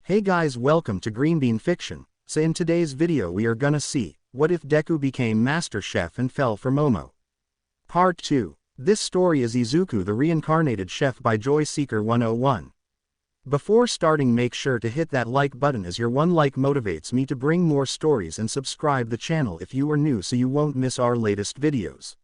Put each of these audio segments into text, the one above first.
Hey guys, welcome to Green Bean Fiction. So in today's video we are gonna see, what if Deku became Master Chef and fell for Momo? Part 2. This story is Izuku the Reincarnated Chef by Joy Seeker 101. Before starting, make sure to hit that like button, as your one like motivates me to bring more stories, and subscribe the channel if you are new so you won't miss our latest videos.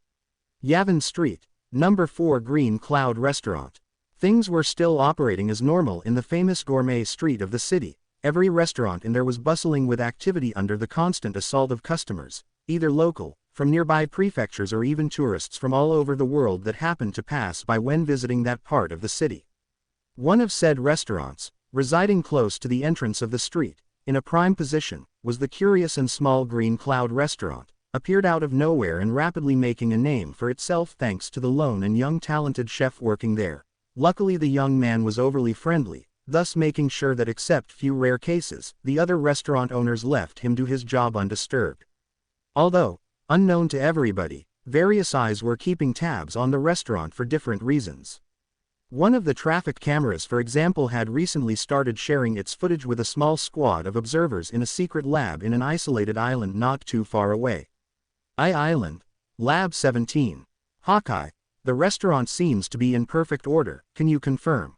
Yavin Street, number 4 Green Cloud Restaurant. Things were still operating as normal in the famous gourmet street of the city. Every restaurant in there was bustling with activity under the constant assault of customers, either local, from nearby prefectures, or even tourists from all over the world that happened to pass by when visiting that part of the city. One of said restaurants, residing close to the entrance of the street, in a prime position, was the curious and small Green Cloud Restaurant, appeared out of nowhere and rapidly making a name for itself thanks to the lone and young talented chef working there. Luckily the young man was overly friendly, thus making sure that except few rare cases, the other restaurant owners left him do his job undisturbed. Although, unknown to everybody, various eyes were keeping tabs on the restaurant for different reasons. One of the traffic cameras, for example, had recently started sharing its footage with a small squad of observers in a secret lab in an isolated island not too far away. Island, Lab 17. Hawkeye. The restaurant seems to be in perfect order, can you confirm?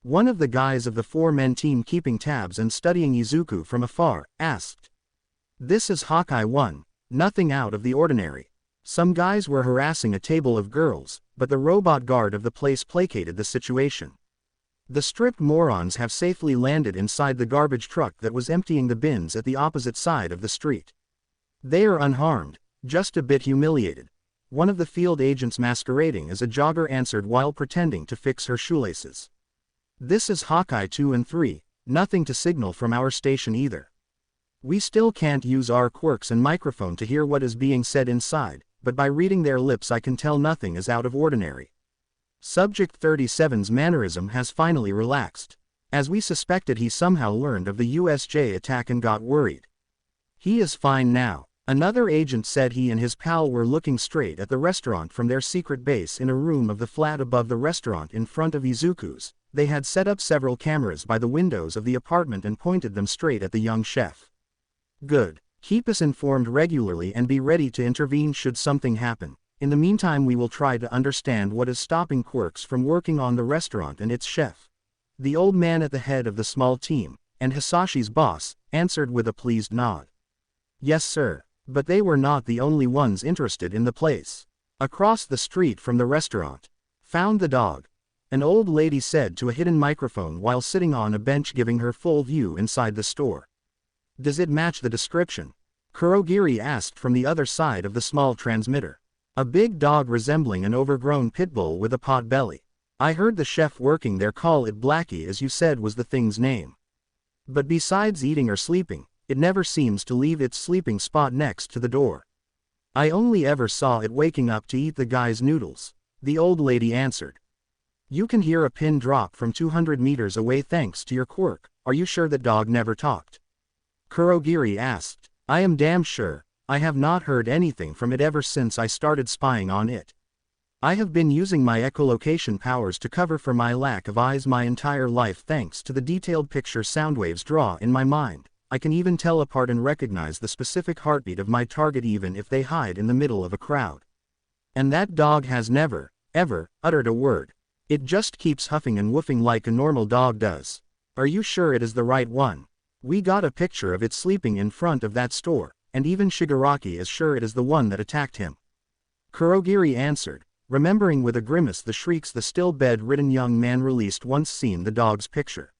One of the guys of the 4-man team keeping tabs and studying Izuku from afar, asked. This is Hawkeye 1, nothing out of the ordinary. Some guys were harassing a table of girls, but the robot guard of the place placated the situation. The stripped morons have safely landed inside the garbage truck that was emptying the bins at the opposite side of the street. They are unharmed, just a bit humiliated. One of the field agents masquerading as a jogger answered while pretending to fix her shoelaces. This is Hawkeye 2 and 3, nothing to signal from our station either. We still can't use our quirks and microphone to hear what is being said inside, but by reading their lips I can tell nothing is out of ordinary. Subject 37's mannerism has finally relaxed. As we suspected, he somehow learned of the USJ attack and got worried. He is fine now. Another agent said he and his pal were looking straight at the restaurant from their secret base in a room of the flat above the restaurant in front of Izuku's. They had set up several cameras by the windows of the apartment and pointed them straight at the young chef. Good. Keep us informed regularly and be ready to intervene should something happen. In the meantime we will try to understand what is stopping Quirks from working on the restaurant and its chef. The old man at the head of the small team, and Hisashi's boss, answered with a pleased nod. Yes sir. But they were not the only ones interested in the place. Across the street from the restaurant. Found the dog. An old lady said to a hidden microphone while sitting on a bench, giving her full view inside the store. Does it match the description? Kurogiri asked from the other side of the small transmitter. A big dog resembling an overgrown pit bull with a pot belly. I heard the chef working there call it Blackie, as you said was the thing's name. But besides eating or sleeping, it never seems to leave its sleeping spot next to the door. I only ever saw it waking up to eat the guy's noodles, the old lady answered. You can hear a pin drop from 200 meters away thanks to your quirk. Are you sure that dog never talked? Kurogiri asked. I am damn sure. I have not heard anything from it ever since I started spying on it. I have been using my echolocation powers to cover for my lack of eyes my entire life thanks to the detailed picture sound waves draw in my mind. I can even tell apart and recognize the specific heartbeat of my target even if they hide in the middle of a crowd. And that dog has never, ever, uttered a word. It just keeps huffing and woofing like a normal dog does. Are you sure it is the right one? We got a picture of it sleeping in front of that store, and even Shigaraki is sure it is the one that attacked him. Kurogiri answered, remembering with a grimace the shrieks the still bed-ridden young man released once seen the dog's picture.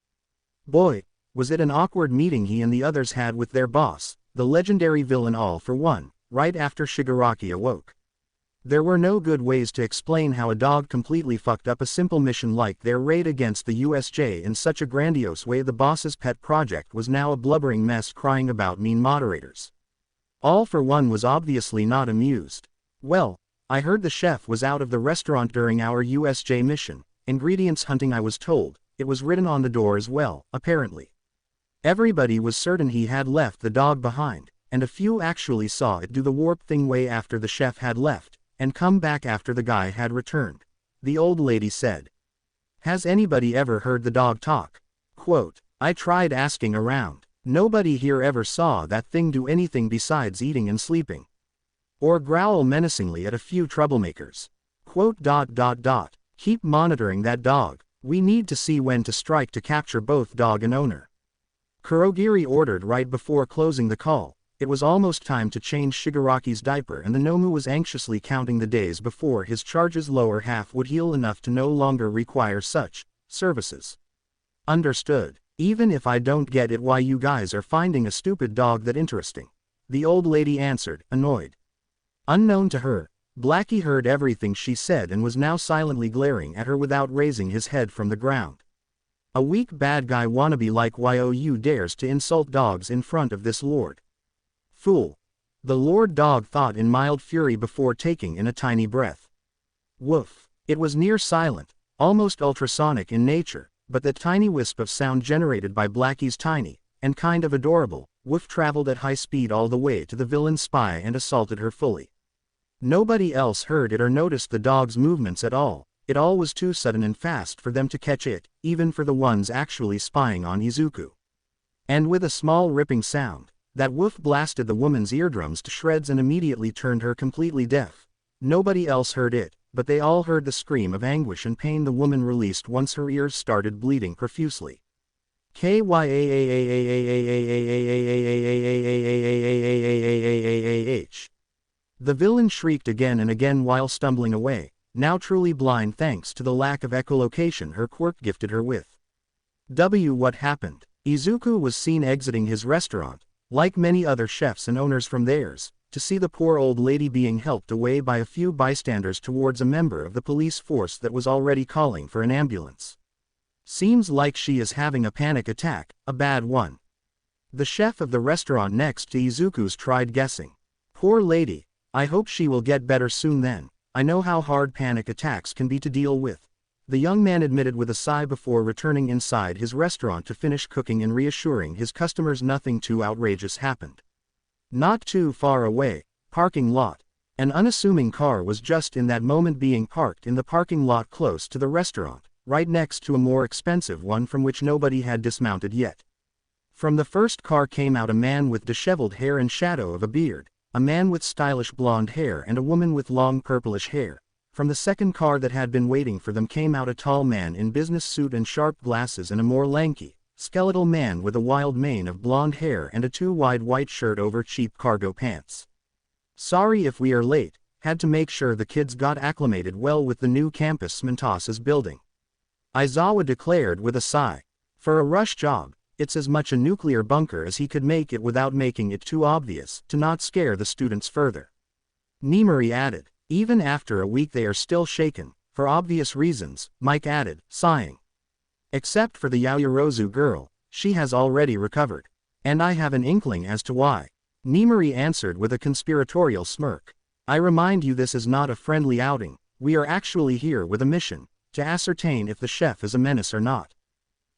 Boy, was it an awkward meeting he and the others had with their boss, the legendary villain All for One, right after Shigaraki awoke. There were no good ways to explain how a dog completely fucked up a simple mission like their raid against the USJ in such a grandiose way. The boss's pet project was now a blubbering mess crying about mean moderators. All for One was obviously not amused. Well, I heard the chef was out of the restaurant during our USJ mission, ingredients hunting I was told. It was written on the door as well, apparently. Everybody was certain he had left the dog behind, and a few actually saw it do the warp thing way after the chef had left, and come back after the guy had returned. The old lady said. Has anybody ever heard the dog talk? Quote, I tried asking around. Nobody here ever saw that thing do anything besides eating and sleeping. Or growl menacingly at a few troublemakers. Quote. Keep monitoring that dog. We need to see when to strike to capture both dog and owner. Kurogiri ordered right before closing the call. It was almost time to change Shigaraki's diaper, and the Nomu was anxiously counting the days before his charge's lower half would heal enough to no longer require such services. Understood. Even if I don't get it why you guys are finding a stupid dog that interesting, the old lady answered, annoyed. Unknown to her, Blackie heard everything she said and was now silently glaring at her without raising his head from the ground. A weak bad guy wannabe like You dares to insult dogs in front of this lord. Fool. The lord dog thought in mild fury before taking in a tiny breath. Woof. It was near silent, almost ultrasonic in nature, but that tiny wisp of sound generated by Blackie's tiny, and kind of adorable, woof traveled at high speed all the way to the villain spy and assaulted her fully. Nobody else heard it or noticed the dog's movements at all. It all was too sudden and fast for them to catch it, even for the ones actually spying on Izuku. And with a small ripping sound, that woof blasted the woman's eardrums to shreds and immediately turned her completely deaf. Nobody else heard it, but they all heard the scream of anguish and pain the woman released once her ears started bleeding profusely. The villain shrieked again and again while stumbling away, now truly blind thanks to the lack of echolocation her quirk gifted her with. What happened? Izuku was seen exiting his restaurant, like many other chefs and owners from theirs, to see the poor old lady being helped away by a few bystanders towards a member of the police force that was already calling for an ambulance. Seems like she is having a panic attack, a bad one. The chef of the restaurant next to Izuku's tried guessing. Poor lady, I hope she will get better soon then. I know how hard panic attacks can be to deal with. The young man admitted with a sigh before returning inside his restaurant to finish cooking and reassuring his customers nothing too outrageous happened. Not too far away, parking lot. An unassuming car was just in that moment being parked in the parking lot close to the restaurant, right next to a more expensive one from which nobody had dismounted yet. From the first car came out a man with disheveled hair and shadow of a beard, a man with stylish blonde hair and a woman with long purplish hair. From the second car that had been waiting for them came out a tall man in business suit and sharp glasses and a more lanky, skeletal man with a wild mane of blonde hair and a too wide white shirt over cheap cargo pants. Sorry if we are late, had to make sure the kids got acclimated well with the new campus Mentos is building. Aizawa declared with a sigh. For a rush job, it's as much a nuclear bunker as he could make it without making it too obvious to not scare the students further. Nimori added. Even after a week they are still shaken, for obvious reasons, Mike added, sighing. Except for the Yaoyorozu girl, she has already recovered. And I have an inkling as to why. Nimori answered with a conspiratorial smirk. I remind you this is not a friendly outing, we are actually here with a mission, to ascertain if the chef is a menace or not.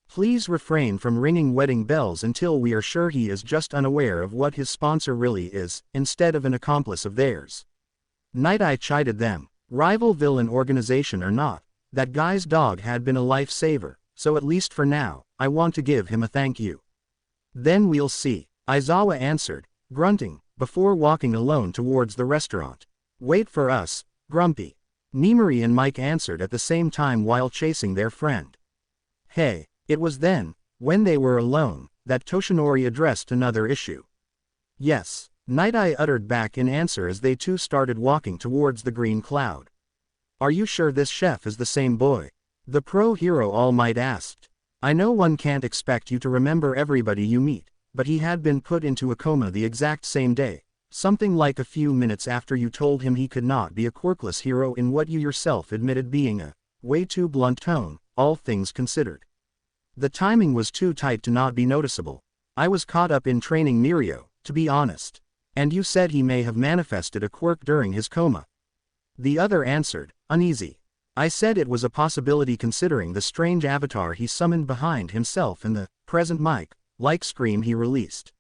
Please refrain from ringing wedding bells until we are sure he is just unaware of what his sponsor really is, instead of an accomplice of theirs. Night Eye chided them, rival villain organization or not, that guy's dog had been a lifesaver, so at least for now, I want to give him a thank you. Then we'll see, Aizawa answered, grunting, before walking alone towards the restaurant. Wait for us, Grumpy. Nimori and Mike answered at the same time while chasing their friend. Hey, it was then, when they were alone, that Toshinori addressed another issue. Yes. Night Eye uttered back in answer as they too started walking towards the green cloud. Are you sure this chef is the same boy? The pro-hero All Might asked. I know one can't expect you to remember everybody you meet, but he had been put into a coma the exact same day, something like a few minutes after you told him he could not be a quirkless hero in what you yourself admitted being a way too blunt tone, all things considered. The timing was too tight to not be noticeable. I was caught up in training Mirio, to be honest. And you said he may have manifested a quirk during his coma. The other answered, uneasy. I said it was a possibility considering the strange avatar he summoned behind himself and the present Mike-like scream he released.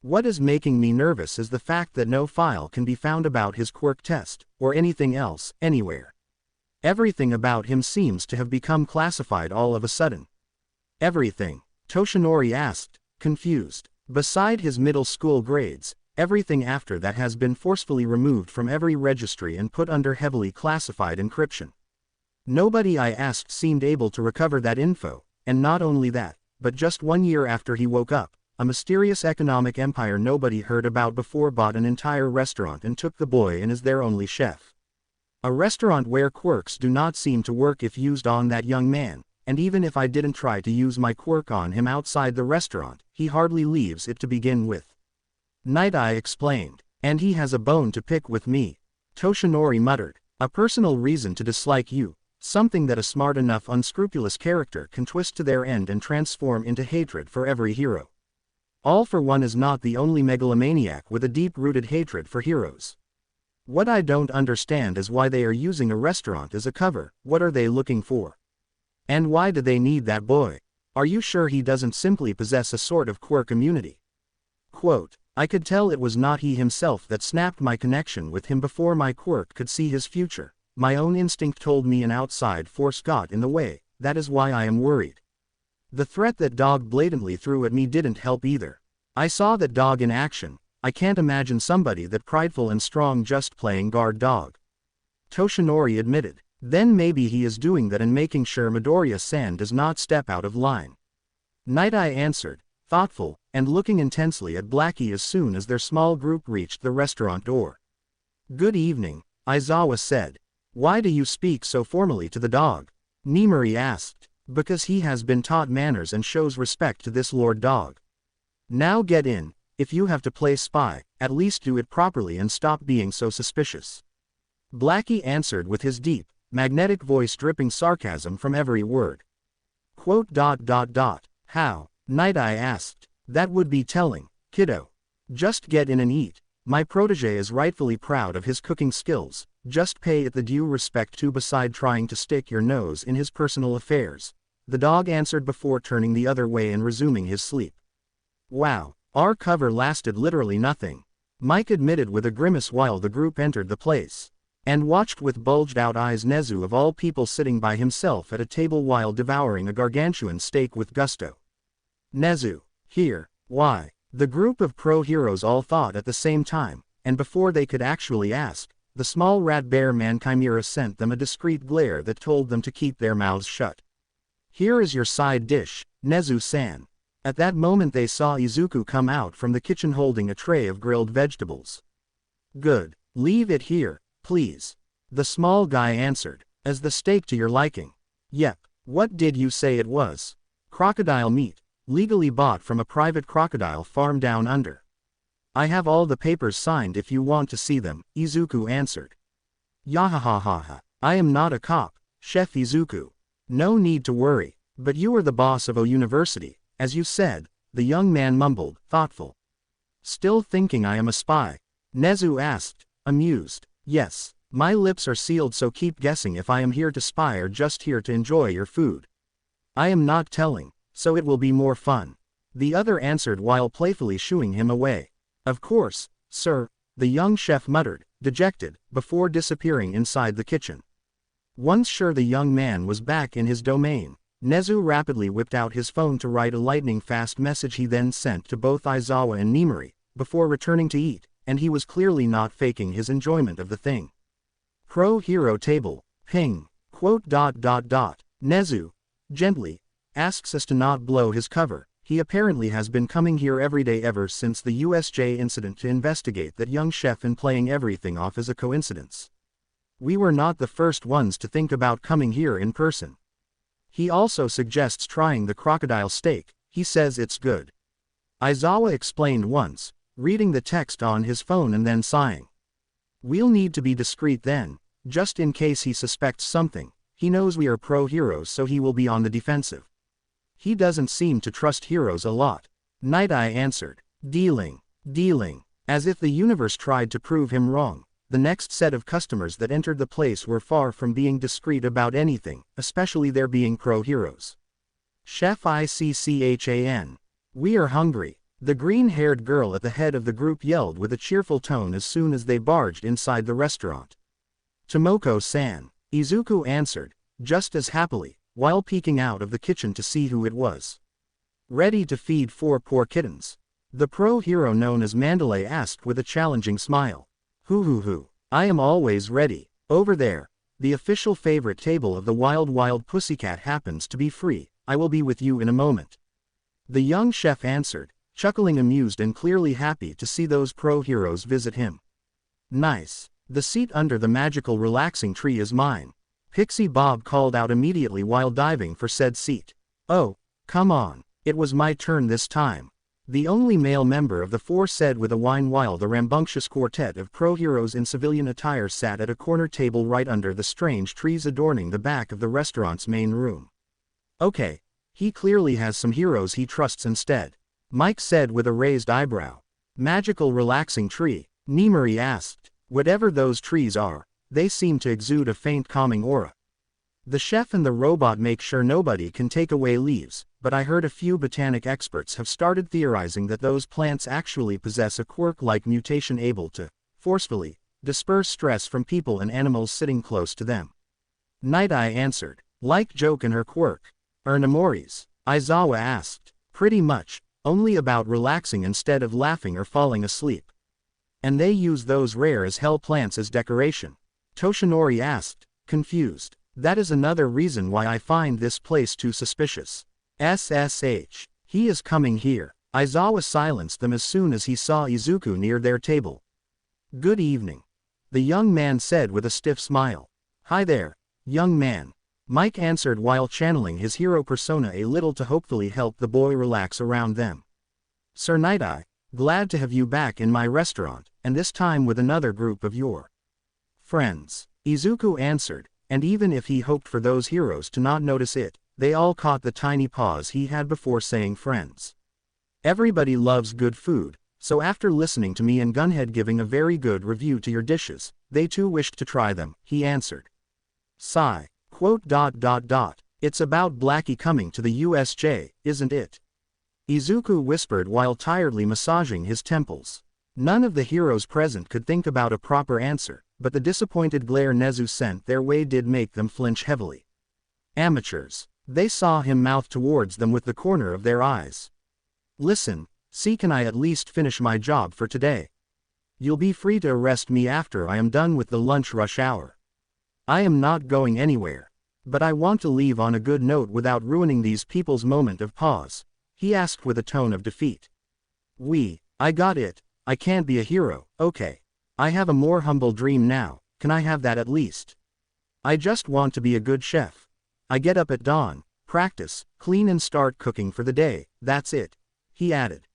What is making me nervous is the fact that no file can be found about his quirk test, or anything else, anywhere. Everything about him seems to have become classified all of a sudden. Everything. Toshinori asked, confused. Beside his middle school grades, everything after that has been forcefully removed from every registry and put under heavily classified encryption. Nobody I asked seemed able to recover that info, and not only that, but just 1 year after he woke up, a mysterious economic empire nobody heard about before bought an entire restaurant and took the boy in as their only chef. A restaurant where quirks do not seem to work if used on that young man, and even if I didn't try to use my quirk on him outside the restaurant, he hardly leaves it to begin with. Night Eye explained. And he has a bone to pick with me. Toshinori muttered. A personal reason to dislike you, something that a smart enough unscrupulous character can twist to their end and transform into hatred for every hero. All for One is not the only megalomaniac with a deep-rooted hatred for heroes. What I don't understand is why they are using a restaurant as a cover. What are they looking for? And why do they need that boy? Are you sure he doesn't simply possess a sort of quirk immunity? Quote, I could tell it was not he himself that snapped my connection with him before my quirk could see his future. My own instinct told me an outside force got in the way. That is why I am worried. The threat that dog blatantly threw at me didn't help either. I saw that dog in action. I can't imagine somebody that prideful and strong just playing guard dog. Toshinori admitted. Then maybe he is doing that and making sure Midoriya-san does not step out of line. Night Eye answered, thoughtful, and looking intensely at Blackie as soon as their small group reached the restaurant door. Good evening, Aizawa said. Why do you speak so formally to the dog? Nimari asked. Because he has been taught manners and shows respect to this lord dog. Now get in. If you have to play spy, at least do it properly and stop being so suspicious. Blackie answered with his deep, magnetic voice dripping sarcasm from every word. Quote. How? Night Eye asked. That would be telling, kiddo. Just get in and eat. My protege is rightfully proud of his cooking skills. Just pay it the due respect too beside trying to stick your nose in his personal affairs. The dog answered before turning the other way and resuming his sleep. Wow, our cover lasted literally nothing. Mike admitted with a grimace while the group entered the place. And watched with bulged-out eyes Nezu of all people sitting by himself at a table while devouring a gargantuan steak with gusto. Nezu, here, why? The group of pro-heroes all thought at the same time, and before they could actually ask, the small rat bear man Chimera sent them a discreet glare that told them to keep their mouths shut. Here is your side dish, Nezu-san. At that moment they saw Izuku come out from the kitchen holding a tray of grilled vegetables. Good, leave it here, please. The small guy answered. Is the steak to your liking? Yep. What did you say it was? Crocodile meat, legally bought from a private crocodile farm down under. I have all the papers signed if you want to see them, Izuku answered. Yahahaha. I am not a cop, Chef Izuku. No need to worry, but you are the boss of O University, as you said, the young man mumbled, thoughtful. Still thinking I am a spy? Nezu asked, amused. Yes, my lips are sealed, so keep guessing if I am here to spy or just here to enjoy your food. I am not telling, so it will be more fun. The other answered while playfully shooing him away. Of course, sir, the young chef muttered, dejected, before disappearing inside the kitchen. Once sure the young man was back in his domain, Nezu rapidly whipped out his phone to write a lightning-fast message he then sent to both Aizawa and Nimari, before returning to eat, and he was clearly not faking his enjoyment of the thing. Pro-hero table, ping, quote. Nezu, gently, asks us to not blow his cover. He apparently has been coming here every day ever since the USJ incident to investigate that young chef and playing everything off as a coincidence. We were not the first ones to think about coming here in person. He also suggests trying the crocodile steak. He says it's good. Aizawa explained once, reading the text on his phone and then sighing. We'll need to be discreet then, just in case he suspects something. He knows we are pro-heroes, so he will be on the defensive. He doesn't seem to trust heroes a lot. Night Eye answered. Dealing. As if the universe tried to prove him wrong. The next set of customers that entered the place were far from being discreet about anything, especially their being pro-heroes. Chef Icchan. We are hungry. The green-haired girl at the head of the group yelled with a cheerful tone as soon as they barged inside the restaurant. Tomoko-san. Izuku answered, just as happily, while peeking out of the kitchen to see who it was. Ready to feed 4 poor kittens? The pro hero known as Mandalay asked with a challenging smile. Hoo. I am always ready. Over there, the official favorite table of the Wild Pussycat happens to be free. I will be with you in a moment. The young chef answered, chuckling, amused and clearly happy to see those pro heroes visit him. Nice. The seat under the magical relaxing tree is mine. Pixie Bob called out immediately while diving for said seat. Oh, come on. It was my turn this time. The only male member of the 4 said with a whine while the rambunctious quartet of pro heroes in civilian attire sat at a corner table right under the strange trees adorning the back of the restaurant's main room. Okay. He clearly has some heroes he trusts instead. Mike said with a raised eyebrow. Magical relaxing tree, Nemuri asked. Whatever those trees are, they seem to exude a faint calming aura. The chef and the robot make sure nobody can take away leaves, but I heard a few botanic experts have started theorizing that those plants actually possess a quirk-like mutation able to, forcefully, disperse stress from people and animals sitting close to them. Night Eye answered. Like joke and her quirk. Nemuri's? Aizawa asked. Pretty much, only about relaxing instead of laughing or falling asleep. And they use those rare as hell plants as decoration. Toshinori asked, confused. That is another reason why I find this place too suspicious. SSH. He is coming here. Aizawa silenced them as soon as he saw Izuku near their table. Good evening. The young man said with a stiff smile. Hi there, young man. Mike answered while channeling his hero persona a little to hopefully help the boy relax around them. Sir Night Eye, glad to have you back in my restaurant, and this time with another group of your friends. Izuku answered, and even if he hoped for those heroes to not notice it, they all caught the tiny pause he had before saying friends. Everybody loves good food, so after listening to me and Gunhead giving a very good review to your dishes, they too wished to try them, he answered. Sigh. Quote. It's about Blackie coming to the USJ, isn't it? Izuku whispered while tiredly massaging his temples. None of the heroes present could think about a proper answer, but the disappointed glare Nezu sent their way did make them flinch heavily. Amateurs. They saw him mouth towards them with the corner of their eyes. Listen, see, can I at least finish my job for today? You'll be free to arrest me after I am done with the lunch rush hour. I am not going anywhere. But I want to leave on a good note without ruining these people's moment of pause, he asked with a tone of defeat. I got it, I can't be a hero, okay. I have a more humble dream now, can I have that at least? I just want to be a good chef. I get up at dawn, practice, clean and start cooking for the day, that's it, he added.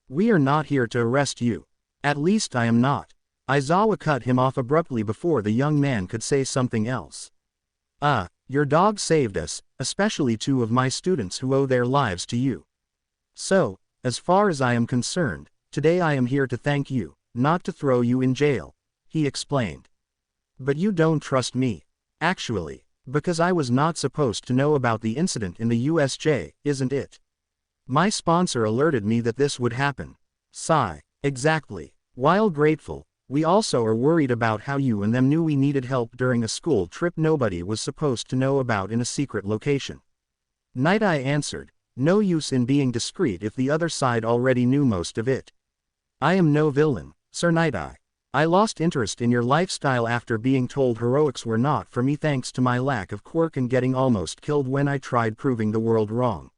We are not here to arrest you. At least I am not. Aizawa cut him off abruptly before the young man could say something else. Your dog saved us, especially 2 of my students who owe their lives to you. So, as far as I am concerned, today I am here to thank you, not to throw you in jail, he explained. But you don't trust me. Actually, because I was not supposed to know about the incident in the USJ, isn't it? My sponsor alerted me that this would happen. Sigh. Exactly. While grateful, we also are worried about how you and them knew we needed help during a school trip nobody was supposed to know about in a secret location. Night Eye answered, no use in being discreet if the other side already knew most of it. I am no villain, Sir Night Eye. I lost interest in your lifestyle after being told heroics were not for me thanks to my lack of quirk and getting almost killed when I tried proving the world wrong.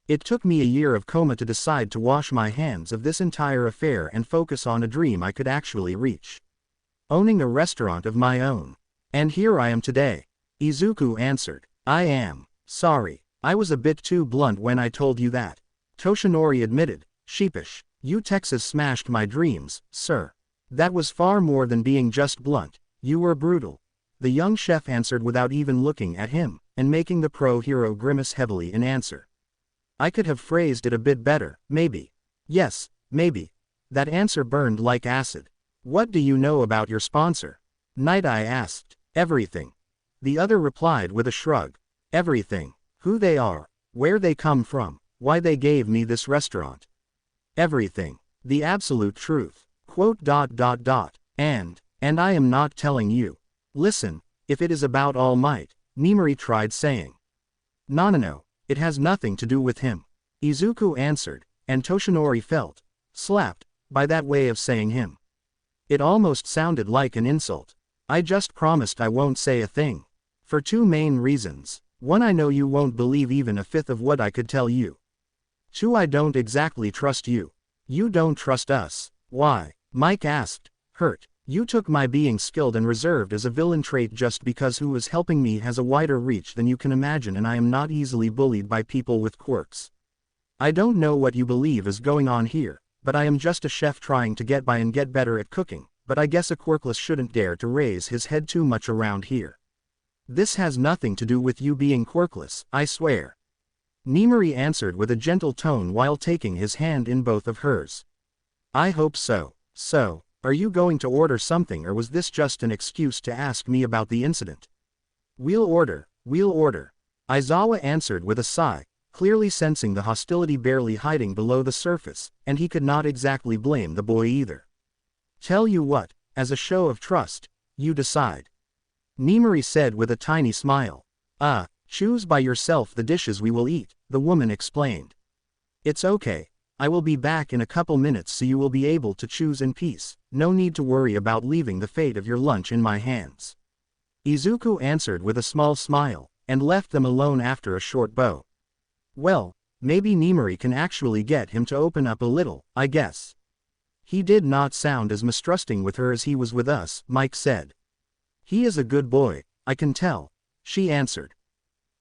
It took me a year of coma to decide to wash my hands of this entire affair and focus on a dream I could actually reach. Owning a restaurant of my own. And here I am today. Izuku answered. I am sorry. I was a bit too blunt when I told you that. Toshinori admitted, sheepish. You Texas smashed my dreams, sir. That was far more than being just blunt. You were brutal. The young chef answered without even looking at him, and making the pro hero grimace heavily in answer. I could have phrased it a bit better, maybe. Yes, maybe. That answer burned like acid. What do you know about your sponsor? Night Eye asked. Everything. The other replied with a shrug. Everything. Who they are, where they come from, why they gave me this restaurant. Everything. The absolute truth. Quote. And I am not telling you. Listen, if it is about All Might, Nemuri tried saying. No. It has nothing to do with him. Izuku answered, and Toshinori felt slapped by that way of saying him. It almost sounded like an insult. I just promised I won't say a thing. For two main reasons. One, I know you won't believe even a fifth of what I could tell you. Two, I don't exactly trust you. You don't trust us. Why? Mike asked, hurt. You took my being skilled and reserved as a villain trait just because who is helping me has a wider reach than you can imagine, and I am not easily bullied by people with quirks. I don't know what you believe is going on here, but I am just a chef trying to get by and get better at cooking, but I guess a quirkless shouldn't dare to raise his head too much around here. This has nothing to do with you being quirkless, I swear. Nimari answered with a gentle tone while taking his hand in both of hers. I hope so. So, are you going to order something, or was this just an excuse to ask me about the incident? We'll order. Aizawa answered with a sigh, clearly sensing the hostility barely hiding below the surface, and he could not exactly blame the boy either. Tell you what, as a show of trust, you decide. Nimari said with a tiny smile. Choose by yourself the dishes we will eat, the woman explained. It's okay. I will be back in a couple minutes so you will be able to choose in peace. No need to worry about leaving the fate of your lunch in my hands. Izuku answered with a small smile, and left them alone after a short bow. Well, maybe Nimari can actually get him to open up a little, I guess. He did not sound as mistrusting with her as he was with us, Mike said. He is a good boy, I can tell, she answered.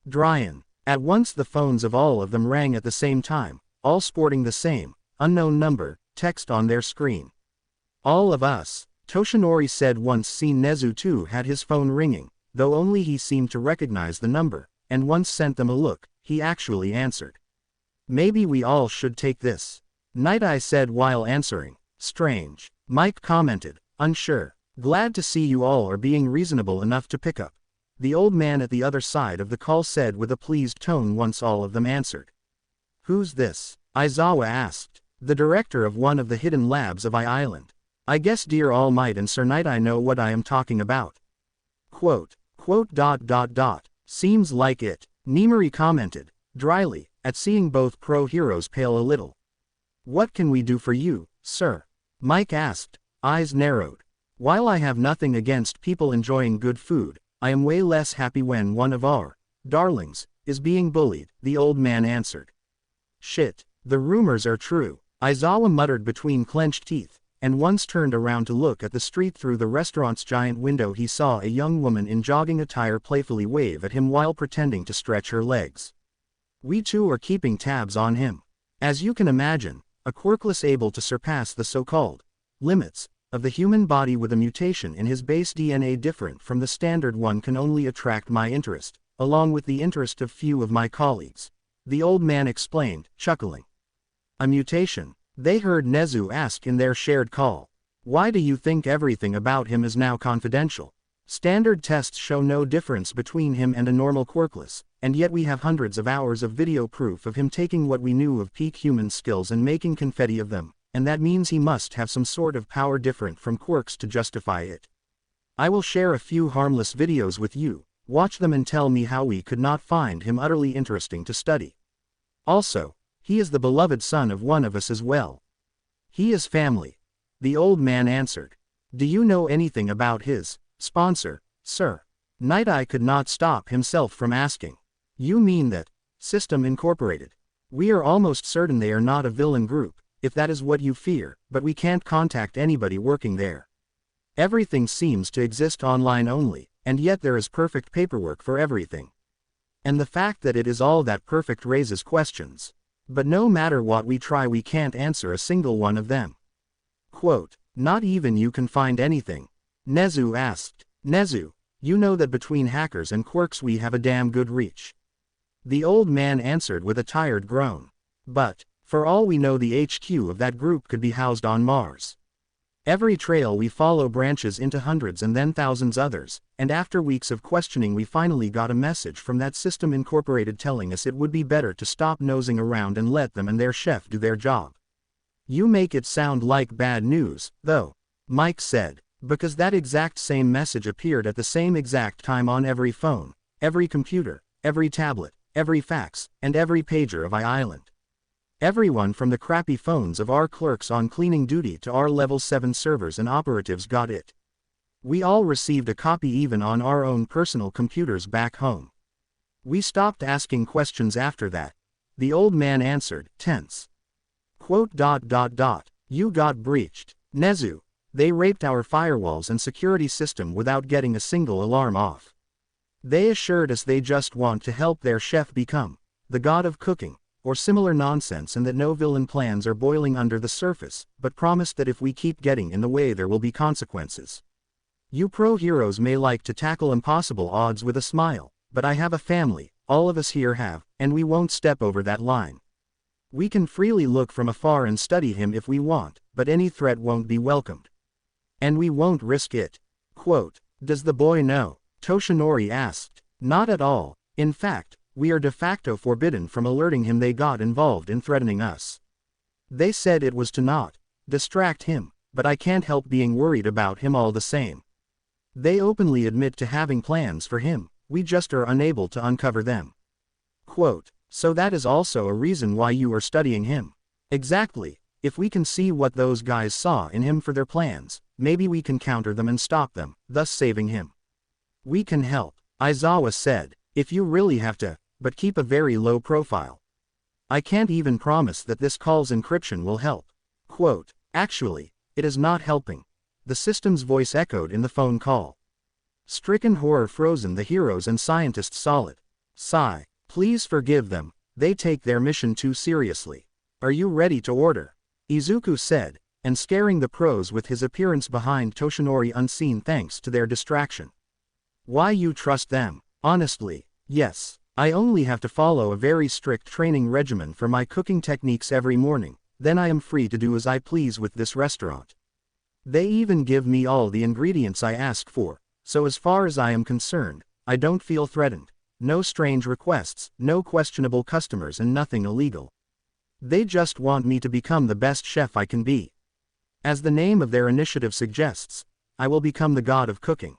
Dryan. At once the phones of all of them rang at the same time, all sporting the same, unknown number, text on their screen. All of us, Toshinori said once seen Nezu too had his phone ringing, though only he seemed to recognize the number, and once sent them a look, he actually answered. Maybe we all should take this. Night Eye said while answering. Strange. Mike commented, unsure. Glad to see you all are being reasonable enough to pick up. The old man at the other side of the call said with a pleased tone once all of them answered. Who's this? Aizawa asked. The director of one of the hidden labs of Island. I guess dear All Might and Sir Night I know what I am talking about. Quote. Seems like it. Nimari commented, dryly, at seeing both pro-heroes pale a little. What can we do for you, sir? Mike asked, eyes narrowed. While I have nothing against people enjoying good food, I am way less happy when one of our darlings is being bullied, the old man answered. Shit, the rumors are true, Aizawa muttered between clenched teeth, and once turned around to look at the street through the restaurant's giant window. He saw a young woman in jogging attire playfully wave at him while pretending to stretch her legs. We too are keeping tabs on him. As you can imagine, a quirkless able to surpass the so-called limits of the human body with a mutation in his base DNA different from the standard one can only attract my interest, along with the interest of few of my colleagues. The old man explained, chuckling. A mutation? They heard Nezu ask in their shared call. Why do you think everything about him is now confidential? Standard tests show no difference between him and a normal quirkless, and yet we have hundreds of hours of video proof of him taking what we knew of peak human skills and making confetti of them, and that means he must have some sort of power different from quirks to justify it. I will share a few harmless videos with you. Watch them and tell me how we could not find him utterly interesting to study. Also, he is the beloved son of one of us as well. He is family. The old man answered. Do you know anything about his sponsor, sir? Night Eye could not stop himself from asking. You mean that System Incorporated? We are almost certain they are not a villain group, if that is what you fear, but we can't contact anybody working there. Everything seems to exist online only, and yet there is perfect paperwork for everything. And the fact that it is all that perfect raises questions. But no matter what we try we can't answer a single one of them. Quote, not even you can find anything? Nezu asked. Nezu, you know that between hackers and quirks we have a damn good reach. The old man answered with a tired groan. But, for all we know the HQ of that group could be housed on Mars. Every trail we follow branches into hundreds and then thousands others, and after weeks of questioning we finally got a message from that System Incorporated telling us it would be better to stop nosing around and let them and their chef do their job. You make it sound like bad news, though, Mike said, because that exact same message appeared at the same exact time on every phone, every computer, every tablet, every fax, and every pager of Island. Everyone from the crappy phones of our clerks on cleaning duty to our level 7 servers and operatives got it. We all received a copy even on our own personal computers back home. We stopped asking questions after that. The old man answered, tense. Quote, "You got breached. Nezu. They raped our firewalls and security system without getting a single alarm off. They assured us they just want to help their chef become the god of cooking, or similar nonsense, and that no villain plans are boiling under the surface, but promised that if we keep getting in the way there will be consequences. You pro heroes may like to tackle impossible odds with a smile, but I have a family, all of us here have, and we won't step over that line. We can freely look from afar and study him if we want, but any threat won't be welcomed. And we won't risk it." Quote, "Does the boy know?" Toshinori asked. "Not at all. In fact, we are de facto forbidden from alerting him they got involved in threatening us. They said it was to not distract him, but I can't help being worried about him all the same. They openly admit to having plans for him, we just are unable to uncover them." Quote, "So that is also a reason why you are studying him." Exactly. If we can see what those guys saw in him for their plans, maybe we can counter them and stop them, thus saving him. We can help, Aizawa said, if you really have to, but keep a very low profile. I can't even promise that this call's encryption will help. Quote, "Actually, it is not helping." The system's voice echoed in the phone call. Stricken horror frozen the heroes and scientists solid. Sigh. "Please forgive them, they take their mission too seriously. Are you ready to order?" Izuku said, and scaring the pros with his appearance behind Toshinori unseen thanks to their distraction. "Why you trust them?" "Honestly, yes. I only have to follow a very strict training regimen for my cooking techniques every morning, then I am free to do as I please with this restaurant. They even give me all the ingredients I ask for, so as far as I am concerned, I don't feel threatened. No strange requests, no questionable customers, and nothing illegal. They just want me to become the best chef I can be. As the name of their initiative suggests, I will become the god of cooking.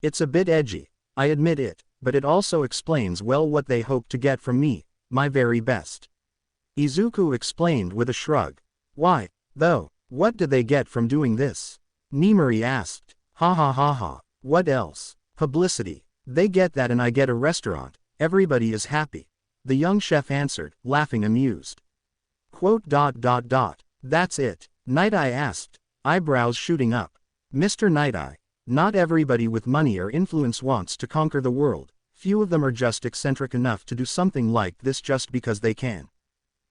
It's a bit edgy, I admit it, but it also explains well what they hope to get from me, my very best." Izuku explained with a shrug. "Why, though, what do they get from doing this?" Nimori asked. "Ha ha ha ha, what else? Publicity. They get that and I get a restaurant, everybody is happy," the young chef answered, laughing amused. Quote, "That's it?" Night Eye asked, eyebrows shooting up. "Mr. Night Eye, not everybody with money or influence wants to conquer the world, few of them are just eccentric enough to do something like this just because they can.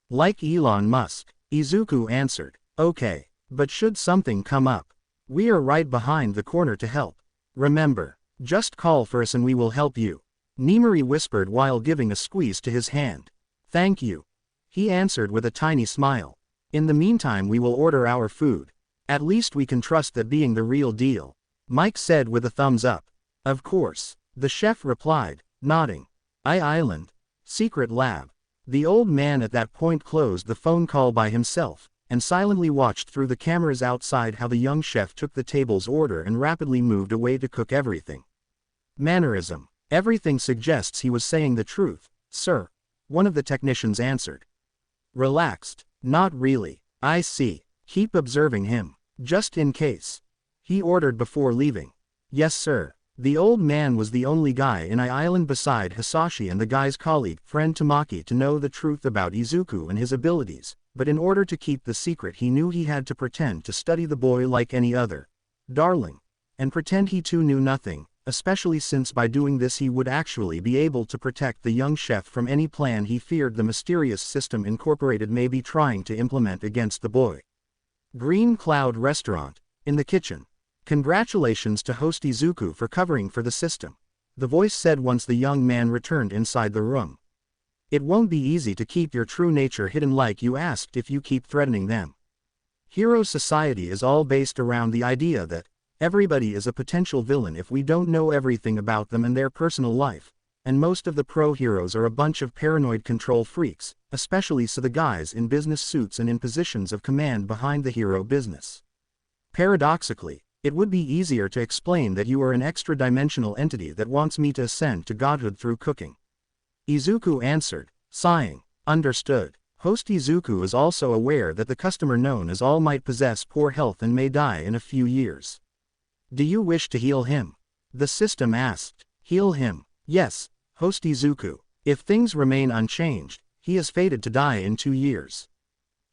Like Elon Musk," Izuku answered. "Okay, but should something come up, we are right behind the corner to help. Remember, just call for us and we will help you," Nimori whispered while giving a squeeze to his hand. "Thank you," he answered with a tiny smile. "In the meantime we will order our food. At least we can trust that being the real deal," Mike said with a thumbs up. "Of course," the chef replied, nodding. Island. Secret lab." The old man at that point closed the phone call by himself, and silently watched through the cameras outside how the young chef took the table's order and rapidly moved away to cook everything. "Mannerism. Everything suggests he was saying the truth, sir," one of the technicians answered. Relaxed. "Not really. I see. Keep observing him. Just in case," he ordered before leaving. "Yes sir." The old man was the only guy in Island beside Hisashi and the guy's colleague, friend Tamaki, to know the truth about Izuku and his abilities, but in order to keep the secret he knew he had to pretend to study the boy like any other darling, and pretend he too knew nothing, especially since by doing this he would actually be able to protect the young chef from any plan he feared the mysterious system Incorporated may be trying to implement against the boy. Green Cloud Restaurant. In the kitchen. "Congratulations to host Izuku for covering for the system," the voice said once the young man returned inside the room. "It won't be easy to keep your true nature hidden like you asked if you keep threatening them. Hero society is all based around the idea that everybody is a potential villain if we don't know everything about them and their personal life, and most of the pro-heroes are a bunch of paranoid control freaks, especially so the guys in business suits and in positions of command behind the hero business. Paradoxically, it would be easier to explain that you are an extra-dimensional entity that wants me to ascend to godhood through cooking." Izuku answered, sighing. "Understood. Host Izuku is also aware that the customer known as All Might possess poor health and may die in a few years. Do you wish to heal him? The system asked. Heal him? Yes, Host Izuku. If things remain unchanged, he is fated to die in 2 years.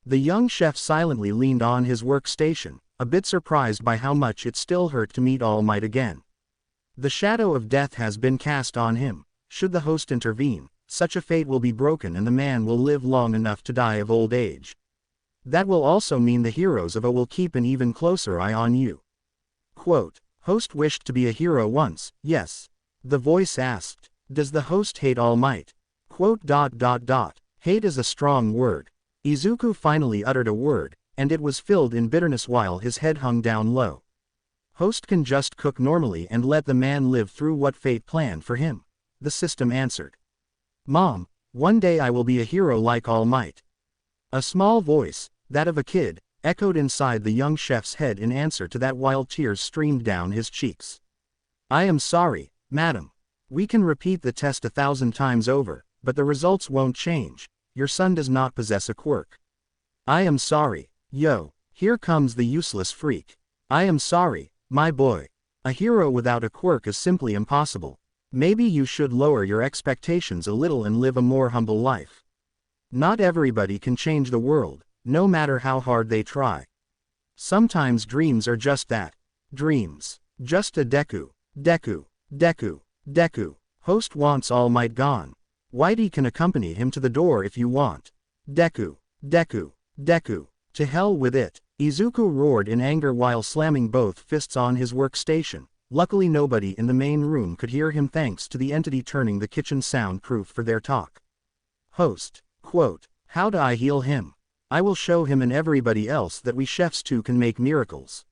The young chef silently leaned on his workstation, a bit surprised by how much it still hurt to meet All Might again. The shadow of death has been cast on him. Should the host intervene, such a fate will be broken and the man will live long enough to die of old age. That will also mean the heroes of A will keep an even closer eye on you. Quote, host wished to be a hero once, yes. The voice asked, does the host hate All Might? Quote, hate is a strong word. Izuku finally uttered a word, and it was filled in bitterness while his head hung down low. Host can just cook normally and let the man live through what fate planned for him, the system answered. Mom, one day I will be a hero like All Might. A small voice, that of a kid, echoed inside the young chef's head in answer to that while tears streamed down his cheeks. I am sorry, madam. We can repeat the test 1,000 times over, but the results won't change. Your son does not possess a quirk. I am sorry. Yo, here comes the useless freak. I am sorry, my boy. A hero without a quirk is simply impossible. Maybe you should lower your expectations a little and live a more humble life. Not everybody can change the world, no matter how hard they try. Sometimes dreams are just that. Dreams. Just a Deku. Deku. Host wants All Might gone. Whitey can accompany him to the door if you want. Deku. To hell with it. Izuku roared in anger while slamming both fists on his workstation. Luckily nobody in the main room could hear him thanks to the entity turning the kitchen soundproof for their talk. Host, quote, how do I heal him? I will show him and everybody else that we chefs too can make miracles.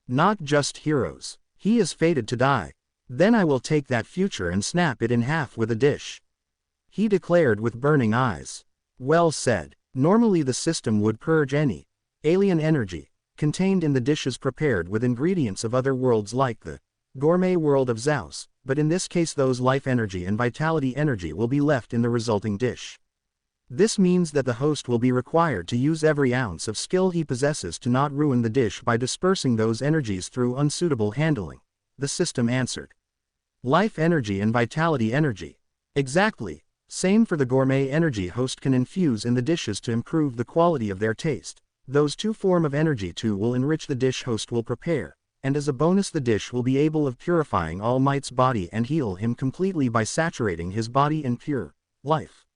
Not just heroes. He is fated to die. Then I will take that future and snap it in half with a dish. He declared with burning eyes. Well said. Normally the system would purge any alien energy contained in the dishes prepared with ingredients of other worlds like the gourmet world of Zeus, but in this case those life energy and vitality energy will be left in the resulting dish. This means that the host will be required to use every ounce of skill he possesses to not ruin the dish by dispersing those energies through unsuitable handling, the system answered. Life energy and vitality energy. Exactly. Same for the gourmet energy host can infuse in the dishes to improve the quality of their taste. Those two forms of energy too will enrich the dish host will prepare, and as a bonus the dish will be able of purifying All Might's body and heal him completely by saturating his body in pure life.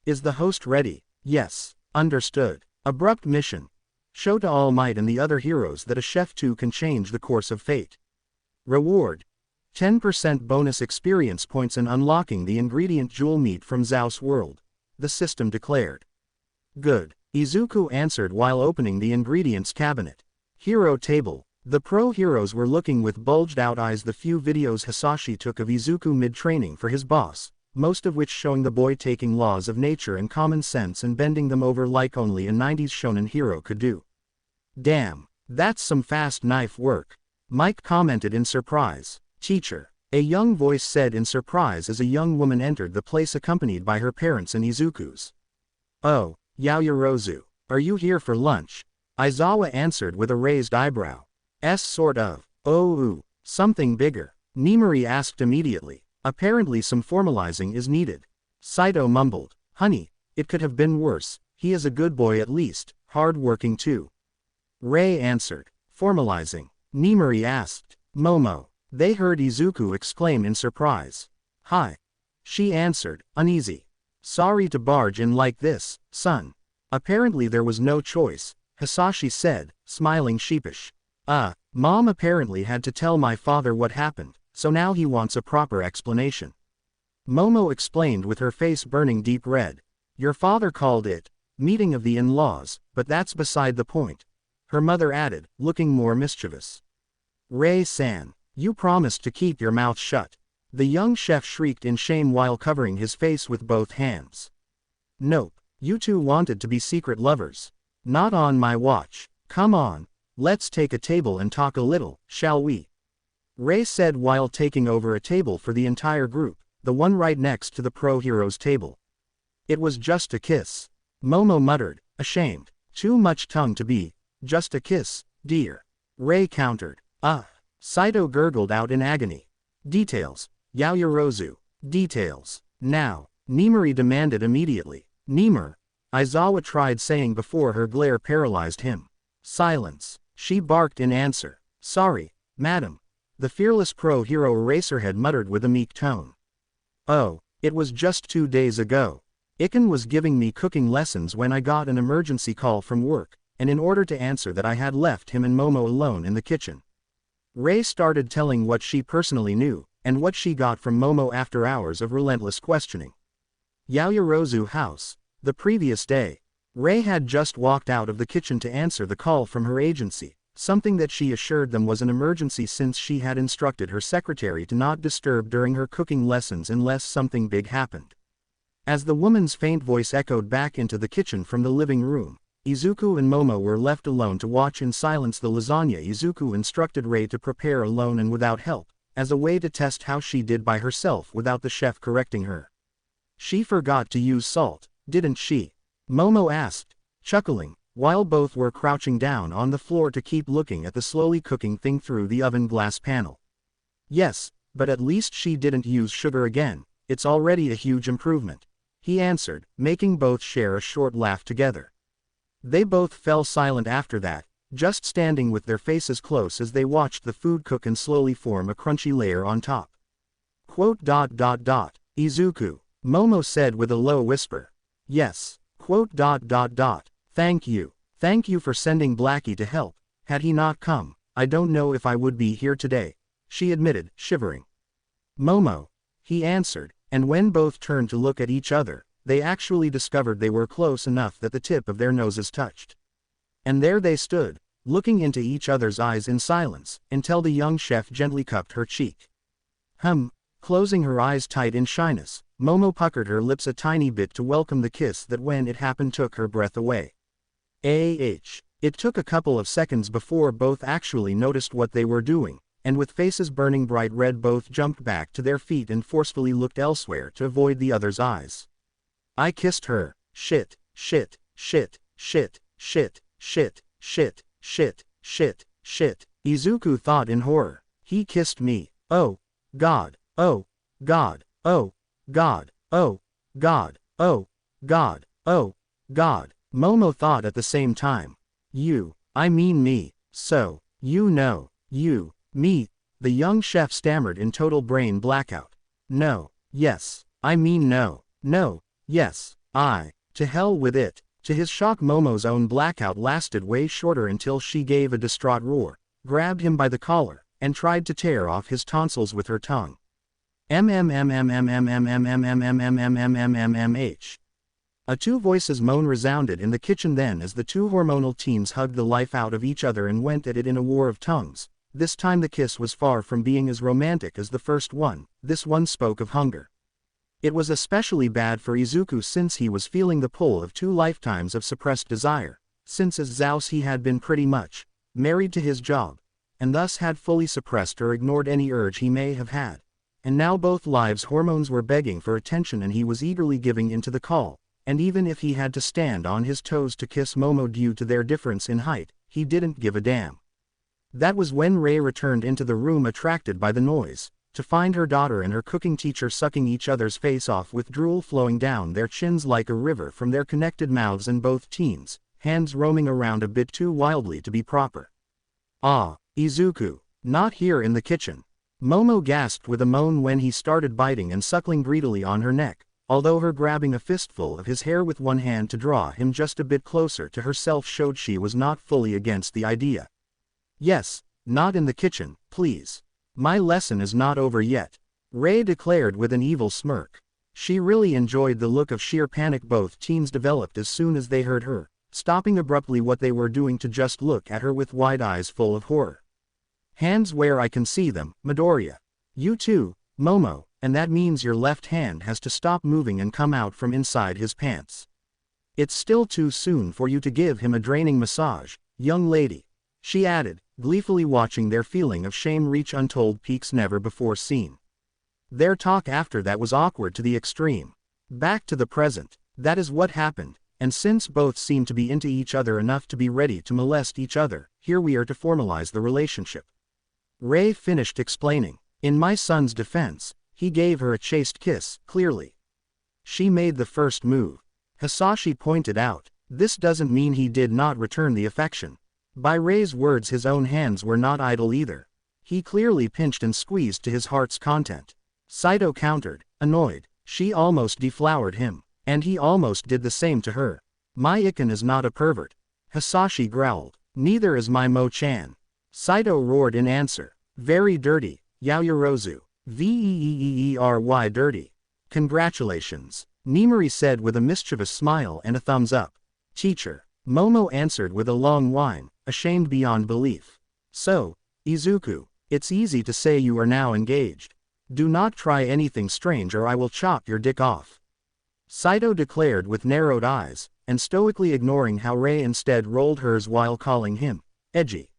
Is the host ready? Yes. Understood. Abrupt mission. Show to All Might and the other heroes that a chef too can change the course of fate. Reward. 10% bonus experience points and unlocking the ingredient jewel meat from Zeus world, the system declared. Good. Izuku answered while opening the ingredients cabinet. Hero table. The pro heroes were looking with bulged out eyes the few videos Hisashi took of Izuku mid-training for his boss, most of which showing the boy taking laws of nature and common sense and bending them over like only a 90s shonen hero could do. Damn, that's some fast knife work. Mike commented in surprise. Teacher. A young voice said in surprise as a young woman entered the place accompanied by her parents and Izuku's. Oh, Yaoyorozu. Are you here for lunch? Aizawa answered with a raised eyebrow. Sort of. Oh, something bigger. Nimari asked immediately. Apparently some formalizing is needed. Saito mumbled. Honey, it could have been worse. He is a good boy at least, hard-working too. Rei answered. Formalizing. Nimari asked. Momo. They heard Izuku exclaim in surprise. Hi. She answered, uneasy. Sorry to barge in like this, son. Apparently there was no choice, Hisashi said, smiling sheepish. Mom apparently had to tell my father what happened, so now he wants a proper explanation. Momo explained with her face burning deep red. Your father called it, meeting of the in-laws, but that's beside the point. Her mother added, looking more mischievous. Rei-san. You promised to keep your mouth shut. The young chef shrieked in shame while covering his face with both hands. Nope, you two wanted to be secret lovers. Not on my watch. Come on, let's take a table and talk a little, shall we? Rei said while taking over a table for the entire group, the one right next to the pro heroes table. It was just a kiss. Momo muttered, ashamed. Too much tongue to be. Just a kiss, dear. Rei countered. Saito gurgled out in agony. Details. Yaoyorozu. Details. Now. Nimari demanded immediately. Nimar. Aizawa tried saying before her glare paralyzed him. Silence. She barked in answer. Sorry, madam. The fearless pro-hero Eraserhead muttered with a meek tone. Oh, it was just 2 days ago. Iken was giving me cooking lessons when I got an emergency call from work, and in order to answer that I had left him and Momo alone in the kitchen. Rei started telling what she personally knew, and what she got from Momo after hours of relentless questioning. Yaoyorozu house. The previous day, Rei had just walked out of the kitchen to answer the call from her agency, something that she assured them was an emergency since she had instructed her secretary to not disturb during her cooking lessons unless something big happened. As the woman's faint voice echoed back into the kitchen from the living room, Izuku and Momo were left alone to watch in silence the lasagna Izuku instructed Rei to prepare alone and without help, as a way to test how she did by herself without the chef correcting her. She forgot to use salt, didn't she? Momo asked, chuckling, while both were crouching down on the floor to keep looking at the slowly cooking thing through the oven glass panel. Yes, but at least she didn't use sugar again, it's already a huge improvement, he answered, making both share a short laugh together. They both fell silent after that, just standing with their faces close as they watched the food cook and slowly form a crunchy layer on top. Izuku, Momo said with a low whisper. Yes. Thank you. Thank you for sending Blackie to help. Had he not come, I don't know if I would be here today, she admitted, shivering. Momo, he answered, and when both turned to look at each other, they actually discovered they were close enough that the tip of their noses touched. And there they stood, looking into each other's eyes in silence, until the young chef gently cupped her cheek. Closing her eyes tight in shyness, Momo puckered her lips a tiny bit to welcome the kiss that when it happened took her breath away. It took a couple of seconds before both actually noticed what they were doing, and with faces burning bright red both jumped back to their feet and forcefully looked elsewhere to avoid the other's eyes. I kissed her. Shit. Izuku thought in horror. He kissed me. Oh, God. Oh, God. Oh, God. Oh, God. Oh, God. Oh, God. Momo thought at the same time. I mean me. So, me. The young chef stammered in total brain blackout. No, yes, I mean no, yes, to hell with it. To his shock, Momo's own blackout lasted way shorter until she gave a distraught roar, grabbed him by the collar, and tried to tear off his tonsils with her tongue. A two voices moan resounded in the kitchen then as the two hormonal teens hugged the life out of each other and went at it in a war of tongues. This time the kiss was far from being as romantic as the first one. This one spoke of hunger. It was especially bad for Izuku since he was feeling the pull of 2 lifetimes of suppressed desire, since as Zaus he had been pretty much married to his job, and thus had fully suppressed or ignored any urge he may have had. And now both lives' hormones were begging for attention and he was eagerly giving in to the call, and even if he had to stand on his toes to kiss Momo due to their difference in height, he didn't give a damn. That was when Rei returned into the room attracted by the noise, to find her daughter and her cooking teacher sucking each other's face off with drool flowing down their chins like a river from their connected mouths and both teens, hands roaming around a bit too wildly to be proper. Izuku, not here in the kitchen. Momo gasped with a moan when he started biting and suckling greedily on her neck, although her grabbing a fistful of his hair with one hand to draw him just a bit closer to herself showed she was not fully against the idea. Yes, not in the kitchen, please. My lesson is not over yet, Rei declared with an evil smirk. She really enjoyed the look of sheer panic both teens developed as soon as they heard her, stopping abruptly what they were doing to just look at her with wide eyes full of horror. Hands where I can see them, Midoriya. You too, Momo, and that means your left hand has to stop moving and come out from inside his pants. It's still too soon for you to give him a draining massage, young lady, she added, gleefully watching their feeling of shame reach untold peaks never before seen. Their talk after that was awkward to the extreme. Back to the present, that is what happened. and since both seem to be into each other enough to be ready to molest each other, here we are to formalize the relationship. Rei finished explaining. In my son's defense, he gave her a chaste kiss, clearly. She made the first move. Hisashi pointed out, this doesn't mean he did not return the affection. By Rei's words, his own hands were not idle either. He clearly pinched and squeezed to his heart's content. Saito countered, annoyed. She almost deflowered him, and he almost did the same to her. My Iken is not a pervert. Hisashi growled. Neither is my Mo-chan. Saito roared in answer. Very dirty, Yaoyorozu. Veeeeery dirty. Congratulations, Nimori said with a mischievous smile and a thumbs up. Teacher, Momo answered with a long whine, ashamed beyond belief. So, Izuku, it's easy to say you are now engaged. Do not try anything strange or I will chop your dick off. Saito declared with narrowed eyes, and stoically ignoring how Rei instead rolled hers while calling him edgy.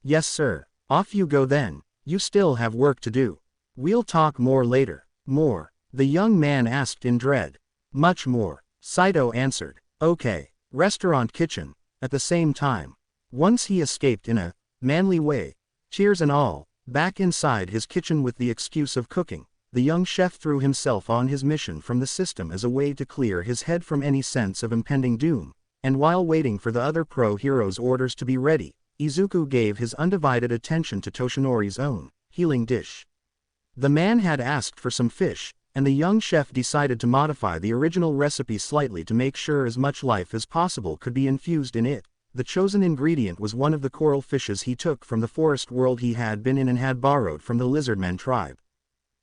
Yes sir, off you go then, you still have work to do. We'll talk more later. More, the young man asked in dread. Much more, Saito answered. Okay, restaurant kitchen, at the same time. Once he escaped in a manly way, cheers and all, back inside his kitchen with the excuse of cooking, the young chef threw himself on his mission from the system as a way to clear his head from any sense of impending doom, and while waiting for the other pro-heroes' orders to be ready, Izuku gave his undivided attention to Toshinori's own healing dish. The man had asked for some fish, and the young chef decided to modify the original recipe slightly to make sure as much life as possible could be infused in it. The chosen ingredient was one of the coral fishes he took from the forest world he had been in and had borrowed from the lizardmen tribe.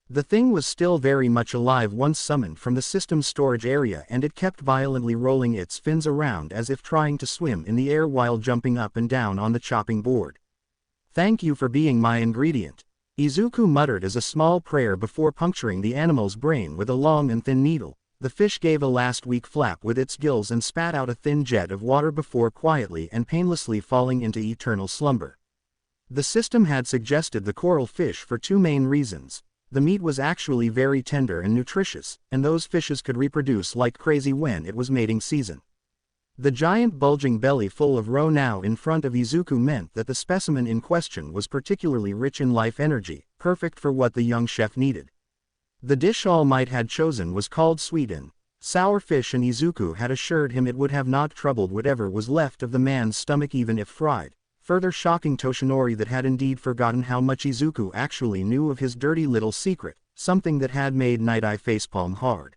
The thing was still very much alive once summoned from the system's storage area, and it kept violently rolling its fins around as if trying to swim in the air while jumping up and down on the chopping board. Thank you for being my ingredient, Izuku muttered as a small prayer before puncturing the animal's brain with a long and thin needle. The fish gave a last weak flap with its gills and spat out a thin jet of water before quietly and painlessly falling into eternal slumber. The system had suggested the coral fish for two main reasons. The meat was actually very tender and nutritious, and those fishes could reproduce like crazy when it was mating season. The giant bulging belly full of roe now in front of Izuku meant that the specimen in question was particularly rich in life energy, perfect for what the young chef needed. The dish All Might had chosen was called sweet and sour fish, and Izuku had assured him it would have not troubled whatever was left of the man's stomach even if fried, further shocking Toshinori that had indeed forgotten how much Izuku actually knew of his dirty little secret, something that had made Night Eye facepalm hard.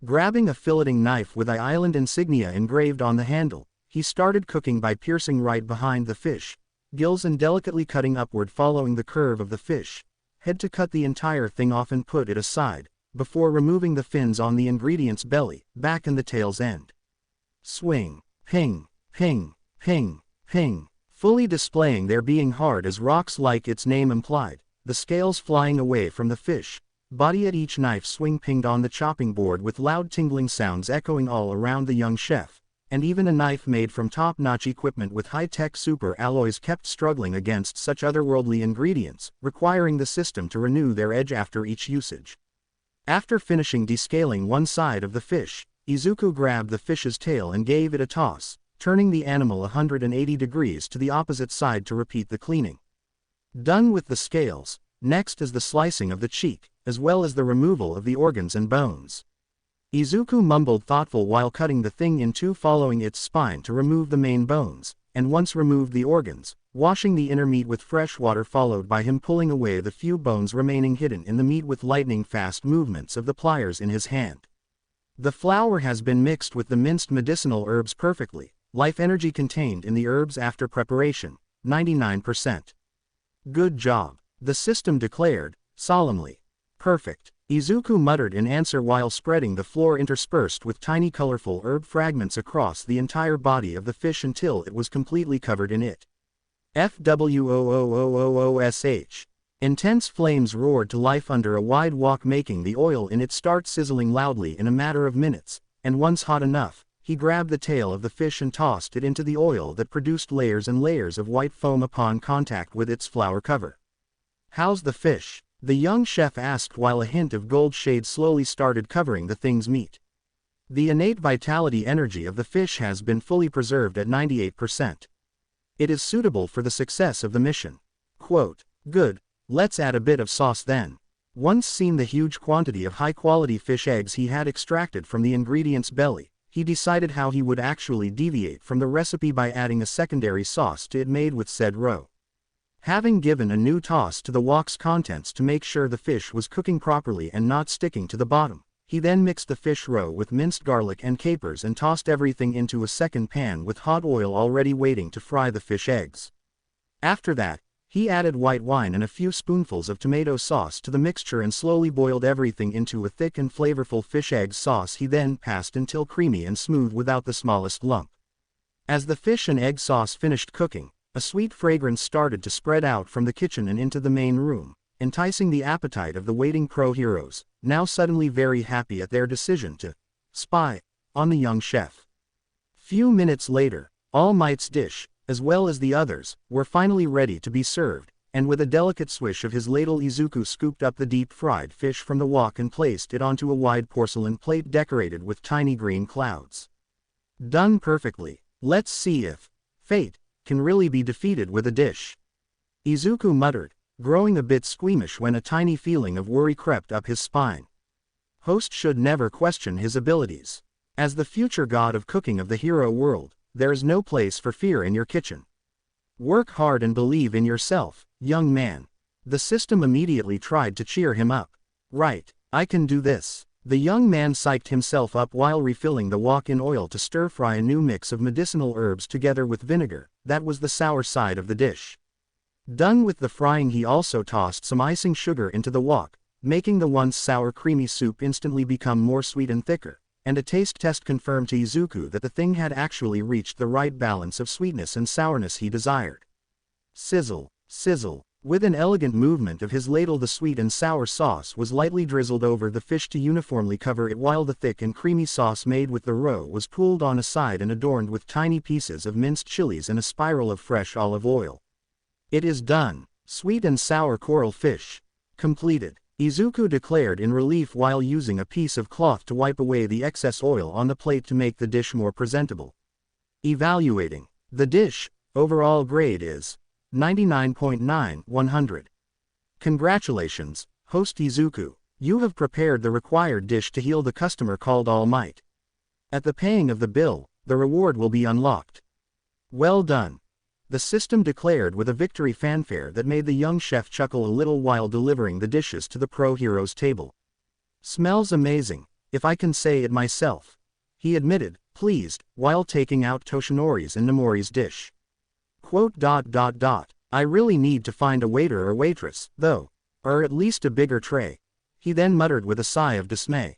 Grabbing a filleting knife with an island insignia engraved on the handle, he started cooking by piercing right behind the fish, gills and delicately cutting upward following the curve of the fish. Had to cut the entire thing off and put it aside, before removing the fins on the ingredient's belly, back and the tail's end. Swing, ping, ping, ping, ping, fully displaying their being hard as rocks like its name implied, the scales flying away from the fish, body at each knife swing pinged on the chopping board with loud tingling sounds echoing all around the young chef, and even a knife made from top-notch equipment with high-tech super alloys kept struggling against such otherworldly ingredients, requiring the system to renew their edge after each usage. After finishing descaling one side of the fish, Izuku grabbed the fish's tail and gave it a toss, turning the animal 180 degrees to the opposite side to repeat the cleaning. Done with the scales, next is the slicing of the cheek, as well as the removal of the organs and bones. Izuku mumbled thoughtful while cutting the thing in two, following its spine to remove the main bones, and once removed the organs, washing the inner meat with fresh water, followed by him pulling away the few bones remaining hidden in the meat with lightning-fast movements of the pliers in his hand. The flour has been mixed with the minced medicinal herbs perfectly, life energy contained in the herbs after preparation, 99%. Good job, the system declared, solemnly. Perfect, Izuku muttered in answer while spreading the floor interspersed with tiny colorful herb fragments across the entire body of the fish until it was completely covered in it. FWOOOOOSH. Intense flames roared to life under a wide wok, making the oil in it start sizzling loudly in a matter of minutes, and once hot enough, he grabbed the tail of the fish and tossed it into the oil that produced layers and layers of white foam upon contact with its flour cover. How's the fish? The young chef asked while a hint of gold shade slowly started covering the thing's meat. The innate vitality energy of the fish has been fully preserved at 98%. It is suitable for the success of the mission. Quote, good, let's add a bit of sauce then. Once seen the huge quantity of high-quality fish eggs he had extracted from the ingredient's belly, he decided how he would actually deviate from the recipe by adding a secondary sauce to it made with said roe. Having given a new toss to the wok's contents to make sure the fish was cooking properly and not sticking to the bottom, he then mixed the fish roe with minced garlic and capers and tossed everything into a second pan with hot oil already waiting to fry the fish eggs. After that, he added white wine and a few spoonfuls of tomato sauce to the mixture and slowly boiled everything into a thick and flavorful fish egg sauce he then passed until creamy and smooth without the smallest lump. As the fish and egg sauce finished cooking, a sweet fragrance started to spread out from the kitchen and into the main room, enticing the appetite of the waiting pro heroes, now suddenly very happy at their decision to spy on the young chef. Few minutes later, All Might's dish, as well as the others, were finally ready to be served, and with a delicate swish of his ladle Izuku scooped up the deep-fried fish from the wok and placed it onto a wide porcelain plate decorated with tiny green clouds. Done perfectly. Let's see if fate can really be defeated with a dish. Izuku muttered, growing a bit squeamish when a tiny feeling of worry crept up his spine. Host should never question his abilities. As the future god of cooking of the hero world, there is no place for fear in your kitchen. Work hard and believe in yourself, young man. The system immediately tried to cheer him up. Right, I can do this. The young man psyched himself up while refilling the wok in oil to stir-fry a new mix of medicinal herbs together with vinegar. That was the sour side of the dish. Done with the frying, he also tossed some icing sugar into the wok, making the once sour creamy soup instantly become more sweet and thicker, and a taste test confirmed to Izuku that the thing had actually reached the right balance of sweetness and sourness he desired. Sizzle, sizzle. With an elegant movement of his ladle, the sweet and sour sauce was lightly drizzled over the fish to uniformly cover it, while the thick and creamy sauce made with the roe was pooled on a side and adorned with tiny pieces of minced chilies and a spiral of fresh olive oil. It is done. Sweet and sour coral fish. Completed. Izuku declared in relief while using a piece of cloth to wipe away the excess oil on the plate to make the dish more presentable. Evaluating. The dish, overall grade is 99.9, 100. Congratulations, host Izuku. You have prepared the required dish to heal the customer called All Might. At the paying of the bill, the reward will be unlocked. Well done. The system declared with a victory fanfare that made the young chef chuckle a little while delivering the dishes to the pro hero's table. Smells amazing, if I can say it myself, he admitted, pleased, while taking out Toshinori's and Nomori's dish. Quote, I really need to find a waiter or waitress, though, or at least a bigger tray, he then muttered with a sigh of dismay.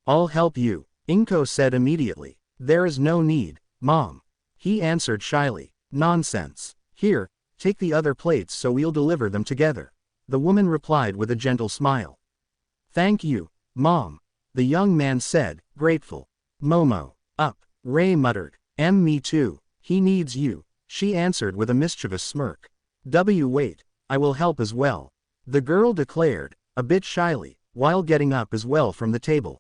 I'll help you, Inko said immediately. There is no need, Mom, he answered shyly. Nonsense. Here, take the other plates so we'll deliver them together, the woman replied with a gentle smile. Thank you, Mom, the young man said, grateful. Momo, up, Ray muttered. Me too, he needs you, she answered with a mischievous smirk. Wait, I will help as well, the girl declared, a bit shyly, while getting up as well from the table.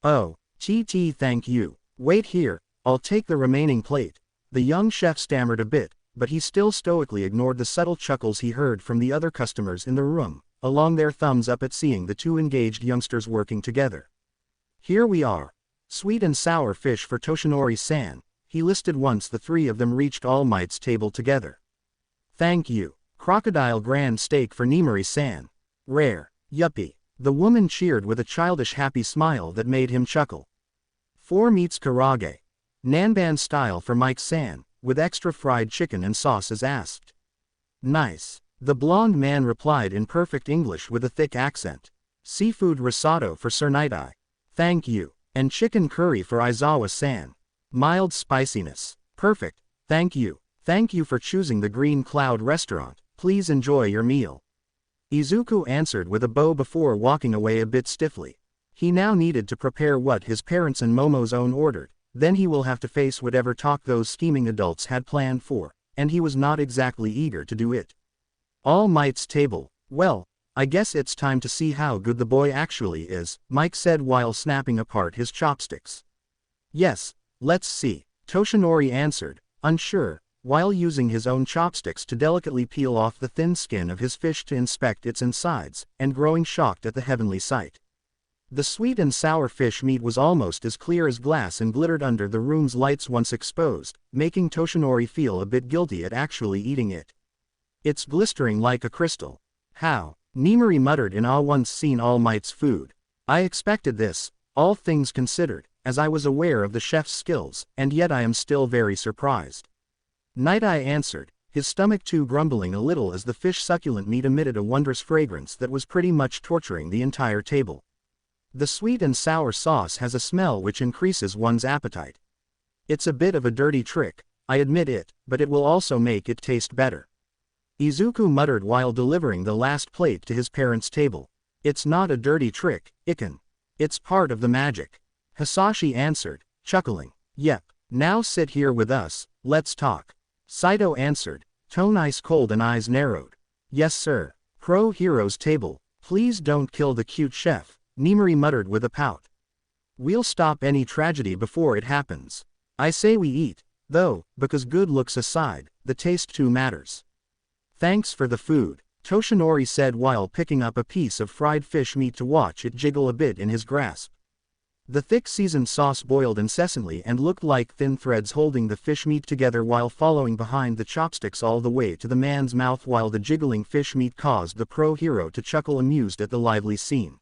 Oh, thank you. Wait here, I'll take the remaining plate. The young chef stammered a bit, but he still stoically ignored the subtle chuckles he heard from the other customers in the room, along their thumbs up at seeing the two engaged youngsters working together. Here we are. Sweet and sour fish for Toshinori-san, he listed once the three of them reached All Might's table together. Thank you. Crocodile grand steak for Nimori-san. Rare. Yuppie. The woman cheered with a childish happy smile that made him chuckle. 4 meats karage. Nanban style for Mike-san, with extra fried chicken and sauce as asked. Nice. The blonde man replied in perfect English with a thick accent. Seafood risotto for Sir Night-Eye. Thank you. And chicken curry for Aizawa-san. Mild spiciness. Perfect. Thank you. Thank you for choosing the Green Cloud restaurant. Please enjoy your meal. Izuku answered with a bow before walking away a bit stiffly. He now needed to prepare what his parents and Momo's own ordered, then he will have to face whatever talk those scheming adults had planned for, and he was not exactly eager to do it. All Might's table. Well, I guess it's time to see how good the boy actually is, Mike said while snapping apart his chopsticks. Yes, let's see, Toshinori answered, unsure, while using his own chopsticks to delicately peel off the thin skin of his fish to inspect its insides, and growing shocked at the heavenly sight. The sweet and sour fish meat was almost as clear as glass and glittered under the room's lights once exposed, making Toshinori feel a bit guilty at actually eating it. It's glistering like a crystal. How? Nimari muttered in awe once seen All Might's food. I expected this, all things considered, as I was aware of the chef's skills, and yet I am still very surprised. Night Eye answered, his stomach too grumbling a little as the fish succulent meat emitted a wondrous fragrance that was pretty much torturing the entire table. The sweet and sour sauce has a smell which increases one's appetite. It's a bit of a dirty trick, I admit it, but it will also make it taste better. Izuku muttered while delivering the last plate to his parents' table. It's not a dirty trick, Iken. It's part of the magic. Hisashi answered, chuckling. Yep, now sit here with us, let's talk. Saito answered, tone ice cold and eyes narrowed. Yes sir. Pro Hero's table, please don't kill the cute chef, Nimari muttered with a pout. We'll stop any tragedy before it happens. I say we eat, though, because good looks aside, the taste too matters. Thanks for the food, Toshinori said while picking up a piece of fried fish meat to watch it jiggle a bit in his grasp. The thick seasoned sauce boiled incessantly and looked like thin threads holding the fish meat together while following behind the chopsticks all the way to the man's mouth while the jiggling fish meat caused the pro hero to chuckle amused at the lively scene.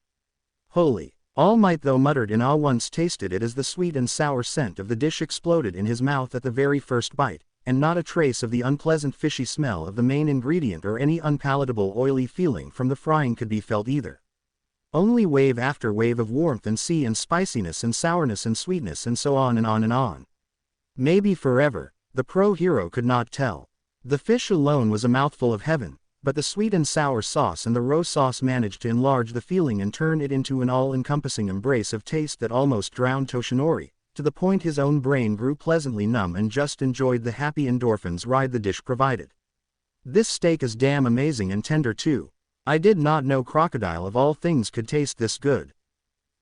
Holy, All Might though muttered in awe once tasted it as the sweet and sour scent of the dish exploded in his mouth at the very first bite, and not a trace of the unpleasant fishy smell of the main ingredient or any unpalatable oily feeling from the frying could be felt either. Only wave after wave of warmth and sea and spiciness and sourness and sweetness and so on and on and on. Maybe forever, the pro hero could not tell. The fish alone was a mouthful of heaven, but the sweet and sour sauce and the raw sauce managed to enlarge the feeling and turn it into an all-encompassing embrace of taste that almost drowned Toshinori, to the point his own brain grew pleasantly numb and just enjoyed the happy endorphins ride the dish provided. This steak is damn amazing and tender too. I did not know crocodile of all things could taste this good.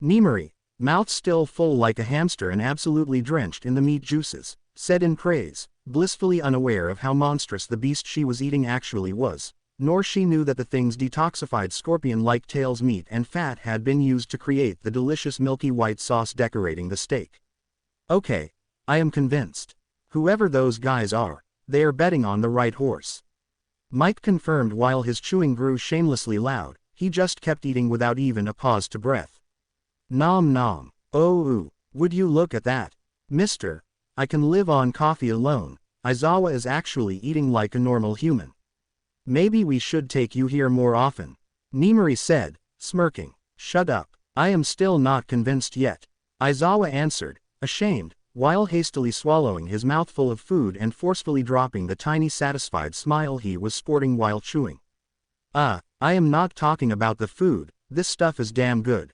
Nimari, mouth still full like a hamster and absolutely drenched in the meat juices, said in praise, blissfully unaware of how monstrous the beast she was eating actually was, nor she knew that the thing's detoxified scorpion-like tails meat and fat had been used to create the delicious milky white sauce decorating the steak. Okay, I am convinced. Whoever those guys are, they are betting on the right horse. Mike confirmed while his chewing grew shamelessly loud, he just kept eating without even a pause to breath. Nom nom, oh ooh, would you look at that? Mister, I can live on coffee alone, Aizawa is actually eating like a normal human. Maybe we should take you here more often, Nimari said, smirking. Shut up, I am still not convinced yet, Aizawa answered, ashamed, while hastily swallowing his mouthful of food and forcefully dropping the tiny satisfied smile he was sporting while chewing. I am not talking about the food, this stuff is damn good.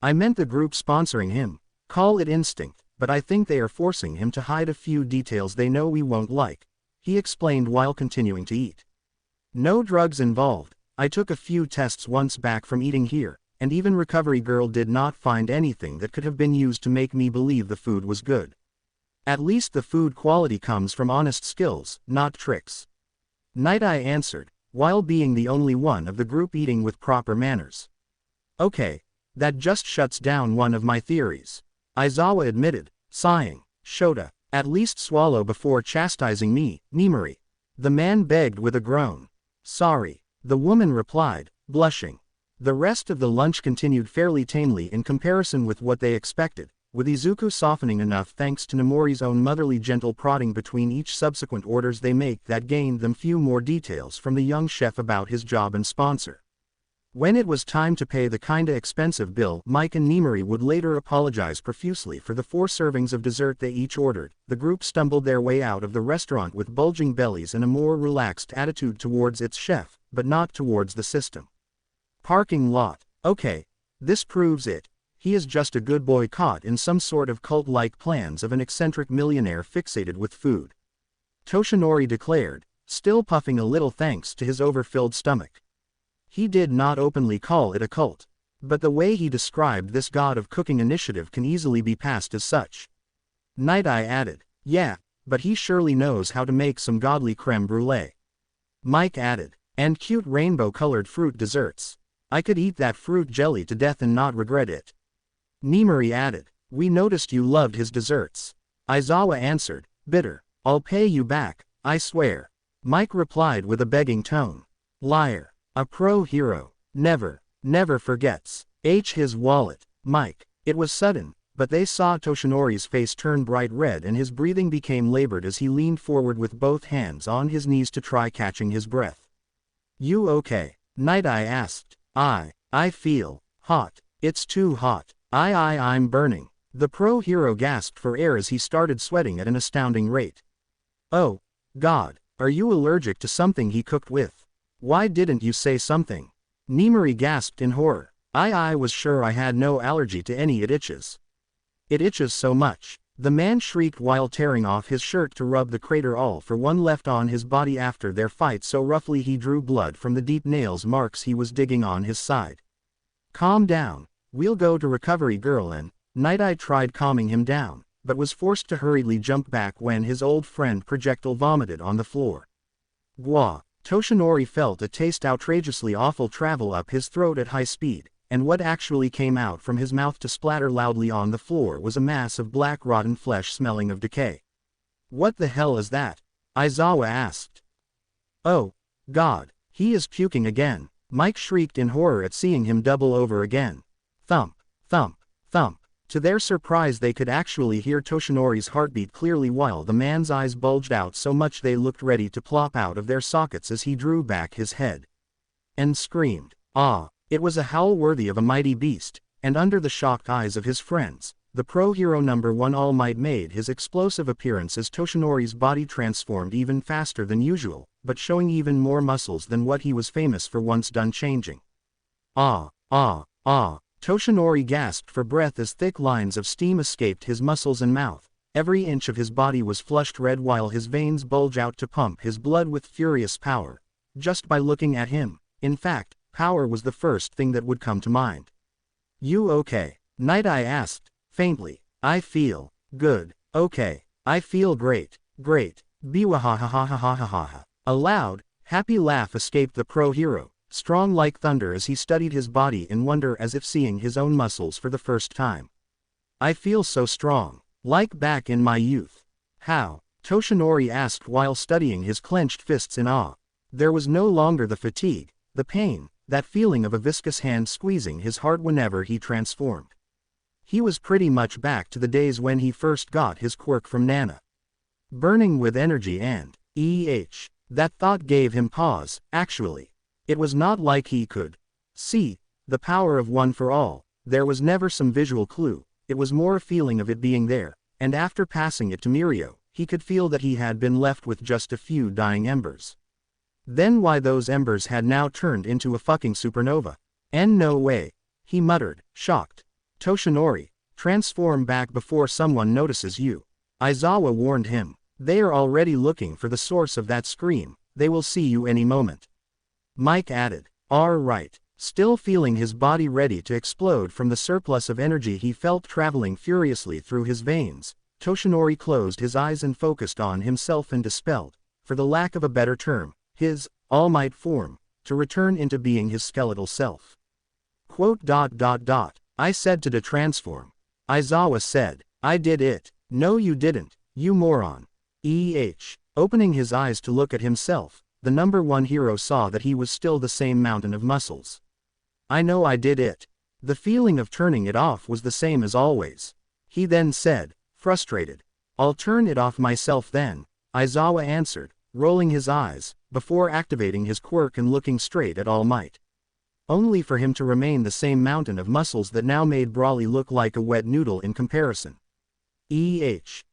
I meant the group sponsoring him, call it instinct, but I think they are forcing him to hide a few details they know we won't like, he explained while continuing to eat. No drugs involved, I took a few tests once back from eating here, and even Recovery Girl did not find anything that could have been used to make me believe the food was good. At least the food quality comes from honest skills, not tricks. Night Eye answered, while being the only one of the group eating with proper manners. Okay, that just shuts down one of my theories, Aizawa admitted, sighing. Shota, at least swallow before chastising me, Nimari. The man begged with a groan. Sorry, the woman replied, blushing. The rest of the lunch continued fairly tamely in comparison with what they expected, with Izuku softening enough thanks to Nomori's own motherly gentle prodding between each subsequent orders they make that gained them few more details from the young chef about his job and sponsor. When it was time to pay the kinda expensive bill, Mike and Nimari would later apologize profusely for the 4 servings of dessert they each ordered. The group stumbled their way out of the restaurant with bulging bellies and a more relaxed attitude towards its chef, but not towards the system. Parking lot. Okay, this proves it. He is just a good boy caught in some sort of cult-like plans of an eccentric millionaire fixated with food. Toshinori declared, still puffing a little thanks to his overfilled stomach. He did not openly call it a cult, but the way he described this god of cooking initiative can easily be passed as such. Night Eye added. Yeah, but he surely knows how to make some godly creme brulee. Mike added. And cute rainbow-colored fruit desserts. I could eat that fruit jelly to death and not regret it. Nimari added. We noticed you loved his desserts. Aizawa answered. Bitter. I'll pay you back, I swear. Mike replied with a begging tone. Liar. A pro hero. Never forgets. His wallet. Mike. It was sudden, but they saw Toshinori's face turn bright red and his breathing became labored as he leaned forward with both hands on his knees to try catching his breath. You okay? Night Eye asked. I feel hot. It's too hot. I'm burning. The pro hero gasped for air as he started sweating at an astounding rate. Oh, God, are you allergic to something he cooked with? Why didn't you say something? Nimari gasped in horror. I was sure I had no allergy to any. It itches. It itches so much. The man shrieked while tearing off his shirt to rub the crater all for one left on his body after their fight so roughly he drew blood from the deep nails marks he was digging on his side. Calm down. We'll go to recovery girl and Night Eye tried calming him down, but was forced to hurriedly jump back when his old friend projectile vomited on the floor. Gwa. Toshinori felt a taste outrageously awful travel up his throat at high speed, and what actually came out from his mouth to splatter loudly on the floor was a mass of black rotten flesh smelling of decay. What the hell is that? Aizawa asked. Oh, God, he is puking again. Mike shrieked in horror at seeing him double over again. Thump, thump, thump. To their surprise they could actually hear Toshinori's heartbeat clearly while the man's eyes bulged out so much they looked ready to plop out of their sockets as he drew back his head. And screamed. Ah! It was a howl worthy of a mighty beast, and under the shocked eyes of his friends, the pro-hero number 1 All Might made his explosive appearance as Toshinori's body transformed even faster than usual, but showing even more muscles than what he was famous for once done changing. Ah! Toshinori gasped for breath as thick lines of steam escaped his muscles and mouth. Every inch of his body was flushed red while his veins bulged out to pump his blood with furious power. Just by looking at him, in fact, power was the first thing that would come to mind. You okay? Night Eye asked, faintly. I feel good. Okay. I feel great. Biwahahahahahaha. A loud, happy laugh escaped the pro-hero, strong like thunder as he studied his body in wonder as if seeing his own muscles for the first time. I feel so strong, like back in my youth. How? Toshinori asked while studying his clenched fists in awe. There was no longer the fatigue, the pain, that feeling of a viscous hand squeezing his heart whenever he transformed. He was pretty much back to the days when he first got his quirk from Nana. Burning with energy and that thought gave him pause, actually. It was not like he could see the power of one for all. There was never some visual clue, it was more a feeling of it being there, and after passing it to Mirio, he could feel that he had been left with just a few dying embers. Then why those embers had now turned into a fucking supernova. And no way, he muttered, shocked. Toshinori, transform back before someone notices you. Aizawa warned him. They are already looking for the source of that scream, they will see you any moment. Mike added. Right. Still feeling his body ready to explode from the surplus of energy he felt traveling furiously through his veins, Toshinori closed his eyes and focused on himself and dispelled, for the lack of a better term, his All Might form, to return into being his skeletal self. I said to transform. Aizawa said. I did it. No you didn't, you moron. Opening his eyes to look at himself, the number 1 hero saw that he was still the same mountain of muscles. I know I did it. The feeling of turning it off was the same as always. He then said, frustrated. I'll turn it off myself then, Aizawa answered, rolling his eyes, before activating his quirk and looking straight at All Might. Only for him to remain the same mountain of muscles that now made Brawly look like a wet noodle in comparison.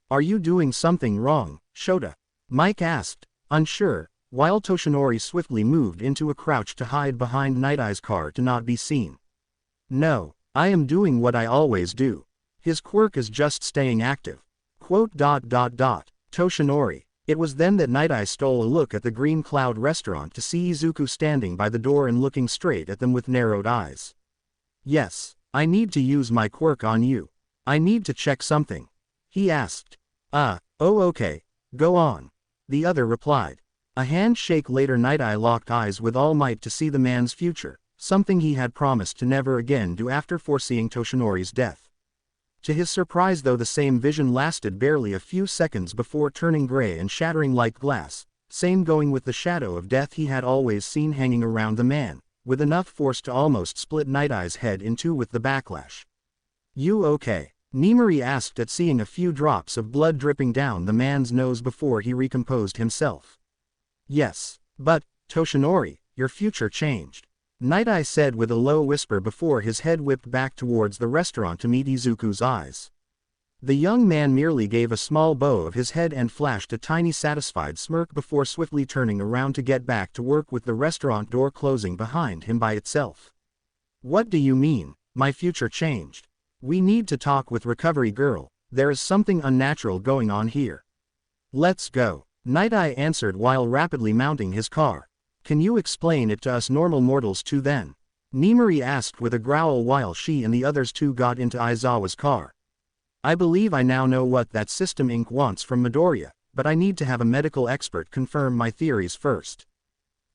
Are you doing something wrong, Shota? Mike asked, unsure, while Toshinori swiftly moved into a crouch to hide behind Night Eye's car to not be seen. No, I am doing what I always do. His quirk is just staying active. Toshinori. It was then that Night Eye stole a look at the Green Cloud restaurant to see Izuku standing by the door and looking straight at them with narrowed eyes. Yes, I need to use my quirk on you. I need to check something. He asked. Oh okay, go on. The other replied. A handshake later, Night Eye locked eyes with All Might to see the man's future, something he had promised to never again do after foreseeing Toshinori's death. To his surprise though, the same vision lasted barely a few seconds before turning gray and shattering like glass, same going with the shadow of death he had always seen hanging around the man, with enough force to almost split Night Eye's head in two with the backlash. You okay? Nimari asked at seeing a few drops of blood dripping down the man's nose before he recomposed himself. Yes, but, Toshinori, your future changed. Night Eye said with a low whisper before his head whipped back towards the restaurant to meet Izuku's eyes. The young man merely gave a small bow of his head and flashed a tiny satisfied smirk before swiftly turning around to get back to work with the restaurant door closing behind him by itself. What do you mean, my future changed? We need to talk with Recovery Girl, there is something unnatural going on here. Let's go, Night Eye answered while rapidly mounting his car. Can you explain it to us normal mortals too then? Nimari asked with a growl while she and the others too got into Aizawa's car. I believe I now know what that System Inc. wants from Midoriya, but I need to have a medical expert confirm my theories first.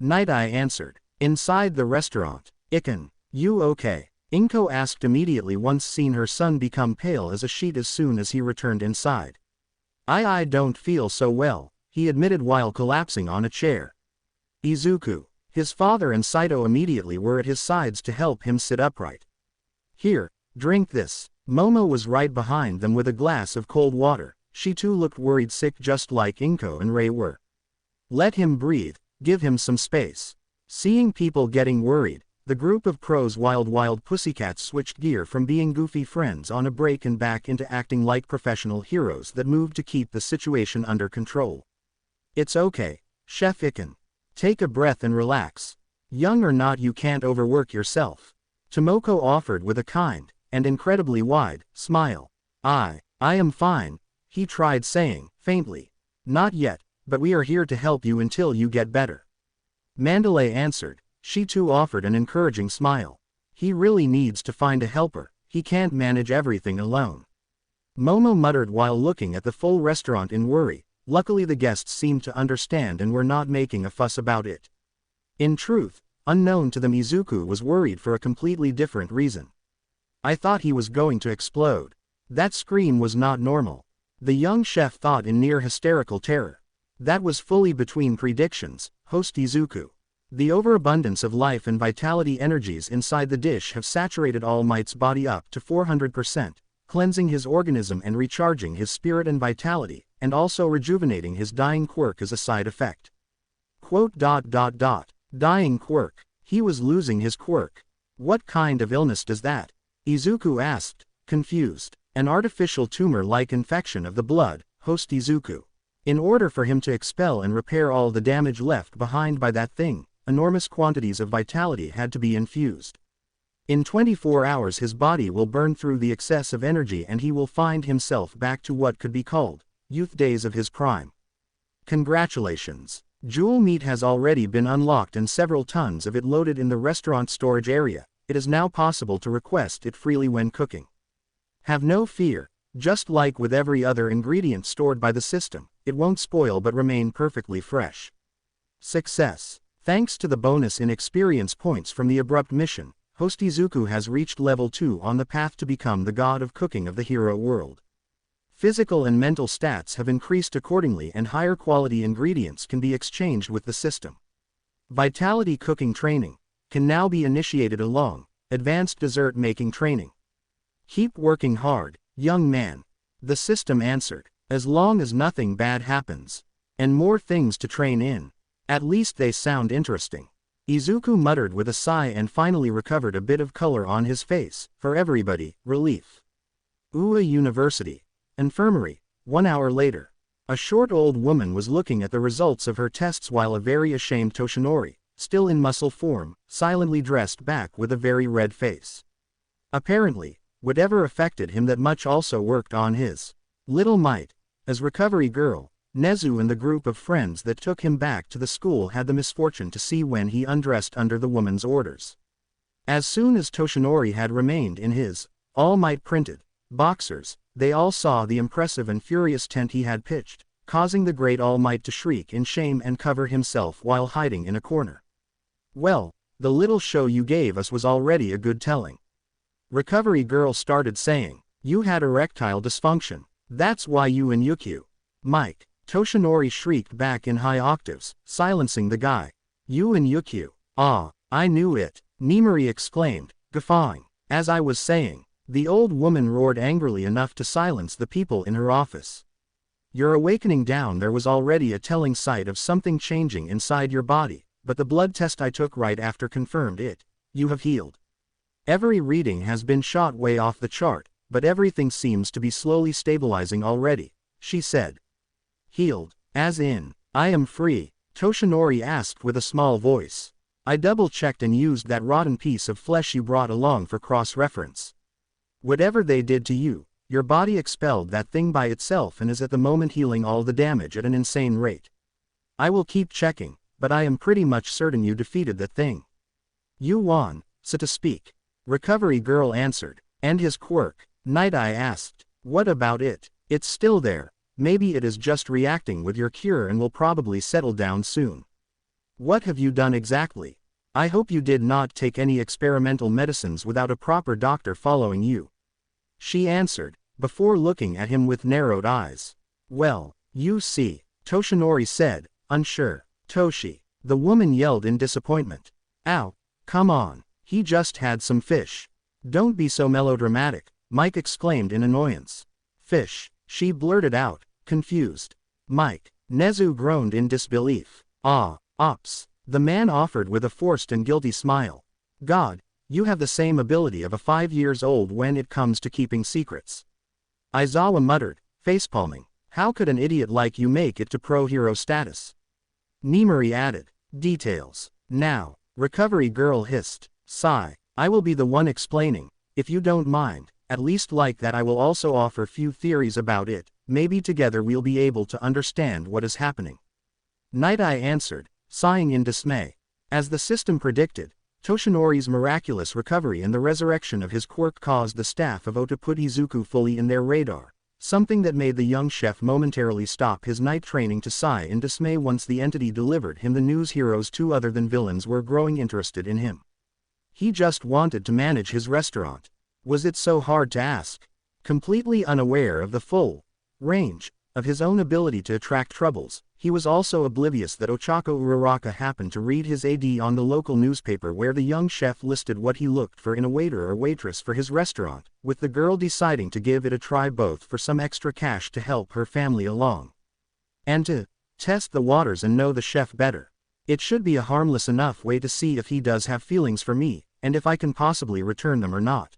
Night Eye answered. Inside the restaurant, Iken, you okay? Inko asked immediately once seen her son become pale as a sheet as soon as he returned inside. I don't feel so well, he admitted while collapsing on a chair. Izuku, his father and Saito immediately were at his sides to help him sit upright. Here, drink this. Momo was right behind them with a glass of cold water, she too looked worried sick just like Inko and Rei were. Let him breathe, give him some space. Seeing people getting worried, the group of pros wild pussycats switched gear from being goofy friends on a break and back into acting like professional heroes that moved to keep the situation under control. It's okay, Chef Iken. Take a breath and relax. Young or not, you can't overwork yourself. Tomoko offered with a kind, and incredibly wide, smile. I am fine, he tried saying, faintly. Not yet, but we are here to help you until you get better. Mandalay answered. She too offered an encouraging smile. He really needs to find a helper, he can't manage everything alone. Momo muttered while looking at the full restaurant in worry. Luckily the guests seemed to understand and were not making a fuss about it. In truth, unknown to them, Izuku was worried for a completely different reason. I thought he was going to explode. That scream was not normal. The young chef thought in near hysterical terror. That was fully between predictions, host Izuku. The overabundance of life and vitality energies inside the dish have saturated All Might's body up to 400%, cleansing his organism and recharging his spirit and vitality, and also rejuvenating his dying quirk as a side effect. Dying quirk. He was losing his quirk. What kind of illness does that? Izuku asked, confused. An artificial tumor-like infection of the blood, host Izuku. In order for him to expel and repair all the damage left behind by that thing, enormous quantities of vitality had to be infused. In 24 hours his body will burn through the excess of energy and he will find himself back to what could be called youth days of his prime. Congratulations. Jewel meat has already been unlocked and several tons of it loaded in the restaurant storage area. It is now possible to request it freely when cooking. Have no fear, just like with every other ingredient stored by the system, it won't spoil but remain perfectly fresh. Success. Thanks to the bonus in experience points from the abrupt mission, host Izuku has reached level 2 on the path to become the god of cooking of the hero world. Physical and mental stats have increased accordingly and higher quality ingredients can be exchanged with the system. Vitality cooking training can now be initiated along advanced dessert making training. Keep working hard, young man. The system answered, as long as nothing bad happens. And more things to train in. At least they sound interesting. Izuku muttered with a sigh and finally recovered a bit of color on his face. For everybody, relief. Ua University. Infirmary. 1 hour later. A short old woman was looking at the results of her tests while a very ashamed Toshinori, still in muscle form, silently dressed back with a very red face. Apparently, whatever affected him that much also worked on his little might. As recovery girl, Nezu and the group of friends that took him back to the school had the misfortune to see when he undressed under the woman's orders. As soon as Toshinori had remained in his All Might printed boxers, They all saw the impressive and furious tent he had pitched, causing the great All Might to shriek in shame and cover himself while hiding in a corner. "Well, the little show you gave us was already a good telling," Recovery Girl started saying. "You had erectile dysfunction. That's why you and Yuku." "Mike," Toshinori shrieked back in high octaves, silencing the guy. "You and Yuku. Ah, I knew it," Nimori exclaimed, guffawing. "As I was saying," the old woman roared angrily enough to silence the people in her office. "Your awakening down there was already a telling sight of something changing inside your body, but the blood test I took right after confirmed it. You have healed. Every reading has been shot way off the chart, but everything seems to be slowly stabilizing already," she said. "Healed, as in, I am free?" Toshinori asked with a small voice. "I double-checked and used that rotten piece of flesh you brought along for cross-reference. Whatever they did to you, your body expelled that thing by itself and is at the moment healing all the damage at an insane rate. I will keep checking, but I am pretty much certain you defeated the thing. You won, so to speak," Recovery Girl answered. "And his quirk?" Night Eye asked. "What about it? It's still there. Maybe it is just reacting with your cure and will probably settle down soon." "What have you done exactly? I hope you did not take any experimental medicines without a proper doctor following you," she answered, before looking at him with narrowed eyes. "Well, you see," Toshinori said, unsure. "Toshi," the woman yelled in disappointment. "Ow, come on, he just had some fish." "Don't be so melodramatic," Mike exclaimed in annoyance. "Fish," she blurted out, confused. "Mike," Nezu groaned in disbelief. "Ah, ops," the man offered with a forced and guilty smile. "God, you have the same ability of a 5 years old when it comes to keeping secrets." Aizawa muttered, facepalming. "How could an idiot like you make it to pro hero status?" Nimori added, "Details. Now," Recovery Girl hissed. "Sigh, I will be the one explaining, if you don't mind. At least like that I will also offer few theories about it, maybe together we'll be able to understand what is happening." Night Eye answered, sighing in dismay. As the system predicted, Toshinori's miraculous recovery and the resurrection of his quirk caused the staff of Ota put Izuku fully in their radar, something that made the young chef momentarily stop his night training to sigh in dismay once the entity delivered him the news heroes two other than villains were growing interested in him. He just wanted to manage his restaurant. Was it so hard to ask? Completely unaware of the full range of his own ability to attract troubles, he was also oblivious that Ochako Uraraka happened to read his AD on the local newspaper where the young chef listed what he looked for in a waiter or waitress for his restaurant, with the girl deciding to give it a try both for some extra cash to help her family along, and to test the waters and know the chef better. It should be a harmless enough way to see if he does have feelings for me, and if I can possibly return them or not.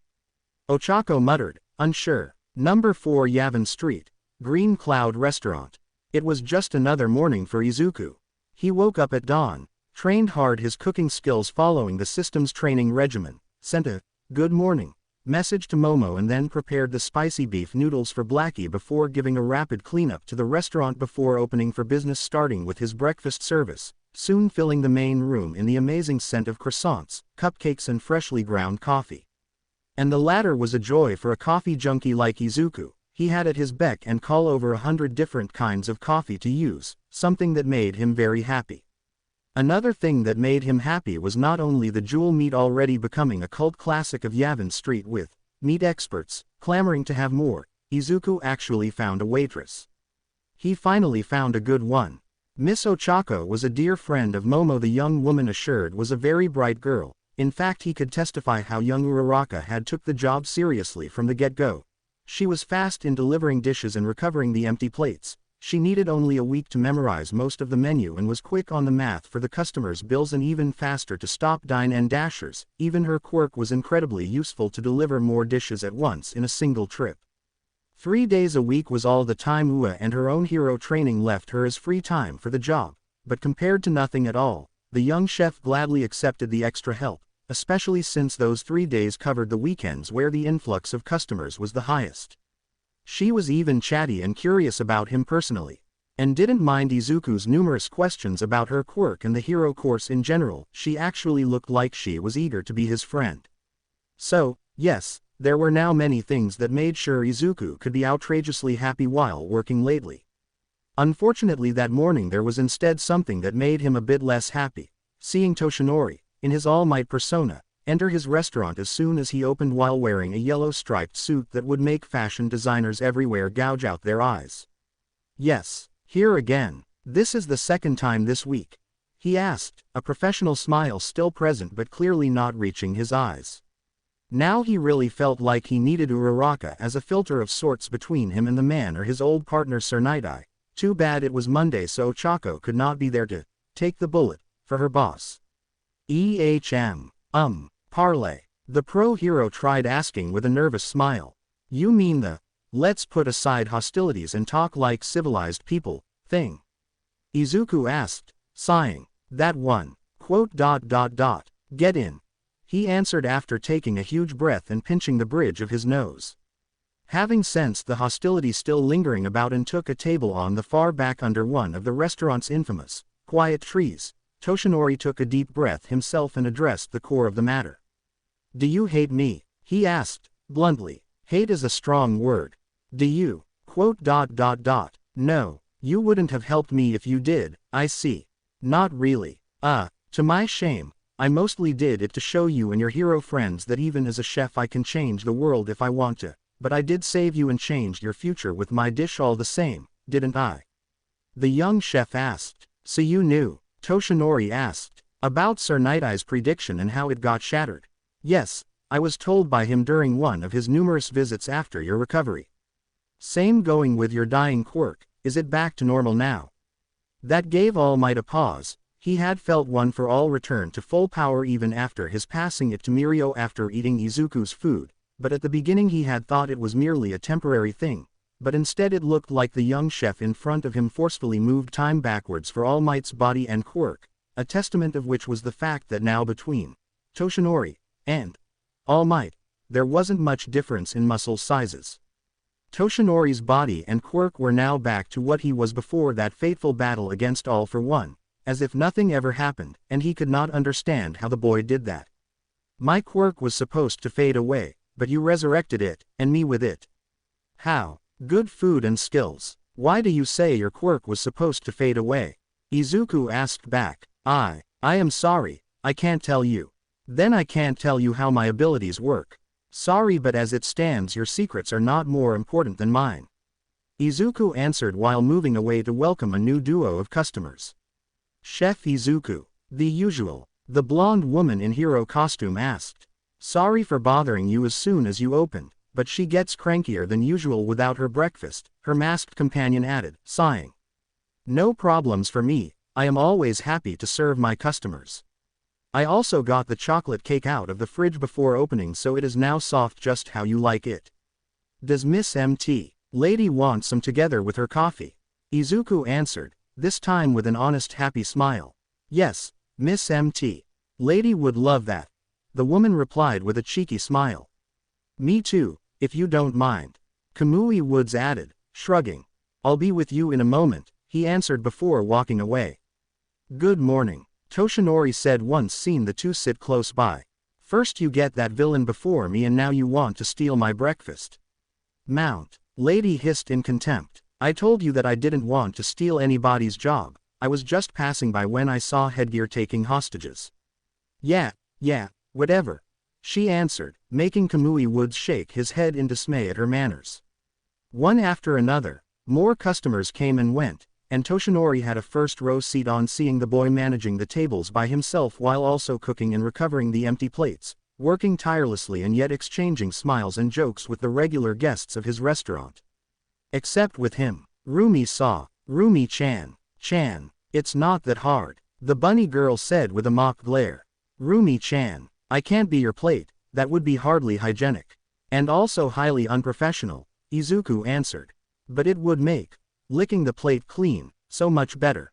Ochako muttered, unsure. Number 4 Yavin Street, Green Cloud Restaurant. It was just another morning for Izuku. He woke up at dawn, trained hard his cooking skills following the system's training regimen, sent a good morning message to Momo and then prepared the spicy beef noodles for Blackie before giving a rapid cleanup to the restaurant before opening for business, starting with his breakfast service, soon filling the main room in the amazing scent of croissants, cupcakes and freshly ground coffee. And the latter was a joy for a coffee junkie like Izuku. He had at his beck and call over 100 different kinds of coffee to use, something that made him very happy. Another thing that made him happy was not only the jewel meat already becoming a cult classic of Yavin Street with meat experts clamoring to have more, Izuku actually found a waitress. He finally found a good one. Miss Ochako was a dear friend of Momo, the young woman assured was a very bright girl. In fact, he could testify how young Uraraka had took the job seriously from the get-go. She was fast in delivering dishes and recovering the empty plates. She needed only a week to memorize most of the menu and was quick on the math for the customers' bills and even faster to stop dine and dashers. Even her quirk was incredibly useful to deliver more dishes at once in a single trip. 3 days a week was all the time Ua and her own hero training left her as free time for the job, but compared to nothing at all, the young chef gladly accepted the extra help, especially since those 3 days covered the weekends where the influx of customers was the highest. She was even chatty and curious about him personally, and didn't mind Izuku's numerous questions about her quirk and the hero course in general. She actually looked like she was eager to be his friend. So, yes, There were now many things that made sure Izuku could be outrageously happy while working lately. Unfortunately that morning there was instead something that made him a bit less happy, seeing Toshinori, in his all-might persona, enter his restaurant as soon as he opened while wearing a yellow striped suit that would make fashion designers everywhere gouge out their eyes. "Yes, here again. This is the second time this week?" he asked, a professional smile still present but clearly not reaching his eyes. Now he really felt like he needed Uraraka as a filter of sorts between him and the man or his old partner Sir Night-Eye. Too bad it was Monday so Chako could not be there to take the bullet for her boss. Parlay. The pro-hero tried asking with a nervous smile. "You mean the, let's put aside hostilities and talk like civilized people, thing?" Izuku asked, sighing. "That one. Get in," he answered after taking a huge breath and pinching the bridge of his nose. Having sensed the hostility still lingering about and took a table on the far back under one of the restaurant's infamous, quiet trees, Toshinori took a deep breath himself and addressed the core of the matter. "Do you hate me?" he asked, bluntly. "Hate is a strong word. Do you? No, you wouldn't have helped me if you did, I see. Not really. To my shame, I mostly did it to show you and your hero friends that even as a chef I can change the world if I want to, but I did save you and changed your future with my dish all the same, didn't I?" The young chef asked. "So you knew?" Toshinori asked. "About Sir Night-Eye's prediction and how it got shattered?" "Yes, I was told by him during one of his numerous visits after your recovery." "Same going with your dying quirk, is it back to normal now?" That gave All Might a pause. He had felt one for all returned to full power even after his passing it to Mirio after eating Izuku's food, but at the beginning he had thought it was merely a temporary thing, but instead it looked like the young chef in front of him forcefully moved time backwards for All Might's body and quirk, a testament of which was the fact that now between Toshinori and All Might, there wasn't much difference in muscle sizes. Toshinori's body and quirk were now back to what he was before that fateful battle against All for One, as if nothing ever happened, and he could not understand how the boy did that. "My quirk was supposed to fade away, but you resurrected it, and me with it." "How?" "Good food and skills. Why do you say your quirk was supposed to fade away?" Izuku asked back. I am sorry, I can't tell you." "Then I can't tell you how my abilities work. Sorry, but as it stands your secrets are not more important than mine," Izuku answered while moving away to welcome a new duo of customers. "Chef Izuku." "The usual," the blonde woman in hero costume asked. "Sorry for bothering you as soon as you opened, but she gets crankier than usual without her breakfast," her masked companion added, sighing. "No problems for me, I am always happy to serve my customers. I also got the chocolate cake out of the fridge before opening so it is now soft just how you like it. Does Miss MT lady want some together with her coffee?" Izuku answered, this time with an honest happy smile. "Yes, Miss MT lady would love that," the woman replied with a cheeky smile. "Me too, if you don't mind," Kamui Woods added, shrugging. "I'll be with you in a moment," he answered before walking away. "Good morning," Toshinori said once seen the two sit close by. "First you get that villain before me and now you want to steal my breakfast." "Mount," lady hissed in contempt. "I told you that I didn't want to steal anybody's job, I was just passing by when I saw Headgear taking hostages." Yeah, whatever," she answered, making Kamui Woods shake his head in dismay at her manners. One after another, more customers came and went, and Toshinori had a first-row seat on seeing the boy managing the tables by himself while also cooking and recovering the empty plates, working tirelessly and yet exchanging smiles and jokes with the regular guests of his restaurant. Except with him. Rumi-chan, it's not that hard," the bunny girl said with a mock glare. "Rumi-chan, I can't be your plate, that would be hardly hygienic. And also highly unprofessional," Izuku answered. "But it would make licking the plate clean so much better,"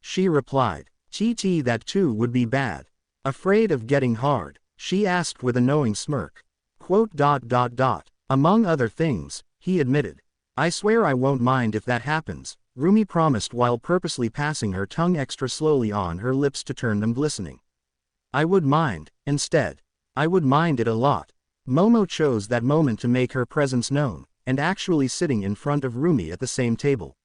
she replied. That too would be bad. Afraid of getting hard?" she asked with a knowing smirk. Among other things," he admitted. "I swear I won't mind if that happens," Rumi promised while purposely passing her tongue extra slowly on her lips to turn them glistening. "I would mind, instead. I would mind it a lot." Momo chose that moment to make her presence known, and actually sitting in front of Rumi at the same table.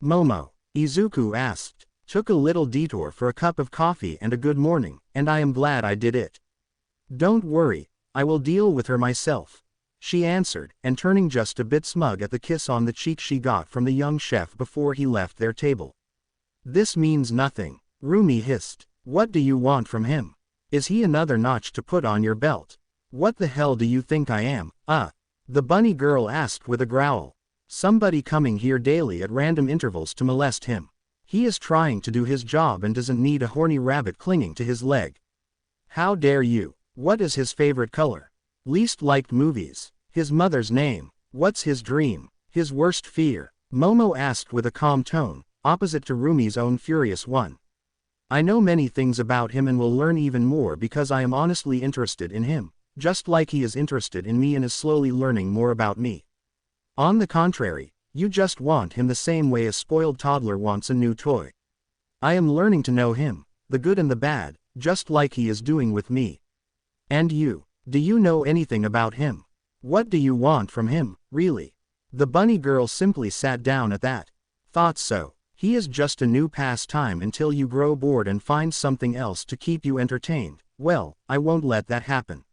Momo, Izuku asked, took a little detour for a cup of coffee and a good morning, and I am glad I did it. Don't worry, I will deal with her myself, she answered, and turning just a bit smug at the kiss on the cheek she got from the young chef before he left their table. This means nothing, Rumi hissed. What do you want from him? Is he another notch to put on your belt? What the hell do you think I am, The bunny girl asked with a growl. Somebody coming here daily at random intervals to molest him. He is trying to do his job and doesn't need a horny rabbit clinging to his leg. How dare you? What is his favorite color? Least liked movies? His mother's name? What's his dream? His worst fear? Momo asked with a calm tone, opposite to Rumi's own furious one. I know many things about him and will learn even more because I am honestly interested in him, just like he is interested in me and is slowly learning more about me. On the contrary, you just want him the same way a spoiled toddler wants a new toy. I am learning to know him, the good and the bad, just like he is doing with me. And you, do you know anything about him? What do you want from him, really? The bunny girl simply sat down at that. Thought so. He is just a new pastime until you grow bored and find something else to keep you entertained. Well, I won't let that happen.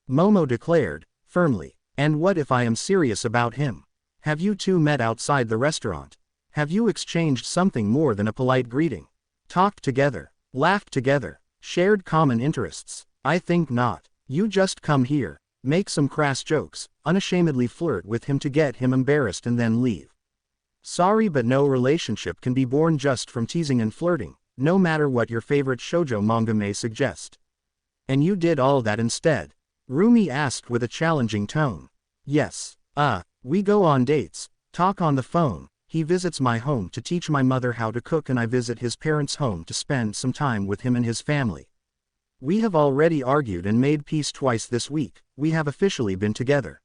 Momo declared, firmly. And what if I am serious about him? Have you two met outside the restaurant? Have you exchanged something more than a polite greeting? Talked together? Laughed together? Shared common interests? I think not. You just come here, make some crass jokes, unashamedly flirt with him to get him embarrassed and then leave. Sorry, but no relationship can be born just from teasing and flirting, no matter what your favorite shoujo manga may suggest. And you did all that instead? Rumi asked with a challenging tone. Yes. We go on dates, talk on the phone, he visits my home to teach my mother how to cook and I visit his parents' home to spend some time with him and his family. We have already argued and made peace twice this week, we have officially been together.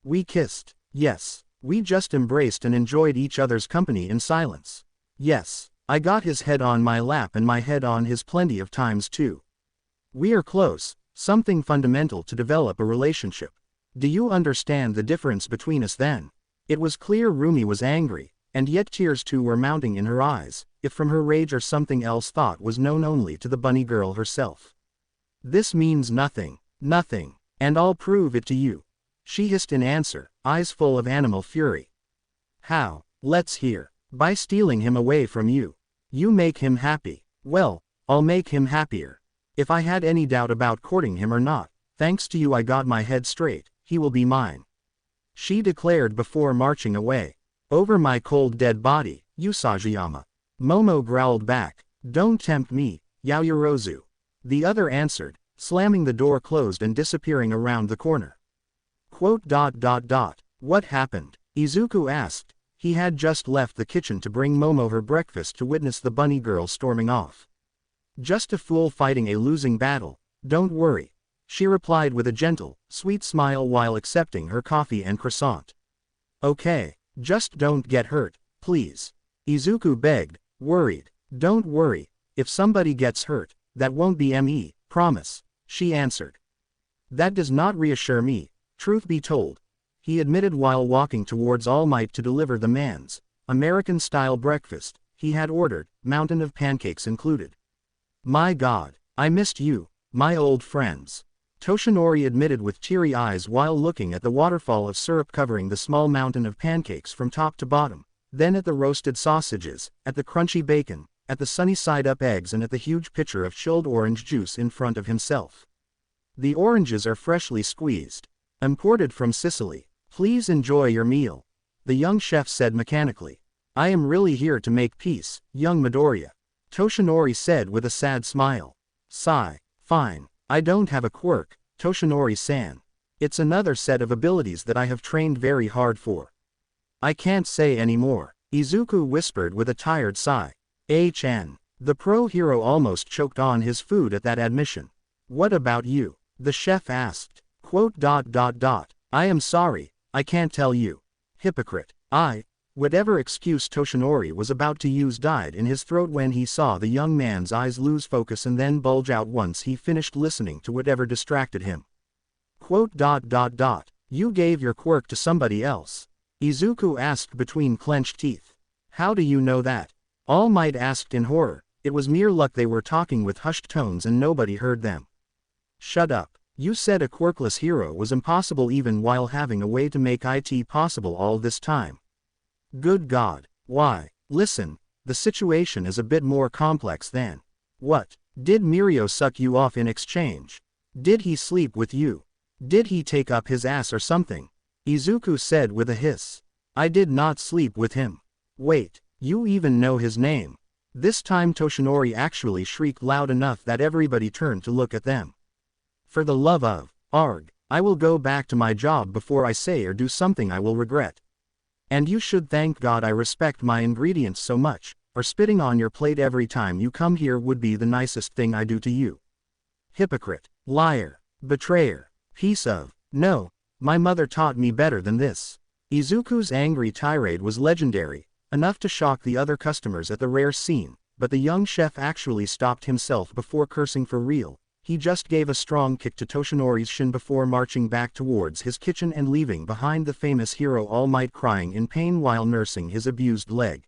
We kissed. Yes. We just embraced and enjoyed each other's company in silence. Yes. I got his head on my lap and my head on his plenty of times too. We are close. Something fundamental to develop a relationship. Do you understand the difference between us then? It was clear Rumi was angry, and yet tears too were mounting in her eyes, if from her rage or something else thought was known only to the bunny girl herself. This means nothing, nothing, and I'll prove it to you, she hissed in answer, eyes full of animal fury. How? Let's hear. By stealing him away from you. You make him happy. Well, I'll make him happier. If I had any doubt about courting him or not, thanks to you I got my head straight, he will be mine. She declared before marching away. Over my cold dead body, Usajiyama. Momo growled back. Don't tempt me, Yaoyorozu. The other answered, slamming the door closed and disappearing around the corner. What happened? Izuku asked. He had just left the kitchen to bring Momo her breakfast to witness the bunny girl storming off. Just a fool fighting a losing battle, don't worry, she replied with a gentle, sweet smile while accepting her coffee and croissant. Okay, just don't get hurt, please. Izuku begged, worried. Don't worry, if somebody gets hurt, that won't be me, promise, she answered. That does not reassure me, truth be told, he admitted while walking towards All Might to deliver the man's American-style breakfast he had ordered, mountain of pancakes included. My God, I missed you, my old friends. Toshinori admitted with teary eyes while looking at the waterfall of syrup covering the small mountain of pancakes from top to bottom, then at the roasted sausages, at the crunchy bacon, at the sunny side-up eggs and at the huge pitcher of chilled orange juice in front of himself. The oranges are freshly squeezed. Imported from Sicily. Please enjoy your meal, the young chef said mechanically. I am really here to make peace, young Midoriya, Toshinori said with a sad smile. Sigh. Fine. I don't have a quirk, Toshinori-san. It's another set of abilities that I have trained very hard for. I can't say any more, Izuku whispered with a tired sigh. The pro hero almost choked on his food at that admission. What about you? The chef asked. I am sorry, I can't tell you. Hypocrite. Whatever excuse Toshinori was about to use died in his throat when he saw the young man's eyes lose focus and then bulge out once he finished listening to whatever distracted him. Quote. You gave your quirk to somebody else? Izuku asked between clenched teeth. How do you know that? All Might asked in horror. It was mere luck they were talking with hushed tones and nobody heard them. Shut up. You said a quirkless hero was impossible even while having a way to make it possible all this time. Good God. Why? Listen, the situation is a bit more complex than. What? Did Mirio suck you off in exchange? Did he sleep with you? Did he take up his ass or something? Izuku said with a hiss. I did not sleep with him. Wait, you even know his name? This time Toshinori actually shrieked loud enough that everybody turned to look at them. For the love of, Arg, I will go back to my job before I say or do something I will regret. And you should thank God I respect my ingredients so much, or spitting on your plate every time you come here would be the nicest thing I do to you. Hypocrite, liar, betrayer, piece of, no, my mother taught me better than this. Izuku's angry tirade was legendary, enough to shock the other customers at the rare scene, but the young chef actually stopped himself before cursing for real. He just gave a strong kick to Toshinori's shin before marching back towards his kitchen and leaving behind the famous hero All Might crying in pain while nursing his abused leg.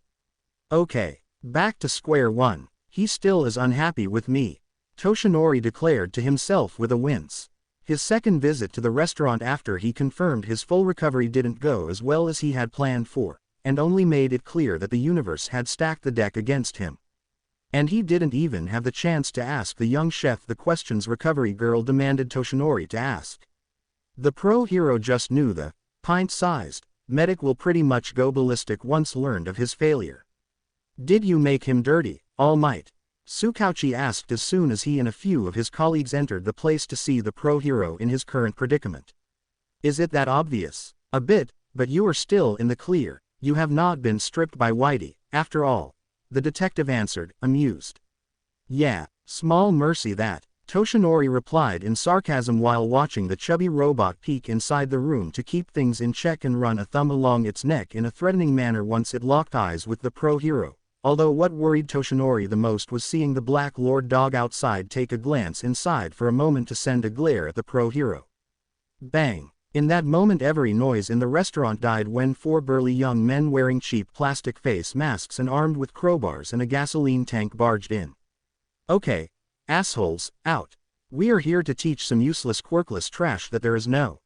Okay, back to square one. He still is unhappy with me, Toshinori declared to himself with a wince. His second visit to the restaurant after he confirmed his full recovery didn't go as well as he had planned for, and only made it clear that the universe had stacked the deck against him. And he didn't even have the chance to ask the young chef the questions recovery girl demanded Toshinori to ask. The pro hero just knew the pint-sized medic will pretty much go ballistic once learned of his failure. Did you make him dirty, All Might? Tsukauchi asked as soon as he and a few of his colleagues entered the place to see the pro hero in his current predicament. Is it that obvious? A bit, but you are still in the clear. You have not been stripped by Whitey, after all. The detective answered, amused. Yeah, small mercy that, Toshinori replied in sarcasm while watching the chubby robot peek inside the room to keep things in check and run a thumb along its neck in a threatening manner once it locked eyes with the pro hero. Although what worried Toshinori the most was seeing the Black Lord dog outside take a glance inside for a moment to send a glare at the pro hero. Bang! In that moment every noise in the restaurant died when four burly young men wearing cheap plastic face masks and armed with crowbars and a gasoline tank barged in. Okay, assholes, out. We are here to teach some useless quirkless trash that there is no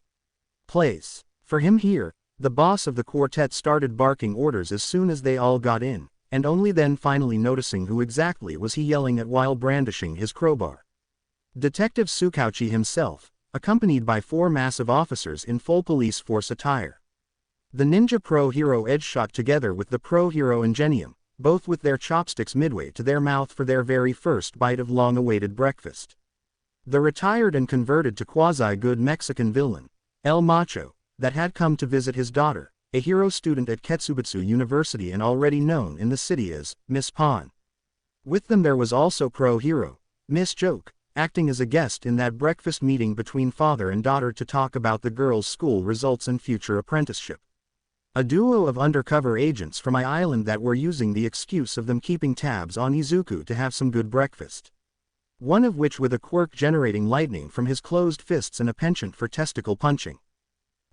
place for him here. The boss of the quartet started barking orders as soon as they all got in, and only then finally noticing who exactly was he yelling at while brandishing his crowbar. Detective Tsukauchi himself, accompanied by four massive officers in full police force attire. The ninja pro hero edge shot together with the pro hero Ingenium, both with their chopsticks midway to their mouth for their very first bite of long-awaited breakfast. The retired and converted to quasi-good Mexican villain, El Macho, that had come to visit his daughter, a hero student at Ketsubutsu University and already known in the city as Miss Pawn. With them there was also pro hero, Miss Joke, acting as a guest in that breakfast meeting between father and daughter to talk about the girls' school results and future apprenticeship. A duo of undercover agents from my island that were using the excuse of them keeping tabs on Izuku to have some good breakfast. One of which with a quirk generating lightning from his closed fists and a penchant for testicle punching.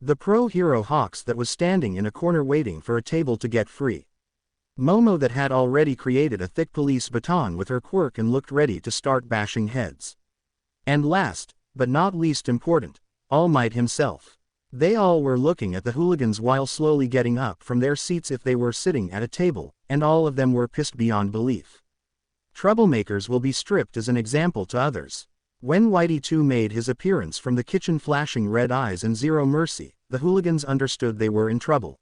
The pro hero Hawks that was standing in a corner waiting for a table to get free. Momo that had already created a thick police baton with her quirk and looked ready to start bashing heads. And last, but not least important, All Might himself. They all were looking at the hooligans while slowly getting up from their seats if they were sitting at a table, and all of them were pissed beyond belief. Troublemakers will be stripped as an example to others. When Whitey 2 made his appearance from the kitchen flashing red eyes and zero mercy, the hooligans understood they were in trouble.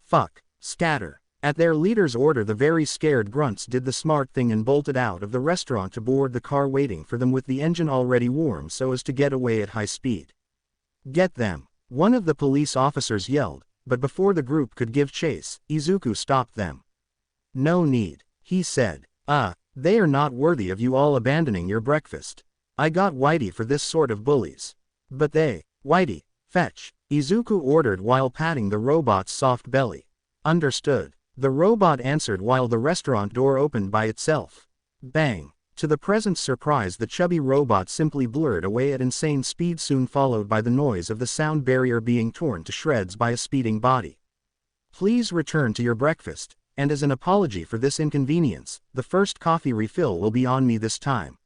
Fuck, scatter. At their leader's order the very scared grunts did the smart thing and bolted out of the restaurant to board the car waiting for them with the engine already warm so as to get away at high speed. Get them, one of the police officers yelled, but before the group could give chase, Izuku stopped them. No need, he said. They are not worthy of you all abandoning your breakfast. I got Whitey for this sort of bullies. But they, Whitey, fetch, Izuku ordered while patting the robot's soft belly. Understood. The robot answered while the restaurant door opened by itself. Bang. To the present's surprise, the chubby robot simply blurred away at insane speed, soon followed by the noise of the sound barrier being torn to shreds by a speeding body. Please return to your breakfast, and as an apology for this inconvenience, the first coffee refill will be on me this time.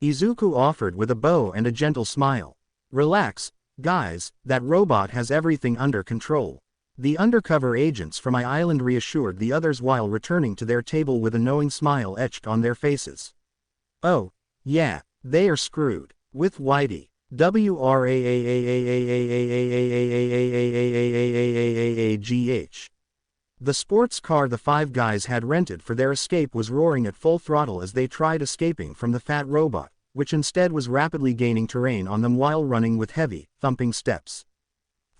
Izuku offered with a bow and a gentle smile. Relax, guys, that robot has everything under control. The undercover agents from my island reassured the others while returning to their table with a knowing smile etched on their faces. Oh, yeah, they are screwed. With Whitey. WRAGH. The sports car the five guys had rented for their escape was roaring at full throttle as they tried escaping from the fat robot, which instead was rapidly gaining terrain on them while running with heavy, thumping steps.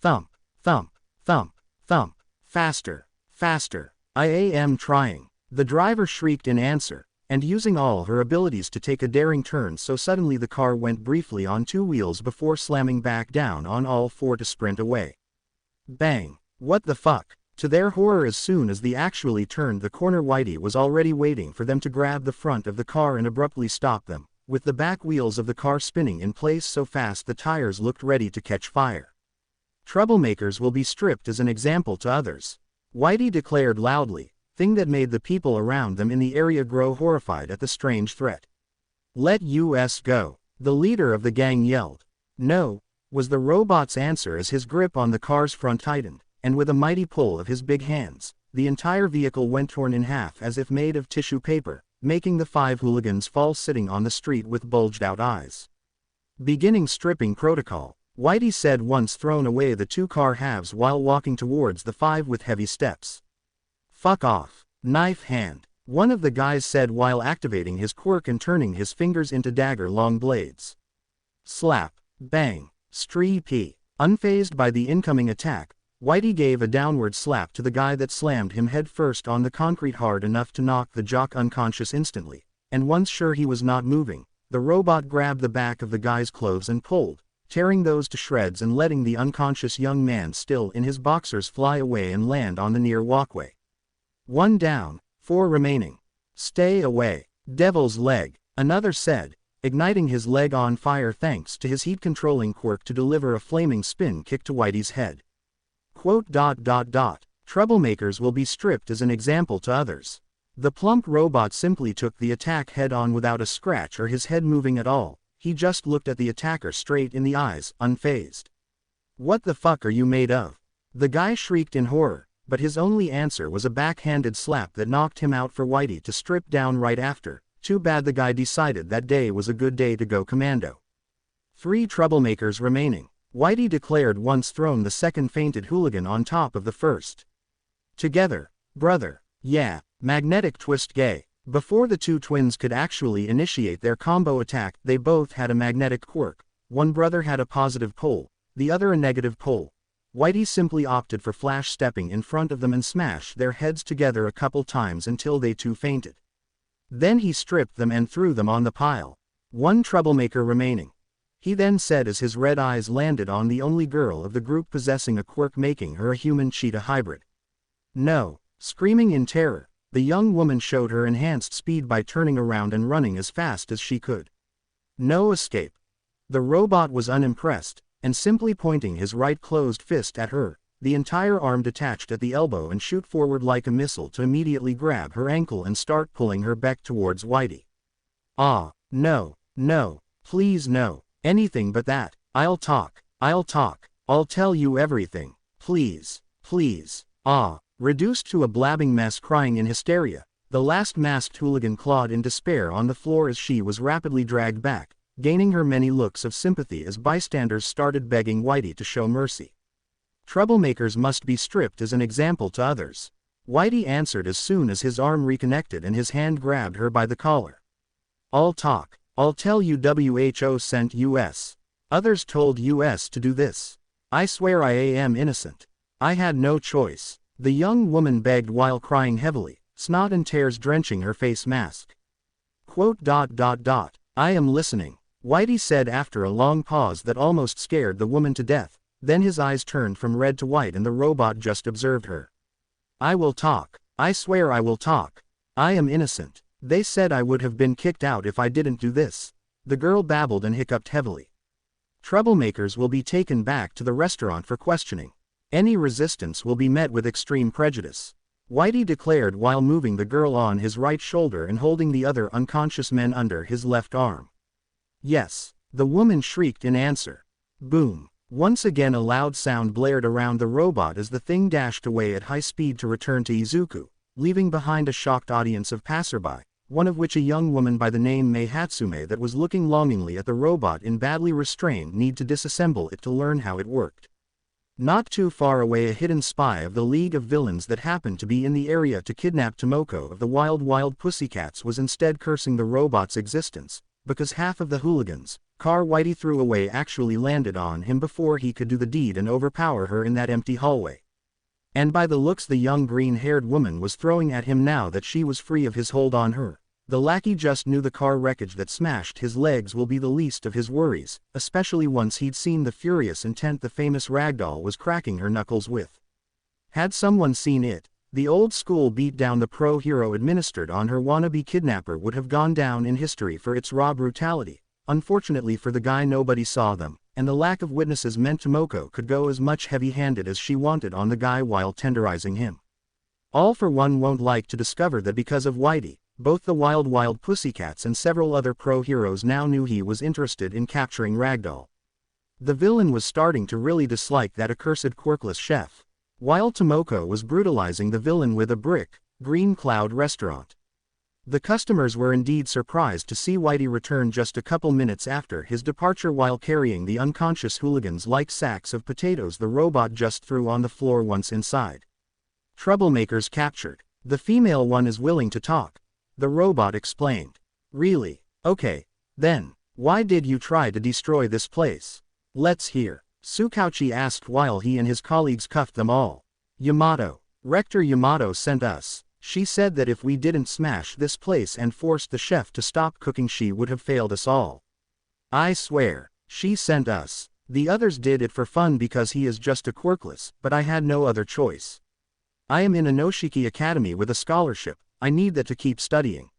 Thump, thump, thump, thump, faster, faster, I am trying. The driver shrieked in answer, and using all her abilities to take a daring turn, so suddenly the car went briefly on two wheels before slamming back down on all four to sprint away. Bang! What the fuck? To their horror, as soon as they actually turned the corner, Whitey was already waiting for them to grab the front of the car and abruptly stop them, with the back wheels of the car spinning in place so fast the tires looked ready to catch fire. Troublemakers will be stripped as an example to others, Whitey declared loudly, thing that made the people around them in the area grow horrified at the strange threat. Let us go, the leader of the gang yelled. No, was the robot's answer as his grip on the car's front tightened, and with a mighty pull of his big hands, the entire vehicle went torn in half as if made of tissue paper, making the five hooligans fall sitting on the street with bulged-out eyes. Beginning stripping protocol, Whitey said once thrown away the two car halves while walking towards the five with heavy steps. Fuck off, knife hand, one of the guys said while activating his quirk and turning his fingers into dagger-long blades. Slap, bang, streep. Unfazed by the incoming attack, Whitey gave a downward slap to the guy that slammed him head first on the concrete hard enough to knock the jock unconscious instantly, and once sure he was not moving, the robot grabbed the back of the guy's clothes and pulled, tearing those to shreds and letting the unconscious young man still in his boxers fly away and land on the near walkway. One down, four remaining. Stay away, devil's leg, another said, igniting his leg on fire thanks to his heat-controlling quirk to deliver a flaming spin kick to Whitey's head. Troublemakers will be stripped as an example to others. The plump robot simply took the attack head-on without a scratch or his head moving at all, he just looked at the attacker straight in the eyes, unfazed. What the fuck are you made of? The guy shrieked in horror, but his only answer was a backhanded slap that knocked him out for Whitey to strip down right after. Too bad the guy decided that day was a good day to go commando. 3 troublemakers remaining, Whitey declared once thrown the second fainted hooligan on top of the first. Together, brother, yeah, magnetic twist gay. Before the two twins could actually initiate their combo attack, they both had a magnetic quirk. One brother had a positive pole, the other a negative pole. Whitey simply opted for flash stepping in front of them and smashed their heads together a couple times until they too fainted. Then he stripped them and threw them on the pile. 1 troublemaker remaining. He then said as his red eyes landed on the only girl of the group possessing a quirk making her a human cheetah hybrid. No, screaming in terror, the young woman showed her enhanced speed by turning around and running as fast as she could. No escape. The robot was unimpressed, and simply pointing his right closed fist at her, the entire arm detached at the elbow and shoot forward like a missile to immediately grab her ankle and start pulling her back towards Whitey. Ah, no, no, please no, anything but that. I'll talk, I'll tell you everything, please, please, ah. Reduced to a blabbing mess crying in hysteria, the last masked hooligan clawed in despair on the floor as she was rapidly dragged back, gaining her many looks of sympathy as bystanders started begging Whitey to show mercy. Troublemakers must be stripped as an example to others. Whitey answered as soon as his arm reconnected and his hand grabbed her by the collar. I'll talk, I'll tell you WHO sent US. Others told US to do this. I swear I am innocent. I had no choice. The young woman begged while crying heavily, snot and tears drenching her face mask. I am listening, Whitey said after a long pause that almost scared the woman to death, then his eyes turned from red to white and the robot just observed her. I will talk, I swear I will talk. I am innocent. They said I would have been kicked out if I didn't do this. The girl babbled and hiccuped heavily. Troublemakers will be taken back to the restaurant for questioning. Any resistance will be met with extreme prejudice, Whitey declared while moving the girl on his right shoulder and holding the other unconscious men under his left arm. Yes, the woman shrieked in answer. Boom. Once again a loud sound blared around the robot as the thing dashed away at high speed to return to Izuku, leaving behind a shocked audience of passerby, one of which a young woman by the name Mei Hatsume that was looking longingly at the robot in badly restrained need to disassemble it to learn how it worked. Not too far away a hidden spy of the League of Villains that happened to be in the area to kidnap Tomoko of the Wild Pussycats was instead cursing the robot's existence, because half of the hooligans' car Whitey threw away actually landed on him before he could do the deed and overpower her in that empty hallway. And by the looks the young green-haired woman was throwing at him now that she was free of his hold on her. The lackey just knew the car wreckage that smashed his legs will be the least of his worries, especially once he'd seen the furious intent the famous ragdoll was cracking her knuckles with. Had someone seen it, the old-school beat-down the pro-hero administered on her wannabe kidnapper would have gone down in history for its raw brutality. Unfortunately for the guy nobody saw them, and the lack of witnesses meant Tomoko could go as much heavy-handed as she wanted on the guy while tenderizing him. All for one won't like to discover that because of Whitey, both the Wild Pussycats and several other pro-heroes now knew he was interested in capturing Ragdoll. The villain was starting to really dislike that accursed quirkless chef, while Tomoko was brutalizing the villain with a brick, green cloud restaurant. The customers were indeed surprised to see Whitey return just a couple minutes after his departure while carrying the unconscious hooligans like sacks of potatoes the robot just threw on the floor once inside. Troublemakers captured. The female one is willing to talk, the robot explained. Really? Okay. Then, why did you try to destroy this place? Let's hear. Tsukauchi asked while he and his colleagues cuffed them all. Yamato. Rector Yamato sent us. She said that if we didn't smash this place and force the chef to stop cooking she would have failed us all. I swear, she sent us. The others did it for fun because he is just a quirkless, but I had no other choice. I am in Inoshiki Academy with a scholarship, I need that to keep studying.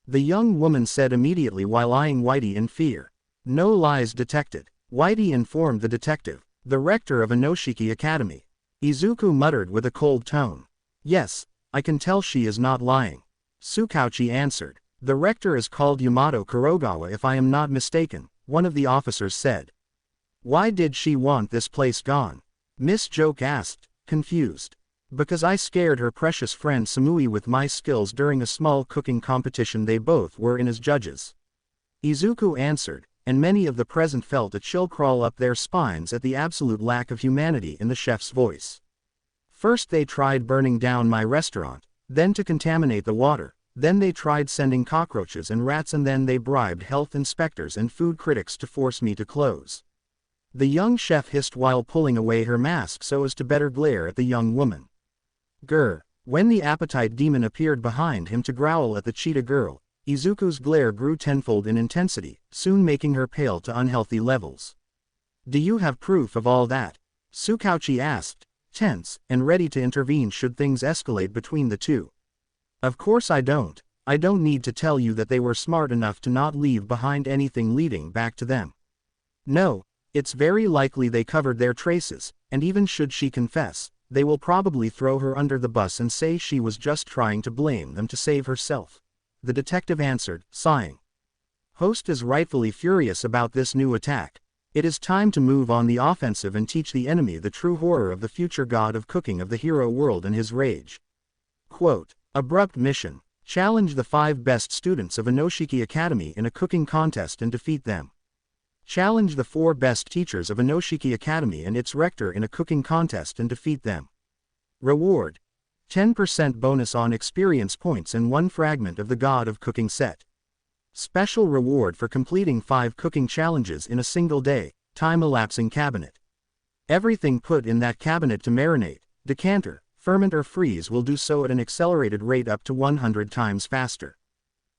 The young woman said immediately while eyeing Whitey in fear. No lies detected. Whitey informed the detective, the rector of Inoshiki Academy. Izuku muttered with a cold tone. Yes, I can tell she is not lying. Tsukauchi answered. The rector is called Yamato Kurogawa if I am not mistaken, one of the officers said. Why did she want this place gone? Miss Joke asked, confused. Because I scared her precious friend Samui with my skills during a small cooking competition they both were in as judges. Izuku answered, and many of the present felt a chill crawl up their spines at the absolute lack of humanity in the chef's voice. First they tried burning down my restaurant, then to contaminate the water, then they tried sending cockroaches and rats and then they bribed health inspectors and food critics to force me to close. The young chef hissed while pulling away her mask so as to better glare at the young woman. Grr. When the appetite demon appeared behind him to growl at the cheetah girl, Izuku's glare grew tenfold in intensity, soon making her pale to unhealthy levels. Do you have proof of all that? Tsukauchi asked, tense, and ready to intervene should things escalate between the two. Of course I don't. I don't need to tell you that they were smart enough to not leave behind anything leading back to them. No, it's very likely they covered their traces, and even should she confess, they will probably throw her under the bus and say she was just trying to blame them to save herself. The detective answered, sighing. Host is rightfully furious about this new attack. It is time to move on the offensive and teach the enemy the true horror of the future god of cooking of the hero world and his rage. Quote, abrupt mission. Challenge the 5 best students of Inoshiki Academy in a cooking contest and defeat them. Challenge the 4 best teachers of Inoshiki Academy and its rector in a cooking contest and defeat them. Reward. 10% bonus on experience points and 1 fragment of the God of Cooking set. Special reward for completing 5 cooking challenges in a single day, time-elapsing cabinet. Everything put in that cabinet to marinate, decanter, ferment or freeze will do so at an accelerated rate up to 100 times faster.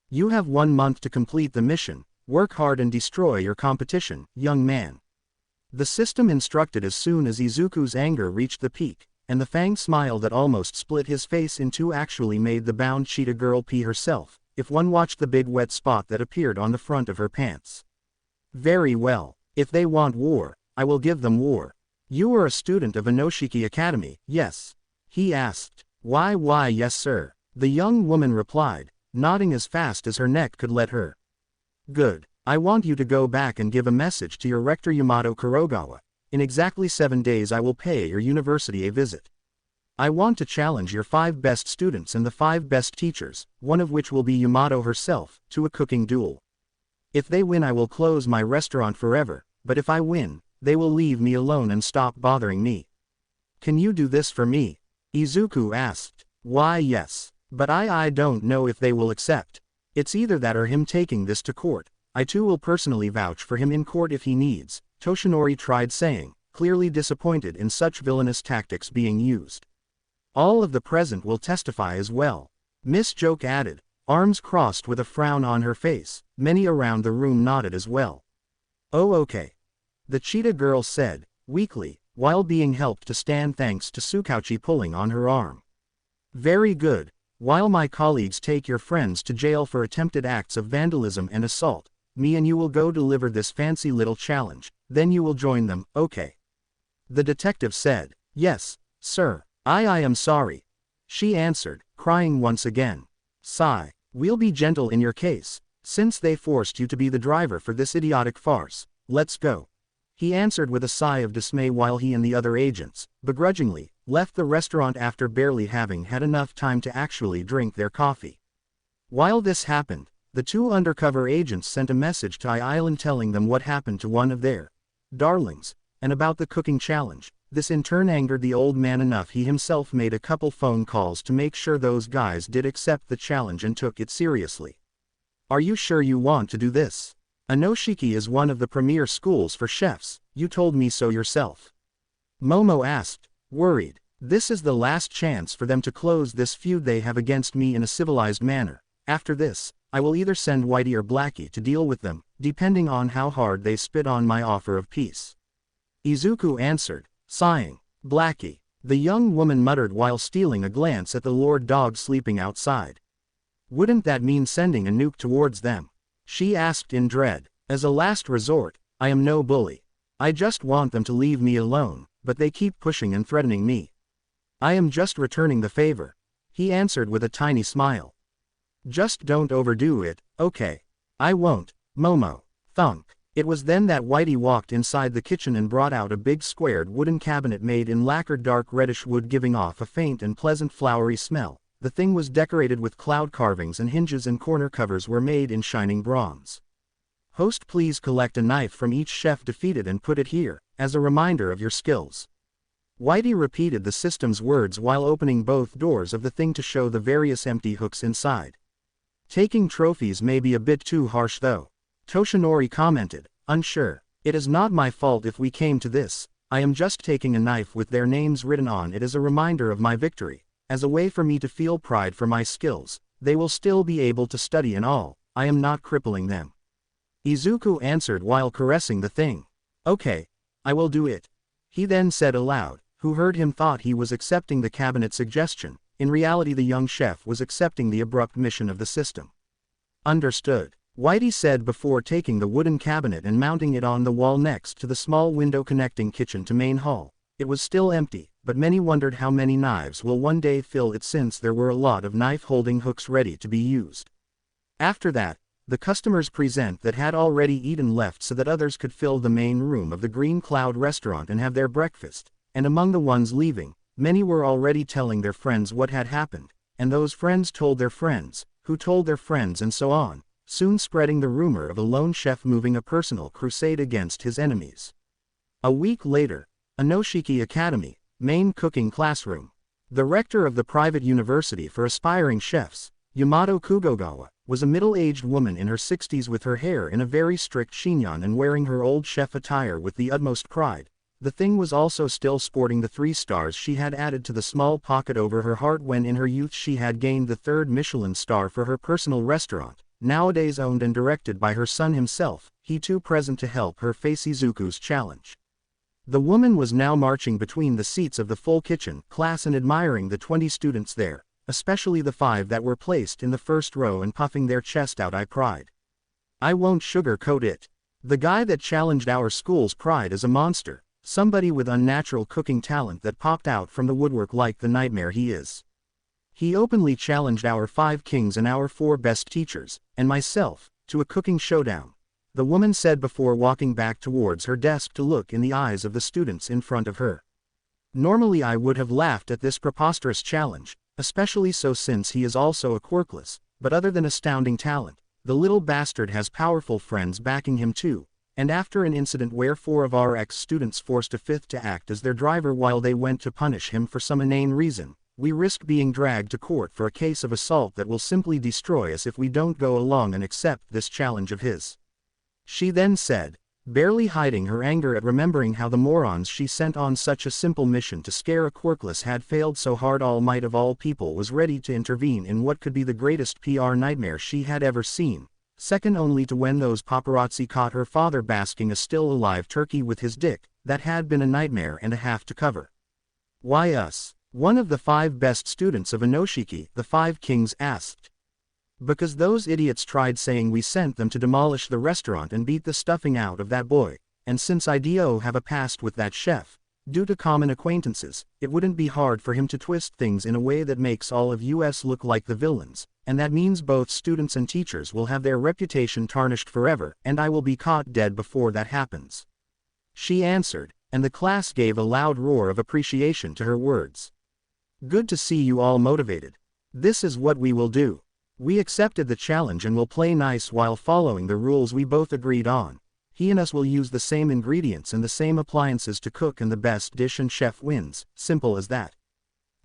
You have 1 month to complete the mission. Work hard and destroy your competition, young man. The system instructed as soon as Izuku's anger reached the peak, and the fanged smile that almost split his face in two actually made the bound cheetah girl pee herself. if one watched the big wet spot that appeared on the front of her pants. Very well. If they want war, I will give them war. You are a student of Inoshiki Academy, yes? He asked. Why yes sir. The young woman replied, nodding as fast as her neck could let her. Good. I want you to go back and give a message to your rector Yamato Kurogawa. In exactly 7 days I will pay your university a visit. I want to challenge your 5 best students and the 5 best teachers, one of which will be Yamato herself, to a cooking duel. If they win I will close my restaurant forever, but if I win, they will leave me alone and stop bothering me. Can you do this for me? Izuku asked. Why yes. But I don't know if they will accept. It's either that or him taking this to court. I too will personally vouch for him in court if he needs, Toshinori tried saying, clearly disappointed in such villainous tactics being used. All of the present will testify as well. Miss Joke added, arms crossed with a frown on her face. Many around the room nodded as well. Oh okay. The cheetah girl said, weakly, while being helped to stand thanks to Tsukauchi pulling on her arm. Very good. While my colleagues take your friends to jail for attempted acts of vandalism and assault, me and you will go deliver this fancy little challenge, then you will join them, okay? The detective said. Yes, sir. I am sorry. She answered, crying once again. Sigh. We'll be gentle in your case, since they forced you to be the driver for this idiotic farce. Let's go. He answered with a sigh of dismay while he and the other agents, begrudgingly, left the restaurant after barely having had enough time to actually drink their coffee. While this happened, the 2 undercover agents sent a message to Island telling them what happened to one of their darlings, and about the cooking challenge. This in turn angered the old man enough he himself made a couple phone calls to make sure those guys did accept the challenge and took it seriously. Are you sure you want to do this? Inoshiki is one of the premier schools for chefs, you told me so yourself. Momo asked, worried. This is the last chance for them to close this feud they have against me in a civilized manner. After this, I will either send Whitey or Blackie to deal with them, depending on how hard they spit on my offer of peace. Izuku answered, sighing. Blackie, the young woman muttered while stealing a glance at the Lord Dog sleeping outside. Wouldn't that mean sending a nuke towards them? She asked in dread. As a last resort, I am no bully. I just want them to leave me alone, but they keep pushing and threatening me. I am just returning the favor. He answered with a tiny smile. Just don't overdo it, okay? I won't, Momo. Thunk. It was then that Whitey walked inside the kitchen and brought out a big squared wooden cabinet made in lacquered dark reddish wood giving off a faint and pleasant flowery smell. The thing was decorated with cloud carvings and hinges and corner covers were made in shining bronze. Host, please collect a knife from each chef defeated and put it here, as a reminder of your skills. Whitey repeated the system's words while opening both doors of the thing to show the various empty hooks inside. Taking trophies may be a bit too harsh though. Toshinori commented, unsure. It is not my fault if we came to this. I am just taking a knife with their names written on it as a reminder of my victory. As a way for me to feel pride for my skills. They will still be able to study and all. I am not crippling them. Izuku answered while caressing the thing. Okay. I will do it. He then said aloud. Who heard him thought he was accepting the cabinet suggestion. In reality the young chef was accepting the abrupt mission of the system. Understood. Whitey said before taking the wooden cabinet and mounting it on the wall next to the small window connecting kitchen to main hall. It was still empty, but many wondered how many knives will one day fill it since there were a lot of knife-holding hooks ready to be used. After that, the customers present that had already eaten left so that others could fill the main room of the Green Cloud restaurant and have their breakfast, and among the ones leaving, many were already telling their friends what had happened, and those friends told their friends, who told their friends and so on, soon spreading the rumor of a lone chef moving a personal crusade against his enemies. A week later, Inoshiki Academy, main cooking classroom. The rector of the private university for aspiring chefs, Yamato Kugogawa, was a middle-aged woman in her 60s with her hair in a very strict chignon and wearing her old chef attire with the utmost pride. The thing was also still sporting the 3 stars she had added to the small pocket over her heart when in her youth she had gained the 3rd Michelin star for her personal restaurant, nowadays owned and directed by her son himself, he too present to help her face Izuku's challenge. The woman was now marching between the seats of the full kitchen class and admiring the 20 students there. especially the 5 that were placed in the first row and puffing their chest out. I cried. I won't sugarcoat it. The guy that challenged our school's pride is a monster, somebody with unnatural cooking talent that popped out from the woodwork like the nightmare he is. He openly challenged our 5 kings and our 4 best teachers, and myself, to a cooking showdown, the woman said before walking back towards her desk to look in the eyes of the students in front of her. Normally I would have laughed at this preposterous challenge, especially so since he is also a quirkless, but other than astounding talent, the little bastard has powerful friends backing him too, and after an incident where 4 of our ex-students forced a 5th to act as their driver while they went to punish him for some inane reason, we risk being dragged to court for a case of assault that will simply destroy us if we don't go along and accept this challenge of his. She then said, barely hiding her anger at remembering how the morons she sent on such a simple mission to scare a quirkless had failed so hard. All Might of all people was ready to intervene in what could be the greatest PR nightmare she had ever seen, second only to when those paparazzi caught her father basking a still-alive turkey with his dick. That had been a nightmare and a half to cover. Why us? One of the 5 best students of Inoshiki, the 5 kings, asked. Because those idiots tried saying we sent them to demolish the restaurant and beat the stuffing out of that boy, and since I do have a past with that chef, due to common acquaintances, it wouldn't be hard for him to twist things in a way that makes all of us look like the villains, and that means both students and teachers will have their reputation tarnished forever, and I will be caught dead before that happens. She answered, and the class gave a loud roar of appreciation to her words. Good to see you all motivated. This is what we will do. We accepted the challenge and will play nice while following the rules we both agreed on. He and us will use the same ingredients and the same appliances to cook, and the best dish and chef wins, simple as that.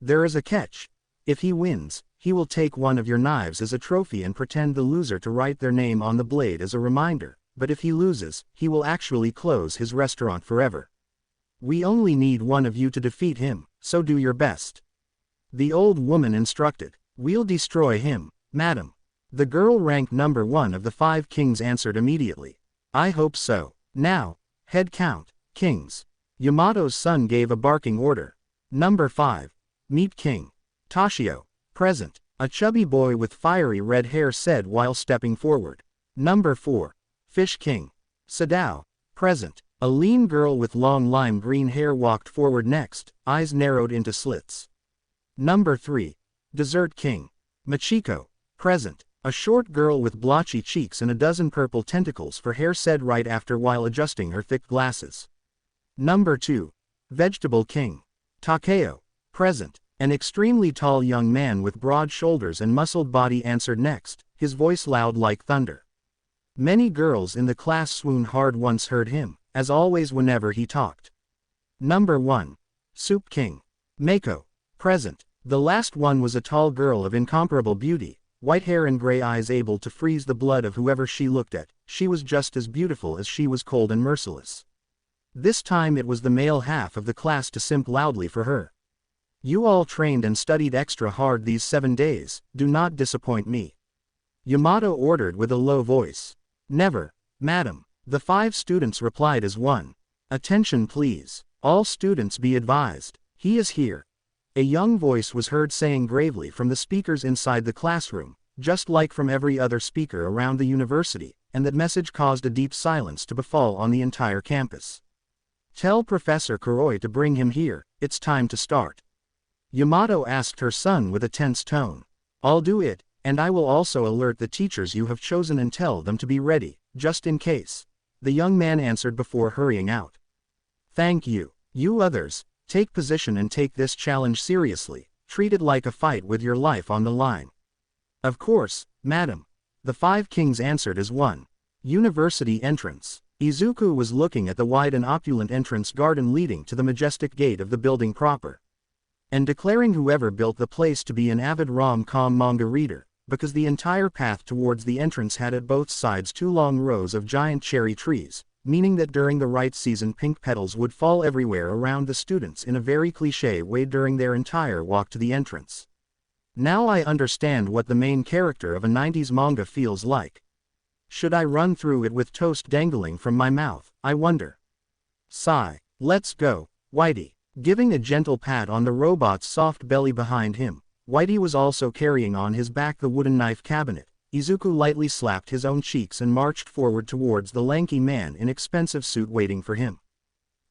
There is a catch. If he wins, he will take one of your knives as a trophy and pretend the loser to write their name on the blade as a reminder, but if he loses, he will actually close his restaurant forever. We only need one of you to defeat him, so do your best. The old woman instructed. We'll destroy him, madam. The girl ranked number 1 of the 5 kings answered immediately. I hope so. Now, head count, kings. Yamato's son gave a barking order. Number 5. Meet King Toshio, present. A chubby boy with fiery red hair said while stepping forward. Number 4. Fish King Sadao, present. A lean girl with long lime green hair walked forward next, eyes narrowed into slits. Number 3. Dessert King Machiko, present. A short girl with blotchy cheeks and a dozen purple tentacles for hair said right after while adjusting her thick glasses. Number 2. Vegetable King Takeo, present. An extremely tall young man with broad shoulders and muscled body answered next, his voice loud like thunder. Many girls in the class swooned hard once heard him, as always whenever he talked. Number 1. Soup King Mako, present. The last one was a tall girl of incomparable beauty, white hair and gray eyes able to freeze the blood of whoever she looked at. She was just as beautiful as she was cold and merciless. This time it was the male half of the class to simp loudly for her. You all trained and studied extra hard these 7 days, do not disappoint me. Yamato ordered with a low voice. Never, madam. The 5 students replied as one. Attention please. All students be advised. He is here. A young voice was heard saying gravely from the speakers inside the classroom, just like from every other speaker around the university, and that message caused a deep silence to befall on the entire campus. Tell Professor Kuroi to bring him here, it's time to start. Yamato asked her son with a tense tone. I'll do it, and I will also alert the teachers you have chosen and tell them to be ready, just in case. The young man answered before hurrying out. Thank you. You others, take position and take this challenge seriously, treat it like a fight with your life on the line. Of course, madam. The 5 kings answered as one. University entrance. Izuku was looking at the wide and opulent entrance garden leading to the majestic gate of the building proper, and declaring whoever built the place to be an avid rom-com manga reader, because the entire path towards the entrance had at both sides 2 long rows of giant cherry trees, meaning that during the right season pink petals would fall everywhere around the students in a very cliché way during their entire walk to the entrance. Now I understand what the main character of a 90s manga feels like. Should I run through it with toast dangling from my mouth, I wonder? Sigh. Let's go, Whitey. Giving a gentle pat on the robot's soft belly behind him, Whitey was also carrying on his back the wooden knife cabinet. Izuku lightly slapped his own cheeks and marched forward towards the lanky man in expensive suit waiting for him.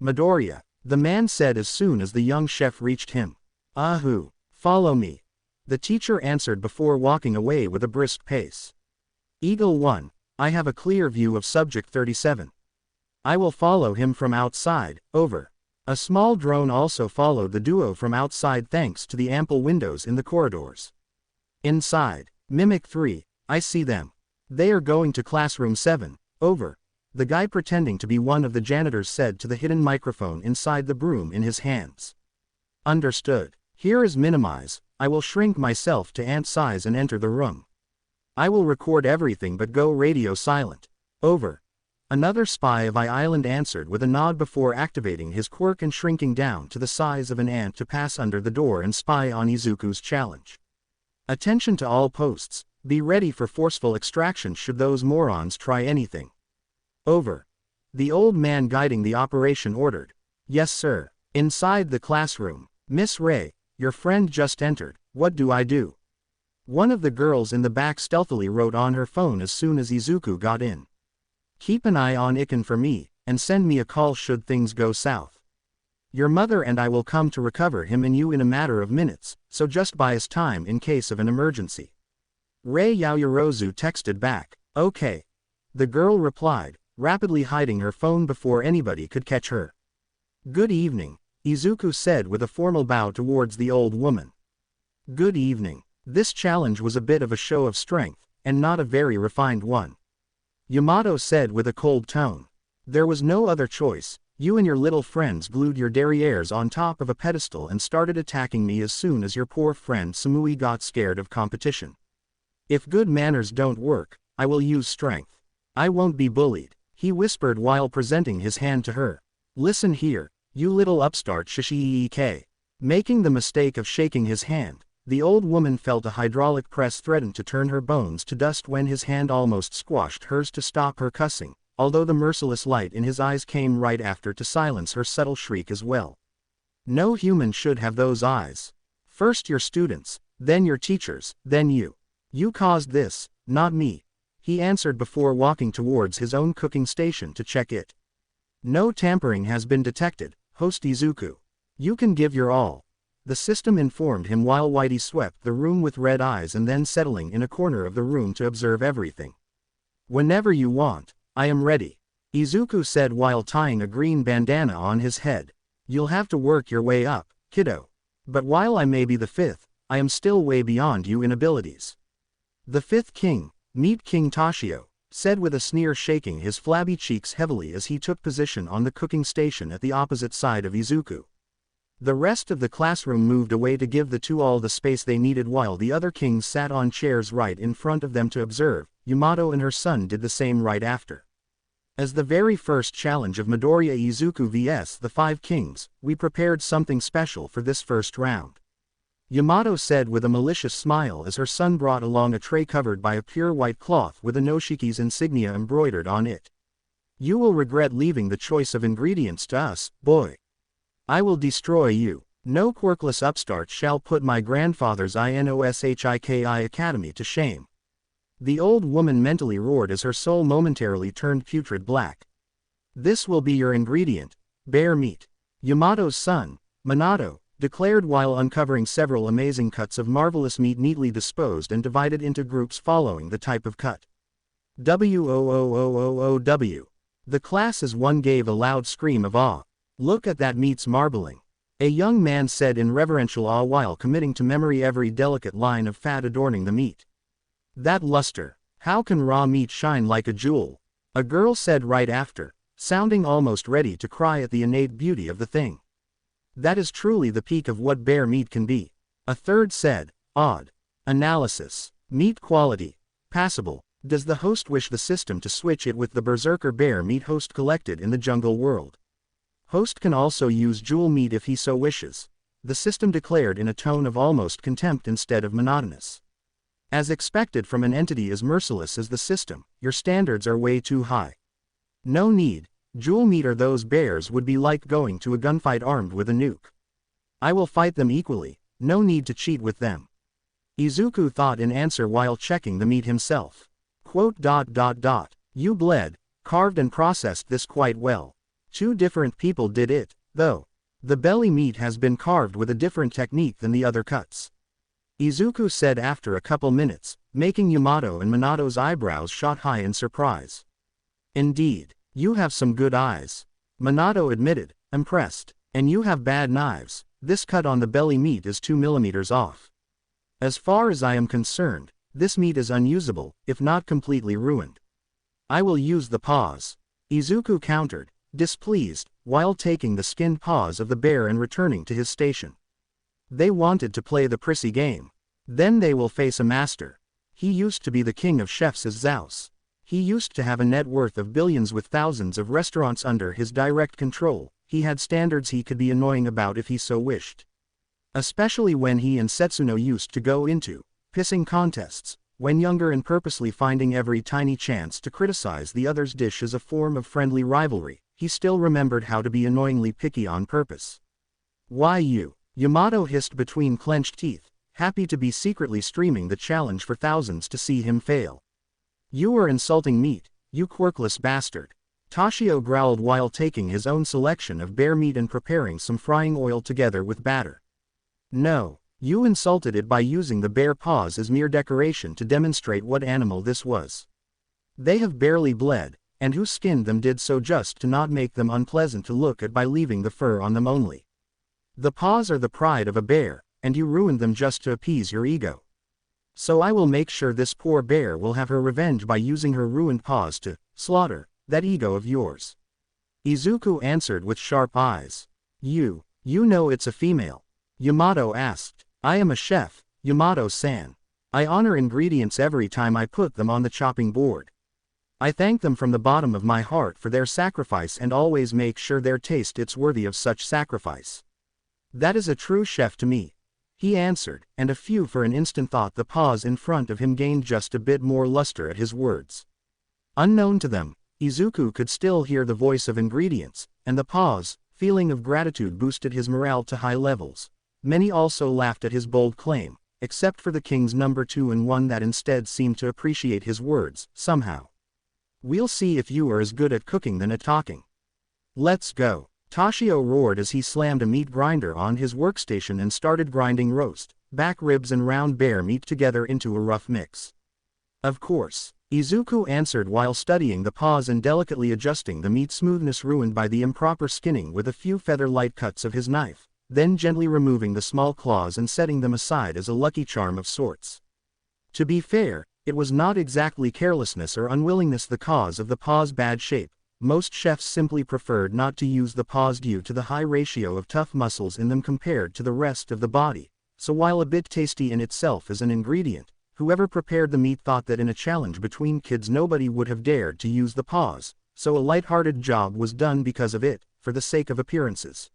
"Midoriya," the man said as soon as the young chef reached him. "Ahoo, follow me," the teacher answered before walking away with a brisk pace. Eagle 1, I have a clear view of Subject 37. I will follow him from outside, over. A small drone also followed the duo from outside thanks to the ample windows in the corridors. Inside, Mimic 3, I see them. They are going to classroom 7, over. The guy pretending to be one of the janitors said to the hidden microphone inside the broom in his hands. Understood. Here is minimize, I will shrink myself to ant size and enter the room. I will record everything but go radio silent. Over. Another spy of Island answered with a nod before activating his quirk and shrinking down to the size of an ant to pass under the door and spy on Izuku's challenge. Attention to all posts, be ready for forceful extraction should those morons try anything. Over. The old man guiding the operation ordered. Yes sir. Inside the classroom, Miss Ray, your friend just entered, what do I do? One of the girls in the back stealthily wrote on her phone as soon as Izuku got in. Keep an eye on Iken for me, and send me a call should things go south. Your mother and I will come to recover him and you in a matter of minutes, so just buy us time in case of an emergency. Rei Yaoyorozu texted back, okay. The girl replied, rapidly hiding her phone before anybody could catch her. Good evening, Izuku said with a formal bow towards the old woman. Good evening. This challenge was a bit of a show of strength, and not a very refined one. Yamato said with a cold tone. There was no other choice, you and your little friends glued your derrieres on top of a pedestal and started attacking me as soon as your poor friend Samui got scared of competition. If good manners don't work, I will use strength. I won't be bullied, he whispered while presenting his hand to her. Listen here, you little upstart Shishi-Ek. Making the mistake of shaking his hand, the old woman felt a hydraulic press threaten to turn her bones to dust when his hand almost squashed hers to stop her cussing, although the merciless light in his eyes came right after to silence her subtle shriek as well. No human should have those eyes. First your students, then your teachers, then you. You caused this, not me, he answered before walking towards his own cooking station to check it. No tampering has been detected, host Izuku. You can give your all. The system informed him while Whitey swept the room with red eyes and then settling in a corner of the room to observe everything. Whenever you want, I am ready, Izuku said while tying a green bandana on his head. You'll have to work your way up, kiddo. But while I may be the fifth, I am still way beyond you in abilities. The fifth king, meet King Toshio, said with a sneer shaking his flabby cheeks heavily as he took position on the cooking station at the opposite side of Izuku. The rest of the classroom moved away to give the two all the space they needed while the other kings sat on chairs right in front of them to observe. Yamato and her son did the same right after. As the very first challenge of Midoriya Izuku vs the five kings, we prepared something special for this first round. Yamato said with a malicious smile as her son brought along a tray covered by a pure white cloth with a Noshiki's insignia embroidered on it. You will regret leaving the choice of ingredients to us, boy. I will destroy you. No quirkless upstart shall put my grandfather's Inoshiki academy to shame. The old woman mentally roared as her soul momentarily turned putrid black. This will be your ingredient, bear meat. Yamato's son, Minato, declared while uncovering several amazing cuts of marvelous meat neatly disposed and divided into groups following the type of cut. W-O-O-O-O-O-W. The class as one gave a loud scream of awe. Look at that meat's marbling. A young man said in reverential awe while committing to memory every delicate line of fat adorning the meat. That luster, how can raw meat shine like a jewel? A girl said right after, sounding almost ready to cry at the innate beauty of the thing. That is truly the peak of what bear meat can be. A third said, odd. Analysis. Meat quality. Passable. Does the host wish the system to switch it with the berserker bear meat host collected in the jungle world? Host can also use jewel meat if he so wishes. The system declared in a tone of almost contempt instead of monotonous. As expected from an entity as merciless as the system, your standards are way too high. No need, jewel meat or those bears would be like going to a gunfight armed with a nuke. I will fight them equally, no need to cheat with them. Izuku thought in answer while checking the meat himself. Quote, "You bled, carved and processed this quite well. 2 different people did it, though. The belly meat has been carved with a different technique than the other cuts," Izuku said after a couple minutes, making Yamato and Minato's eyebrows shot high in surprise. "Indeed, you have some good eyes," Minato admitted, impressed. "And you have bad knives. This cut on the belly meat is 2 millimeters off. As far as I am concerned, this meat is unusable, if not completely ruined. I will use the paws," Izuku countered, displeased, while taking the skinned paws of the bear and returning to his station. They wanted to play the prissy game. Then they will face a master. He used to be the king of chefs as Zeus. He used to have a net worth of billions with thousands of restaurants under his direct control. He had standards he could be annoying about if he so wished. Especially when he and Setsuno used to go into pissing contests, when younger, and purposely finding every tiny chance to criticize the other's dish as a form of friendly rivalry. He still remembered how to be annoyingly picky on purpose. "Why you?" Yamato hissed between clenched teeth, happy to be secretly streaming the challenge for thousands to see him fail. "You are insulting meat, you quirkless bastard," Toshio growled while taking his own selection of bear meat and preparing some frying oil together with batter. "No, you insulted it by using the bear paws as mere decoration to demonstrate what animal this was. They have barely bled, and who skinned them did so just to not make them unpleasant to look at by leaving the fur on them only. The paws are the pride of a bear, and you ruined them just to appease your ego. So I will make sure this poor bear will have her revenge by using her ruined paws to slaughter that ego of yours," Izuku answered with sharp eyes. You know it's a female?" Yamato asked. "I am a chef, Yamato-san. I honor ingredients every time I put them on the chopping board. I thank them from the bottom of my heart for their sacrifice and always make sure their taste is worthy of such sacrifice. That is a true chef to me," he answered, and a few for an instant thought the paws in front of him gained just a bit more luster at his words. Unknown to them, Izuku could still hear the voice of ingredients, and the paws' feeling of gratitude boosted his morale to high levels. Many also laughed at his bold claim, except for the king's number 2 and one that instead seemed to appreciate his words, somehow. "We'll see if you are as good at cooking than at talking. Let's go," Toshio roared as he slammed a meat grinder on his workstation and started grinding roast, back ribs and round bear meat together into a rough mix. "Of course," Izuku answered while studying the paws and delicately adjusting the meat smoothness ruined by the improper skinning with a few feather-light cuts of his knife, then gently removing the small claws and setting them aside as a lucky charm of sorts. To be fair, it was not exactly carelessness or unwillingness the cause of the paw's bad shape. Most chefs simply preferred not to use the paws due to the high ratio of tough muscles in them compared to the rest of the body, so while a bit tasty in itself as an ingredient, whoever prepared the meat thought that in a challenge between kids nobody would have dared to use the paws, so a light-hearted job was done because of it, for the sake of appearances.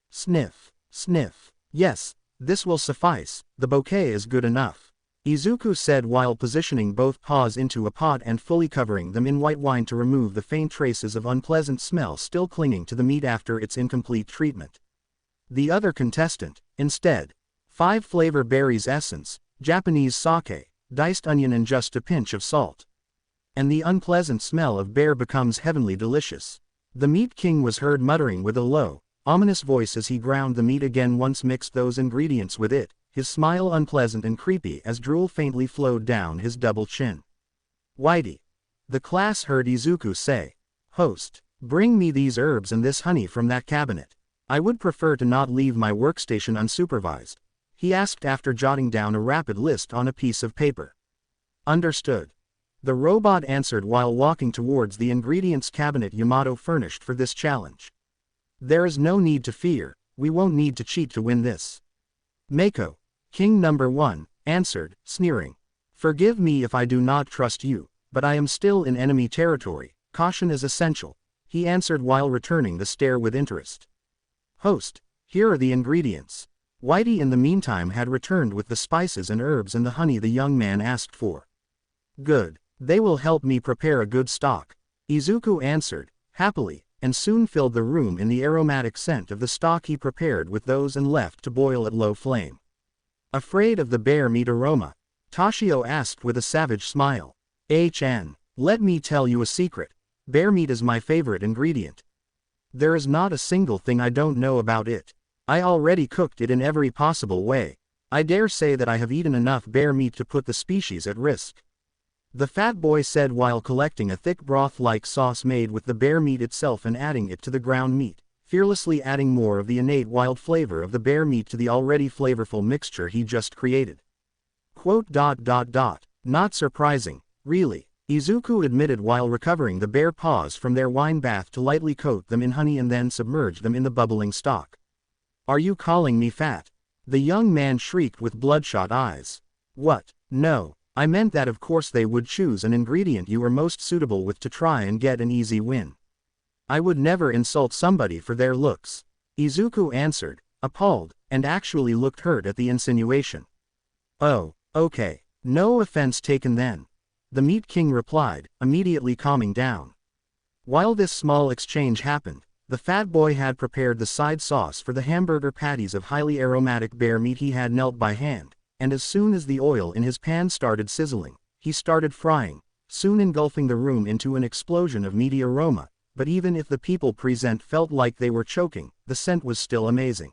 Sniff, sniff. "Yes, this will suffice, the bouquet is good enough," Izuku said while positioning both paws into a pot and fully covering them in white wine to remove the faint traces of unpleasant smell still clinging to the meat after its incomplete treatment. The other contestant, instead, 5 flavor berries essence, Japanese sake, diced onion and just a pinch of salt. And the unpleasant smell of bear becomes heavenly delicious. The Meat King was heard muttering with a low, ominous voice as he ground the meat again once mixed those ingredients with it, his smile unpleasant and creepy as drool faintly flowed down his double chin. "Whitey," the class heard Izuku say. "Host, bring me these herbs and this honey from that cabinet. I would prefer to not leave my workstation unsupervised," he asked after jotting down a rapid list on a piece of paper. "Understood," the robot answered while walking towards the ingredients cabinet Yamato furnished for this challenge. "There is no need to fear, we won't need to cheat to win this." Mako, King number 1, answered, sneering. "Forgive me if I do not trust you, but I am still in enemy territory, caution is essential," he answered while returning the stare with interest. "Host, here are the ingredients." Whitey in the meantime had returned with the spices and herbs and the honey the young man asked for. "Good, they will help me prepare a good stock," Izuku answered, happily, and soon filled the room in the aromatic scent of the stock he prepared with those and left to boil at low flame. Afraid of the bear meat aroma? Toshio asked with a savage smile. Let me tell you a secret. Bear meat is my favorite ingredient. There is not a single thing I don't know about it. I already cooked it in every possible way. I dare say that I have eaten enough bear meat to put the species at risk. The fat boy said while collecting a thick broth-like sauce made with the bear meat itself and adding it to the ground meat, fearlessly adding more of the innate wild flavor of the bear meat to the already flavorful mixture he just created. Not surprising, really, Izuku admitted while recovering the bear paws from their wine bath to lightly coat them in honey and then submerge them in the bubbling stock. Are you calling me fat? The young man shrieked with bloodshot eyes. What? No, I meant that of course they would choose an ingredient you are most suitable with to try and get an easy win. I would never insult somebody for their looks. Izuku answered, appalled, and actually looked hurt at the insinuation. Oh, okay, no offense taken then. The Meat King replied, immediately calming down. While this small exchange happened, the fat boy had prepared the side sauce for the hamburger patties of highly aromatic bear meat he had knelt by hand, and as soon as the oil in his pan started sizzling, he started frying, soon engulfing the room into an explosion of meaty aroma. But even if the people present felt like they were choking, the scent was still amazing.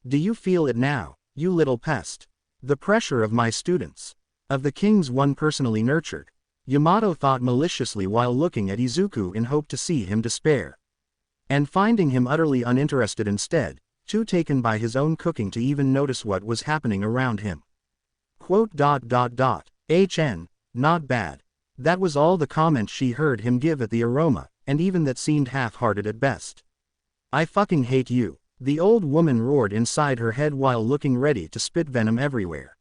Do you feel it now, you little pest? The pressure of my students. Of the king's one personally nurtured. Yamato thought maliciously while looking at Izuku in hope to see him despair. And finding him utterly uninterested instead, too taken by his own cooking to even notice what was happening around him. Not bad. That was all the comment she heard him give at the aroma, and even that seemed half-hearted at best. I fucking hate you, the old woman roared inside her head while looking ready to spit venom everywhere.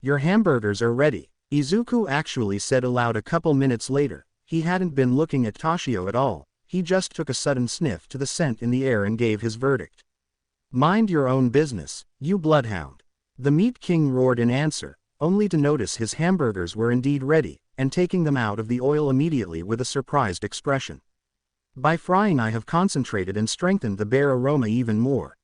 Your hamburgers are ready, Izuku actually said aloud a couple minutes later. He hadn't been looking at Toshio at all, he just took a sudden sniff to the scent in the air and gave his verdict. Mind your own business, you bloodhound. The Meat King roared in answer, only to notice his hamburgers were indeed ready, and taking them out of the oil immediately with a surprised expression. By frying I have concentrated and strengthened the bear aroma even more.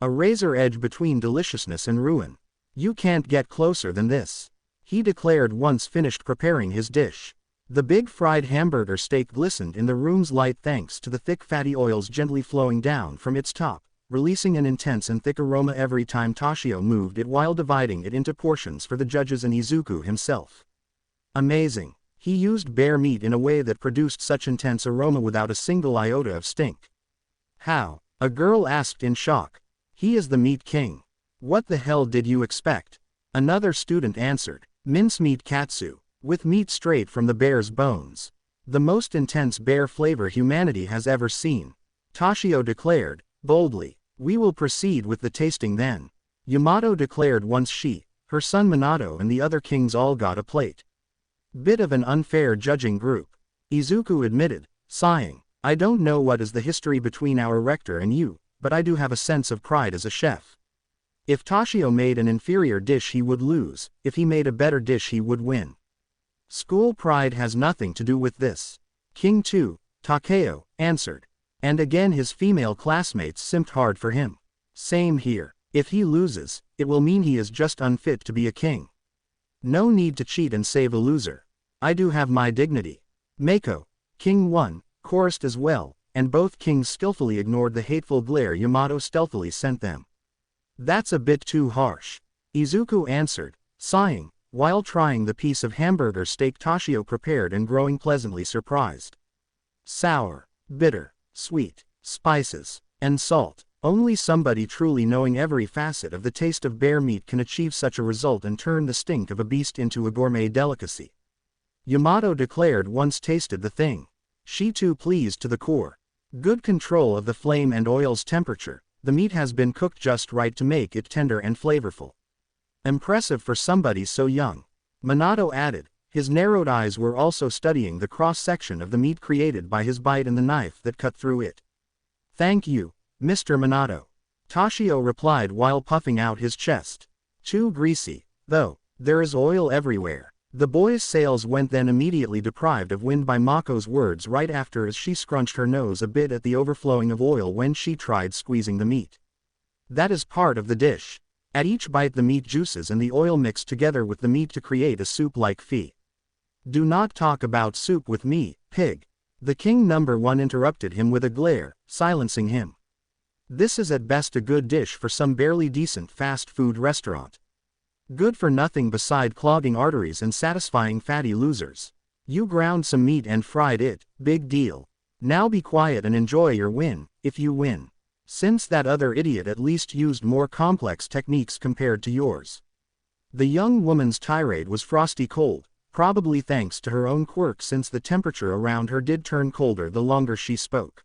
A razor edge between deliciousness and ruin. You can't get closer than this, he declared once finished preparing his dish. The big fried hamburger steak glistened in the room's light thanks to the thick fatty oils gently flowing down from its top, releasing an intense and thick aroma every time Toshio moved it while dividing it into portions for the judges and Izuku himself. Amazing. He used bear meat in a way that produced such intense aroma without a single iota of stink. How? A girl asked in shock. He is the Meat King. What the hell did you expect? Another student answered. Mincemeat katsu, with meat straight from the bear's bones. The most intense bear flavor humanity has ever seen. Toshio declared, boldly. We will proceed with the tasting then. Yamato declared once she, her son Minato and the other kings all got a plate. Bit of an unfair judging group. Izuku admitted, sighing. I don't know what is the history between our rector and you, but I do have a sense of pride as a chef. If Toshio made an inferior dish he would lose, if he made a better dish he would win. School pride has nothing to do with this. King 2, Takeo, answered. And again his female classmates simped hard for him. Same here. If he loses, it will mean he is just unfit to be a king. No need to cheat and save a loser. I do have my dignity. Mako, King 1, chorused as well, and both kings skillfully ignored the hateful glare Yamato stealthily sent them. That's a bit too harsh. Izuku answered, sighing, while trying the piece of hamburger steak Toshio prepared and growing pleasantly surprised. Sour, bitter, sweet, spices, and salt. Only somebody truly knowing every facet of the taste of bear meat can achieve such a result and turn the stink of a beast into a gourmet delicacy. Yamato declared once tasted the thing. She too pleased to the core. Good control of the flame and oil's temperature, the meat has been cooked just right to make it tender and flavorful. Impressive for somebody so young. Minato added, his narrowed eyes were also studying the cross-section of the meat created by his bite and the knife that cut through it. Thank you, Mr. Minato. Toshio replied while puffing out his chest. Too greasy, though, there is oil everywhere. The boy's sails went then immediately deprived of wind by Mako's words right after as she scrunched her nose a bit at the overflowing of oil when she tried squeezing the meat. That is part of the dish. At each bite the meat juices and the oil mix together with the meat to create a soup-like fee. Do not talk about soup with me, pig. The king number 1 interrupted him with a glare, silencing him. This is at best a good dish for some barely decent fast food restaurant. Good for nothing beside clogging arteries and satisfying fatty losers. You ground some meat and fried it, big deal. Now be quiet and enjoy your win, if you win. Since that other idiot at least used more complex techniques compared to yours. The young woman's tirade was frosty cold, probably thanks to her own quirk since the temperature around her did turn colder the longer she spoke.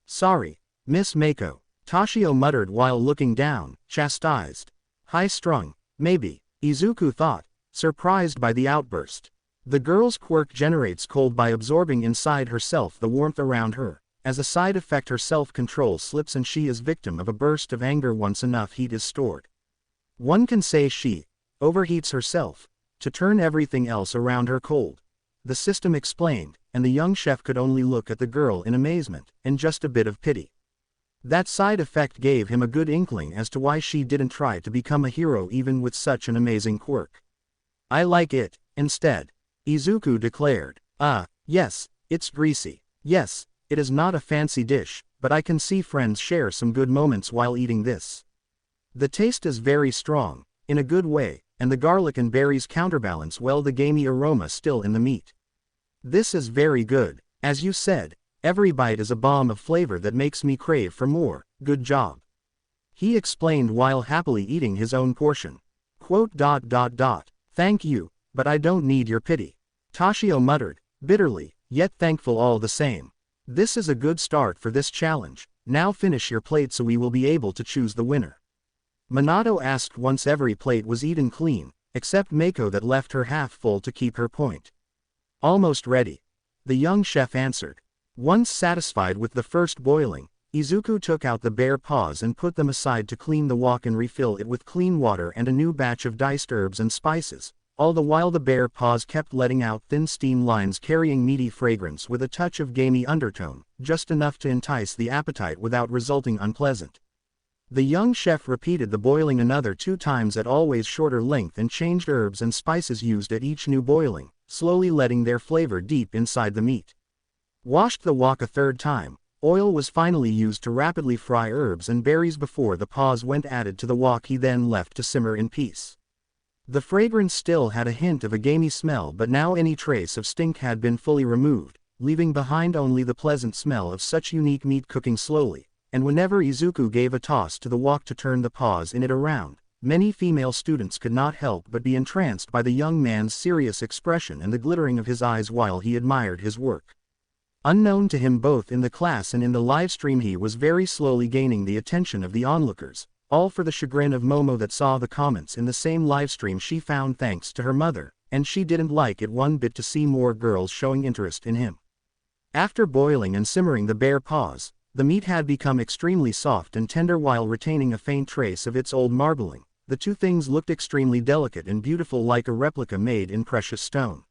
Sorry, Miss Mako, Toshio muttered while looking down, chastised. High-strung, maybe, Izuku thought, surprised by the outburst. The girl's quirk generates cold by absorbing inside herself the warmth around her. As a side effect her self-control slips and she is victim of a burst of anger once enough heat is stored. One can say she overheats herself to turn everything else around her cold. The system explained, and the young chef could only look at the girl in amazement, and just a bit of pity. That side effect gave him a good inkling as to why she didn't try to become a hero even with such an amazing quirk. I like it, instead, Izuku declared. Yes, it's greasy. Yes, it is not a fancy dish, but I can see friends share some good moments while eating this. The taste is very strong, in a good way, and the garlic and berries counterbalance well the gamey aroma still in the meat. This is very good, as you said, every bite is a bomb of flavor that makes me crave for more, good job. He explained while happily eating his own portion. Thank you, but I don't need your pity. Toshio muttered, bitterly, yet thankful all the same. This is a good start for this challenge, now finish your plate so we will be able to choose the winner. Minato asked once every plate was eaten clean, except Mako that left her half full to keep her point. Almost ready. The young chef answered. Once satisfied with the first boiling, Izuku took out the bare paws and put them aside to clean the wok and refill it with clean water and a new batch of diced herbs and spices, all the while the bare paws kept letting out thin steam lines carrying meaty fragrance with a touch of gamey undertone, just enough to entice the appetite without resulting unpleasant. The young chef repeated the boiling another 2 times at always shorter length and changed herbs and spices used at each new boiling, slowly letting their flavor deep inside the meat. Washed the wok a 3rd time, oil was finally used to rapidly fry herbs and berries before the paws went added to the wok he then left to simmer in peace. The fragrance still had a hint of a gamey smell but now any trace of stink had been fully removed, leaving behind only the pleasant smell of such unique meat cooking slowly, and whenever Izuku gave a toss to the wok to turn the paws in it around, many female students could not help but be entranced by the young man's serious expression and the glittering of his eyes while he admired his work. Unknown to him both in the class and in the live stream he was very slowly gaining the attention of the onlookers, all for the chagrin of Momo that saw the comments in the same livestream she found thanks to her mother, and she didn't like it one bit to see more girls showing interest in him. After boiling and simmering the bare paws, the meat had become extremely soft and tender while retaining a faint trace of its old marbling. The 2 things looked extremely delicate and beautiful like a replica made in precious stone.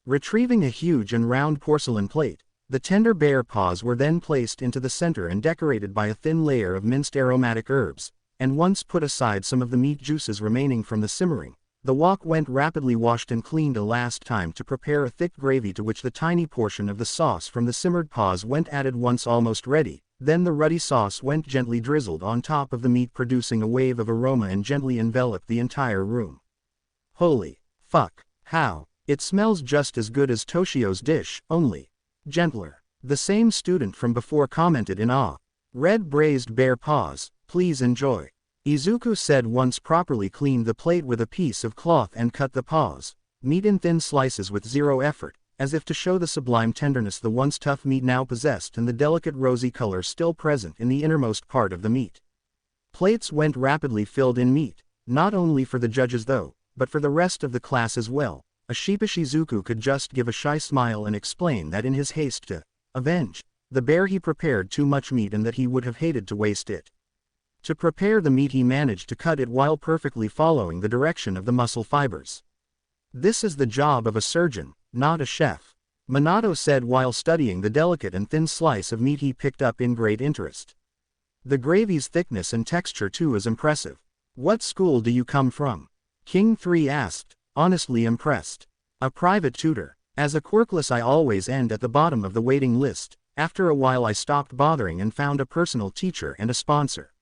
Retrieving a huge and round porcelain plate, the tender bare paws were then placed into the center and decorated by a thin layer of minced aromatic herbs, and once put aside some of the meat juices remaining from the simmering, the wok went rapidly washed and cleaned a last time to prepare a thick gravy to which the tiny portion of the sauce from the simmered paws went added once almost ready, then the ruddy sauce went gently drizzled on top of the meat producing a wave of aroma and gently enveloped the entire room. Holy fuck, how, it smells just as good as Toshio's dish, only gentler. The same student from before commented in awe. Red braised bare paws, please enjoy. Izuku said once properly cleaned the plate with a piece of cloth and cut the paws, meat in thin slices with 0 effort, as if to show the sublime tenderness the once tough meat now possessed and the delicate rosy color still present in the innermost part of the meat. Plates went rapidly filled in meat, not only for the judges though, but for the rest of the class as well. A sheepish Izuku could just give a shy smile and explain that in his haste to avenge the bear he prepared too much meat and that he would have hated to waste it. To prepare the meat he managed to cut it while perfectly following the direction of the muscle fibers. This is the job of a surgeon, not a chef, Minato said while studying the delicate and thin slice of meat he picked up in great interest. The gravy's thickness and texture too is impressive. What school do you come from? King 3 asked, honestly impressed. A private tutor. As a quirkless I always end at the bottom of the waiting list. After a while I stopped bothering and found a personal teacher and a sponsor.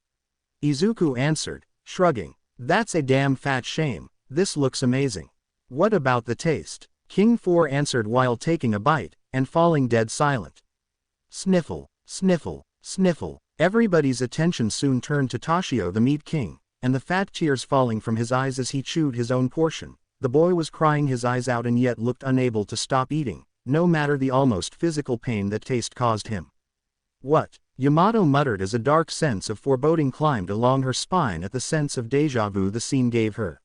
Izuku answered, shrugging. That's a damn fat shame, this looks amazing. What about the taste? King 4 answered while taking a bite, and falling dead silent. Sniffle, sniffle, sniffle. Everybody's attention soon turned to Toshio the Meat King, and the fat tears falling from his eyes as he chewed his own portion. The boy was crying his eyes out and yet looked unable to stop eating, no matter the almost physical pain that taste caused him. What? Yamato muttered as a dark sense of foreboding climbed along her spine at the sense of déjà vu the scene gave her.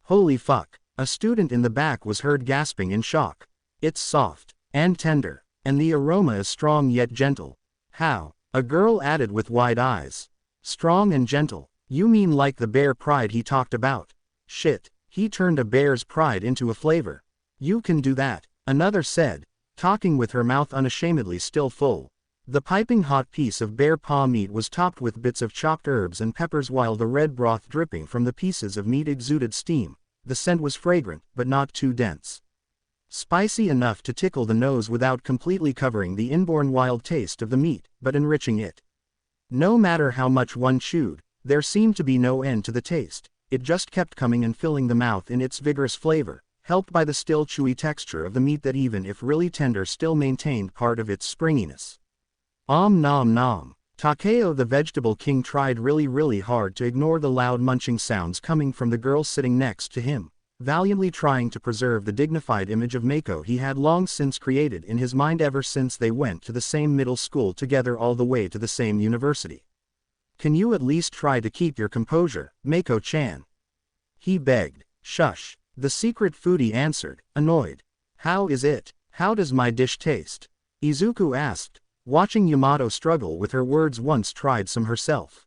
Holy fuck, a student in the back was heard gasping in shock. It's soft, and tender, and the aroma is strong yet gentle. How? A girl added with wide eyes. Strong and gentle, you mean like the bear pride he talked about? Shit, he turned a bear's pride into a flavor. You can do that, another said, talking with her mouth unashamedly still full. The piping hot piece of bear paw meat was topped with bits of chopped herbs and peppers while the red broth dripping from the pieces of meat exuded steam. The scent was fragrant, but not too dense. Spicy enough to tickle the nose without completely covering the inborn wild taste of the meat, but enriching it. No matter how much one chewed, there seemed to be no end to the taste. It just kept coming and filling the mouth in its vigorous flavor, helped by the still chewy texture of the meat that even if really tender still maintained part of its springiness. Nom nom. Takeo the Vegetable King tried really hard to ignore the loud munching sounds coming from the girl sitting next to him, valiantly trying to preserve the dignified image of Mako he had long since created in his mind ever since they went to the same middle school together all the way to the same university. Can you at least try to keep your composure, Mako-chan? He begged. Shush. The secret foodie answered, annoyed. How is it? How does my dish taste? Izuku asked, watching Yamato struggle with her words once tried some herself.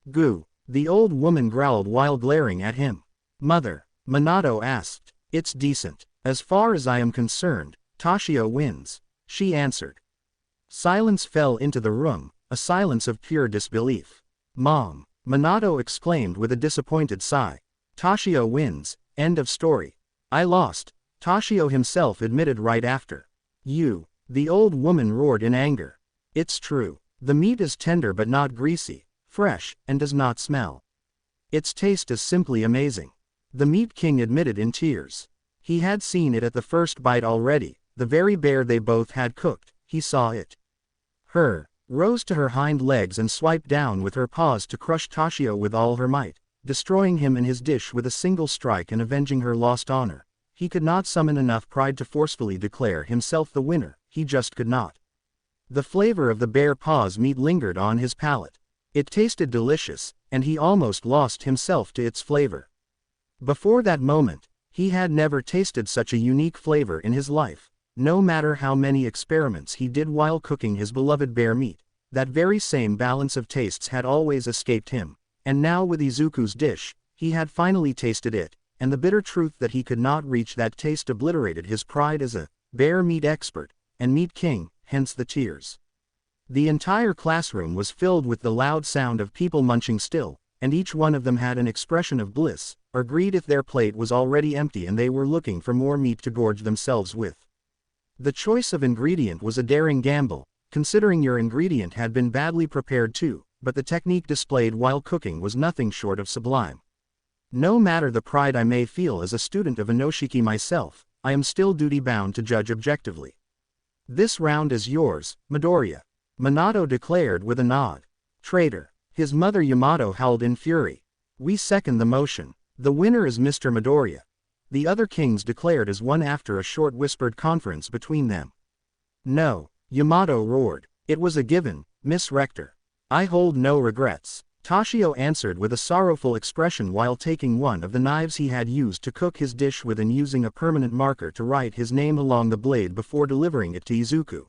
Goo. The old woman growled while glaring at him. Mother, Minato asked. It's decent. As far as I am concerned, Toshio wins, she answered. Silence fell into the room, a silence of pure disbelief. Mom, Minato exclaimed with a disappointed sigh. Toshio wins, end of story. I lost, Toshio himself admitted right after. You, the old woman roared in anger. It's true. The meat is tender but not greasy, fresh, and does not smell. Its taste is simply amazing. The Meat King admitted in tears. He had seen it at the first bite already, the very bear they both had cooked, he saw it. Her, rose to her hind legs and swiped down with her paws to crush Toshio with all her might, destroying him and his dish with a single strike and avenging her lost honor. He could not summon enough pride to forcefully declare himself the winner, he just could not. The flavor of the bear paw's meat lingered on his palate. It tasted delicious, and he almost lost himself to its flavor. Before that moment, he had never tasted such a unique flavor in his life. No matter how many experiments he did while cooking his beloved bear meat, that very same balance of tastes had always escaped him, and now with Izuku's dish, he had finally tasted it, and the bitter truth that he could not reach that taste obliterated his pride as a bear meat expert and meat king, hence the tears. The entire classroom was filled with the loud sound of people munching still, and each one of them had an expression of bliss, or greed if their plate was already empty and they were looking for more meat to gorge themselves with. The choice of ingredient was a daring gamble, considering your ingredient had been badly prepared too, but the technique displayed while cooking was nothing short of sublime. No matter the pride I may feel as a student of Inoshiki myself, I am still duty-bound to judge objectively. This round is yours, Midoriya, Minato declared with a nod. Traitor. His mother Yamato howled in fury. We second the motion. The winner is Mr. Midoriya. The other kings declared as one after a short whispered conference between them. No, Yamato roared. It was a given, Miss Rector. I hold no regrets. Toshio answered with a sorrowful expression while taking one of the knives he had used to cook his dish with and using a permanent marker to write his name along the blade before delivering it to Izuku.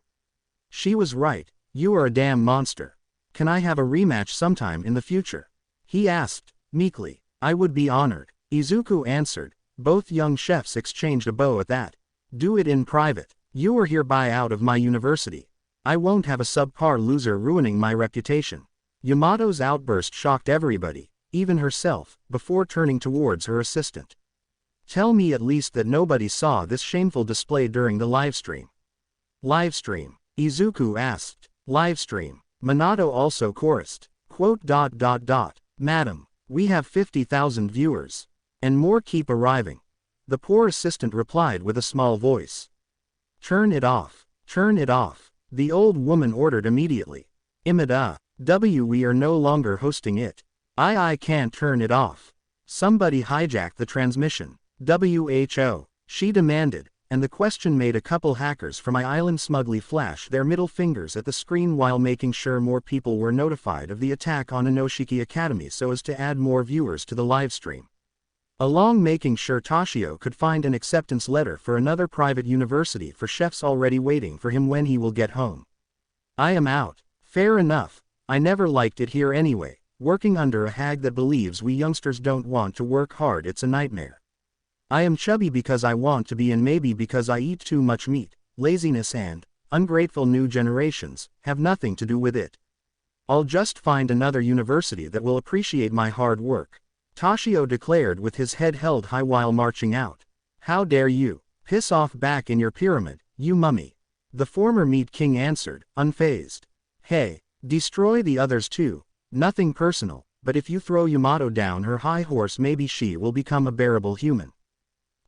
She was right, you are a damn monster. Can I have a rematch sometime in the future? He asked, meekly. I would be honored. Izuku answered. Both young chefs exchanged a bow at that. Do it in private. You are hereby out of my university. I won't have a subpar loser ruining my reputation. Yamato's outburst shocked everybody, even herself, before turning towards her assistant. Tell me at least that nobody saw this shameful display during the livestream. Livestream? Izuku asked. Livestream. Minato also chorused. Quote. Madam, we have 50,000 viewers. And more keep arriving. The poor assistant replied with a small voice. Turn it off. Turn it off. The old woman ordered immediately. Imada. We are no longer hosting it. I can't turn it off. Somebody hijacked the transmission. WHO. She demanded, and the question made a couple hackers from my island smugly flash their middle fingers at the screen while making sure more people were notified of the attack on Inoshiki Academy so as to add more viewers to the livestream. Along making sure Toshio could find an acceptance letter for another private university for chefs already waiting for him when he will get home. I am out. Fair enough. I never liked it here anyway. Working under a hag that believes we youngsters don't want to work hard, it's a nightmare. I am chubby because I want to be and maybe because I eat too much meat. Laziness and ungrateful new generations have nothing to do with it. I'll just find another university that will appreciate my hard work. Toshio declared with his head held high while marching out. How dare you? Piss off back in your pyramid, you mummy. The former meat king answered, unfazed. Hey, destroy the others too. Nothing personal, but if you throw Yamato down her high horse maybe she will become a bearable human.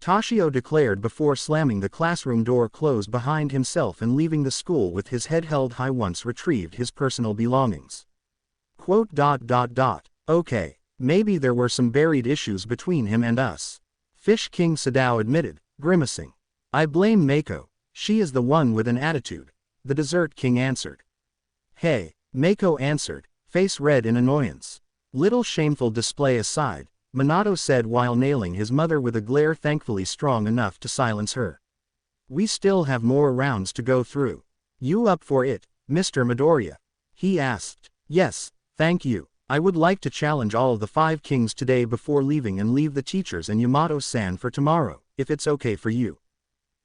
Toshio declared before slamming the classroom door closed behind himself and leaving the school with his head held high once retrieved his personal belongings. Quote. Okay, maybe there were some buried issues between him and us. Fish King Sadao admitted, grimacing. I blame Mako, she is the one with an attitude. The Dessert King answered. Hey, Mako answered, face red in annoyance. Little shameful display aside, Minato said while nailing his mother with a glare thankfully strong enough to silence her. We still have more rounds to go through. You up for it, Mr. Midoriya? He asked. Yes, thank you. I would like to challenge all of the 5 kings today before leaving and leave the teachers and Yamato-san for tomorrow, if it's okay for you.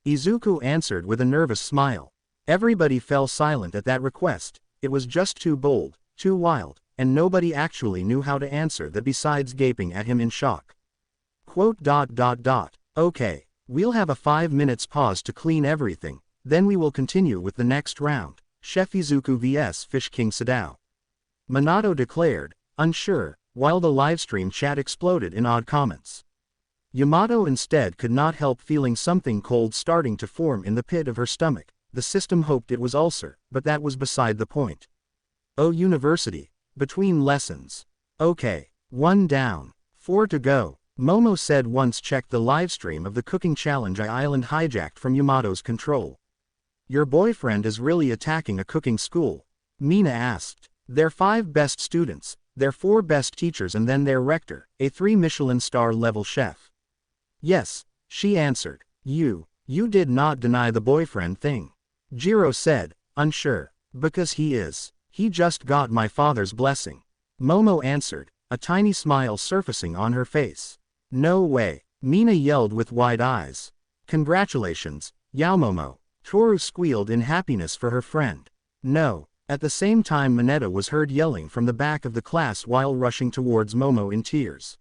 Izuku answered with a nervous smile. Everybody fell silent at that request. It was just too bold, too wild, and nobody actually knew how to answer that besides gaping at him in shock. Quote. Okay, we'll have a 5 minutes pause to clean everything, then we will continue with the next round, Chef Izuku vs Fish King Sadao. Minato declared, unsure, while the livestream chat exploded in odd comments. Yamato instead could not help feeling something cold starting to form in the pit of her stomach. The system hoped it was ulcer, but that was beside the point. Oh, university. Between lessons. Okay. 1 down. 4 to go. Momo said once checked the livestream of the cooking challenge I Island hijacked from Yamato's control. Your boyfriend is really attacking a cooking school? Mina asked. Their 5 best students, their 4 best teachers and then their rector, a 3 Michelin star level chef. Yes, she answered. You did not deny the boyfriend thing. Jiro said, unsure. Because he is. He just got my father's blessing. Momo answered, a tiny smile surfacing on her face. No way. Mina yelled with wide eyes. Congratulations, Yaomomo. Toru squealed in happiness for her friend. No. At the same time Mineta was heard yelling from the back of the class while rushing towards Momo in tears.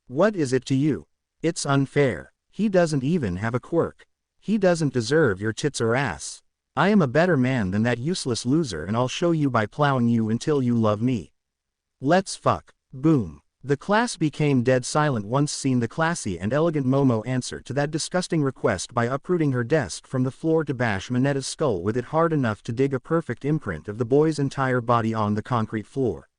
What is it to you? It's unfair. He doesn't even have a quirk. He doesn't deserve your tits or ass. I am a better man than that useless loser and I'll show you by plowing you until you love me. Let's fuck. Boom. The class became dead silent once seen the classy and elegant Momo answer to that disgusting request by uprooting her desk from the floor to bash Mineta's skull with it hard enough to dig a perfect imprint of the boy's entire body on the concrete floor.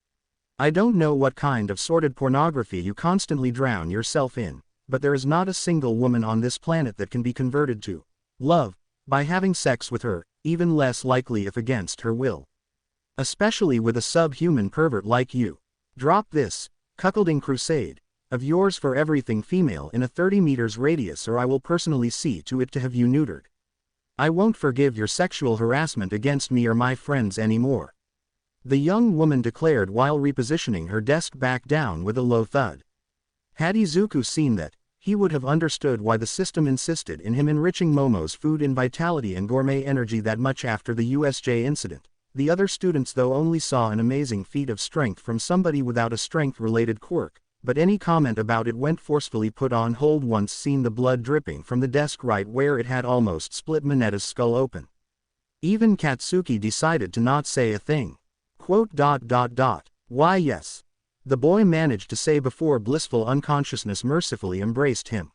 I don't know what kind of sordid pornography you constantly drown yourself in, but there is not a single woman on this planet that can be converted to love by having sex with her, even less likely if against her will. Especially with a subhuman pervert like you. Drop this cuckolding crusade of yours for everything female in a 30 meters radius or I will personally see to it to have you neutered. I won't forgive your sexual harassment against me or my friends anymore. The young woman declared while repositioning her desk back down with a low thud. Had Izuku seen that, he would have understood why the system insisted in him enriching Momo's food in vitality and gourmet energy that much after the USJ incident. The other students though only saw an amazing feat of strength from somebody without a strength-related quirk, but any comment about it went forcefully put on hold once seen the blood dripping from the desk right where it had almost split Mineta's skull open. Even Katsuki decided to not say a thing. Why yes. The boy managed to say before blissful unconsciousness mercifully embraced him.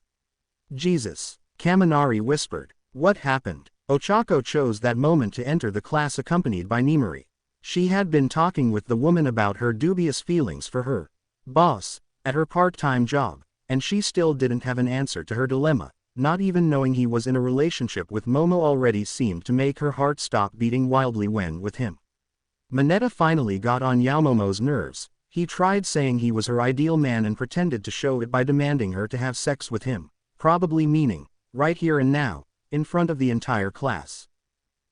Jesus. Kaminari whispered. What happened? Ochako chose that moment to enter the class accompanied by Nimari. She had been talking with the woman about her dubious feelings for her boss at her part-time job, and she still didn't have an answer to her dilemma. Not even knowing he was in a relationship with Momo already seemed to make her heart stop beating wildly when with him. Mineta finally got on Yaomomo's nerves. He tried saying he was her ideal man and pretended to show it by demanding her to have sex with him, probably meaning, right here and now, in front of the entire class.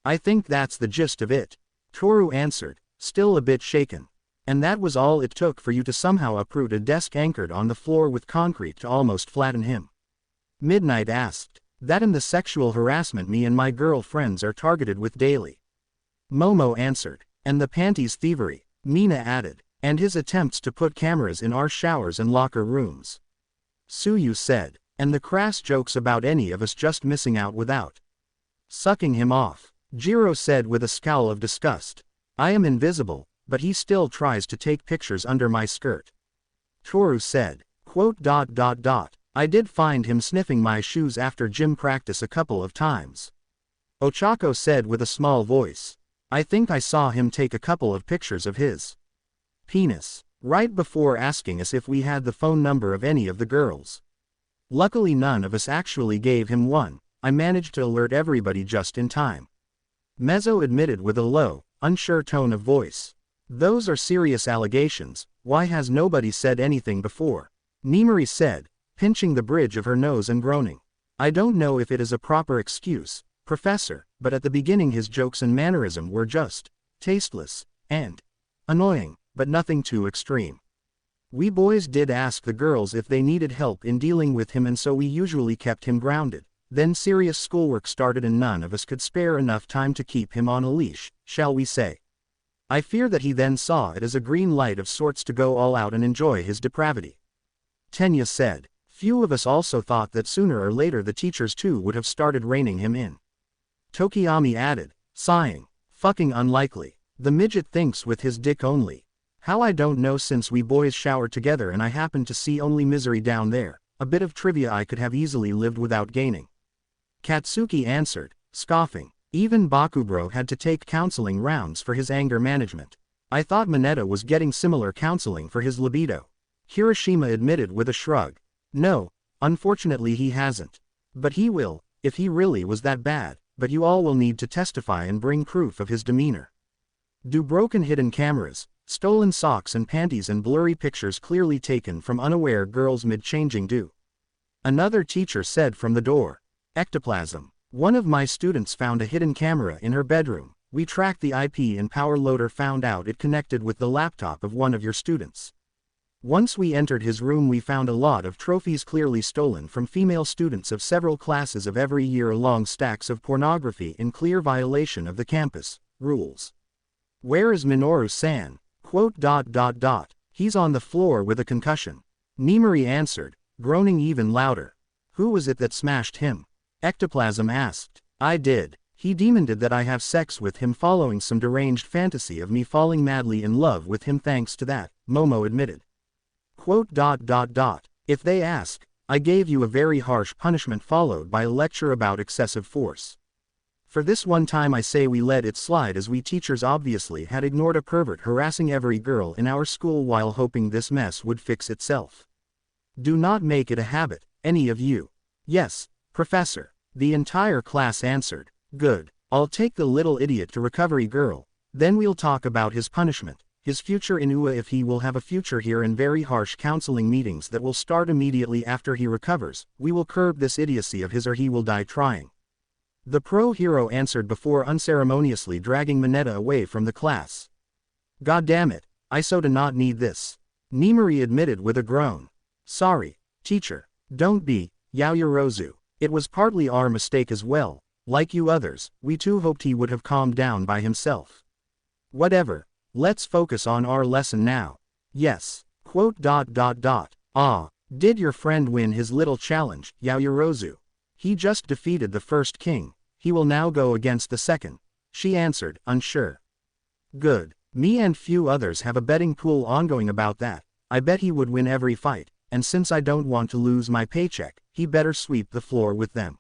I think that's the gist of it, Toru answered, still a bit shaken. And that was all it took for you to somehow uproot a desk anchored on the floor with concrete to almost flatten him? Midnight asked. That and the sexual harassment me and my girlfriends are targeted with daily. Momo answered. And the panties thievery, Mina added. And his attempts to put cameras in our showers and locker rooms. Suyu said. And the crass jokes about any of us just missing out without sucking him off. Jiro said with a scowl of disgust. I am invisible, but he still tries to take pictures under my skirt. Toru said. I did find him sniffing my shoes after gym practice a couple of times. Ochako said with a small voice. I think I saw him take a couple of pictures of his penis, right before asking us if we had the phone number of any of the girls. Luckily none of us actually gave him one. I managed to alert everybody just in time. Mezzo admitted with a low, unsure tone of voice. Those are serious allegations. Why has nobody said anything before? Nimari said, pinching the bridge of her nose and groaning. I don't know if it is a proper excuse, Professor, but at the beginning his jokes and mannerism were just tasteless and annoying, but nothing too extreme. We boys did ask the girls if they needed help in dealing with him, and so we usually kept him grounded. Then serious schoolwork started and none of us could spare enough time to keep him on a leash, shall we say. I fear that he then saw it as a green light of sorts to go all out and enjoy his depravity. Tenya said. Few of us also thought that sooner or later the teachers too would have started reining him in. Tokiyami added, sighing. Fucking unlikely. The midget thinks with his dick only. How I don't know, since we boys showered together and I happened to see only misery down there. A bit of trivia I could have easily lived without gaining. Katsuki answered, scoffing. Even Bakubro had to take counseling rounds for his anger management. I thought Mineta was getting similar counseling for his libido. Hiroshima admitted with a shrug. No, unfortunately he hasn't. But he will, if he really was that bad, but you all will need to testify and bring proof of his demeanor. Do broken hidden cameras, stolen socks and panties and blurry pictures clearly taken from unaware girls mid-changing do? Another teacher said from the door. Ectoplasm. One of my students found a hidden camera in her bedroom. We tracked the IP and power loader found out it connected with the laptop of one of your students. Once we entered his room we found a lot of trophies clearly stolen from female students of several classes of every year, along stacks of pornography in clear violation of the campus rules. Where is Minoru-san? He's on the floor with a concussion. Nimari answered, groaning even louder. Who was it that smashed him? Ectoplasm asked. I did. He demanded that I have sex with him following some deranged fantasy of me falling madly in love with him. Thanks to that, Momo admitted. If they ask, I gave you a very harsh punishment followed by a lecture about excessive force. For this one time I say we let it slide, as we teachers obviously had ignored a pervert harassing every girl in our school while hoping this mess would fix itself. Do not make it a habit, any of you. Yes, Professor. The entire class answered. Good. I'll take the little idiot to recovery girl. Then we'll talk about his punishment, his future in UA, if he will have a future here, and very harsh counseling meetings that will start immediately after he recovers. We will curb this idiocy of his or he will die trying. The pro hero answered before unceremoniously dragging Mineta away from the class. God damn it, I so do not need this. Nimari admitted with a groan. Sorry, teacher. Don't be, Yaoyorozu. It was partly our mistake as well. Like you others, we too hoped he would have calmed down by himself. Whatever. Let's focus on our lesson now. Yes. Quote. Ah. Did your friend win his little challenge, Yaoyorozu? He just defeated the first king. He will now go against the second. She answered, unsure. Good. Me and few others have a betting pool ongoing about that. I bet he would win every fight, and since I don't want to lose my paycheck, he better sweep the floor with them.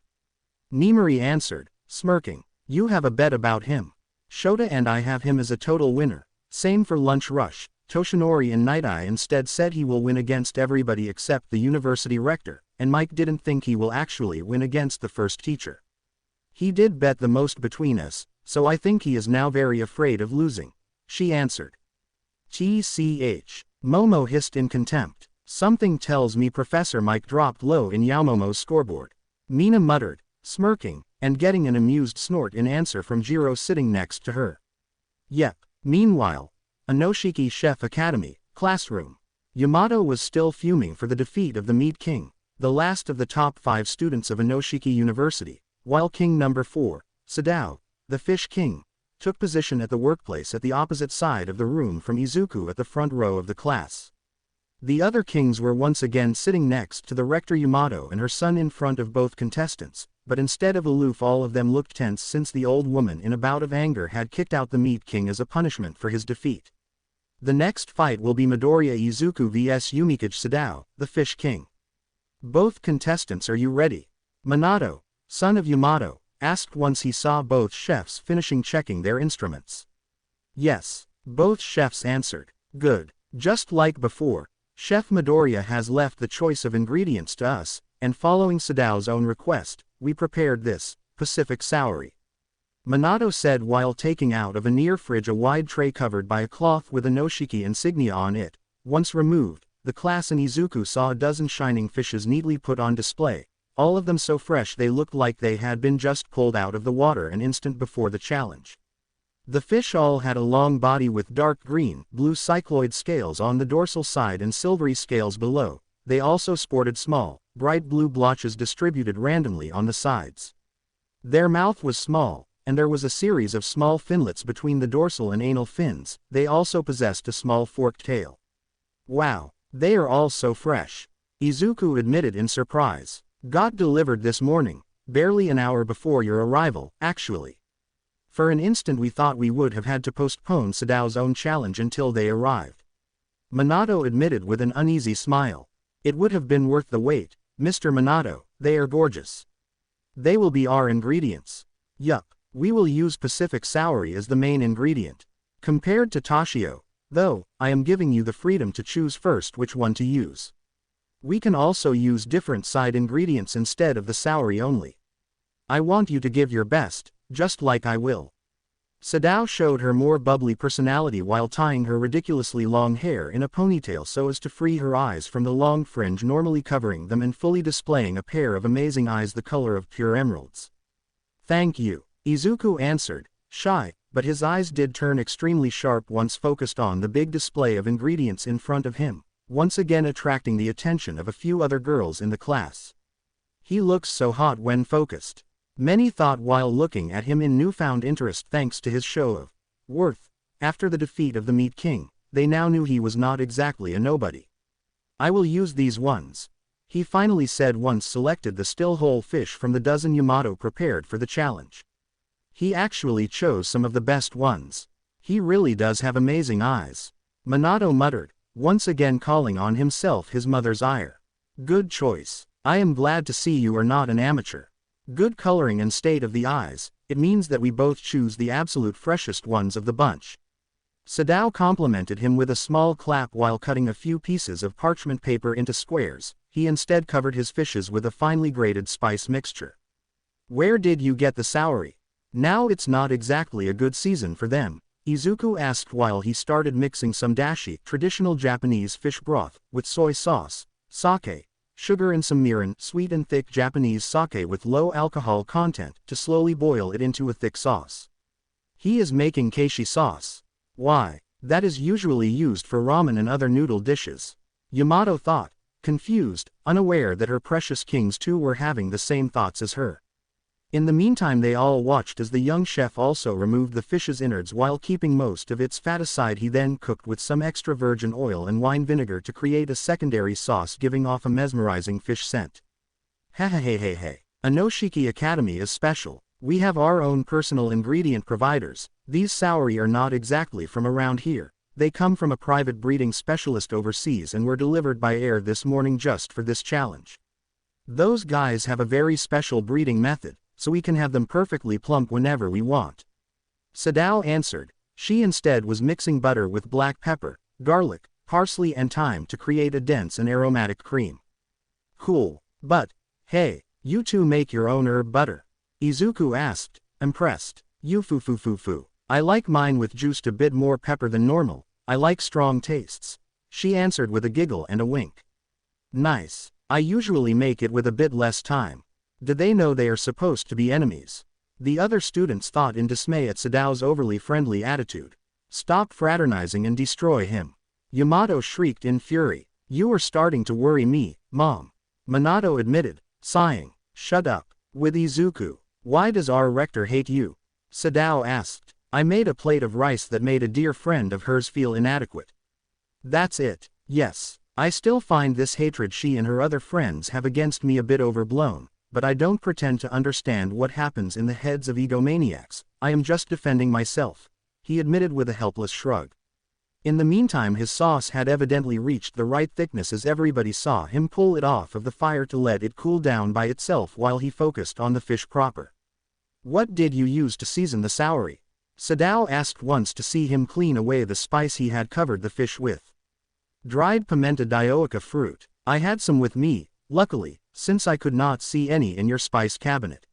Nimari answered, smirking. You have a bet about him. Shota and I have him as a total winner. Same for Lunch Rush. Toshinori and Night Eye instead said he will win against everybody except the university rector, and Mike didn't think he will actually win against the first teacher. He did bet the most between us, so I think he is now very afraid of losing. She answered. TCH. Momo hissed in contempt. Something tells me Professor Mike dropped low in Yaomomo's scoreboard. Mina muttered, smirking, and getting an amused snort in answer from Jiro sitting next to her. Yep. Meanwhile, Anoshiki Chef Academy, classroom. Yamato was still fuming for the defeat of the Meat King, the last of the top 5 students of Anoshiki University, while King number 4, Sadao, the Fish King, took position at the workplace at the opposite side of the room from Izuku at the front row of the class. The other kings were once again sitting next to the rector Yamato and her son in front of both contestants, but instead of aloof all of them looked tense since the old woman in a bout of anger had kicked out the Meat King as a punishment for his defeat. The next fight will be Midoriya Izuku vs Yumikage Sadao, the Fish King. Both contestants, are you ready? Minato, son of Yamato, asked once he saw both chefs finishing checking their instruments. Yes, both chefs answered. Good. Just like before, Chef Midoriya has left the choice of ingredients to us, and following Sadao's own request, we prepared this, Pacific Soury. Minato said while taking out of a near fridge a wide tray covered by a cloth with a Noshiki insignia on it. Once removed, the class and Izuku saw a dozen shining fishes neatly put on display, all of them so fresh they looked like they had been just pulled out of the water an instant before the challenge. The fish all had a long body with dark green, blue cycloid scales on the dorsal side and silvery scales below. They also sported small, bright blue blotches distributed randomly on the sides. Their mouth was small, and there was a series of small finlets between the dorsal and anal fins. They also possessed a small forked tail. Wow, they are all so fresh, Izuku admitted in surprise. Got delivered this morning, barely an hour before your arrival, actually. For an instant we thought we would have had to postpone Sadao's own challenge until they arrived. Minato admitted with an uneasy smile. It would have been worth the wait, Mr. Minato, they are gorgeous. They will be our ingredients. Yup, we will use Pacific Soury as the main ingredient. Compared to Toshio, though, I am giving you the freedom to choose first which one to use. We can also use different side ingredients instead of the Soury only. I want you to give your best, just like I will. Sadao showed her more bubbly personality while tying her ridiculously long hair in a ponytail so as to free her eyes from the long fringe normally covering them and fully displaying a pair of amazing eyes the color of pure emeralds. Thank you, Izuku answered, shy, but his eyes did turn extremely sharp once focused on the big display of ingredients in front of him, once again attracting the attention of a few other girls in the class. He looks so hot when focused. Many thought while looking at him in newfound interest thanks to his show of worth. After the defeat of the Meat King, they now knew he was not exactly a nobody. I will use these ones, he finally said once selected the still whole fish from the dozen Yamato prepared for the challenge. He actually chose some of the best ones. He really does have amazing eyes. Minato muttered, once again calling on himself his mother's ire. Good choice. I am glad to see you are not an amateur. Good coloring and state of the eyes, it means that we both choose the absolute freshest ones of the bunch. Sadao complimented him with a small clap while cutting a few pieces of parchment paper into squares. He instead covered his fishes with a finely grated spice mixture. Where did you get the Soury? Now it's not exactly a good season for them, Izuku asked while he started mixing some dashi, traditional Japanese fish broth, with soy sauce, sake, sugar and some mirin, sweet and thick Japanese sake with low alcohol content, to slowly boil it into a thick sauce. He is making keishi sauce. Why, that is usually used for ramen and other noodle dishes. Yamato thought, confused, unaware that her precious kings too were having the same thoughts as her. In the meantime they all watched as the young chef also removed the fish's innards while keeping most of its fat aside. He then cooked with some extra virgin oil and wine vinegar to create a secondary sauce giving off a mesmerizing fish scent. Hey. Anoshiki Academy is special. We have our own personal ingredient providers. These saori are not exactly from around here. They come from a private breeding specialist overseas and were delivered by air this morning just for this challenge. Those guys have a very special breeding method, so we can have them perfectly plump whenever we want. Sadao answered. She instead was mixing butter with black pepper, garlic, parsley and thyme to create a dense and aromatic cream. Cool. But, hey, you two make your own herb butter? Izuku asked, impressed. Fu. I like mine with just a bit more pepper than normal. I like strong tastes. She answered with a giggle and a wink. Nice. I usually make it with a bit less thyme. Did they know they are supposed to be enemies? The other students thought in dismay at Sadao's overly friendly attitude. Stop fraternizing and destroy him. Yamato shrieked in fury. You are starting to worry me, Mom. Minato admitted, sighing. Shut up. With Izuku. Why does our rector hate you? Sadao asked. I made a plate of rice that made a dear friend of hers feel inadequate. That's it. Yes, I still find this hatred she and her other friends have against me a bit overblown, but I don't pretend to understand what happens in the heads of egomaniacs. I am just defending myself, he admitted with a helpless shrug. In the meantime his sauce had evidently reached the right thickness as everybody saw him pull it off of the fire to let it cool down by itself while he focused on the fish proper. What did you use to season the saori? Sadao asked once to see him clean away the spice he had covered the fish with. Dried pimenta dioica fruit. I had some with me, luckily, since I could not see any in your spice cabinet.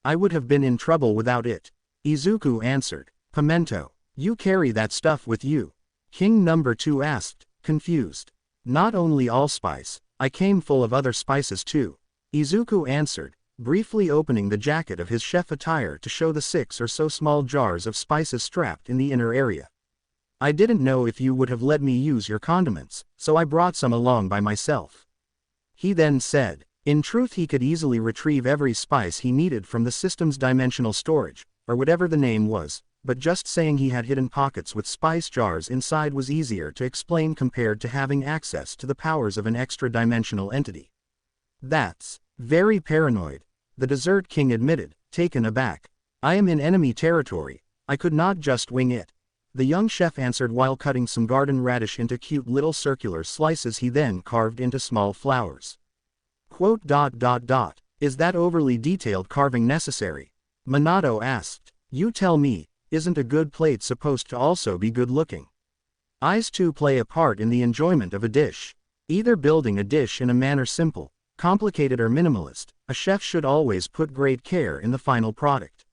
I would have been in trouble without it. Izuku answered. Pimento. You carry that stuff with you? King number 2 asked, confused. Not only allspice, I came full of other spices too. Izuku answered, briefly opening the jacket of his chef attire to show the 6 or so small jars of spices strapped in the inner area. I didn't know if you would have let me use your condiments, so I brought some along by myself. He then said. In truth he could easily retrieve every spice he needed from the system's dimensional storage, or whatever the name was, but just saying he had hidden pockets with spice jars inside was easier to explain compared to having access to the powers of an extra-dimensional entity. That's very paranoid, the Dessert King admitted, taken aback. I am in enemy territory, I could not just wing it. The young chef answered while cutting some garden radish into cute little circular slices he then carved into small flowers. Quote. Is that overly detailed carving necessary? Minato asked. You tell me, isn't a good plate supposed to also be good looking? Eyes too play a part in the enjoyment of a dish. Either building a dish in a manner simple, complicated or minimalist, a chef should always put great care in the final product.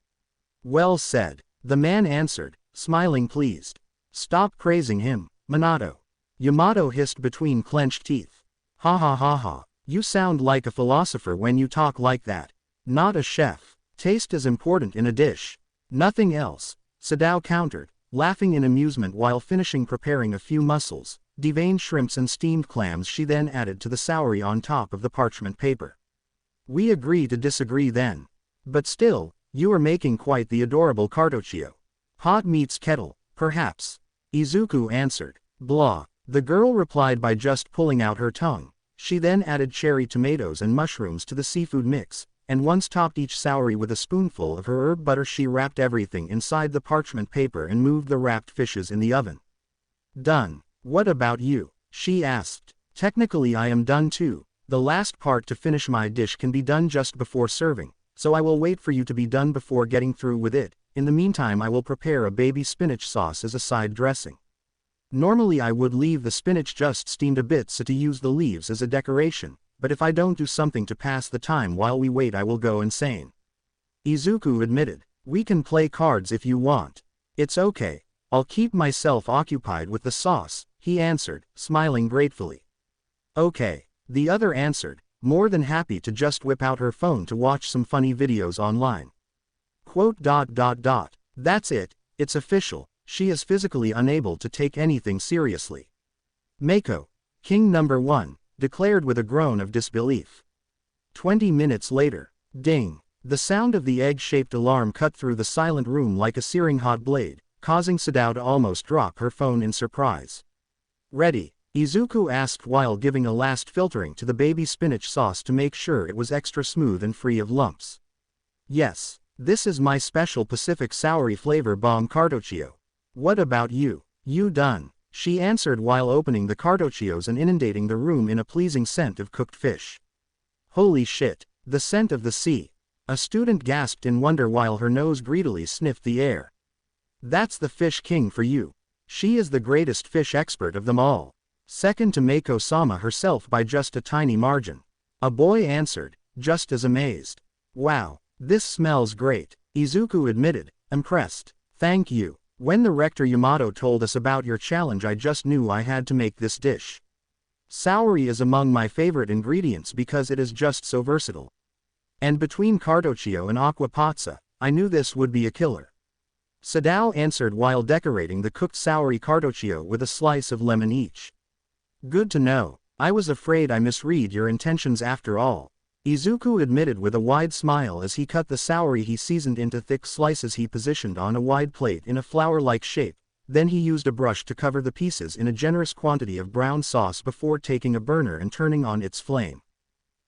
Well said, the man answered, smiling pleased. Stop praising him, Minato. Yamato hissed between clenched teeth. Ha. You sound like a philosopher when you talk like that. Not a chef. Taste is important in a dish. Nothing else, Sadao countered, laughing in amusement while finishing preparing a few mussels, deveined shrimps and steamed clams. She then added to the saori on top of the parchment paper. We agree to disagree then. But still, you are making quite the adorable cartoccio. Pot meets kettle, perhaps. Izuku answered. Blah. The girl replied by just pulling out her tongue. She then added cherry tomatoes and mushrooms to the seafood mix, and once topped each saori with a spoonful of her herb butter. She wrapped everything inside the parchment paper and moved the wrapped fishes in the oven. Done. What about you? She asked. Technically I am done too. The last part to finish my dish can be done just before serving, so I will wait for you to be done before getting through with it. In the meantime I will prepare a baby spinach sauce as a side dressing. Normally I would leave the spinach just steamed a bit so to use the leaves as a decoration, but if I don't do something to pass the time while we wait I will go insane. Izuku admitted. We can play cards if you want. It's okay, I'll keep myself occupied with the sauce, he answered, smiling gratefully. Okay, the other answered, more than happy to just whip out her phone to watch some funny videos online. Quote. That's it, it's official. She is physically unable to take anything seriously. Mako, King number 1, declared with a groan of disbelief. 20 minutes later. Ding. The sound of the egg-shaped alarm cut through the silent room like a searing hot blade, causing Sadao to almost drop her phone in surprise. Ready? Izuku asked while giving a last filtering to the baby spinach sauce to make sure it was extra smooth and free of lumps. Yes, this is my special Pacific Soury flavor bomb cartoccio. What about you? You done? She answered while opening the cartoccios and inundating the room in a pleasing scent of cooked fish. Holy shit, the scent of the sea. A student gasped in wonder while her nose greedily sniffed the air. That's the fish king for you. She is the greatest fish expert of them all. Second to Mako-sama herself by just a tiny margin. A boy answered, just as amazed. Wow, this smells great, Izuku admitted, impressed. Thank you. When the rector Yamato told us about your challenge, I just knew I had to make this dish. Soury is among my favorite ingredients because it is just so versatile. And between cartoccio and aqua pazza, I knew this would be a killer. Sadao answered while decorating the cooked Soury cartoccio with a slice of lemon each. Good to know. I was afraid I misread your intentions after all. Izuku admitted with a wide smile as he cut the Soury he seasoned into thick slices he positioned on a wide plate in a flower-like shape. Then he used a brush to cover the pieces in a generous quantity of brown sauce before taking a burner and turning on its flame.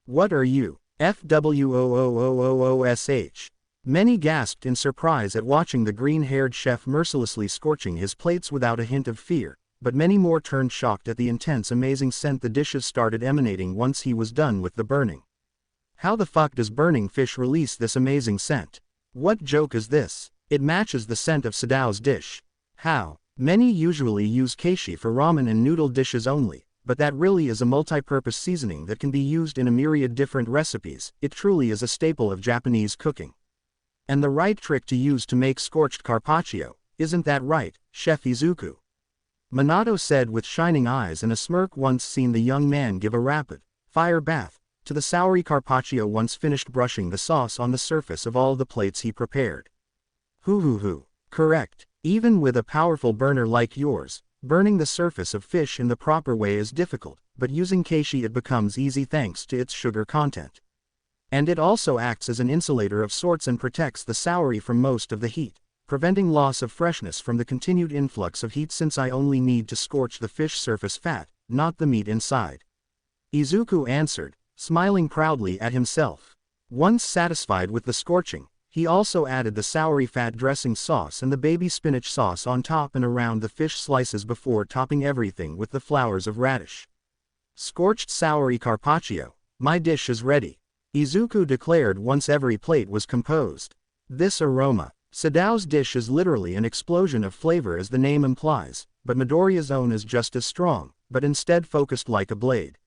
What are you? FWOOOOOSH. Many gasped in surprise at watching the green-haired chef mercilessly scorching his plates without a hint of fear, but many more turned shocked at the intense amazing scent the dishes started emanating once he was done with the burning. How the fuck does burning fish release this amazing scent? What joke is this? It matches the scent of Sadao's dish. How? Many usually use keishi for ramen and noodle dishes only, but that really is a multi-purpose seasoning that can be used in a myriad different recipes. It truly is a staple of Japanese cooking. And the right trick to use to make scorched carpaccio, isn't that right, Chef Izuku? Minato said with shining eyes and a smirk once seen the young man give a rapid, fire bath, to the Soury carpaccio once finished brushing the sauce on the surface of all the plates he prepared. Hoo. Correct. Even with a powerful burner like yours, burning the surface of fish in the proper way is difficult, but using keishi it becomes easy thanks to its sugar content. And it also acts as an insulator of sorts and protects the Soury from most of the heat, preventing loss of freshness from the continued influx of heat since I only need to scorch the fish surface fat, not the meat inside. Izuku answered, smiling proudly at himself. Once satisfied with the scorching, he also added the Soury fat dressing sauce and the baby spinach sauce on top and around the fish slices before topping everything with the flowers of radish. Scorched Soury carpaccio, my dish is ready, Izuku declared once every plate was composed. This aroma. Sadao's dish is literally an explosion of flavor as the name implies, but Midoriya's own is just as strong, but instead focused like a blade.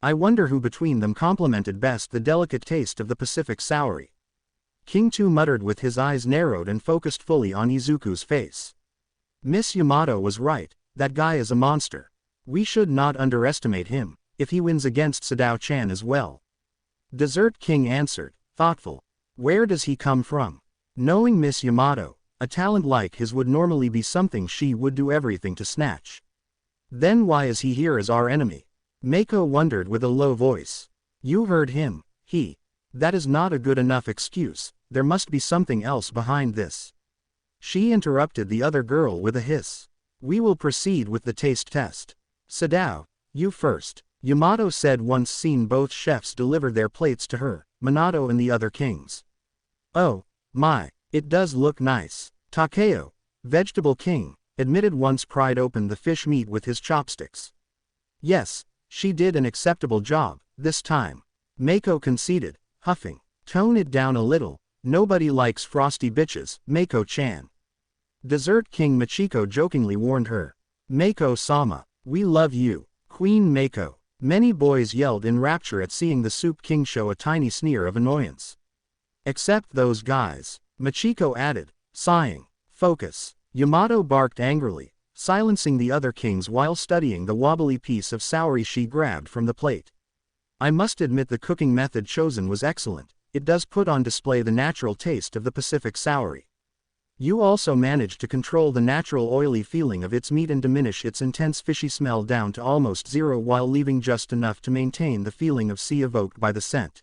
I wonder who between them complemented best the delicate taste of the Pacific Soury. King 2 muttered with his eyes narrowed and focused fully on Izuku's face. Miss Yamato was right, that guy is a monster. We should not underestimate him, if he wins against Sadao-chan as well. Dessert King answered, thoughtful. Where does he come from? Knowing Miss Yamato, a talent like his would normally be something she would do everything to snatch. Then why is he here as our enemy? Mako wondered with a low voice. You heard him, That is not a good enough excuse, there must be something else behind this. She interrupted the other girl with a hiss. We will proceed with the taste test. Sadao, you first, Yamato said once seen both chefs deliver their plates to her, Minato and the other kings. Oh, my, it does look nice. Takeo, Vegetable King, admitted once pried open the fish meat with his chopsticks. Yes, she did an acceptable job, this time. Mako conceded, huffing. Tone it down a little, nobody likes frosty bitches, Mako-chan. Dessert King Machiko jokingly warned her. Mako-sama, we love you, Queen Mako. Many boys yelled in rapture at seeing the Soup King show a tiny sneer of annoyance. Except those guys, Machiko added, sighing. Focus. Yamato barked angrily, silencing the other kings while studying the wobbly piece of Soury she grabbed from the plate. I must admit the cooking method chosen was excellent, it does put on display the natural taste of the Pacific Soury. You also managed to control the natural oily feeling of its meat and diminish its intense fishy smell down to almost zero while leaving just enough to maintain the feeling of sea evoked by the scent.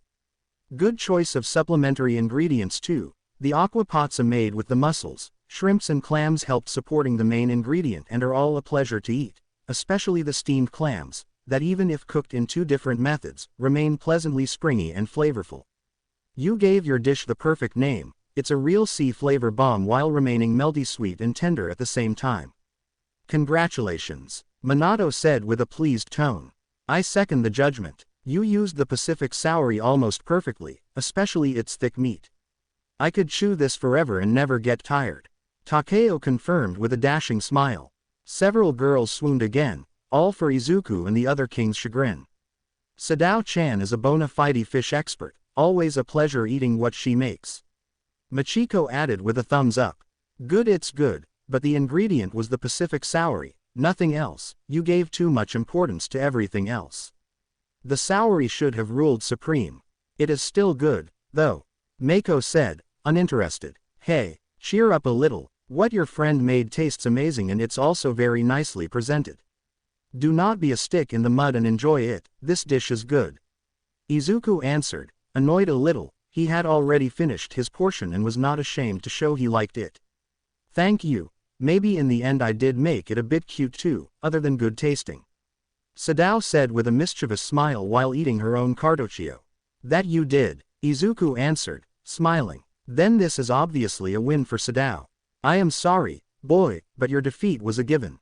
Good choice of supplementary ingredients too. The aqua pots are made with the mussels, shrimps and clams helped supporting the main ingredient and are all a pleasure to eat, especially the steamed clams, that even if cooked in 2 different methods, remain pleasantly springy and flavorful. You gave your dish the perfect name, it's a real sea flavor bomb while remaining melty sweet and tender at the same time. Congratulations, Minato said with a pleased tone. I second the judgment. You used the Pacific Soury almost perfectly, especially its thick meat. I could chew this forever and never get tired. Takeo confirmed with a dashing smile. Several girls swooned again, all for Izuku and the other king's chagrin. Sadao-chan is a bona fide fish expert, always a pleasure eating what she makes. Machiko added with a thumbs up. Good, it's good, but the ingredient was the Pacific Soury, nothing else. You gave too much importance to everything else. The Soury should have ruled supreme. It is still good, though, Mako said, uninterested. Hey, cheer up a little, what your friend made tastes amazing and it's also very nicely presented. Do not be a stick in the mud and enjoy it, this dish is good. Izuku answered, annoyed a little. He had already finished his portion and was not ashamed to show he liked it. Thank you, maybe in the end I did make it a bit cute too, other than good tasting. Sadao said with a mischievous smile while eating her own cartoccio. That you did, Izuku answered, smiling. Then this is obviously a win for Sadao. I am sorry, boy, but your defeat was a given.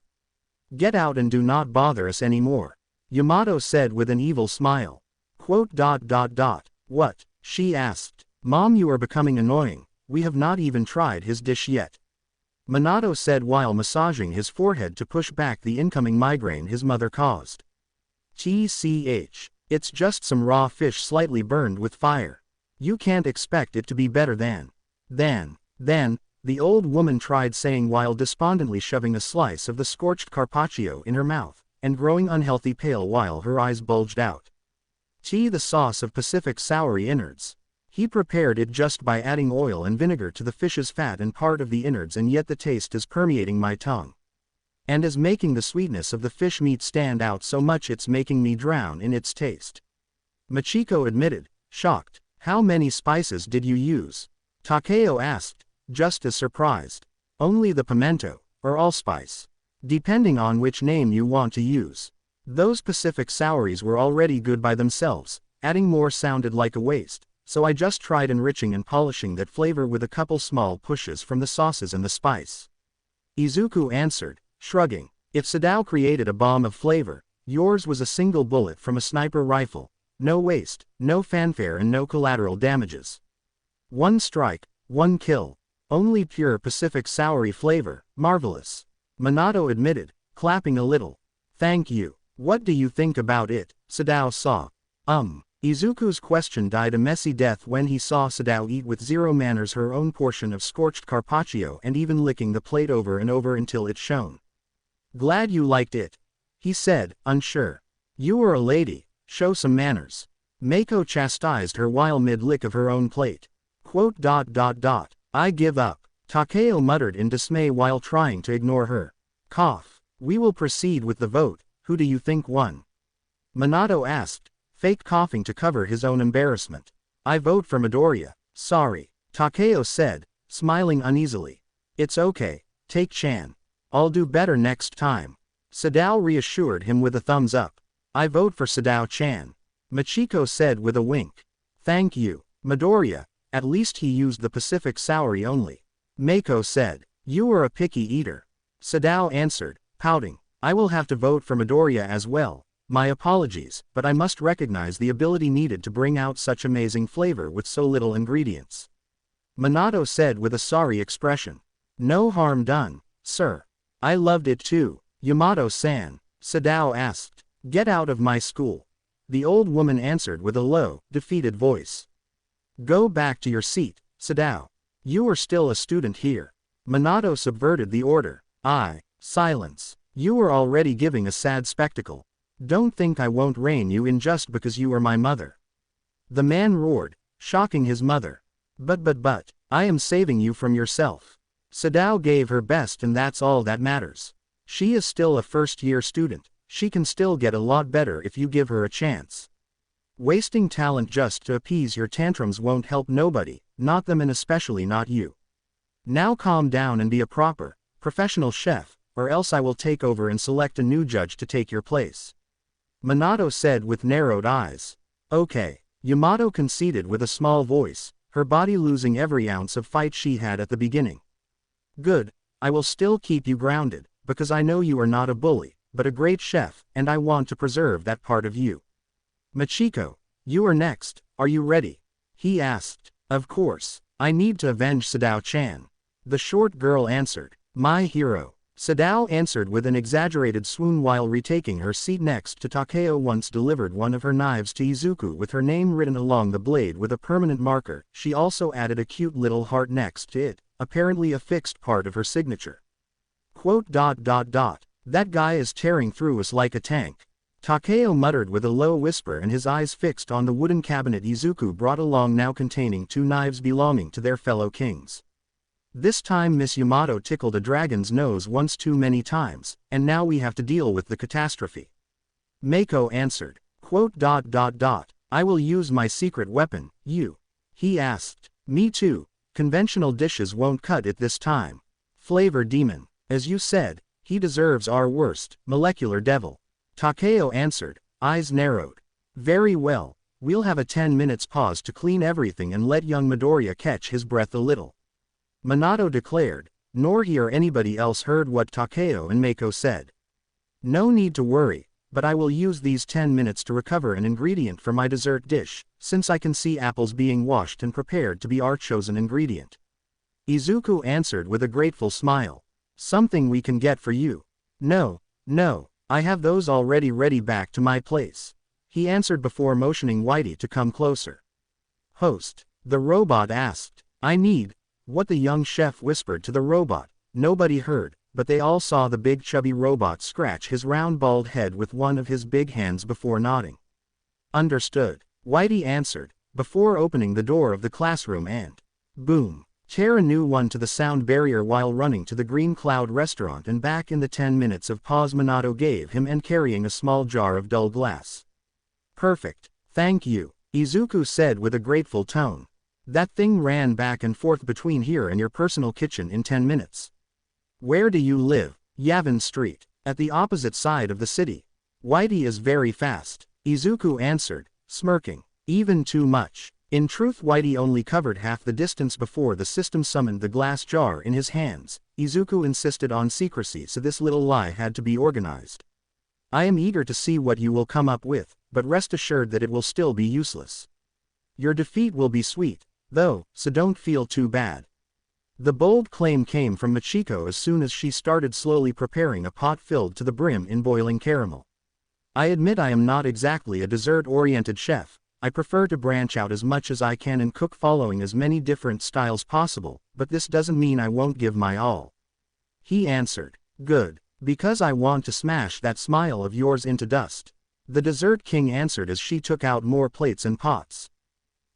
Get out and do not bother us anymore, Yamato said with an evil smile. What? She asked. Mom, you are becoming annoying, we have not even tried his dish yet. Minato said while massaging his forehead to push back the incoming migraine his mother caused. TCH. It's just some raw fish slightly burned with fire. You can't expect it to be better than. Then, the old woman tried saying while despondently shoving a slice of the scorched carpaccio in her mouth, and growing unhealthy pale while her eyes bulged out. The sauce of Pacific Soury innards. He prepared it just by adding oil and vinegar to the fish's fat and part of the innards, and yet the taste is permeating my tongue. And is making the sweetness of the fish meat stand out so much it's making me drown in its taste. Machiko admitted, shocked. How many spices did you use? Takeo asked, just as surprised. Only the pimento, or allspice. Depending on which name you want to use. Those Pacific Souries were already good by themselves, adding more sounded like a waste, so I just tried enriching and polishing that flavor with a couple small pushes from the sauces and the spice. Izuku answered, shrugging. If Sadao created a bomb of flavor, yours was a single bullet from a sniper rifle. No waste, no fanfare and no collateral damages. One strike, one kill. Only pure Pacific Soury flavor, marvelous. Minato admitted, clapping a little. Thank you. What do you think about it? Sadao saw. Izuku's question died a messy death when he saw Sadao eat with zero manners her own portion of scorched carpaccio and even licking the plate over and over until it shone. Glad you liked it, he said, unsure. You are a lady, show some manners. Mako chastised her while mid-lick of her own plate. I give up, Takeo muttered in dismay while trying to ignore her. Cough. We will proceed with the vote. Who do you think won? Minato asked, fake coughing to cover his own embarrassment. I vote for Midoriya. Sorry, Takeo said, smiling uneasily. It's okay, take Chan. I'll do better next time. Sadao reassured him with a thumbs up. I vote for Sadao-chan. Machiko said with a wink. Thank you, Midoriya, at least he used the Pacific Soury only. Mako said. You are a picky eater. Sadao answered, pouting. I will have to vote for Midoriya as well. My apologies, but I must recognize the ability needed to bring out such amazing flavor with so little ingredients. Minato said with a sorry expression. No harm done, sir. I loved it too, Yamato-san. Sadao asked. Get out of my school. The old woman answered with a low, defeated voice. Go back to your seat, Sadao. You are still a student here. Minato subverted the order. Silence. You are already giving a sad spectacle. Don't think I won't rein you in just because you are my mother. The man roared, shocking his mother. But, I am saving you from yourself. Sadao gave her best and that's all that matters. She is still a first-year student, she can still get a lot better if you give her a chance. Wasting talent just to appease your tantrums won't help nobody, not them and especially not you. Now calm down and be a proper, professional chef, or else I will take over and select a new judge to take your place. Minato said with narrowed eyes. Okay. Yamato conceded with a small voice, her body losing every ounce of fight she had at the beginning. Good, I will still keep you grounded, because I know you are not a bully, but a great chef, and I want to preserve that part of you. Machiko, you are next, are you ready? He asked. Of course, I need to avenge Sadao-chan. The short girl answered. My hero. Sadao answered with an exaggerated swoon while retaking her seat next to Takeo. Once delivered one of her knives to Izuku with her name written along the blade with a permanent marker. She also added a cute little heart next to it, apparently a fixed part of her signature. That guy is tearing through us like a tank. Takeo muttered with a low whisper and his eyes fixed on the wooden cabinet Izuku brought along, now containing 2 knives belonging to their fellow kings. This time Miss Yamato tickled a dragon's nose once too many times, and now we have to deal with the catastrophe. Mako answered. I will use my secret weapon, you. He asked. Me too. Conventional dishes won't cut it this time. Flavor demon. As you said, he deserves our worst, molecular devil. Takeo answered, eyes narrowed. Very well, we'll have a 10 minutes pause to clean everything and let young Midoriya catch his breath a little. Minato declared, nor he or anybody else heard what Takeo and Mako said. No need to worry, but I will use these 10 minutes to recover an ingredient for my dessert dish, since I can see apples being washed and prepared to be our chosen ingredient. Izuku answered with a grateful smile. Something we can get for you. No, I have those already ready back to my place. He answered before motioning Whitey to come closer. Host, the robot asked. I need. What the young chef whispered to the robot, nobody heard, but they all saw the big chubby robot scratch his round bald head with one of his big hands before nodding. Understood, Whitey answered, before opening the door of the classroom and boom, tear a new one to the sound barrier while running to the Green Cloud restaurant and back in the 10 minutes of pause Minato gave him and carrying a small jar of dull glass. Perfect, thank you, Izuku said with a grateful tone. That thing ran back and forth between here and your personal kitchen in 10 minutes. Where do you live? Yavin Street, at the opposite side of the city. Whitey is very fast, Izuku answered, smirking. Even too much. In truth, Whitey only covered half the distance before the system summoned the glass jar in his hands. Izuku insisted on secrecy, so this little lie had to be organized. I am eager to see what you will come up with, but rest assured that it will still be useless. Your defeat will be sweet, though, so don't feel too bad. The bold claim came from Machiko as soon as she started slowly preparing a pot filled to the brim in boiling caramel. I admit I am not exactly a dessert-oriented chef. I prefer to branch out as much as I can and cook following as many different styles possible, but this doesn't mean I won't give my all. He answered. Good, because I want to smash that smile of yours into dust. The dessert king answered as she took out more plates and pots.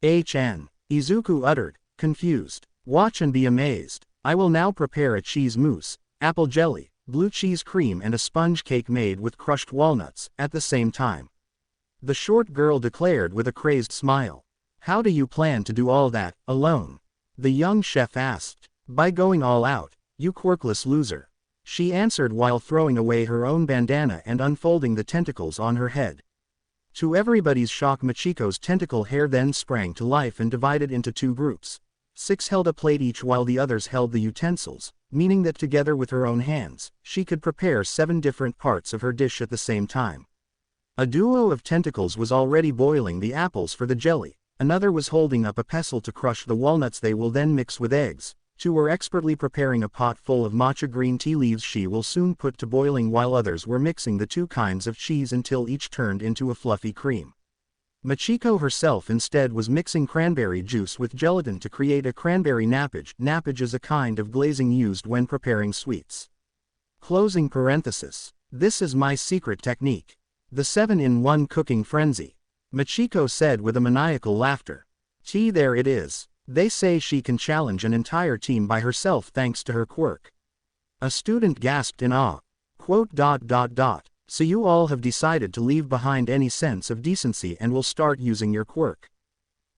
Izuku uttered, confused. Watch and be amazed. I will now prepare a cheese mousse, apple jelly, blue cheese cream and a sponge cake made with crushed walnuts, at the same time. The short girl declared with a crazed smile. How do you plan to do all that, alone? The young chef asked. By going all out, you quirkless loser. She answered while throwing away her own bandana and unfolding the tentacles on her head. To everybody's shock, Machiko's tentacle hair then sprang to life and divided into 2 groups. 6 held a plate each while the others held the utensils, meaning that together with her own hands, she could prepare 7 different parts of her dish at the same time. A duo of tentacles was already boiling the apples for the jelly, another was holding up a pestle to crush the walnuts they will then mix with eggs. 2 were expertly preparing a pot full of matcha green tea leaves she will soon put to boiling while others were mixing the 2 kinds of cheese until each turned into a fluffy cream. Machiko herself instead was mixing cranberry juice with gelatin to create a cranberry nappage. Nappage is a kind of glazing used when preparing sweets. Closing parenthesis. This is my secret technique. The 7-in-1 cooking frenzy. Machiko said with a maniacal laughter. There it is. They say she can challenge an entire team by herself thanks to her quirk. A student gasped in awe. So you all have decided to leave behind any sense of decency and will start using your quirk.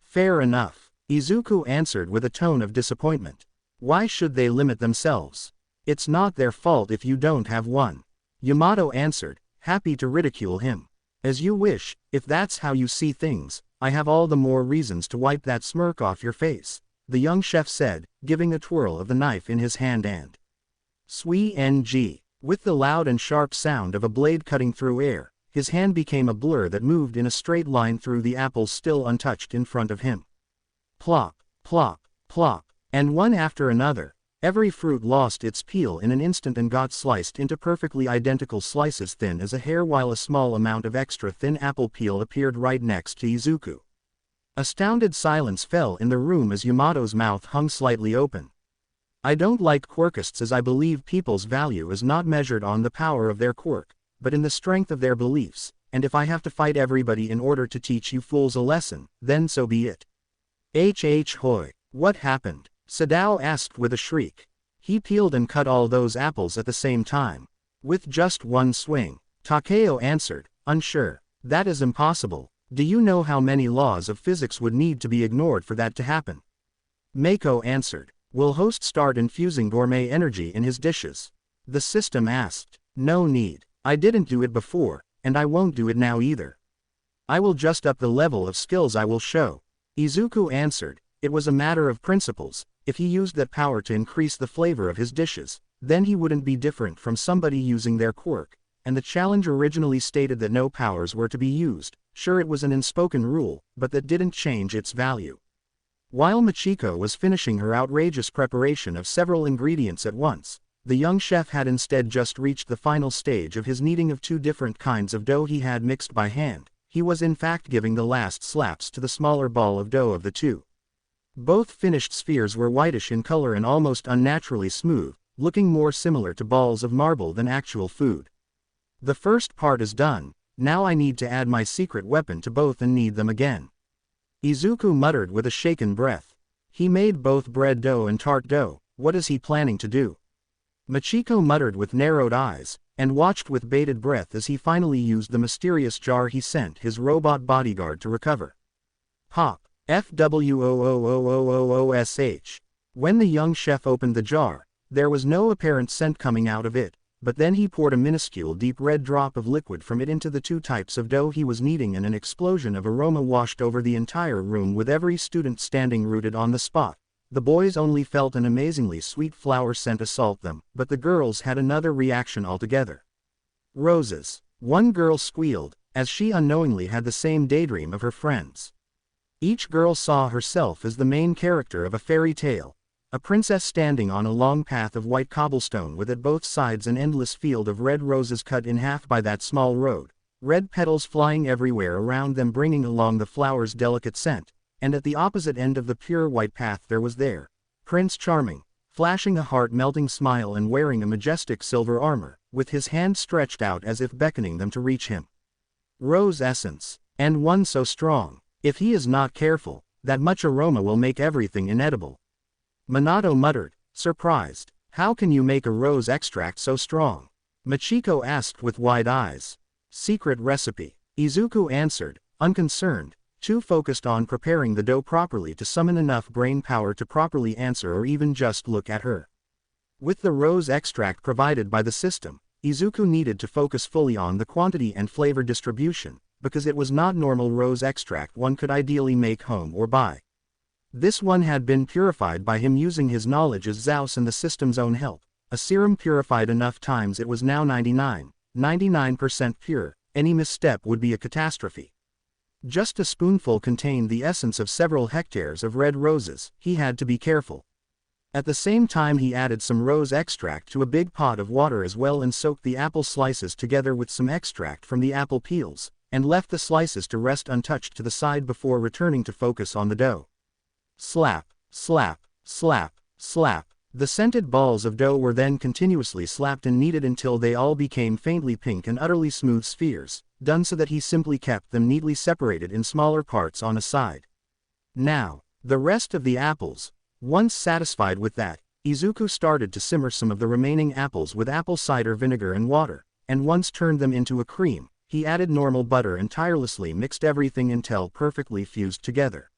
Fair enough, Izuku answered with a tone of disappointment. Why should they limit themselves? It's not their fault if you don't have one. Yamato answered, happy to ridicule him. As you wish, if that's how you see things, I have all the more reasons to wipe that smirk off your face, the young chef said, giving a twirl of the knife in his hand and Sui ng. With the loud and sharp sound of a blade cutting through air, his hand became a blur that moved in a straight line through the apples still untouched in front of him. Plop, plop, plop, and one after another, every fruit lost its peel in an instant and got sliced into perfectly identical slices thin as a hair, while a small amount of extra thin apple peel appeared right next to Izuku. Astounded silence fell in the room as Yamato's mouth hung slightly open. I don't like quirkists, as I believe people's value is not measured on the power of their quirk, but in the strength of their beliefs, and if I have to fight everybody in order to teach you fools a lesson, then so be it. Hoy, what happened? Sadao asked with a shriek. He peeled and cut all those apples at the same time. With just one swing. Takeo answered, unsure. That is impossible. Do you know how many laws of physics would need to be ignored for that to happen? Mako answered. Will host start infusing gourmet energy in his dishes? The system asked. No need. I didn't do it before, and I won't do it now either. I will just up the level of skills I will show. Izuku answered. It was a matter of principles. If he used that power to increase the flavor of his dishes, then he wouldn't be different from somebody using their quirk, and the challenge originally stated that no powers were to be used. Sure, it was an unspoken rule, but that didn't change its value. While Machiko was finishing her outrageous preparation of several ingredients at once, the young chef had instead just reached the final stage of his kneading of two different kinds of dough he had mixed by hand. He was in fact giving the last slaps to the smaller ball of dough of the two. Both finished spheres were whitish in color and almost unnaturally smooth, looking more similar to balls of marble than actual food. The first part is done, now I need to add my secret weapon to both and knead them again. Izuku muttered with a shaken breath. He made both bread dough and tart dough, what is he planning to do? Machiko muttered with narrowed eyes, and watched with bated breath as he finally used the mysterious jar he sent his robot bodyguard to recover. Pop. FWOOOOOOSH. When the young chef opened the jar, there was no apparent scent coming out of it, but then he poured a minuscule deep red drop of liquid from it into the two types of dough he was kneading, and an explosion of aroma washed over the entire room with every student standing rooted on the spot. The boys only felt an amazingly sweet flower scent assault them, but the girls had another reaction altogether. Roses. One girl squealed, as she unknowingly had the same daydream of her friends. Each girl saw herself as the main character of a fairy tale. A princess standing on a long path of white cobblestone with at both sides an endless field of red roses cut in half by that small road, red petals flying everywhere around them bringing along the flower's delicate scent, and at the opposite end of the pure white path there was Prince Charming, flashing a heart-melting smile and wearing a majestic silver armor, with his hand stretched out as if beckoning them to reach him. Rose essence, and one so strong, if he is not careful, that much aroma will make everything inedible. Minato muttered, surprised. How can you make a rose extract so strong? Machiko asked with wide eyes. Secret recipe. Izuku answered, unconcerned, too focused on preparing the dough properly to summon enough brain power to properly answer or even just look at her. With the rose extract provided by the system, Izuku needed to focus fully on the quantity and flavor distribution, because it was not normal rose extract one could ideally make home or buy. This one had been purified by him using his knowledge as Zeus and the system's own help, a serum purified enough times it was now 99% pure, any misstep would be a catastrophe. Just a spoonful contained the essence of several hectares of red roses, he had to be careful. At the same time he added some rose extract to a big pot of water as well and soaked the apple slices together with some extract from the apple peels, and left the slices to rest untouched to the side before returning to focus on the dough. Slap, slap, slap, slap. The scented balls of dough were then continuously slapped and kneaded until they all became faintly pink and utterly smooth spheres, done so that he simply kept them neatly separated in smaller parts on a side. Now, the rest of the apples. Once satisfied with that, Izuku started to simmer some of the remaining apples with apple cider vinegar and water, and once turned them into a cream, he added normal butter and tirelessly mixed everything until perfectly fused together.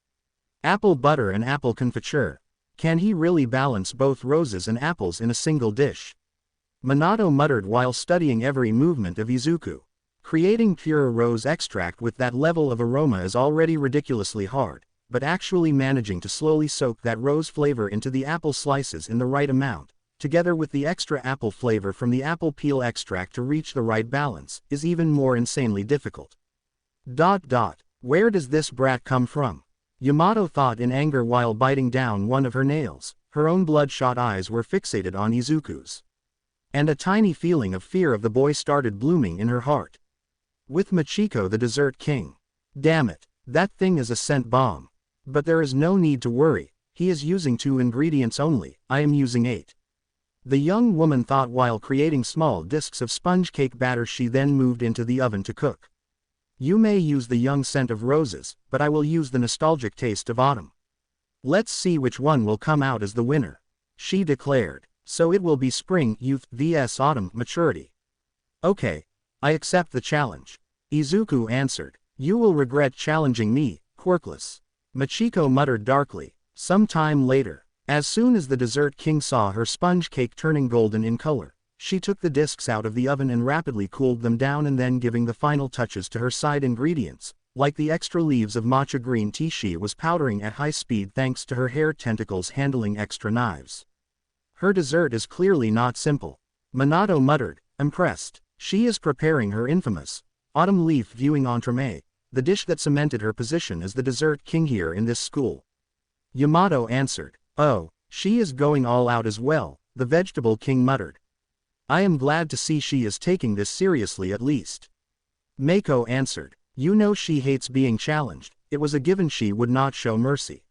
Apple butter and apple confiture. Can he really balance both roses and apples in a single dish? Minato muttered while studying every movement of Izuku. Creating pure rose extract with that level of aroma is already ridiculously hard, but actually managing to slowly soak that rose flavor into the apple slices in the right amount, together with the extra apple flavor from the apple peel extract to reach the right balance, is even more insanely difficult. Where does this brat come from? Yamato thought in anger while biting down one of her nails. Her own bloodshot eyes were fixated on Izuku's. And a tiny feeling of fear of the boy started blooming in her heart. With Machiko the dessert king. Damn it, that thing is a scent bomb. But there is no need to worry, he is using 2 ingredients only, I am using 8. The young woman thought while creating small discs of sponge cake batter. She then moved into the oven to cook. You may use the young scent of roses, but I will use the nostalgic taste of autumn. Let's see which one will come out as the winner, she declared. So it will be spring youth vs autumn maturity. Okay, I accept the challenge, Izuku answered. You will regret challenging me, quirkless, Machiko muttered darkly. Some time later, as soon as the dessert king saw her sponge cake turning golden in color, she took the discs out of the oven and rapidly cooled them down, and then giving the final touches to her side ingredients, like the extra leaves of matcha green tea. She was powdering at high speed thanks to her hair tentacles handling extra knives. Her dessert is clearly not simple, Minato muttered, impressed. She is preparing her infamous autumn leaf viewing entremet, the dish that cemented her position as the dessert king here in this school. Yamato answered. Oh, she is going all out as well, the vegetable king muttered. I am glad to see she is taking this seriously at least. Mako answered. You know she hates being challenged, it was a given she would not show mercy.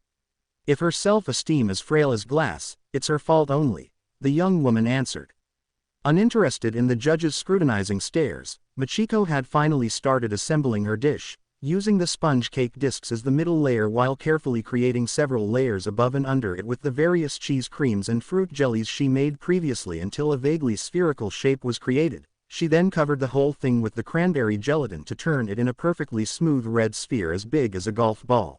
If her self-esteem is frail as glass, it's her fault only, the young woman answered. Uninterested in the judge's scrutinizing stares, Machiko had finally started assembling her dish, using the sponge cake discs as the middle layer while carefully creating several layers above and under it with the various cheese creams and fruit jellies she made previously until a vaguely spherical shape was created. She then covered the whole thing with the cranberry gelatin to turn it in a perfectly smooth red sphere as big as a golf ball.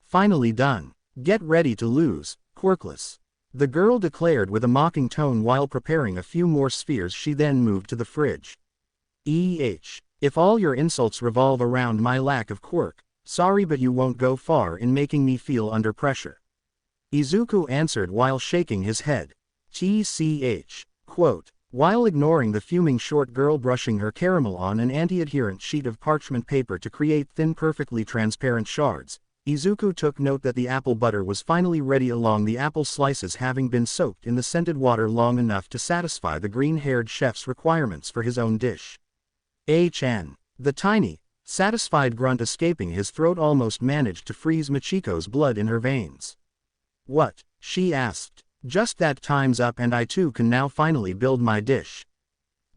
Finally done. Get ready to lose, quirkless, the girl declared with a mocking tone while preparing a few more spheres. She then moved to the fridge. If all your insults revolve around my lack of quirk, sorry, but you won't go far in making me feel under pressure, Izuku answered while shaking his head. Quote, while ignoring the fuming short girl brushing her caramel on an anti-adherent sheet of parchment paper to create thin perfectly transparent shards, Izuku took note that the apple butter was finally ready along the apple slices having been soaked in the scented water long enough to satisfy the green-haired chef's requirements for his own dish. The tiny, satisfied grunt escaping his throat almost managed to freeze Machiko's blood in her veins. What? She asked. Just that, time's up and I too can now finally build my dish,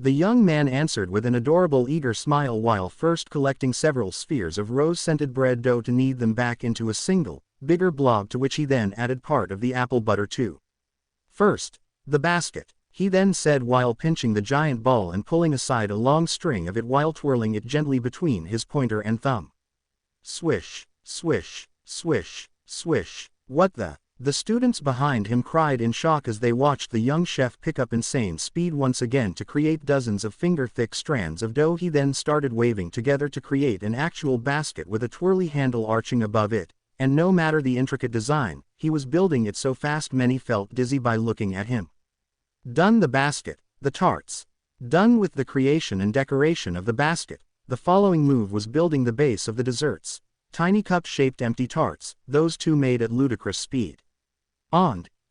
the young man answered with an adorable eager smile while first collecting several spheres of rose-scented bread dough to knead them back into a single, bigger blob to which he then added part of the apple butter too. First, the basket, he then said while pinching the giant ball and pulling aside a long string of it while twirling it gently between his pointer and thumb. Swish, swish, swish, swish. What the? The students behind him cried in shock as they watched the young chef pick up insane speed once again to create dozens of finger-thick strands of dough. He then started waving together to create an actual basket with a twirly handle arching above it, and no matter the intricate design, he was building it so fast many felt dizzy by looking at him. Done the basket, the tarts. Done with the creation and decoration of the basket, the following move was building the base of the desserts. Tiny cup-shaped empty tarts, those two made at ludicrous speed.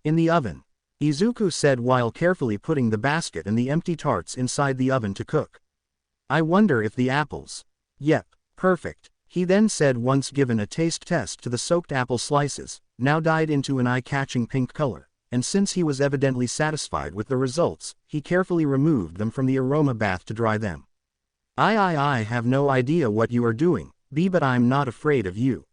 In the oven, Izuku said while carefully putting the basket and the empty tarts inside the oven to cook. I wonder if the apples. Yep, perfect, he then said once given a taste test to the soaked apple slices, now dyed into an eye-catching pink color, and since he was evidently satisfied with the results, he carefully removed them from the aroma bath to dry them. I have no idea what you are doing, but I'm not afraid of you,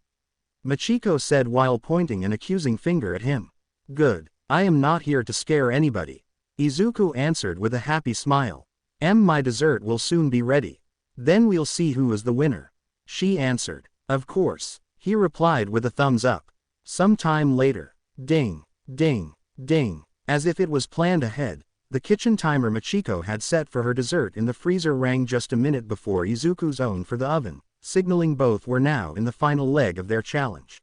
Machiko said while pointing an accusing finger at him. Good, I am not here to scare anybody, Izuku answered with a happy smile. My dessert will soon be ready. Then we'll see who is the winner. She answered. Of course, he replied with a thumbs up. Some time later. Ding, ding, ding. As if it was planned ahead, the kitchen timer Machiko had set for her dessert in the freezer rang just a minute before Izuku's own for the oven, signaling both were now in the final leg of their challenge.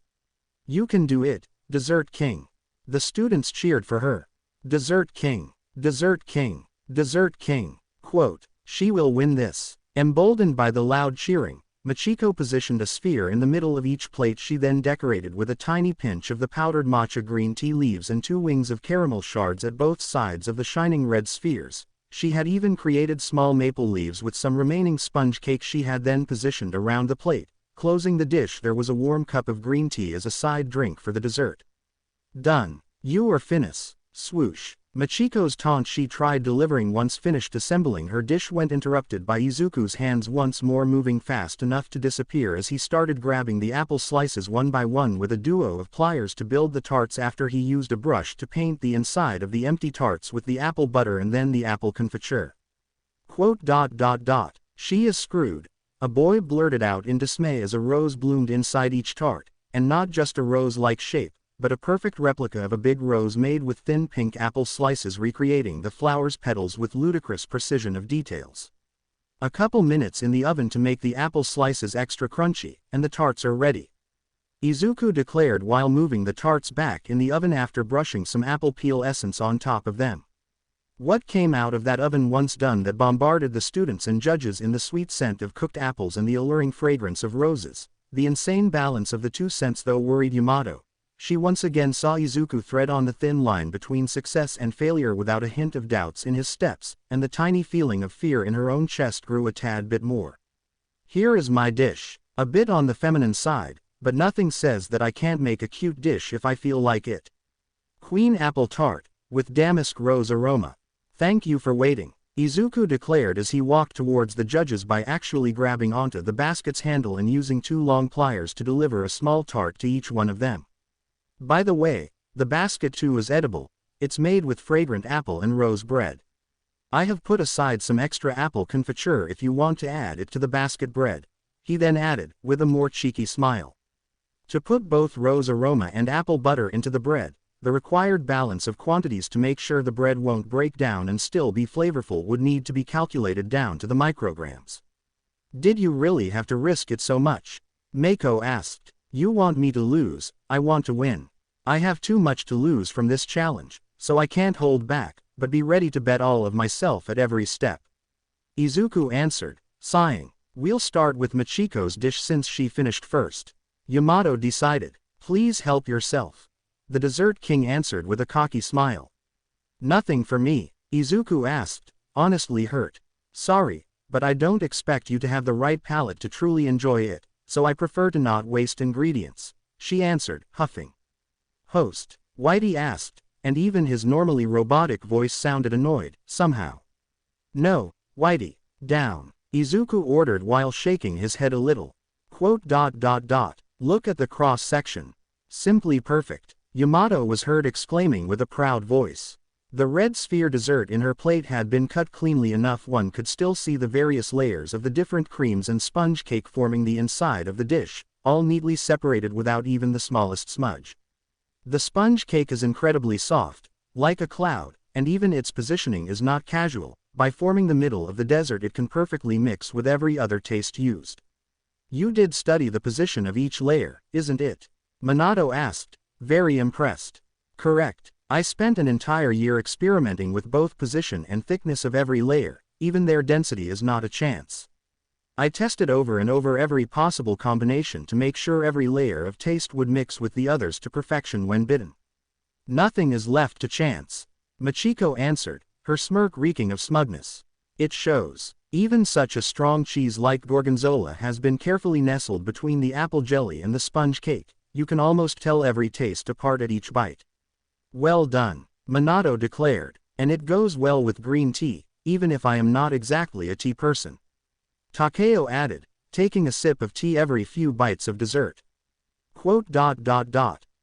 You can do it, Dessert King. The students cheered for her. Dessert King, Dessert King, Dessert King. Quote, she will win this. Emboldened by the loud cheering, Machiko positioned a sphere in the middle of each plate. She then decorated with a tiny pinch of the powdered matcha green tea leaves and 2 wings of caramel shards at both sides of the shining red spheres. She had even created small maple leaves with some remaining sponge cake she had then positioned around the plate. Closing the dish, there was a warm cup of green tea as a side drink for the dessert. Done. You are finis. Swoosh. Machiko's taunt she tried delivering once finished assembling her dish went interrupted by Izuku's hands once more moving fast enough to disappear as he started grabbing the apple slices one by one with a duo of pliers to build the tarts after he used a brush to paint the inside of the empty tarts with the apple butter and then the apple confiture. Quote, she is screwed. A boy blurted out in dismay as a rose bloomed inside each tart, and not just a rose-like shape, but a perfect replica of a big rose made with thin pink apple slices recreating the flower's petals with ludicrous precision of details. A couple minutes in the oven to make the apple slices extra crunchy, and the tarts are ready. Izuku declared while moving the tarts back in the oven after brushing some apple peel essence on top of them. What came out of that oven once done that bombarded the students and judges in the sweet scent of cooked apples and the alluring fragrance of roses? The insane balance of the 2 scents though worried Yamato. She once again saw Izuku thread on the thin line between success and failure without a hint of doubts in his steps, and the tiny feeling of fear in her own chest grew a tad bit more. Here is my dish. A bit on the feminine side, but nothing says that I can't make a cute dish if I feel like it. Queen Apple Tart, with damask rose aroma. Thank you for waiting, Izuku declared as he walked towards the judges by actually grabbing onto the basket's handle and using 2 long pliers to deliver a small tart to each one of them. By the way, the basket too is edible, it's made with fragrant apple and rose bread. I have put aside some extra apple confiture if you want to add it to the basket bread, he then added, with a more cheeky smile. To put both rose aroma and apple butter into the bread, the required balance of quantities to make sure the bread won't break down and still be flavorful would need to be calculated down to the micrograms. Did you really have to risk it so much? Mako asked. You want me to lose, I want to win. I have too much to lose from this challenge, so I can't hold back, but be ready to bet all of myself at every step. Izuku answered, sighing. We'll start with Machiko's dish since she finished first. Yamato decided. Please help yourself. The Dessert King answered with a cocky smile. Nothing for me, Izuku asked, honestly hurt. Sorry, but I don't expect you to have the right palate to truly enjoy it, so I prefer to not waste ingredients, she answered, huffing. Host, Whitey asked, and even his normally robotic voice sounded annoyed, somehow. No, Whitey, down, Izuku ordered while shaking his head a little. Quote, look at the cross-section. Simply perfect, Yamato was heard exclaiming with a proud voice. The red sphere dessert in her plate had been cut cleanly enough one could still see the various layers of the different creams and sponge cake forming the inside of the dish, all neatly separated without even the smallest smudge. The sponge cake is incredibly soft, like a cloud, and even its positioning is not casual. By forming the middle of the dessert it can perfectly mix with every other taste used. You did study the position of each layer, isn't it? Minato asked, very impressed. Correct. I spent an entire year experimenting with both position and thickness of every layer, even their density is not a chance. I tested over and over every possible combination to make sure every layer of taste would mix with the others to perfection when bitten. Nothing is left to chance, Machiko answered, her smirk reeking of smugness. It shows. Even such a strong cheese like gorgonzola has been carefully nestled between the apple jelly and the sponge cake, you can almost tell every taste apart at each bite. Well done, Minato declared, and it goes well with green tea, even if I am not exactly a tea person. Takeo added, taking a sip of tea every few bites of dessert. Quote,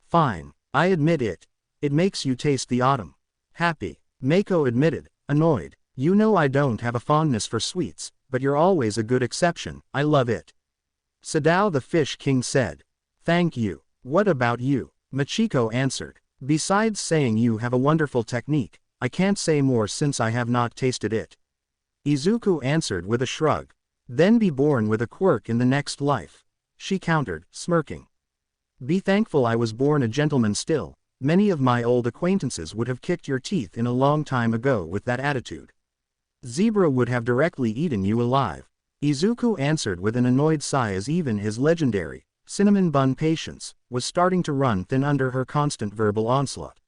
fine, I admit it. It makes you taste the autumn. Happy, Mako admitted, annoyed. You know I don't have a fondness for sweets, but you're always a good exception. I love it. Sadao the Fish King said. Thank you. What about you? Machiko answered. Besides saying you have a wonderful technique, I can't say more since I have not tasted it. Izuku answered with a shrug. Then be born with a quirk in the next life. She countered, smirking. Be thankful I was born a gentleman still. Many of my old acquaintances would have kicked your teeth in a long time ago with that attitude. Zebra would have directly eaten you alive. Izuku answered with an annoyed sigh as even his legendary, cinnamon bun patience, was starting to run thin under her constant verbal onslaught.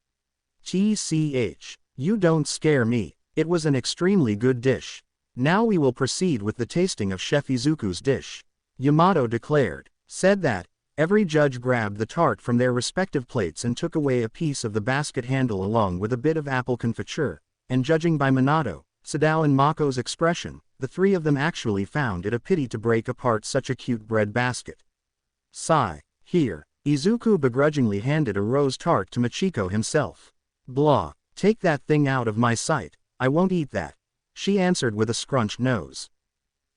TCH. You don't scare me. It was an extremely good dish. Now we will proceed with the tasting of Chef Izuku's dish. Yamato declared. Said that, every judge grabbed the tart from their respective plates and took away a piece of the basket handle along with a bit of apple confiture, and judging by Minato, Sadao and Mako's expression, the three of them actually found it a pity to break apart such a cute bread basket. Sigh. Here. Izuku begrudgingly handed a rose tart to Machiko himself. Blah. Take that thing out of my sight. I won't eat that. She answered with a scrunched nose.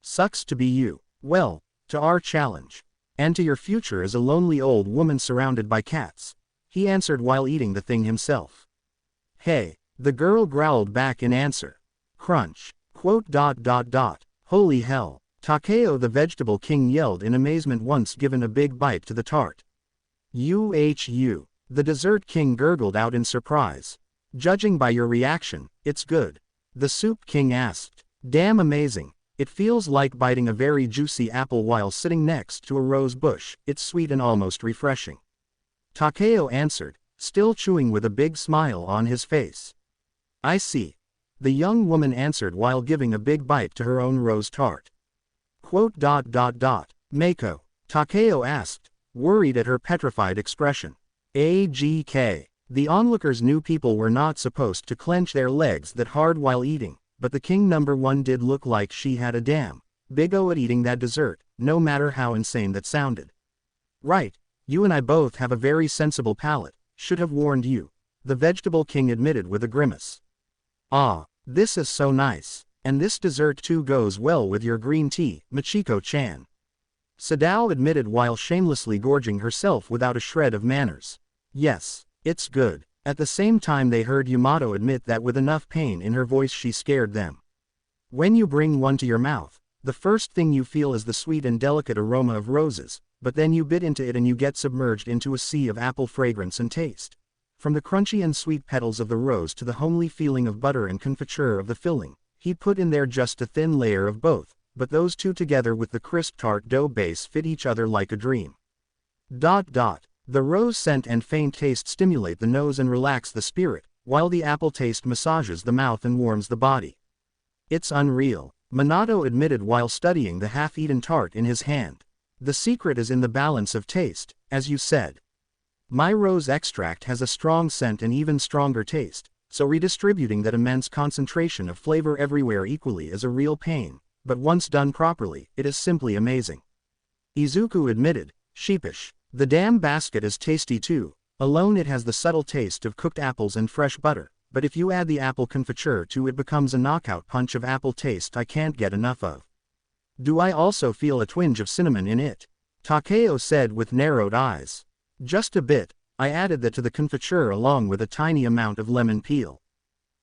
Sucks to be you. Well, to our challenge. And to your future as a lonely old woman surrounded by cats. He answered while eating the thing himself. Hey. The girl growled back in answer. Crunch. Quote. Holy hell. Takeo the Vegetable King yelled in amazement once given a big bite to the tart. UHU. The Dessert King gurgled out in surprise. Judging by your reaction, it's good. The Soup King asked. Damn amazing. It feels like biting a very juicy apple while sitting next to a rose bush. It's sweet and almost refreshing. Takeo answered, still chewing with a big smile on his face. I see. The young woman answered while giving a big bite to her own rose tart. Quote. Mako. Takeo asked, worried at her petrified expression. AGK. The onlookers knew people were not supposed to clench their legs that hard while eating, but the king number one did look like she had a damn big O at eating that dessert, no matter how insane that sounded. Right, you and I both have a very sensible palate, should have warned you, the Vegetable King admitted with a grimace. Ah, this is so nice, and this dessert too goes well with your green tea, Machiko-chan. Sadao admitted while shamelessly gorging herself without a shred of manners. Yes. It's good. At the same time they heard Yamato admit that with enough pain in her voice she scared them. When you bring one to your mouth, the first thing you feel is the sweet and delicate aroma of roses, but then you bit into it and you get submerged into a sea of apple fragrance and taste. From the crunchy and sweet petals of the rose to the homely feeling of butter and confiture of the filling, he put in there just a thin layer of both, but those two together with the crisp tart dough base fit each other like a dream. The rose scent and faint taste stimulate the nose and relax the spirit, while the apple taste massages the mouth and warms the body. It's unreal, Minato admitted while studying the half-eaten tart in his hand. The secret is in the balance of taste, as you said. My rose extract has a strong scent and even stronger taste, so redistributing that immense concentration of flavor everywhere equally is a real pain, but once done properly, it is simply amazing. Izuku admitted, sheepish. The damn basket is tasty too. Alone it has the subtle taste of cooked apples and fresh butter, but if you add the apple confiture to it becomes a knockout punch of apple taste I can't get enough of. Do I also feel a twinge of cinnamon in it? Takeo said with narrowed eyes. Just a bit. I added that to the confiture along with a tiny amount of lemon peel.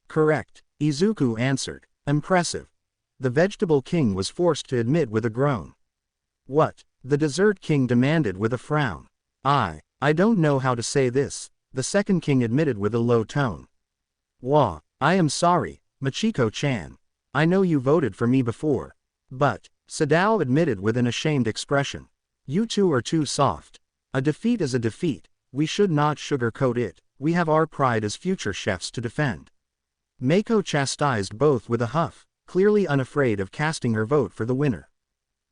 Correct, Izuku answered. Impressive. The Vegetable King was forced to admit with a groan. What? The Dessert King demanded with a frown. I don't know how to say this, the second king admitted with a low tone. Wah, I am sorry, Machiko-chan. I know you voted for me before. But, Sadao admitted with an ashamed expression. You two are too soft. A defeat is a defeat, we should not sugarcoat it, we have our pride as future chefs to defend. Mako chastised both with a huff, clearly unafraid of casting her vote for the winner.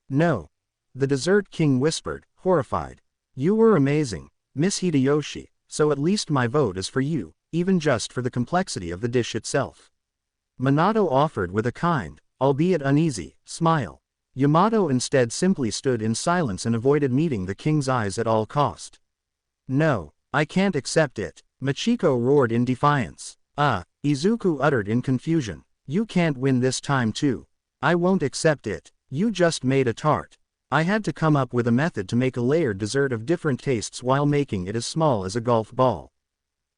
No. The Dessert King whispered, horrified. You were amazing, Miss Hideyoshi, so at least my vote is for you, even just for the complexity of the dish itself. Minato offered with a kind, albeit uneasy, smile. Yamato instead simply stood in silence and avoided meeting the king's eyes at all cost. No, I can't accept it, Machiko roared in defiance. Izuku uttered in confusion. You can't win this time too. I won't accept it. You just made a tart. I had to come up with a method to make a layered dessert of different tastes while making it as small as a golf ball.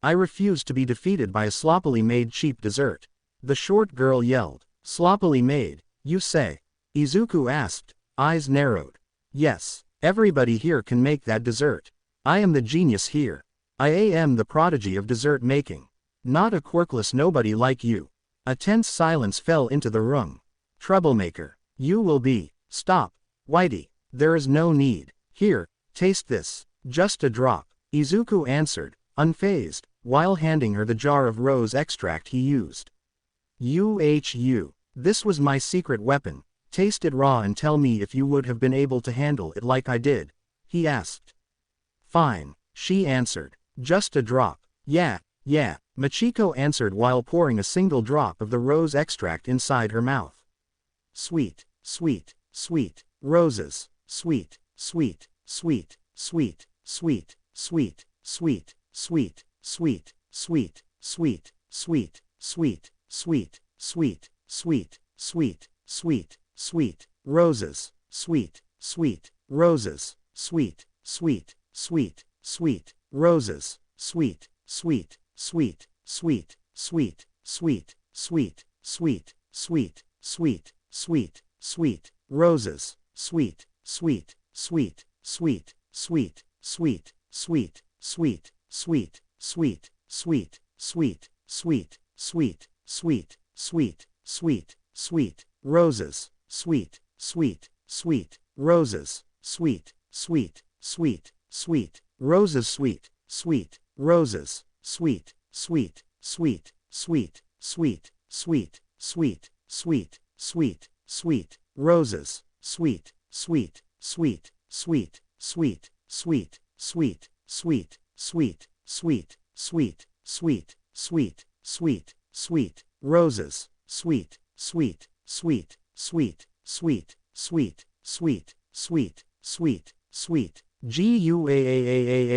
I refused to be defeated by a sloppily made cheap dessert. The short girl yelled. Sloppily made, you say? Izuku asked, eyes narrowed. Yes, everybody here can make that dessert. I am the genius here. I am the prodigy of dessert making. Not a quirkless nobody like you. A tense silence fell into the room. Troublemaker. You will be. Stop, Whitey. There is no need. Here, taste this. Just a drop. Izuku answered, unfazed, while handing her the jar of rose extract he used. This was my secret weapon. Taste it raw and tell me if you would have been able to handle it like I did, he asked. Fine, she answered. Just a drop. Yeah. Machiko answered while pouring a single drop of the rose extract inside her mouth. Sweet, sweet, sweet, roses, sweet, sweet, sweet, sweet, sweet, sweet, sweet, sweet, sweet, sweet, sweet, sweet, sweet, sweet, sweet, sweet, sweet, sweet, sweet, roses, sweet, sweet, roses, sweet, sweet, sweet, sweet, roses, sweet, sweet, sweet, sweet, sweet, sweet, sweet, sweet, sweet, sweet, sweet, sweet, roses, sweet, sweet, sweet, sweet, sweet, sweet, sweet, sweet, sweet, sweet, sweet, sweet, sweet, sweet, sweet, sweet, sweet, sweet, roses, sweet, sweet, sweet, roses, sweet, sweet, sweet, sweet, roses, sweet, sweet, roses, sweet, sweet, sweet, sweet, sweet, sweet, sweet, sweet, sweet, sweet, roses, sweet, sweet, sweet, sweet, sweet, sweet, sweet, sweet, sweet, sweet, sweet, sweet, sweet, sweet, sweet, roses, sweet, sweet, sweet, sweet, sweet, sweet, sweet, sweet, sweet, sweet, guaaaaah.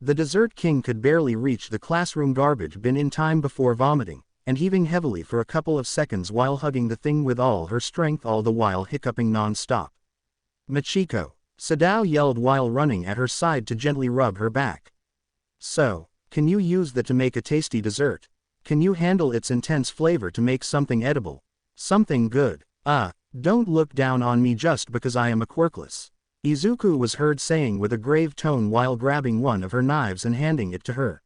The dessert king could barely reach the classroom garbage bin in time before vomiting, and heaving heavily for a couple of seconds while hugging the thing with all her strength, all the while hiccuping non-stop. Machiko, Sadao yelled while running at her side to gently rub her back. So, can you use that to make a tasty dessert? Can you handle its intense flavor to make something edible? Something good? Don't look down on me just because I am a quirkless. Izuku was heard saying with a grave tone while grabbing one of her knives and handing it to her.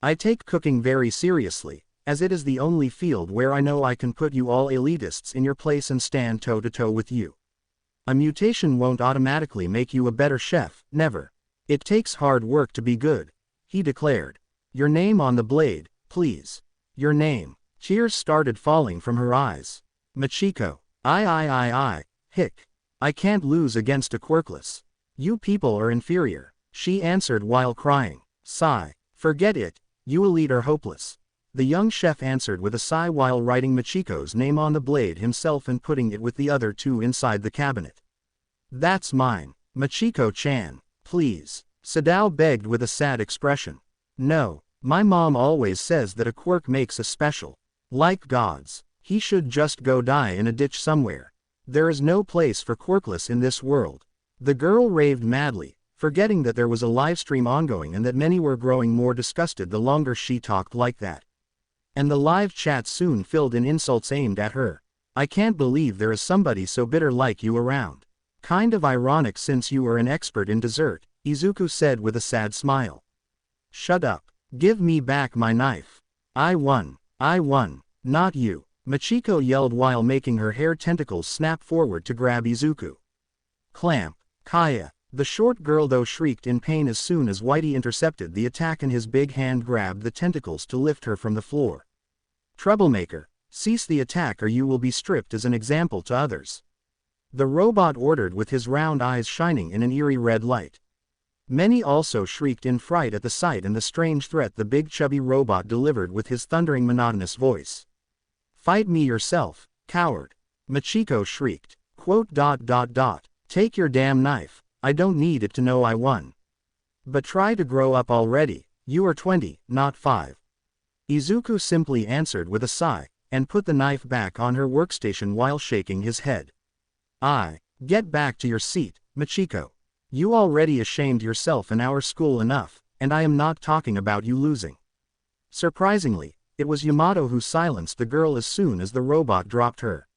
I take cooking very seriously, as it is the only field where I know I can put you all elitists in your place and stand toe-to-toe with you. A mutation won't automatically make you a better chef, never. It takes hard work to be good, he declared. Your name on the blade, please. Your name. Tears started falling from her eyes. Machiko. Hick. I can't lose against a quirkless. You people are inferior, she answered while crying. Sigh. Forget it, you elite are hopeless. The young chef answered with a sigh while writing Machiko's name on the blade himself and putting it with the other two inside the cabinet. That's mine, Machiko-chan, please, Sadao begged with a sad expression. No, my mom always says that a quirk makes us special. Like gods, he should just go die in a ditch somewhere. There is no place for quirkless in this world. The girl raved madly, forgetting that there was a livestream ongoing and that many were growing more disgusted the longer she talked like that. And the live chat soon filled in insults aimed at her. I can't believe there is somebody so bitter like you around. Kind of ironic since you are an expert in dessert, Izuku said with a sad smile. Shut up. Give me back my knife. I won, not you, Machiko yelled while making her hair tentacles snap forward to grab Izuku. Clamp. Kaya. The short girl though shrieked in pain as soon as Whitey intercepted the attack and his big hand grabbed the tentacles to lift her from the floor. Troublemaker, cease the attack or you will be stripped as an example to others. The robot ordered with his round eyes shining in an eerie red light. Many also shrieked in fright at the sight and the strange threat the big chubby robot delivered with his thundering monotonous voice. Fight me yourself, coward. Machiko shrieked. Take your damn knife, I don't need it to know I won. But try to grow up already, you are 20, not 5. Izuku simply answered with a sigh, and put the knife back on her workstation while shaking his head. Get back to your seat, Machiko. You already ashamed yourself in our school enough, and I am not talking about you losing. Surprisingly, it was Yamato who silenced the girl as soon as the robot dropped her.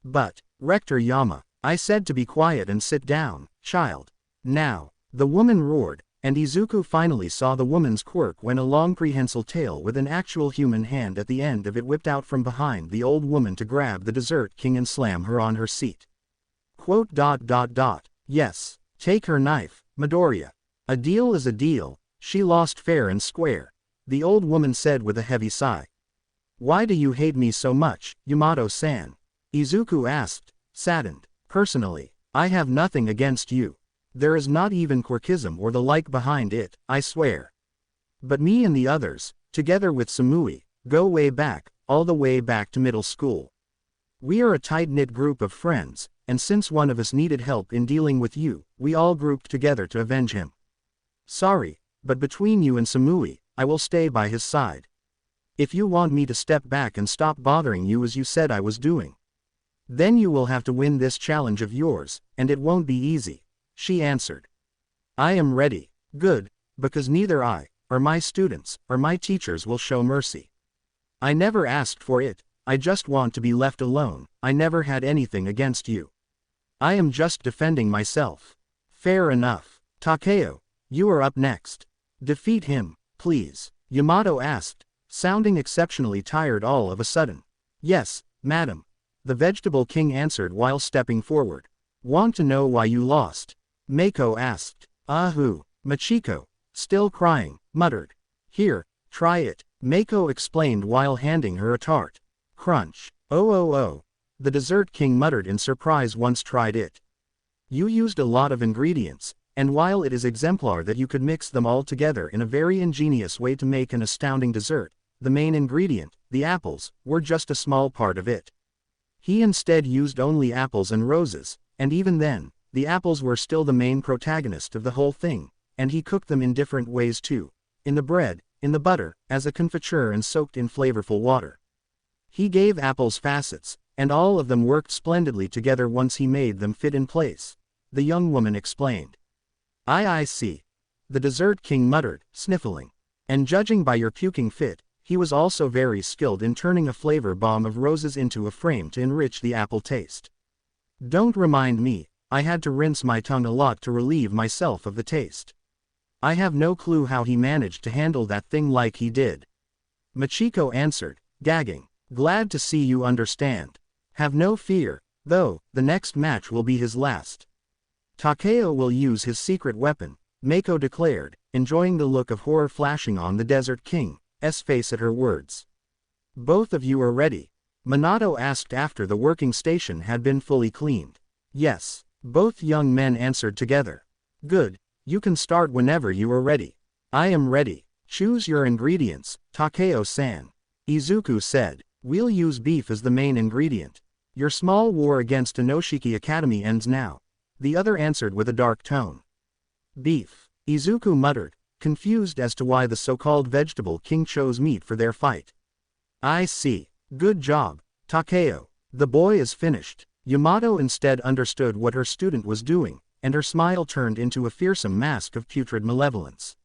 But, Rector Yama, I said to be quiet and sit down, child. Now, the woman roared, and Izuku finally saw the woman's quirk when a long prehensile tail with an actual human hand at the end of it whipped out from behind the old woman to grab the Dessert King and slam her on her seat. Quote. Yes, take her knife, Midoriya. A deal is a deal, she lost fair and square, the old woman said with a heavy sigh. Why do you hate me so much, Yamato-san? Izuku asked, saddened. Personally, I have nothing against you. There is not even quirkism or the like behind it, I swear. But me and the others, together with Samui, go way back, all the way back to middle school. We are a tight-knit group of friends, and since one of us needed help in dealing with you, we all grouped together to avenge him. Sorry, but between you and Samui, I will stay by his side. If you want me to step back and stop bothering you as you said I was doing, then you will have to win this challenge of yours, and it won't be easy, she answered. I am ready. Good, because neither I, or my students, or my teachers will show mercy. I never asked for it, I just want to be left alone, I never had anything against you. I am just defending myself. Fair enough. Takeo, you are up next. Defeat him, please, Yamato asked, sounding exceptionally tired all of a sudden. Yes, madam, the Vegetable King answered while stepping forward. Want to know why you lost? Mako asked. Machiko, still crying, muttered. Here, try it, Mako explained while handing her a tart. Crunch. Oh. The Dessert King muttered in surprise once tried it. You used a lot of ingredients, and while it is exemplar that you could mix them all together in a very ingenious way to make an astounding dessert, the main ingredient, the apples, were just a small part of it. He instead used only apples and roses, and even then, the apples were still the main protagonist of the whole thing, and he cooked them in different ways too. In the bread, in the butter, as a confiture and soaked in flavorful water. He gave apples facets, and all of them worked splendidly together once he made them fit in place, the young woman explained. I see. The Dessert King muttered, sniffling. And judging by your puking fit, he was also very skilled in turning a flavor bomb of roses into a frame to enrich the apple taste. Don't remind me, I had to rinse my tongue a lot to relieve myself of the taste. I have no clue how he managed to handle that thing like he did. Machiko answered, gagging. Glad to see you understand. Have no fear, though, the next match will be his last. Takeo will use his secret weapon, Mako declared, enjoying the look of horror flashing on the Desert King's face at her words. Both of you are ready? Minato asked after the working station had been fully cleaned. Yes, both young men answered together. Good, you can start whenever you are ready. I am ready. Choose your ingredients, Takeo-san. Izuku said. We'll use beef as the main ingredient. Your small war against Inoshiki Academy ends now. The other answered with a dark tone. Beef, Izuku muttered, confused as to why the so-called Vegetable King chose meat for their fight. I see. Good job, Takeo. The boy is finished. Yamato instead understood what her student was doing, and her smile turned into a fearsome mask of putrid malevolence.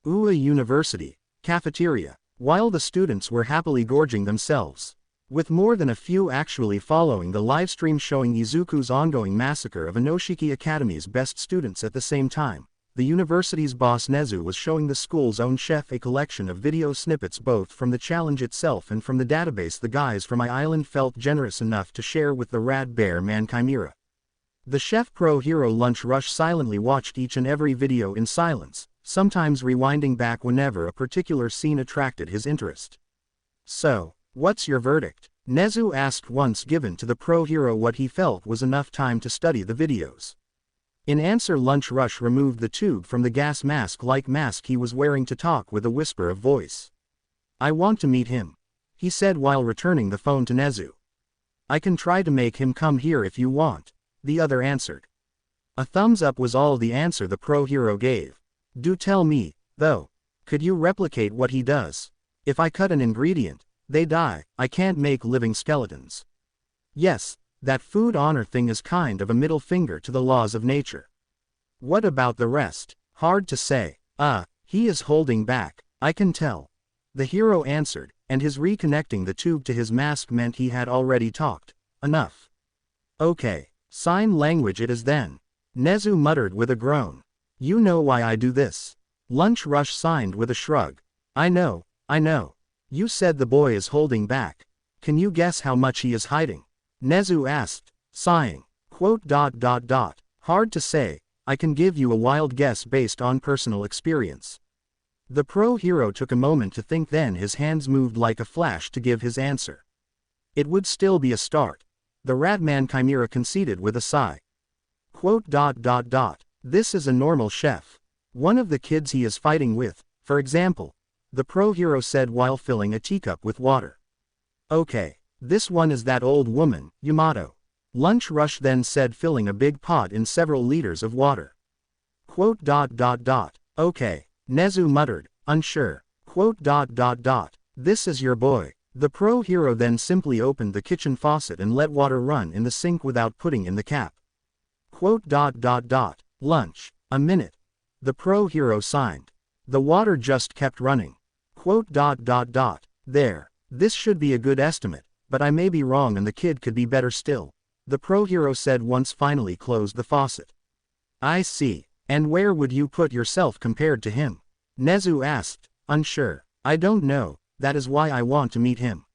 Ua University, cafeteria. While the students were happily gorging themselves, with more than a few actually following the livestream showing Izuku's ongoing massacre of Inoshiki Academy's best students at the same time, the university's boss Nezu was showing the school's own chef a collection of video snippets both from the challenge itself and from the database the guys from My Island felt generous enough to share with the Rad Bear Man Chimera. The Chef Pro Hero Lunch Rush silently watched each and every video in silence, sometimes rewinding back whenever a particular scene attracted his interest. So, what's your verdict? Nezu asked once given to the pro hero what he felt was enough time to study the videos. In answer Lunch Rush removed the tube from the gas mask-like mask he was wearing to talk with a whisper of voice. I want to meet him, he said while returning the phone to Nezu. I can try to make him come here if you want, the other answered. A thumbs up was all the answer the pro hero gave. Do tell me, though, could you replicate what he does? If I cut an ingredient, They die, I can't make living skeletons. Yes, that food honor thing is kind of a middle finger to the laws of nature. What about the rest? Hard to say. He is holding back, I can tell. The hero answered, and his reconnecting the tube to his mask meant he had already talked. Enough. Okay, sign language it is then. Nezu muttered with a groan. You know why I do this. Lunch Rush signed with a shrug. I know. You said the boy is holding back. Can you guess how much he is hiding? Nezu asked, sighing. Hard to say, I can give you a wild guess based on personal experience. The pro hero took a moment to think, then his hands moved like a flash to give his answer. It would still be a start. The Ratman Chimera conceded with a sigh. This is a normal chef. One of the kids he is fighting with, for example. The pro hero said while filling a teacup with water. Okay, this one is that old woman, Yamato. Lunch Rush then said, filling a big pot in several liters of water. Okay, Nezu muttered, unsure. This is your boy. The pro hero then simply opened the kitchen faucet and let water run in the sink without putting in the cap. Lunch. A minute. The pro hero signed. The water just kept running. There. This should be a good estimate, but I may be wrong and the kid could be better still. The pro hero said once finally closed the faucet. I see. And where would you put yourself compared to him? Nezu asked, unsure. I don't know, that is why I want to meet him.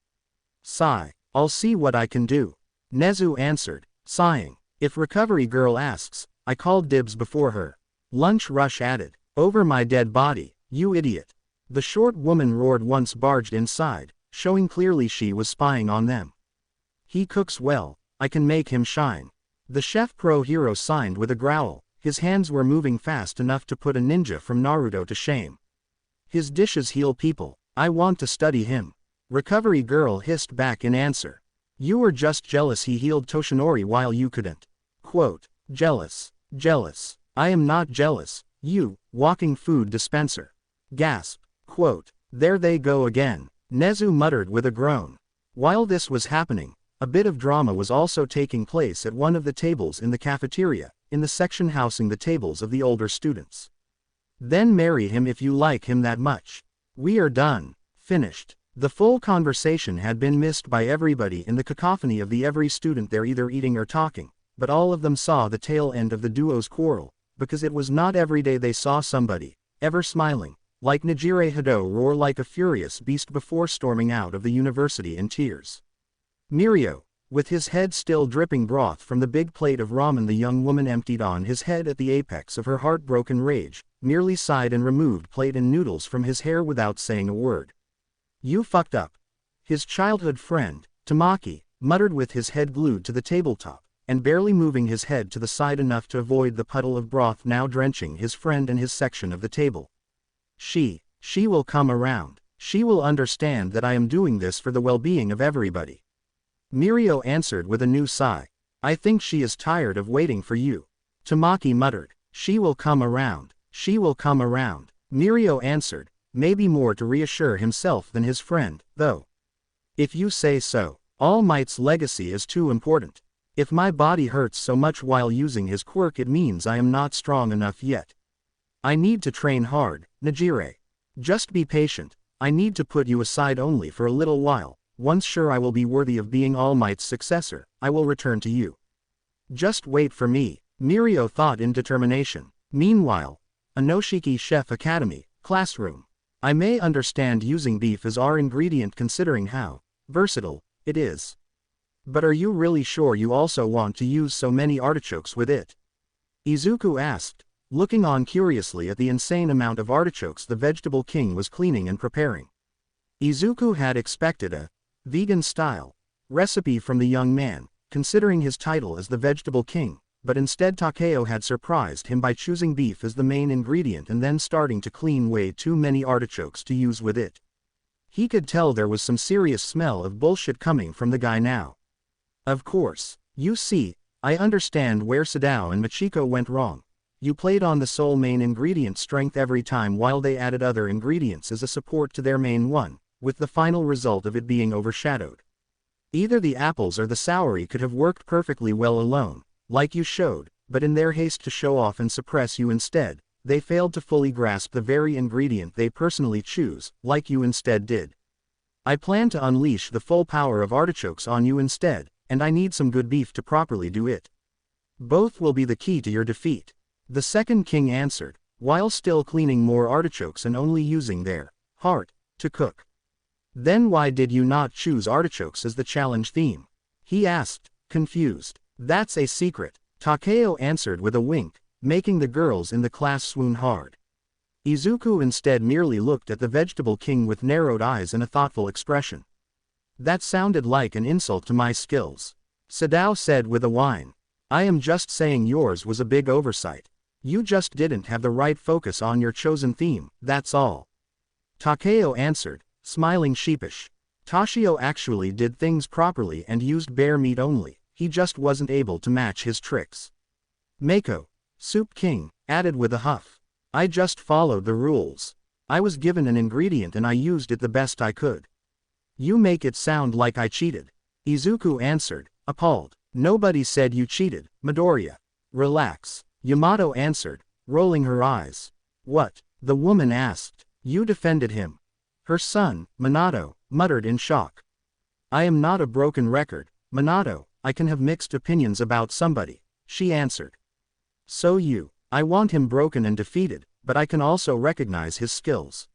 Sigh. I'll see what I can do. Nezu answered, sighing. If Recovery Girl asks, I called dibs before her. Lunch Rush added, over my dead body, you idiot. The short woman roared once barged inside, showing clearly she was spying on them. He cooks well, I can make him shine. The chef pro hero signed with a growl, his hands were moving fast enough to put a ninja from Naruto to shame. His dishes heal people, I want to study him. Recovery Girl hissed back in answer. You were just jealous he healed Toshinori while you couldn't. Jealous. I am not jealous, you, walking food dispenser. Gasp. There they go again. Nezu muttered with a groan. While this was happening, a bit of drama was also taking place at one of the tables in the cafeteria, in the section housing the tables of the older students. Then marry him if you like him that much. We are done. Finished. The full conversation had been missed by everybody in the cacophony of the every student there either eating or talking, but all of them saw the tail end of the duo's quarrel, because it was not every day they saw somebody, ever smiling, like Nijire Hado roar like a furious beast before storming out of the university in tears. Mirio, with his head still dripping broth from the big plate of ramen the young woman emptied on his head at the apex of her heartbroken rage, merely sighed and removed plate and noodles from his hair without saying a word. You fucked up. His childhood friend, Tamaki, muttered with his head glued to the tabletop, and barely moving his head to the side enough to avoid the puddle of broth now drenching his friend and his section of the table. She will come around. She will understand that I am doing this for the well-being of everybody. Mirio answered with a new sigh. I think she is tired of waiting for you. Tamaki muttered. She will come around. She will come around. Mirio answered, maybe more to reassure himself than his friend, though. If you say so. All Might's legacy is too important. If my body hurts so much while using his quirk it means I am not strong enough yet. I need to train hard, Nijire. Just be patient, I need to put you aside only for a little while. Once sure I will be worthy of being All Might's successor, I will return to you. Just wait for me, Mirio thought in determination. Meanwhile, Anoshiki Chef Academy, classroom. I may understand using beef as our ingredient considering how versatile it is. But are you really sure you also want to use so many artichokes with it? Izuku asked, looking on curiously at the insane amount of artichokes the vegetable king was cleaning and preparing. Izuku had expected a vegan-style recipe from the young man, considering his title as the vegetable king, but instead Takeo had surprised him by choosing beef as the main ingredient and then starting to clean way too many artichokes to use with it. He could tell there was some serious smell of bullshit coming from the guy now. Of course, you see, I understand where Sadao and Machiko went wrong. You played on the sole main ingredient strength every time while they added other ingredients as a support to their main one, with the final result of it being overshadowed. Either the apples or the celery could have worked perfectly well alone, like you showed, but in their haste to show off and suppress you instead, they failed to fully grasp the very ingredient they personally choose, like you instead did. I plan to unleash the full power of artichokes on you instead, and I need some good beef to properly do it. Both will be the key to your defeat. The second king answered, while still cleaning more artichokes and only using their heart to cook. Then why did you not choose artichokes as the challenge theme? He asked, confused. That's a secret, Takeo answered with a wink, making the girls in the class swoon hard. Izuku instead merely looked at the vegetable king with narrowed eyes and a thoughtful expression. That sounded like an insult to my skills, Sadao said with a whine. I am just saying yours was a big oversight. You just didn't have the right focus on your chosen theme, that's all. Takeo answered, smiling sheepish. Toshio actually did things properly and used bear meat only, he just wasn't able to match his tricks. Mako, Soup King, added with a huff. I just followed the rules. I was given an ingredient and I used it the best I could. You make it sound like I cheated. Izuku answered, appalled. Nobody said you cheated, Midoriya. Relax, Yamato answered, rolling her eyes. What? The woman asked. You defended him. Her son, Minato, muttered in shock. I am not a broken record, Minato, I can have mixed opinions about somebody, she answered. So I want him broken and defeated, but I can also recognize his skills.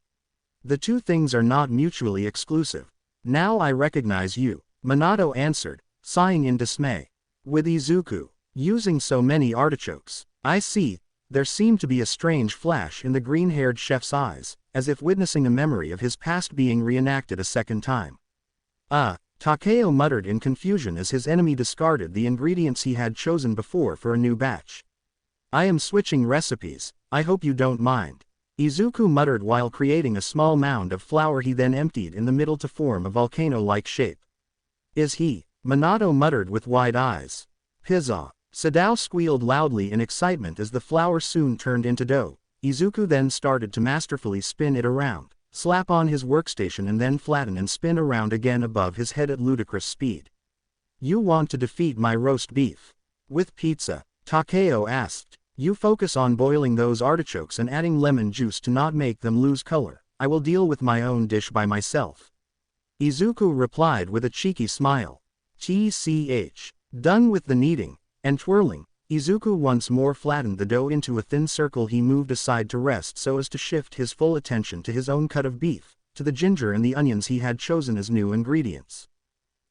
The two things are not mutually exclusive. Now I recognize you, Minato answered, sighing in dismay. With Izuku using so many artichokes, I see. There seemed to be a strange flash in the green-haired chef's eyes, as if witnessing a memory of his past being reenacted a second time. Takeo muttered in confusion as his enemy discarded the ingredients he had chosen before for a new batch. I am switching recipes, I hope you don't mind. Izuku muttered while creating a small mound of flour he then emptied in the middle to form a volcano-like shape. Is he? Minato muttered with wide eyes. Pizza. Sadao squealed loudly in excitement as the flour soon turned into dough. Izuku then started to masterfully spin it around, slap on his workstation and then flatten and spin around again above his head at ludicrous speed. You want to defeat my roast beef? With pizza? Takeo asked. You focus on boiling those artichokes and adding lemon juice to not make them lose color. I will deal with my own dish by myself. Izuku replied with a cheeky smile. TCH. Done with the kneading and twirling, Izuku once more flattened the dough into a thin circle. He moved aside to rest so as to shift his full attention to his own cut of beef, to the ginger and the onions he had chosen as new ingredients.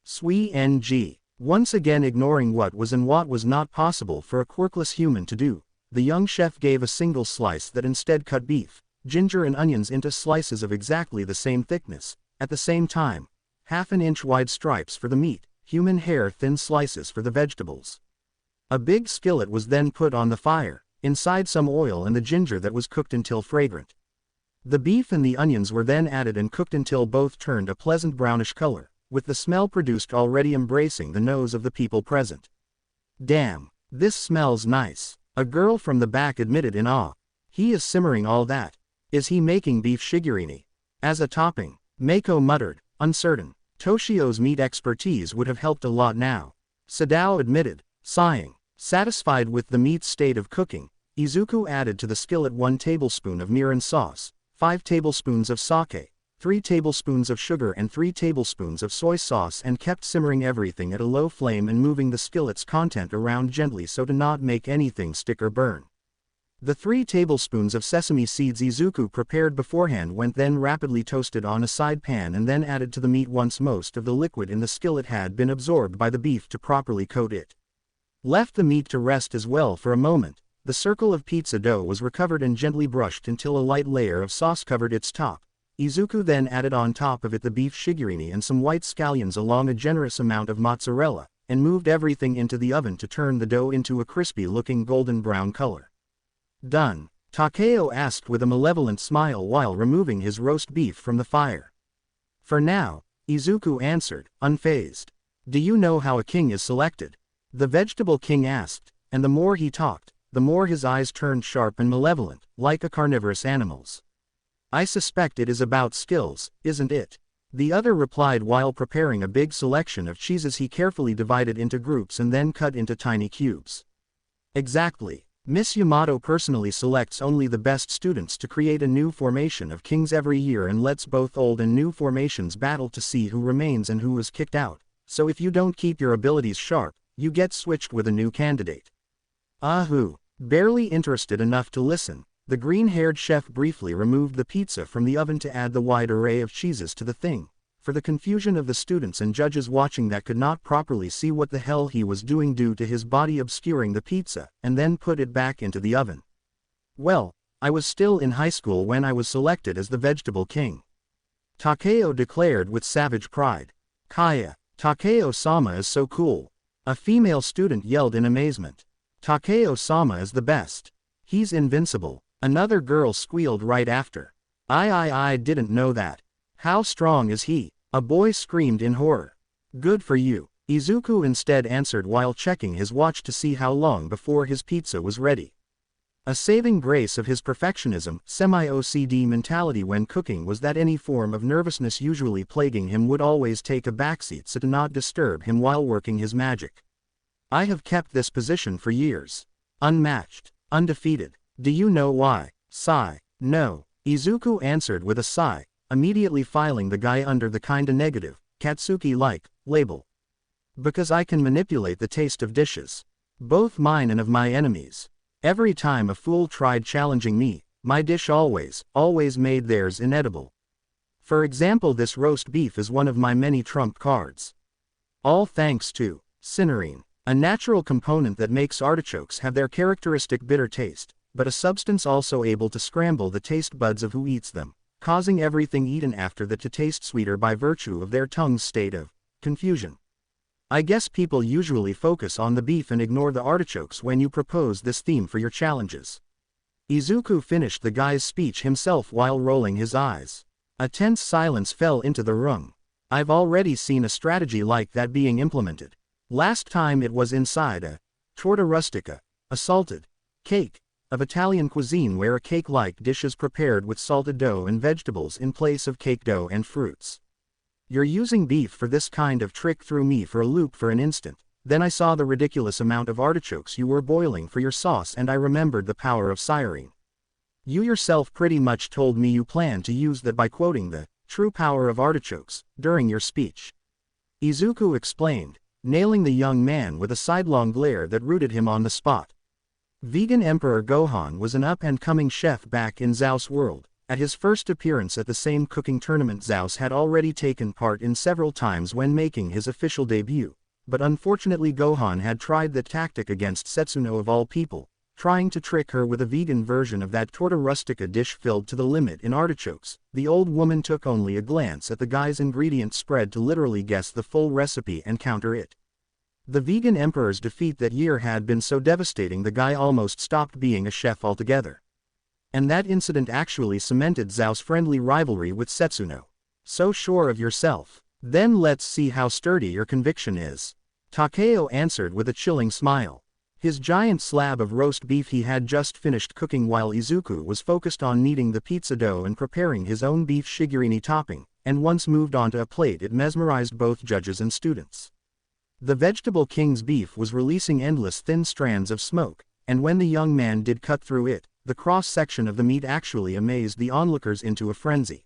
Sui Ng. Once again ignoring what was and what was not possible for a quirkless human to do, the young chef gave a single slice that instead cut beef, ginger and onions into slices of exactly the same thickness, at the same time, 1/2 inch wide stripes for the meat, human hair thin slices for the vegetables. A big skillet was then put on the fire, inside some oil and the ginger that was cooked until fragrant. The beef and the onions were then added and cooked until both turned a pleasant brownish color, with the smell produced already embracing the nose of the people present. Damn, this smells nice, a girl from the back admitted in awe. He is simmering all that. Is he making beef shigurine as a topping? Mako muttered, uncertain. Toshio's meat expertise would have helped a lot now, Sadao admitted, sighing. Satisfied with the meat's state of cooking, Izuku added to the skillet 1 tablespoon of mirin sauce, 5 tablespoons of sake, 3 tablespoons of sugar and 3 tablespoons of soy sauce and kept simmering everything at a low flame and moving the skillet's content around gently so to not make anything stick or burn. The 3 tablespoons of sesame seeds Izuku prepared beforehand went then rapidly toasted on a side pan and then added to the meat once most of the liquid in the skillet had been absorbed by the beef to properly coat it. Left the meat to rest as well for a moment, the circle of pizza dough was recovered and gently brushed until a light layer of sauce covered its top. Izuku then added on top of it the beef shigurine and some white scallions along a generous amount of mozzarella, and moved everything into the oven to turn the dough into a crispy-looking golden brown color. Done, Takeo asked with a malevolent smile while removing his roast beef from the fire. For now, Izuku answered, unfazed. Do you know how a king is selected? The vegetable king asked, and the more he talked, the more his eyes turned sharp and malevolent, like a carnivorous animal's. I suspect it is about skills, isn't it? The other replied while preparing a big selection of cheeses he carefully divided into groups and then cut into tiny cubes. Exactly. Miss Yamato personally selects only the best students to create a new formation of kings every year and lets both old and new formations battle to see who remains and who is kicked out, so if you don't keep your abilities sharp, you get switched with a new candidate. Ahoo! Barely interested enough to listen, the green-haired chef briefly removed the pizza from the oven to add the wide array of cheeses to the thing, for the confusion of the students and judges watching that could not properly see what the hell he was doing due to his body obscuring the pizza, and then put it back into the oven. Well, I was still in high school when I was selected as the vegetable king. Takeo declared with savage pride. Kaya, Takeo-sama is so cool. A female student yelled in amazement. Takeo-sama is the best. He's invincible. Another girl squealed right after. I didn't know that. How strong is he? A boy screamed in horror. Good for you. Izuku instead answered while checking his watch to see how long before his pizza was ready. A saving grace of his perfectionism, semi-OCD mentality when cooking was that any form of nervousness usually plaguing him would always take a backseat so to not disturb him while working his magic. I have kept this position for years. Unmatched. Undefeated. Do you know why? Sigh. No. Izuku answered with a sigh, immediately filing the guy under the kinda negative, Katsuki-like, label. Because I can manipulate the taste of dishes. Both mine and of my enemies. Every time a fool tried challenging me, my dish always made theirs inedible. For example, this roast beef is one of my many trump cards. All thanks to cinnarine, a natural component that makes artichokes have their characteristic bitter taste, but a substance also able to scramble the taste buds of who eats them, causing everything eaten after that to taste sweeter by virtue of their tongue's state of confusion. I guess people usually focus on the beef and ignore the artichokes when you propose this theme for your challenges. Izuku finished the guy's speech himself while rolling his eyes. A tense silence fell into the room. I've already seen a strategy like that being implemented. Last time it was inside a torta rustica, a salted cake of Italian cuisine where a cake-like dish is prepared with salted dough and vegetables in place of cake dough and fruits. You're using beef for this kind of trick threw me for a loop for an instant, then I saw the ridiculous amount of artichokes you were boiling for your sauce and I remembered the power of siren. You yourself pretty much told me you plan to use that by quoting the true power of artichokes during your speech. Izuku explained, nailing the young man with a sidelong glare that rooted him on the spot. Vegan Emperor Gohan was an up-and-coming chef back in Zhao's world. At his first appearance at the same cooking tournament Zhao's had already taken part in several times when making his official debut, but unfortunately Gohan had tried the tactic against Setsuno of all people, trying to trick her with a vegan version of that torta rustica dish filled to the limit in artichokes. The old woman took only a glance at the guy's ingredient spread to literally guess the full recipe and counter it. The vegan emperor's defeat that year had been so devastating the guy almost stopped being a chef altogether. And that incident actually cemented Zhao's friendly rivalry with Setsuno. So sure of yourself? Then let's see how sturdy your conviction is. Takeo answered with a chilling smile. His giant slab of roast beef he had just finished cooking while Izuku was focused on kneading the pizza dough and preparing his own beef shigarine topping, and once moved onto a plate it mesmerized both judges and students. The vegetable king's beef was releasing endless thin strands of smoke, and when the young man did cut through it, the cross-section of the meat actually amazed the onlookers into a frenzy.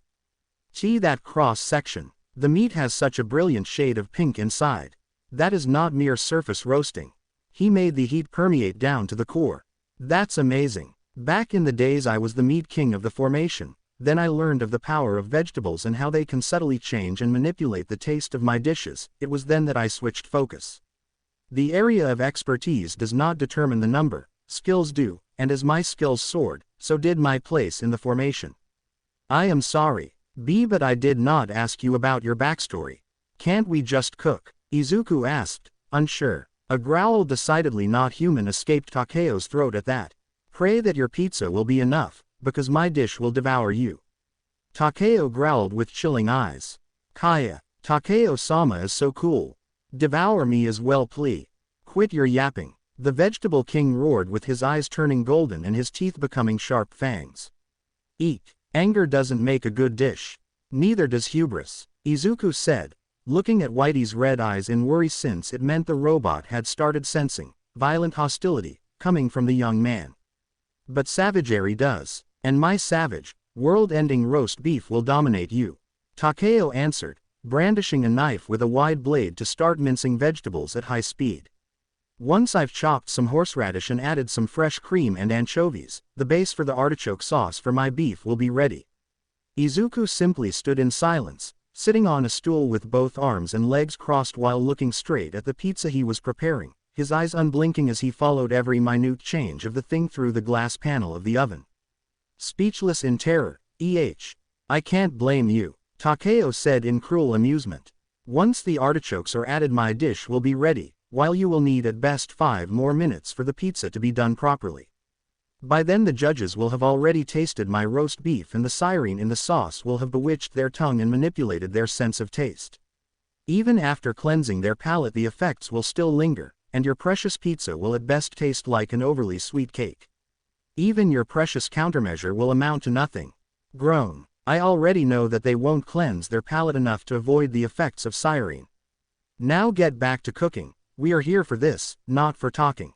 Gee, that cross-section. The meat has such a brilliant shade of pink inside. That is not mere surface roasting. He made the heat permeate down to the core. That's amazing. Back in the days I was the meat king of the formation, then I learned of the power of vegetables and how they can subtly change and manipulate the taste of my dishes. It was then that I switched focus. The area of expertise does not determine the number, skills do, and as my skills soared, so did my place in the formation. I am sorry, B, but I did not ask you about your backstory. Can't we just cook? Izuku asked, unsure. A growl decidedly not human escaped Takeo's throat at that. Pray that your pizza will be enough, because my dish will devour you. Takeo growled with chilling eyes. Kaya, Takeo-sama is so cool. Devour me as well, please. Quit your yapping. The vegetable king roared with his eyes turning golden and his teeth becoming sharp fangs. Eat. Anger doesn't make a good dish. Neither does hubris. Izuku said, looking at Whitey's red eyes in worry since it meant the robot had started sensing violent hostility coming from the young man. But savagery does. And my savage, world-ending roast beef will dominate you. Takeo answered, brandishing a knife with a wide blade to start mincing vegetables at high speed. Once I've chopped some horseradish and added some fresh cream and anchovies, the base for the artichoke sauce for my beef will be ready. Izuku simply stood in silence, sitting on a stool with both arms and legs crossed while looking straight at the pizza he was preparing, his eyes unblinking as he followed every minute change of the thing through the glass panel of the oven. Speechless in terror, I can't blame you, Takeo said in cruel amusement. Once the artichokes are added my dish will be ready, while you will need at best 5 more minutes for the pizza to be done properly. By then the judges will have already tasted my roast beef and the siren in the sauce will have bewitched their tongue and manipulated their sense of taste. Even after cleansing their palate the effects will still linger, and your precious pizza will at best taste like an overly sweet cake. Even your precious countermeasure will amount to nothing. Groan. I already know that they won't cleanse their palate enough to avoid the effects of siren. Now get back to cooking. We are here for this, not for talking.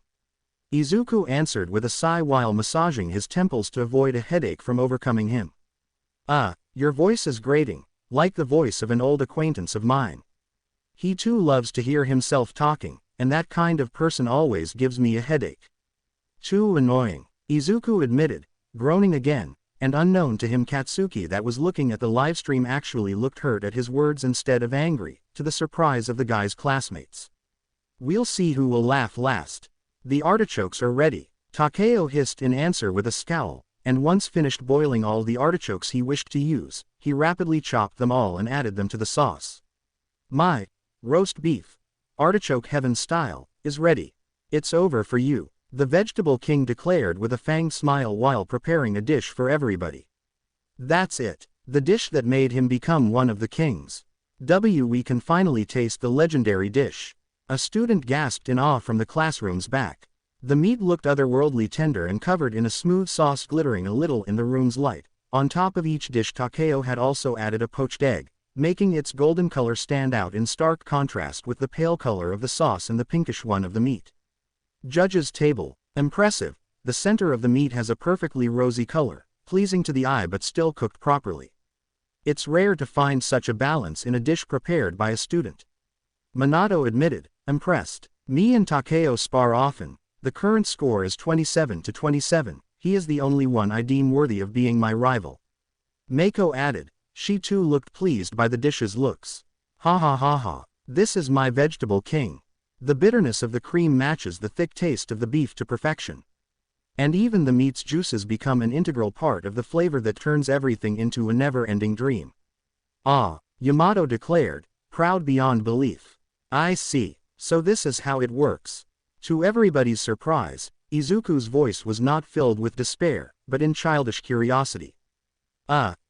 Izuku answered with a sigh while massaging his temples to avoid a headache from overcoming him. Your voice is grating, like the voice of an old acquaintance of mine. He too loves to hear himself talking, and that kind of person always gives me a headache. Too annoying, Izuku admitted, groaning again, and unknown to him Katsuki that was looking at the livestream actually looked hurt at his words instead of angry, to the surprise of the guy's classmates. We'll see who will laugh last. The artichokes are ready, Takeo hissed in answer with a scowl, and once finished boiling all the artichokes he wished to use, he rapidly chopped them all and added them to the sauce. My roast beef, artichoke heaven style, is ready. It's over for you, the vegetable king declared with a fanged smile while preparing a dish for everybody. That's it, the dish that made him become one of the kings. We can finally taste the legendary dish. A student gasped in awe from the classroom's back. The meat looked otherworldly tender and covered in a smooth sauce glittering a little in the room's light. On top of each dish Takeo had also added a poached egg, making its golden color stand out in stark contrast with the pale color of the sauce and the pinkish one of the meat. Judge's table. Impressive, the center of the meat has a perfectly rosy color, pleasing to the eye but still cooked properly. It's rare to find such a balance in a dish prepared by a student. Minato admitted, impressed. Me and Takeo spar often. The current score is 27-27, he is the only one I deem worthy of being my rival. Mako added, she too looked pleased by the dish's looks. Ha ha ha ha, this is my vegetable king. The bitterness of the cream matches the thick taste of the beef to perfection. And even the meat's juices become an integral part of the flavor that turns everything into a never-ending dream. Ah, Yamato declared, proud beyond belief. I see, so this is how it works. To everybody's surprise, Izuku's voice was not filled with despair, but in childish curiosity.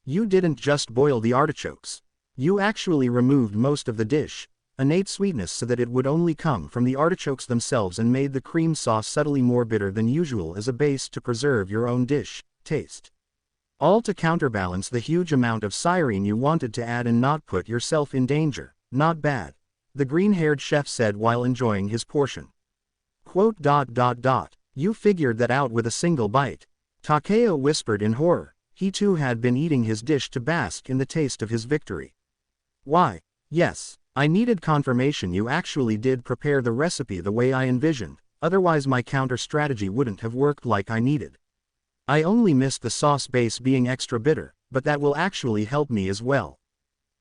You didn't just boil the artichokes. You actually removed most of the dish, innate sweetness so that it would only come from the artichokes themselves and made the cream sauce subtly more bitter than usual as a base to preserve your own dish taste. All to counterbalance the huge amount of siren you wanted to add and not put yourself in danger. Not bad, the green-haired chef said while enjoying his portion. Quote. You figured that out with a single bite. Takeo whispered in horror. He too had been eating his dish to bask in the taste of his victory. Why, yes, I needed confirmation you actually did prepare the recipe the way I envisioned, otherwise my counter strategy wouldn't have worked like I needed. I only missed the sauce base being extra bitter, but that will actually help me as well.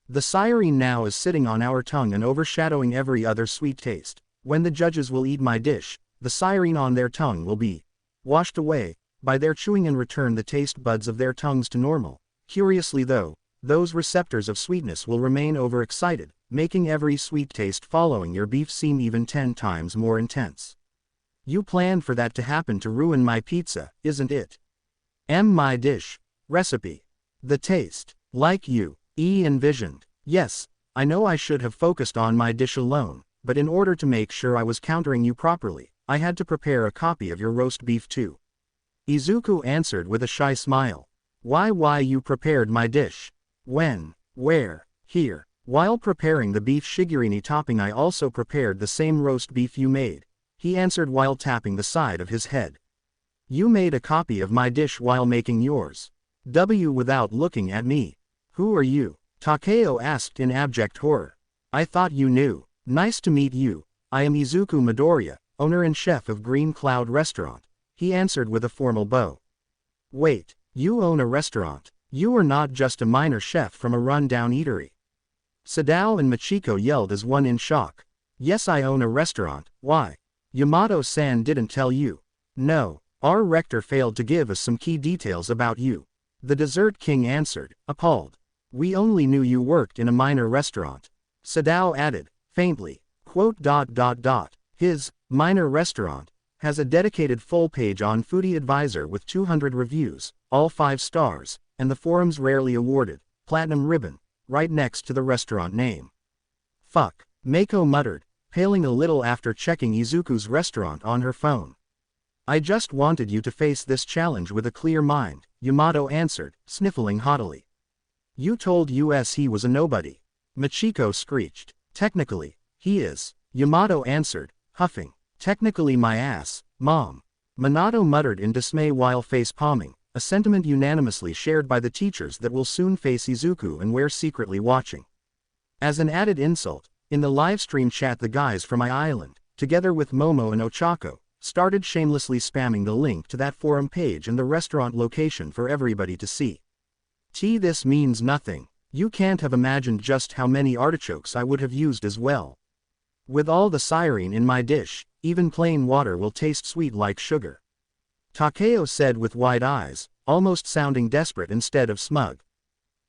The siren now is sitting on our tongue and overshadowing every other sweet taste. When the judges will eat my dish, the siren on their tongue will be washed away by their chewing and return the taste buds of their tongues to normal. Curiously though, those receptors of sweetness will remain overexcited, making every sweet taste following your beef seem even 10 times more intense. You planned for that to happen to ruin my pizza, isn't it? My dish recipe. The taste, like you envisioned. Yes, I know I should have focused on my dish alone, but in order to make sure I was countering you properly, I had to prepare a copy of your roast beef too. Izuku answered with a shy smile. Why you prepared my dish? When? Where? Here. While preparing the beef shigirini topping, I also prepared the same roast beef you made, he answered while tapping the side of his head. You made a copy of my dish while making yours. Without looking at me. Who are you? Takeo asked in abject horror. I thought you knew. Nice to meet you. I am Izuku Midoriya, owner and chef of Green Cloud Restaurant, he answered with a formal bow. Wait, you own a restaurant? You are not just a minor chef from a run-down eatery. Sadao and Machiko yelled as one in shock. Yes, I own a restaurant. Why? Yamato-san didn't tell you. No, our rector failed to give us some key details about you. The Dessert King answered, appalled. We only knew you worked in a minor restaurant. Sadao added, faintly, quote. His minor restaurant has a dedicated full page on Foodie Advisor with 200 reviews, all 5 stars, and the forum's rarely awarded platinum ribbon right next to the restaurant name. Fuck, Mako muttered, paling a little after checking Izuku's restaurant on her phone. I just wanted you to face this challenge with a clear mind, Yamato answered, sniffling haughtily. You told us he was a nobody. Machiko screeched. Technically, he is, Yamato answered, huffing. Technically my ass, Mom. Minato muttered in dismay while face-palming, a sentiment unanimously shared by the teachers that will soon face Izuku and we're secretly watching. As an added insult, in the livestream chat the guys from my island, together with Momo and Ochako, started shamelessly spamming the link to that forum page and the restaurant location for everybody to see. This means nothing. You can't have imagined just how many artichokes I would have used as well. With all the sirene in my dish, even plain water will taste sweet like sugar. Takeo said with wide eyes, almost sounding desperate instead of smug.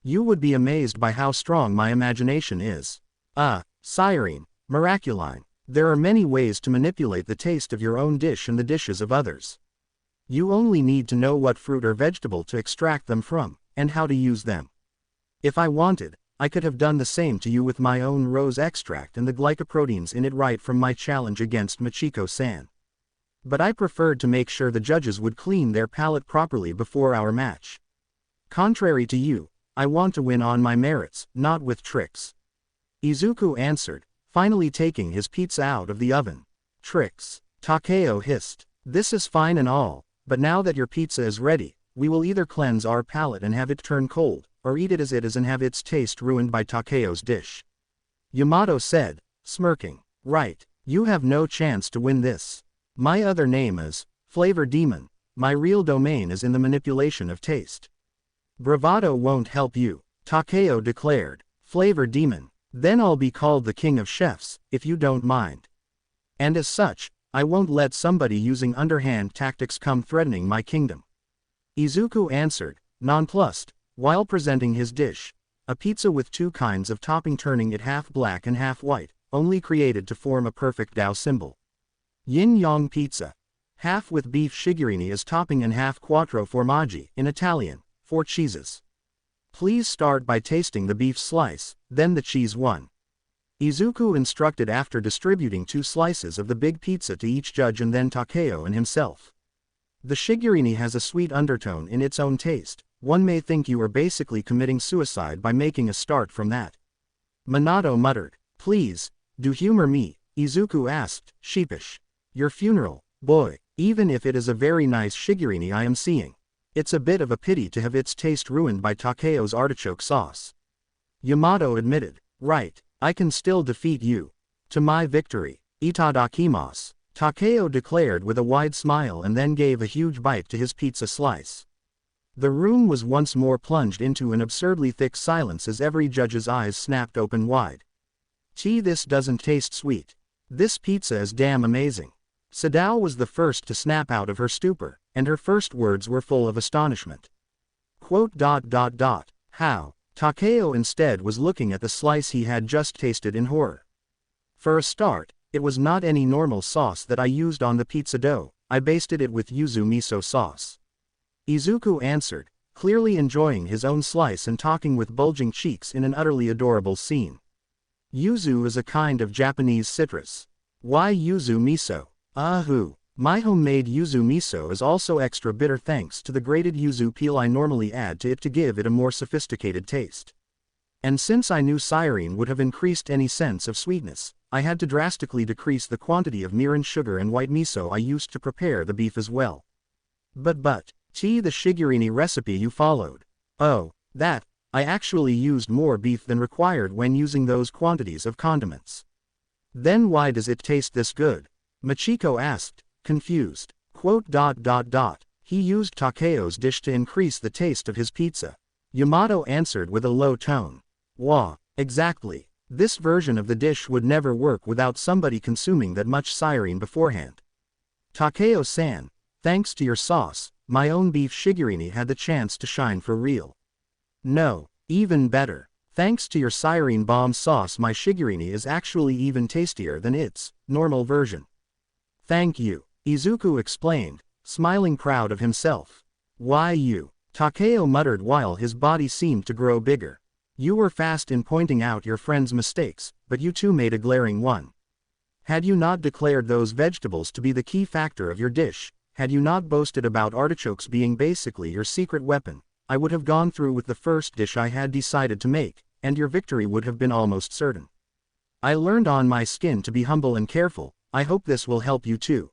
You would be amazed by how strong my imagination is. Sirene, Miraculine, there are many ways to manipulate the taste of your own dish and the dishes of others. You only need to know what fruit or vegetable to extract them from, and how to use them. If I wanted, I could have done the same to you with my own rose extract and the glycoproteins in it right from my challenge against Machiko-san. But I preferred to make sure the judges would clean their palate properly before our match. Contrary to you, I want to win on my merits, not with tricks. Izuku answered, finally taking his pizza out of the oven. Tricks, Takeo hissed. This is fine and all, but now that your pizza is ready, we will either cleanse our palate and have it turn cold, or eat it as it is and have its taste ruined by Takeo's dish. Yamato said, smirking. Right, you have no chance to win this. My other name is Flavor Demon. My real domain is in the manipulation of taste. Bravado won't help you, Takeo declared. Flavor Demon. Then I'll be called the King of Chefs, if you don't mind. And as such, I won't let somebody using underhand tactics come threatening my kingdom. Izuku answered, nonplussed, while presenting his dish, a pizza with 2 kinds of topping, turning it half black and half white, only created to form a perfect Tao symbol. Yin-yang pizza. Half with beef shigirini as topping and half quattro formaggi, in Italian, 4 cheeses. Please start by tasting the beef slice, then the cheese one. Izuku instructed after distributing 2 slices of the big pizza to each judge and then Takeo and himself. The shigirini has a sweet undertone in its own taste. One may think you are basically committing suicide by making a start from that. Minato muttered. Please, do humor me, Izuku asked, sheepish. Your funeral, boy, even if it is a very nice shigirini I am seeing. It's a bit of a pity to have its taste ruined by Takeo's artichoke sauce. Yamato admitted. Right, I can still defeat you. To my victory, itadakimasu, Takeo declared with a wide smile and then gave a huge bite to his pizza slice. The room was once more plunged into an absurdly thick silence as every judge's eyes snapped open wide. This doesn't taste sweet. This pizza is damn amazing. Sadao was the first to snap out of her stupor, and her first words were full of astonishment. Quote. How? Takeo instead was looking at the slice he had just tasted in horror. For a start, it was not any normal sauce that I used on the pizza dough, I basted it with yuzu miso sauce. Izuku answered, clearly enjoying his own slice and talking with bulging cheeks in an utterly adorable scene. Yuzu is a kind of Japanese citrus. Why yuzu miso? My homemade yuzu miso is also extra bitter thanks to the grated yuzu peel I normally add to it to give it a more sophisticated taste. And since I knew Cyrene would have increased any sense of sweetness, I had to drastically decrease the quantity of mirin sugar and white miso I used to prepare the beef as well. But the Shigarine recipe you followed. Oh, I actually used more beef than required when using those quantities of condiments. Then why does it taste this good? Machiko asked, confused. He used Takeo's dish to increase the taste of his pizza. Yamato answered with a low tone. Wah, exactly. This version of the dish would never work without somebody consuming that much Cyrene beforehand. Takeo-san, thanks to your sauce, my own beef Shigarine had the chance to shine for real. No, even better. Thanks to your Cyrene bomb sauce, my Shigarine is actually even tastier than its normal version. Thank you, Izuku explained, smiling proud of himself. Why you? Takeo muttered while his body seemed to grow bigger. You were fast in pointing out your friend's mistakes, but you too made a glaring one. Had you not declared those vegetables to be the key factor of your dish, had you not boasted about artichokes being basically your secret weapon, I would have gone through with the first dish I had decided to make, and your victory would have been almost certain. I learned on my skin to be humble and careful. I hope this will help you too.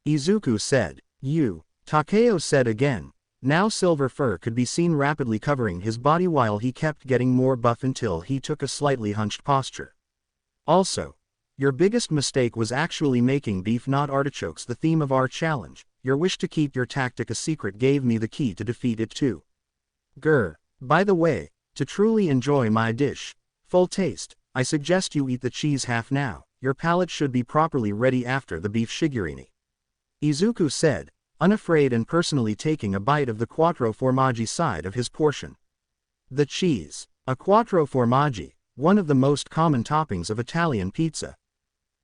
Izuku said. You, Takeo said again. Now silver fur could be seen rapidly covering his body while he kept getting more buff until he took a slightly hunched posture. Also, your biggest mistake was actually making beef not artichokes the theme of our challenge. Your wish to keep your tactic a secret gave me the key to defeat it too. Grr. By the way, to truly enjoy my dish, full taste, I suggest you eat the cheese half now. Your palate should be properly ready after the beef Shigarine. Izuku said, unafraid and personally taking a bite of the quattro formaggi side of his portion. The cheese. A quattro formaggi, one of the most common toppings of Italian pizza.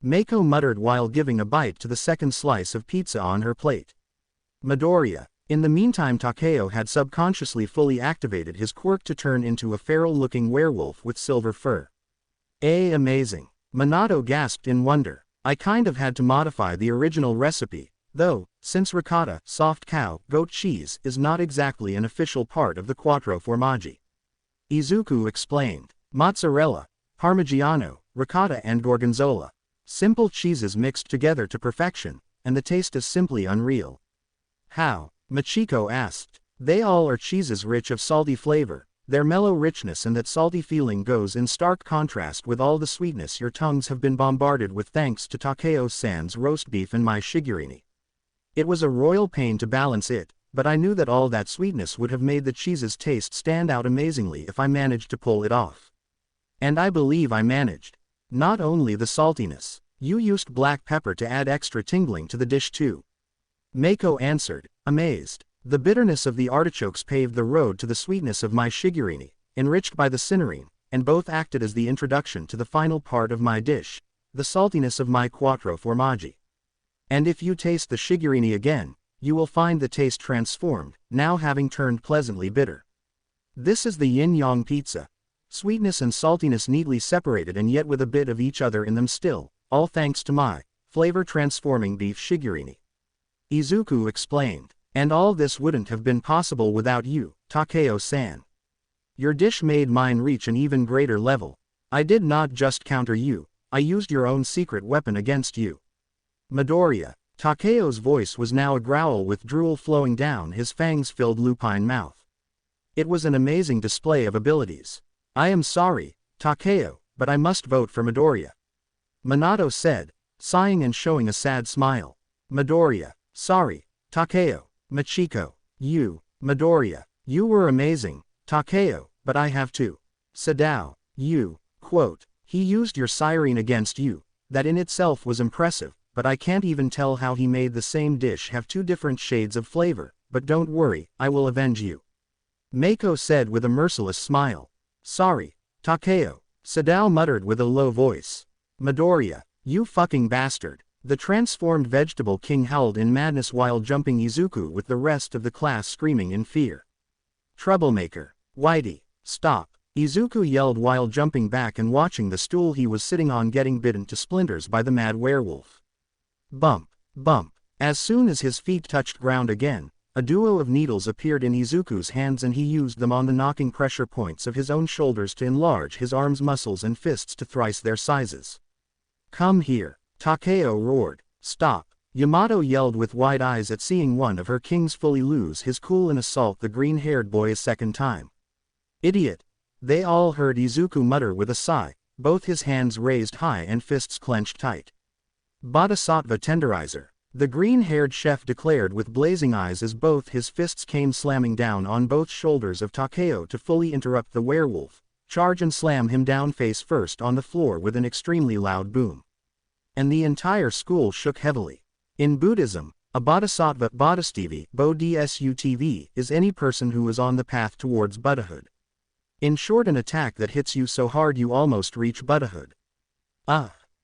Mako muttered while giving a bite to the second slice of pizza on her plate. Midoriya. In the meantime, Takeo had subconsciously fully activated his quirk to turn into a feral-looking werewolf with silver fur. Amazing. Minato gasped in wonder. I kind of had to modify the original recipe, though, since ricotta, soft cow, goat cheese, is not exactly an official part of the quattro formaggi. Izuku explained. Mozzarella, Parmigiano, ricotta and gorgonzola. Simple cheeses mixed together to perfection, and the taste is simply unreal. How? Machiko asked. They all are cheeses rich of salty flavor. Their mellow richness and that salty feeling goes in stark contrast with all the sweetness your tongues have been bombarded with thanks to Takeo-san's roast beef and my Shigarine. It was a royal pain to balance it, but I knew that all that sweetness would have made the cheese's taste stand out amazingly if I managed to pull it off. And I believe I managed. Not only the saltiness, you used black pepper to add extra tingling to the dish too. Mako answered, amazed. The bitterness of the artichokes paved the road to the sweetness of my Shigarine, enriched by the cinnamon, and both acted as the introduction to the final part of my dish, the saltiness of my quattro formaggi. And if you taste the Shigarine again, you will find the taste transformed, now having turned pleasantly bitter. This is the yin-yang pizza. Sweetness and saltiness neatly separated and yet with a bit of each other in them still, all thanks to my flavor-transforming beef Shigarine. Izuku explained. And all this wouldn't have been possible without you, Takeo-san. Your dish made mine reach an even greater level. I did not just counter you, I used your own secret weapon against you. Midoriya. Takeo's voice was now a growl with drool flowing down his fangs-filled lupine mouth. It was an amazing display of abilities. I am sorry, Takeo, but I must vote for Midoriya. Minato said, sighing and showing a sad smile. Midoriya. Sorry, Takeo. Machiko. You, Midoriya. You were amazing, Takeo, but I have to. Sadao. You, quote, he used your Cyrene against you, that in itself was impressive, but I can't even tell how he made the same dish have two different shades of flavor, but don't worry, I will avenge you. Mako said with a merciless smile. Sorry, Takeo, Sadao muttered with a low voice. Midoriya, you fucking bastard. The transformed vegetable king howled in madness while jumping Izuku with the rest of the class screaming in fear. Troublemaker. Whitey, stop. Izuku yelled while jumping back and watching the stool he was sitting on getting bitten to splinters by the mad werewolf. Bump, bump. As soon as his feet touched ground again, A duo of needles appeared in Izuku's hands and he used them on the knocking pressure points of his own shoulders to enlarge his arms' muscles and fists to thrice their sizes. "Come here," Takeo roared. "Stop." Yamato yelled with wide eyes at seeing one of her kings fully lose his cool and assault the green-haired boy a second time. "Idiot." They all heard Izuku mutter with a sigh, both his hands raised high and fists clenched tight. "Bodhisattva tenderizer," the green-haired chef declared with blazing eyes as both his fists came slamming down on both shoulders of Takeo to fully interrupt the werewolf, charge and slam him down face first on the floor with an extremely loud boom. And the entire school shook heavily. In Buddhism, a bodhisattva bodhisutv is any person who is on the path towards Buddhahood. In short, an attack that hits you so hard you almost reach Buddhahood.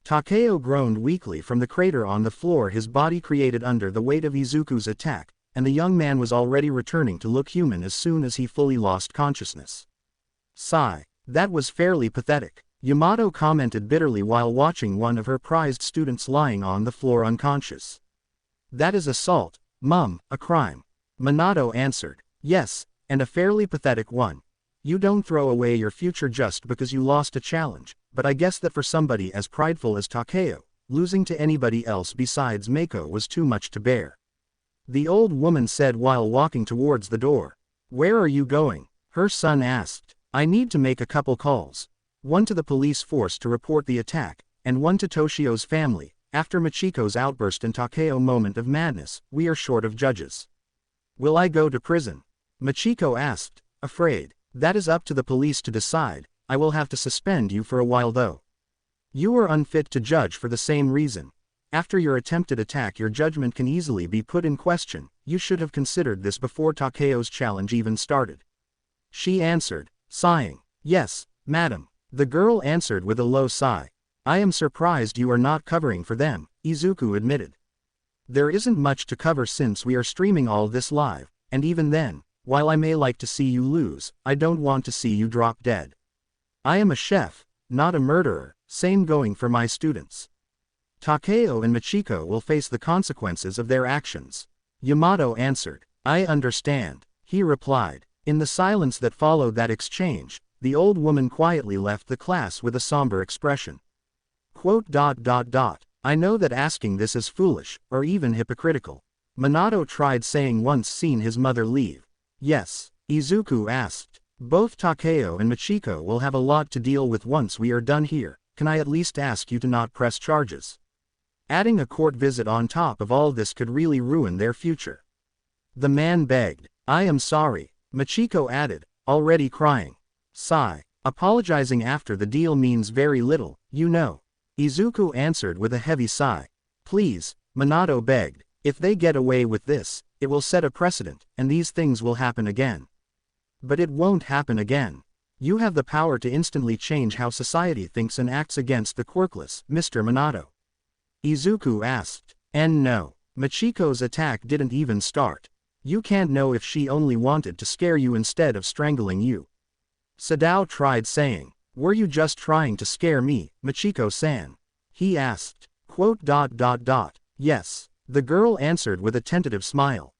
Takeo groaned weakly from the crater on the floor his body created under the weight of Izuku's attack, and the young man was already returning to look human as soon as he fully lost consciousness. "Sigh. That was fairly pathetic," Yamato commented bitterly while watching one of her prized students lying on the floor unconscious. "That is assault, Mum, a crime," Minato answered. "Yes, and a fairly pathetic one. You don't throw away your future just because you lost a challenge, but I guess that for somebody as prideful as Takeo, losing to anybody else besides Mako was too much to bear," the old woman said while walking towards the door. "Where are you going?" her son asked. "I need to make a couple calls. One to the police force to report the attack, and one to Toshio's family. After Machiko's outburst and Takeo moment of madness, we are short of judges." "Will I go to prison?" Machiko asked, afraid. "That is up to the police to decide. I will have to suspend you for a while though. You are unfit to judge for the same reason. After your attempted attack your judgment can easily be put in question. You should have considered this before Takeo's challenge even started." She answered, sighing. "Yes, madam." The girl answered with a low sigh. "I am surprised you are not covering for them," Izuku admitted. "There isn't much to cover since we are streaming all this live, and even then, while I may like to see you lose, I don't want to see you drop dead. I am a chef, not a murderer, same going for my students. Takeo and Machiko will face the consequences of their actions." Yamato answered. "I understand," he replied. In the silence that followed that exchange, the old woman quietly left the class with a somber expression. "I know that asking this is foolish, or even hypocritical," Minato tried saying once seen his mother leave. "Yes," Izuku asked. "Both Takeo and Machiko will have a lot to deal with once we are done here. Can I at least ask you to not press charges? Adding a court visit on top of all this could really ruin their future." The man begged. "I am sorry," Machiko added, already crying. Sigh. "Apologizing after the deal means very little, you know," Izuku answered with a heavy sigh. "Please," Minato begged. "If they get away with this, it will set a precedent, and these things will happen again." "But it won't happen again. You have the power to instantly change how society thinks and acts against the quirkless, Mr. Minato," Izuku asked. "And no, Machiko's attack didn't even start. You can't know if she only wanted to scare you instead of strangling you." Sadao tried saying. "Were you just trying to scare me, Machiko-san?" he asked. "Yes," the girl answered with a tentative smile.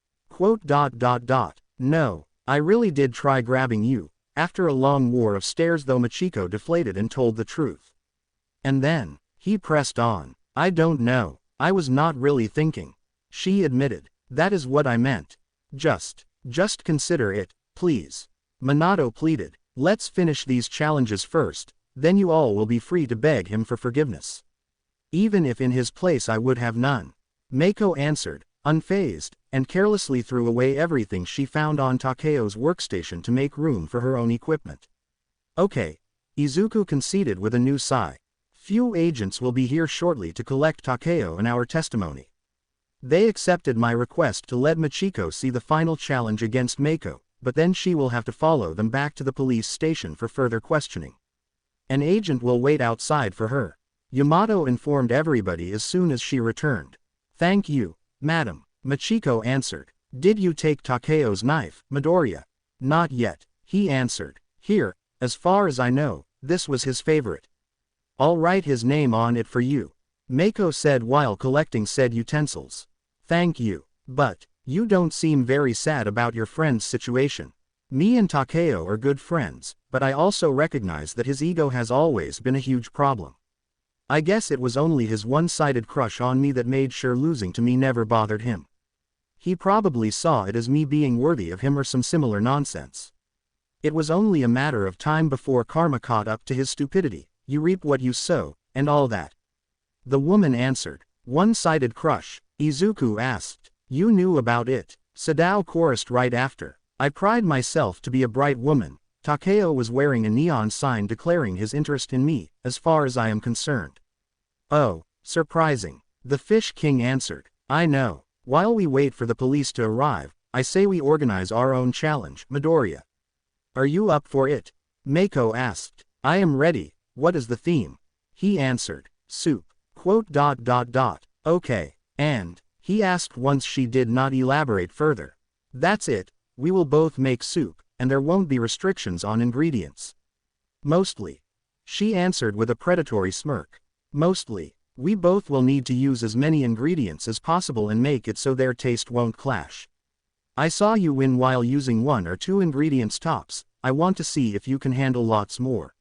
"No, I really did try grabbing you." After a long war of stares though Machiko deflated and told the truth. "And then," he pressed on. "I don't know, I was not really thinking," she admitted. "That is what I meant. Just consider it, please," Minato pleaded. "Let's finish these challenges first, then you all will be free to beg him for forgiveness." "Even if in his place I would have none," Mako answered, unfazed, and carelessly threw away everything she found on Takeo's workstation to make room for her own equipment. "Okay," Izuku conceded with a new sigh. "Few agents will be here shortly to collect Takeo and our testimony. They accepted my request to let Machiko see the final challenge against Mako, but then she will have to follow them back to the police station for further questioning. An agent will wait outside for her," Yamato informed everybody as soon as she returned. "Thank you, madam," Machiko answered. "Did you take Takeo's knife, Midoriya?" "Not yet," he answered. "Here, as far as I know, this was his favorite. I'll write his name on it for you," Mako said while collecting said utensils. "Thank you. But, You don't seem very sad about your friend's situation. Me and Takeo are good friends, but I also recognize that his ego has always been a huge problem. I guess it was only his one-sided crush on me that made sure losing to me never bothered him. He probably saw it as me being worthy of him or some similar nonsense. It was only a matter of time before karma caught up to his stupidity. You reap what you sow, and all that. The woman answered. One-sided crush, Izuku asked. You knew about it, Sadao chorused right after. I pride myself to be a bright woman. Takeo was wearing a neon sign declaring his interest in me, as far as I am concerned. Oh, surprising. The Fish King answered. I know. While we wait for the police to arrive, I say we organize our own challenge, Midoriya. Are you up for it? Mako asked. I am ready. What is the theme? He answered. Soup. Okay. And, he asked once she did not elaborate further. That's it, we will both make soup, and there won't be restrictions on ingredients. Mostly. She answered with a predatory smirk. Mostly. We both will need to use as many ingredients as possible and make it so their taste won't clash. I saw you win while using 1 or 2 ingredients tops. I want to see if you can handle lots more.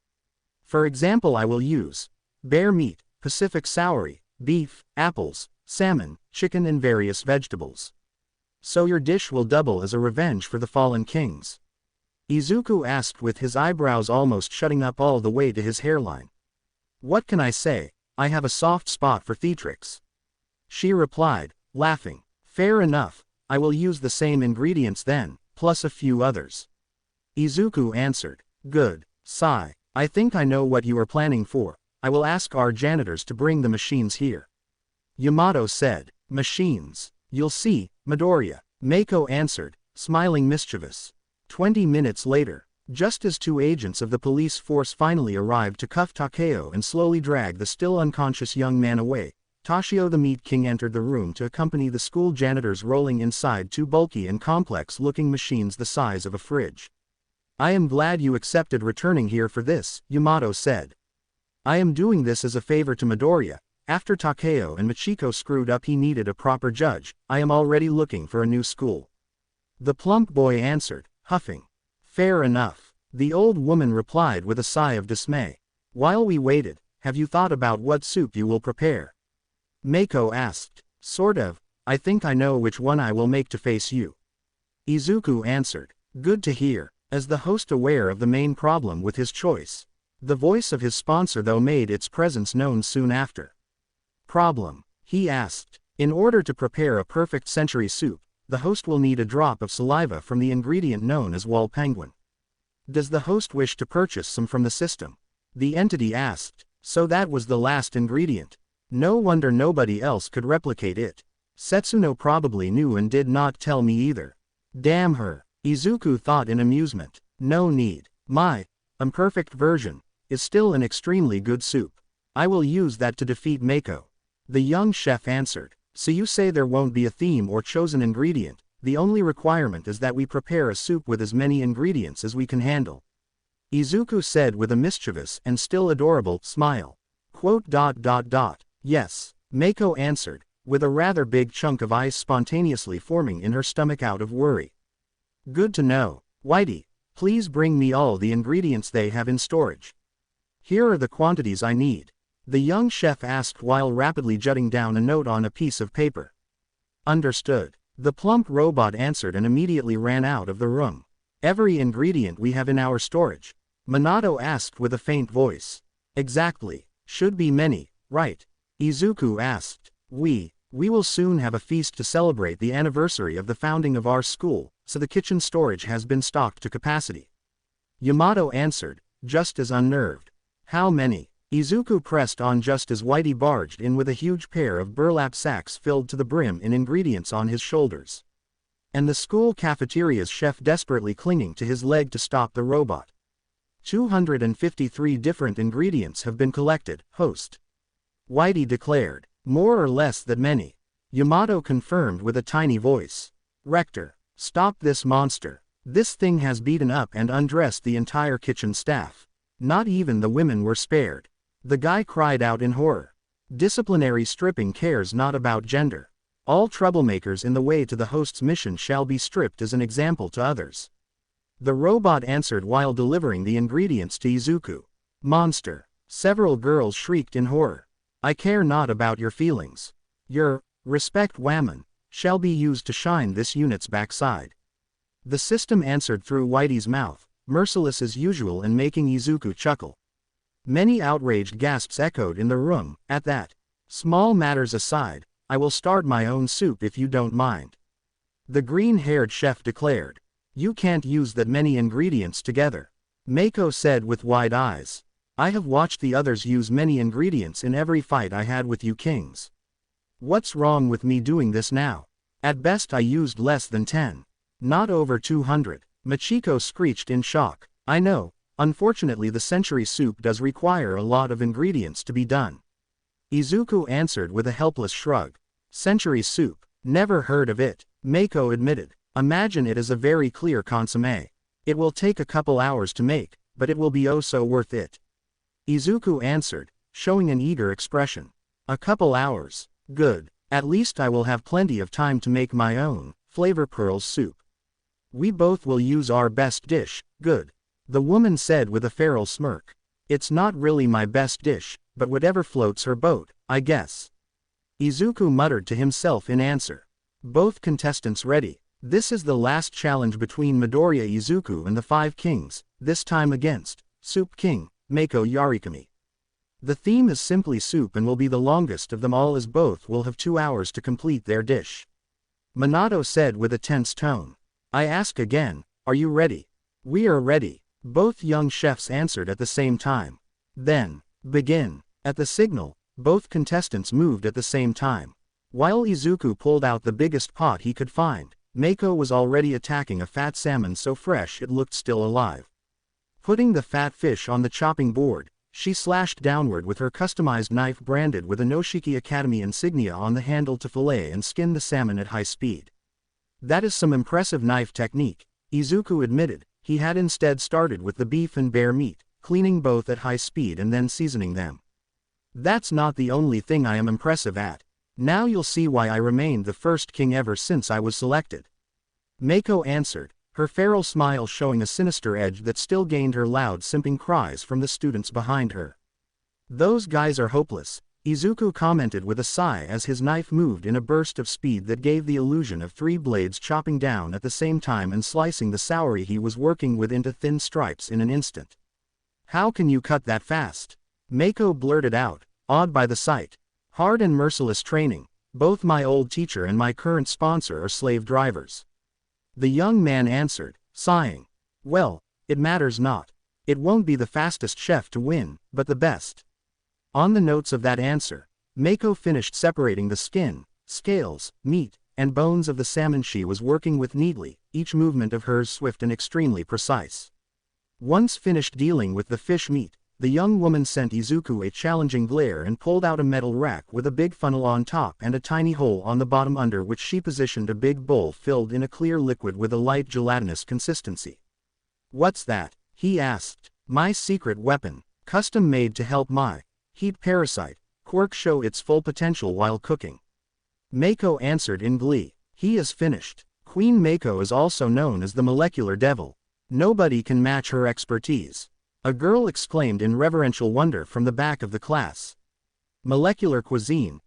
For example, I will use bear meat, Pacific soury, beef, apples, salmon, chicken and various vegetables. So your dish will double as a revenge for the fallen kings. Izuku asked with his eyebrows almost shutting up all the way to his hairline. What can I say? I have a soft spot for theatrics. She replied, laughing. Fair enough, I will use the same ingredients then, plus a few others. Izuku answered. Good. Sigh. I think I know what you are planning for. I will ask our janitors to bring the machines here. Yamato said. Machines. You'll see, Midoriya. Mako answered, smiling mischievous. 20 minutes later, just as 2 agents of the police force finally arrived to cuff Takeo and slowly drag the still unconscious young man away, Toshio the Meat King entered the room to accompany the school janitors rolling inside 2 bulky and complex-looking machines the size of a fridge. I am glad you accepted returning here for this, Yamato said. I am doing this as a favor to Midoriya. After Takeo and Michiko screwed up, he needed a proper judge. I am already looking for a new school. The plump boy answered, huffing. Fair enough. The old woman replied with a sigh of dismay. While we waited, have you thought about what soup you will prepare? Mako asked. Sort of. I think I know which one I will make to face you. Izuku answered. Good to hear. As the host aware of the main problem with his choice. The voice of his sponsor though made its presence known soon after. Problem? He asked. In order to prepare a perfect century soup, the host will need a drop of saliva from the ingredient known as wall penguin. Does the host wish to purchase some from the system? The entity asked. So that was the last ingredient. No wonder nobody else could replicate it. Setsuno probably knew and did not tell me either. Damn her. Izuku thought in amusement. No need. My imperfect version is still an extremely good soup. I will use that to defeat Mako. The young chef answered. So you say there won't be a theme or chosen ingredient, the only requirement is that we prepare a soup with as many ingredients as we can handle. Izuku said with a mischievous and still adorable smile. Yes, Mako answered, with a rather big chunk of ice spontaneously forming in her stomach out of worry. Good to know. Whitey, please bring me all the ingredients they have in storage. Here are the quantities I need. The young chef asked while rapidly jotting down a note on a piece of paper. Understood. The plump robot answered and immediately ran out of the room. Every ingredient we have in our storage? Minato asked with a faint voice. Exactly. Should be many, right? Izuku asked. We will soon have a feast to celebrate the anniversary of the founding of our school, so the kitchen storage has been stocked to capacity. Yamato answered, just as unnerved. How many? Izuku pressed on just as Whitey barged in with a huge pair of burlap sacks filled to the brim in ingredients on his shoulders. And the school cafeteria's chef desperately clinging to his leg to stop the robot. 253 different ingredients have been collected, host. Whitey declared. More or less that many. Yamato confirmed with a tiny voice. Rector, stop this monster. This thing has beaten up and undressed the entire kitchen staff. Not even the women were spared. The guy cried out in horror. Disciplinary stripping cares not about gender. All troublemakers in the way to the host's mission shall be stripped as an example to others. The robot answered while delivering the ingredients to Izuku. Monster. Several girls shrieked in horror. I care not about your feelings. Your respect woman shall be used to shine this unit's backside. The system answered through Whitey's mouth, merciless as usual and making Izuku chuckle. Many outraged gasps echoed in the room. At that. Small matters aside, I will start my own soup if you don't mind. The green-haired chef declared. You can't use that many ingredients together. Mako said with wide eyes. I have watched the others use many ingredients in every fight I had with you kings. What's wrong with me doing this now? At best I used less than 10. Not over 200. Machiko screeched in shock. I know, unfortunately the century soup does require a lot of ingredients to be done. Izuku answered with a helpless shrug. Century soup, never heard of it, Mako admitted. Imagine it as a very clear consommé. It will take a couple hours to make, but it will be oh so worth it. Izuku answered, showing an eager expression. A couple hours, good, at least I will have plenty of time to make my own, flavor pearls soup. We both will use our best dish, good. The woman said with a feral smirk. It's not really my best dish, but whatever floats her boat, I guess. Izuku muttered to himself in answer. Both contestants ready. This is the last challenge between Midoriya Izuku and the 5 kings, this time against Soup King, Mako Yarikami. The theme is simply soup and will be the longest of them all as both will have 2 hours to complete their dish. Minato said with a tense tone. I ask again, are you ready? We are ready. Both young chefs answered at the same time. Then, begin. At the signal, both contestants moved at the same time. While Izuku pulled out the biggest pot he could find, Mako was already attacking a fat salmon so fresh it looked still alive. Putting the fat fish on the chopping board, she slashed downward with her customized knife branded with a Noshiki Academy insignia on the handle to fillet and skin the salmon at high speed. That is some impressive knife technique, Izuku admitted. He had instead started with the beef and bear meat, cleaning both at high speed and then seasoning them. That's not the only thing I am impressive at. Now you'll see why I remained the first king ever since I was selected. Mako answered, her feral smile showing a sinister edge that still gained her loud simping cries from the students behind her. Those guys are hopeless, Izuku commented with a sigh as his knife moved in a burst of speed that gave the illusion of 3 blades chopping down at the same time and slicing the celery he was working with into thin stripes in an instant. How can you cut that fast? Mako blurted out, awed by the sight. Hard and merciless training. Both my old teacher and my current sponsor are slave drivers. The young man answered, sighing. Well, it matters not. It won't be the fastest chef to win, but the best. On the notes of that answer, Mako finished separating the skin, scales, meat, and bones of the salmon she was working with neatly, each movement of hers swift and extremely precise. Once finished dealing with the fish meat, the young woman sent Izuku a challenging glare and pulled out a metal rack with a big funnel on top and a tiny hole on the bottom under which she positioned a big bowl filled in a clear liquid with a light gelatinous consistency. What's that? He asked. My secret weapon, custom made to help my heat parasite quirk show its full potential while cooking. Mako answered in glee. He is finished. Queen Mako is also known as the molecular devil. Nobody can match her expertise. A girl exclaimed in reverential wonder from the back of the class. Molecular cuisine,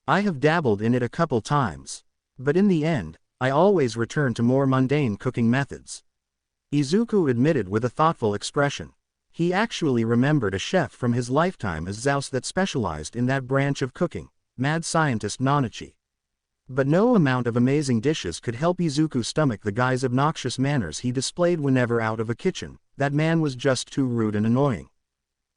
I have dabbled in it a couple times. But in the end, I always return to more mundane cooking methods. Izuku admitted with a thoughtful expression. He actually remembered a chef from his lifetime as Zeus that specialized in that branch of cooking, mad scientist Nanachi. But no amount of amazing dishes could help Izuku stomach the guy's obnoxious manners he displayed whenever out of a kitchen. That man was just too rude and annoying.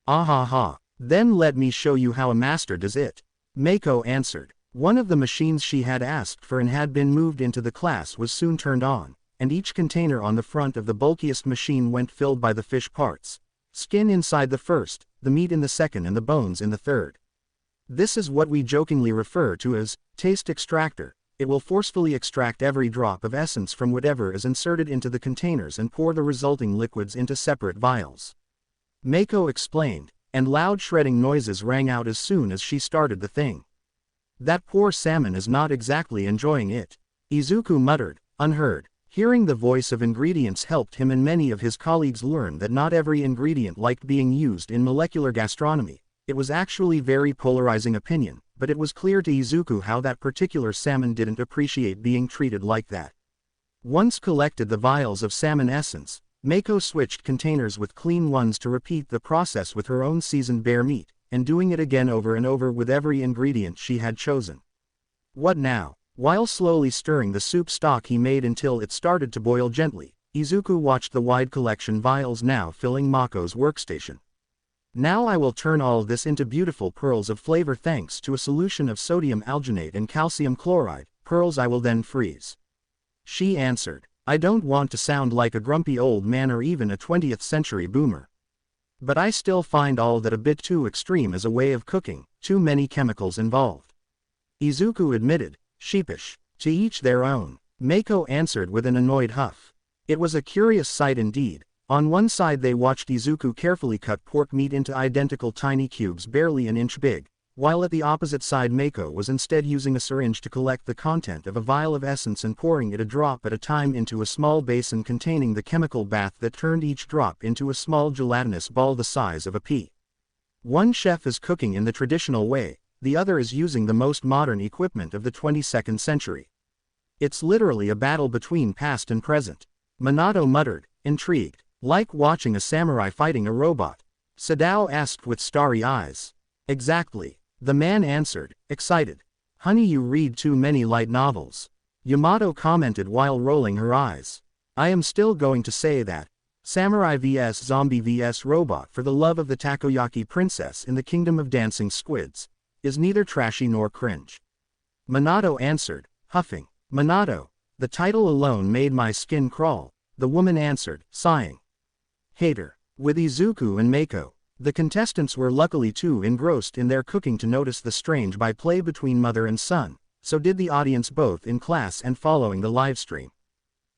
Ah ha ha, then let me show you how a master does it. Mako answered. One of the machines she had asked for and had been moved into the class was soon turned on, and each container on the front of the bulkiest machine went filled by the fish parts. Skin inside the first, the meat in the second and the bones in the third. This is what we jokingly refer to as taste extractor. It will forcefully extract every drop of essence from whatever is inserted into the containers and pour the resulting liquids into separate vials. Mako explained, and loud shredding noises rang out as soon as she started the thing. That poor salmon is not exactly enjoying it. Izuku muttered, unheard. Hearing the voice of ingredients helped him and many of his colleagues learn that not every ingredient liked being used in molecular gastronomy. It was actually very polarizing opinion, but it was clear to Izuku how that particular salmon didn't appreciate being treated like that. Once collected the vials of salmon essence, Mako switched containers with clean ones to repeat the process with her own seasoned bear meat, and doing it again over and over with every ingredient she had chosen. What now? While slowly stirring the soup stock he made until it started to boil gently, Izuku watched the wide collection vials now filling Mako's workstation. Now I will turn all this into beautiful pearls of flavor thanks to a solution of sodium alginate and calcium chloride, pearls I will then freeze. She answered, I don't want to sound like a grumpy old man or even a 20th century boomer. But I still find all that a bit too extreme as a way of cooking, too many chemicals involved. Izuku admitted, sheepish, to each their own. Mako answered with an annoyed huff. It was a curious sight indeed. On one side they watched Izuku carefully cut pork meat into identical tiny cubes barely an inch big, while at the opposite side Mako was instead using a syringe to collect the content of a vial of essence and pouring it a drop at a time into a small basin containing the chemical bath that turned each drop into a small gelatinous ball the size of a pea. One chef is cooking in the traditional way, the other is using the most modern equipment of the 22nd century. It's literally a battle between past and present. Minato muttered, intrigued. Like watching a samurai fighting a robot? Sadao asked with starry eyes. Exactly. The man answered, excited. Honey, you read too many light novels. Yamato commented while rolling her eyes. I am still going to say that. Samurai vs Zombie vs Robot for the love of the takoyaki princess in the kingdom of dancing squids, is neither trashy nor cringe. Minato answered, huffing. Minato, the title alone made my skin crawl, the woman answered, sighing. Hater. With Izuku and Mako, the contestants were luckily too engrossed in their cooking to notice the strange byplay between mother and son, so did the audience both in class and following the livestream.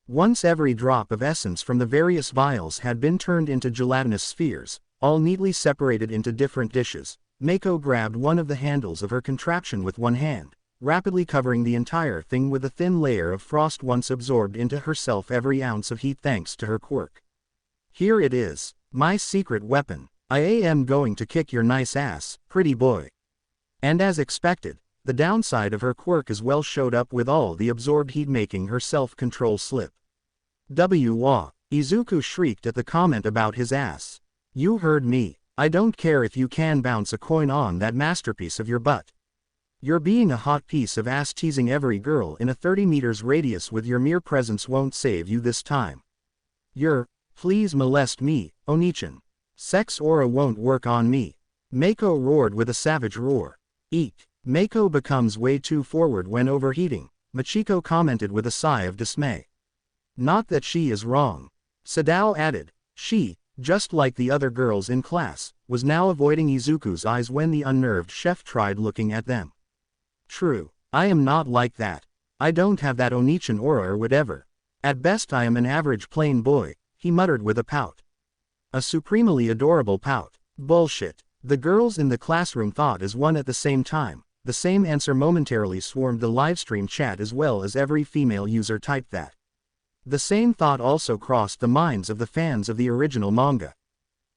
Once every drop of essence from the various vials had been turned into gelatinous spheres, all neatly separated into different dishes, Mako grabbed one of the handles of her contraption with one hand, rapidly covering the entire thing with a thin layer of frost once absorbed into herself every ounce of heat thanks to her quirk. Here it is, my secret weapon. I am going to kick your nice ass, pretty boy. And as expected, the downside of her quirk as well showed up with all the absorbed heat making her self-control slip. Izuku shrieked at the comment about his ass. You heard me. I don't care if you can bounce a coin on that masterpiece of your butt. You're being a hot piece of ass teasing every girl in a 30 meters radius with your mere presence won't save you this time. Please molest me, Onichan. Sex aura won't work on me. Mako roared with a savage roar. Eek. Mako becomes way too forward when overheating, Machiko commented with a sigh of dismay. Not that she is wrong. Sadao added. She, just like the other girls in class, was now avoiding Izuku's eyes when the unnerved chef tried looking at them. True, I am not like that. I don't have that Onichan aura or whatever. At best I am an average plain boy, he muttered with a pout. A supremely adorable pout. Bullshit. The girls in the classroom thought as one at the same time. The same answer momentarily swarmed the livestream chat as well as every female user typed that. The same thought also crossed the minds of the fans of the original manga.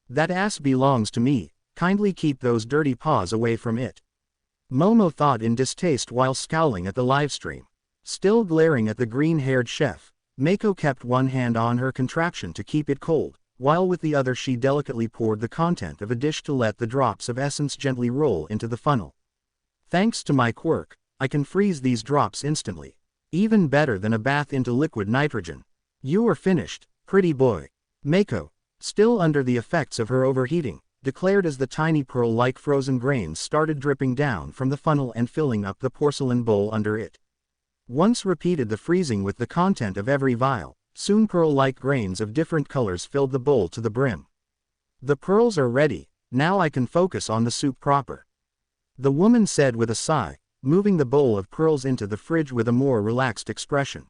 That ass belongs to me, kindly keep those dirty paws away from it. Momo thought in distaste while scowling at the livestream. Still glaring at the green-haired chef, Mako kept one hand on her contraption to keep it cold, while with the other she delicately poured the content of a dish to let the drops of essence gently roll into the funnel. Thanks to my quirk, I can freeze these drops instantly. Even better than a bath into liquid nitrogen. You are finished, pretty boy. Mako, still under the effects of her overheating, declared as the tiny pearl-like frozen grains started dripping down from the funnel and filling up the porcelain bowl under it. Once repeated the freezing with the content of every vial, soon pearl-like grains of different colors filled the bowl to the brim. The pearls are ready, now I can focus on the soup proper. The woman said with a sigh, moving the bowl of pearls into the fridge with a more relaxed expression.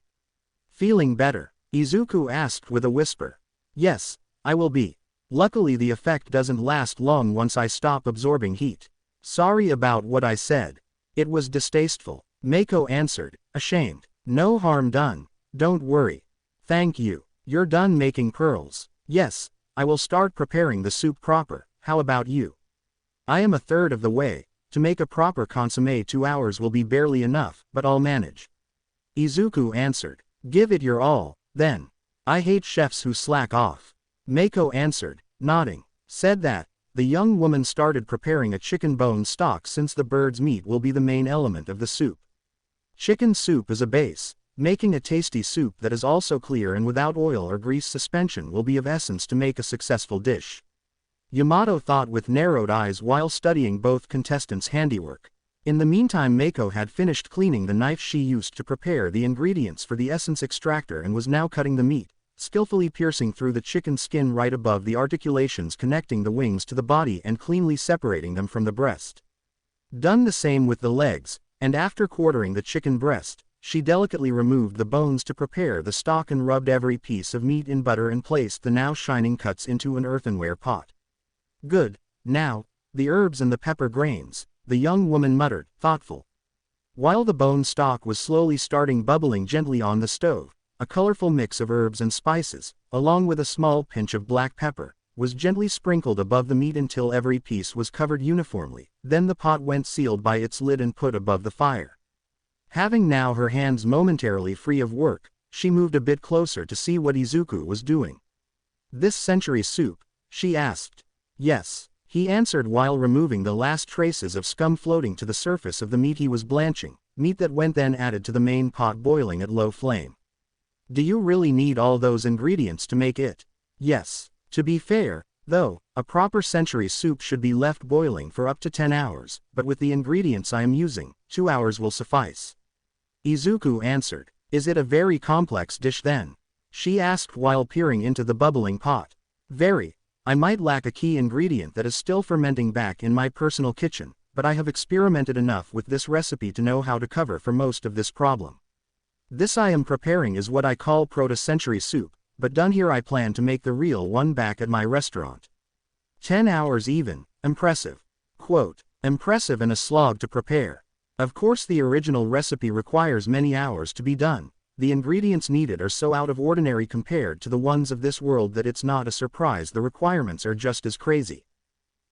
Feeling better? Izuku asked with a whisper. Yes, I will be. Luckily the effect doesn't last long once I stop absorbing heat. Sorry about what I said. It was distasteful. Mako answered, ashamed. No harm done. Don't worry. Thank you. You're done making pearls. Yes, I will start preparing the soup proper. How about you? I am a third of the way. To make a proper consommé 2 hours will be barely enough, but I'll manage. Izuku answered. Give it your all, then. I hate chefs who slack off. Mako answered, nodding. Said that, the young woman started preparing a chicken bone stock since the bird's meat will be the main element of the soup. Chicken soup is a base. Making a tasty soup that is also clear and without oil or grease suspension will be of essence to make a successful dish. Yamato thought with narrowed eyes while studying both contestants' handiwork. In the meantime, Mako had finished cleaning the knife she used to prepare the ingredients for the essence extractor and was now cutting the meat, skillfully piercing through the chicken skin right above the articulations connecting the wings to the body and cleanly separating them from the breast. Done the same with the legs, and after quartering the chicken breast, she delicately removed the bones to prepare the stock and rubbed every piece of meat in butter and placed the now shining cuts into an earthenware pot. Good. Now, the herbs and the pepper grains, the young woman muttered, thoughtful. While the bone stock was slowly starting bubbling gently on the stove, a colorful mix of herbs and spices, along with a small pinch of black pepper, was gently sprinkled above the meat until every piece was covered uniformly. Then the pot went sealed by its lid and put above the fire. Having now her hands momentarily free of work, she moved a bit closer to see what Izuku was doing. This century soup? She asked. Yes, he answered while removing the last traces of scum floating to the surface of the meat he was blanching, meat that went then added to the main pot boiling at low flame. Do you really need all those ingredients to make it? Yes. To be fair, though, a proper century soup should be left boiling for up to 10 hours, but with the ingredients I am using, 2 hours will suffice. Izuku answered. Is it a very complex dish then? She asked while peering into the bubbling pot. Very. I might lack a key ingredient that is still fermenting back in my personal kitchen, but I have experimented enough with this recipe to know how to cover for most of this problem. This I am preparing is what I call proto-century soup, but done here I plan to make the real one back at my restaurant. 10 hours even. Impressive. Quote, impressive and a slog to prepare. Of course the original recipe requires many hours to be done. The ingredients needed are so out of ordinary compared to the ones of this world that it's not a surprise the requirements are just as crazy.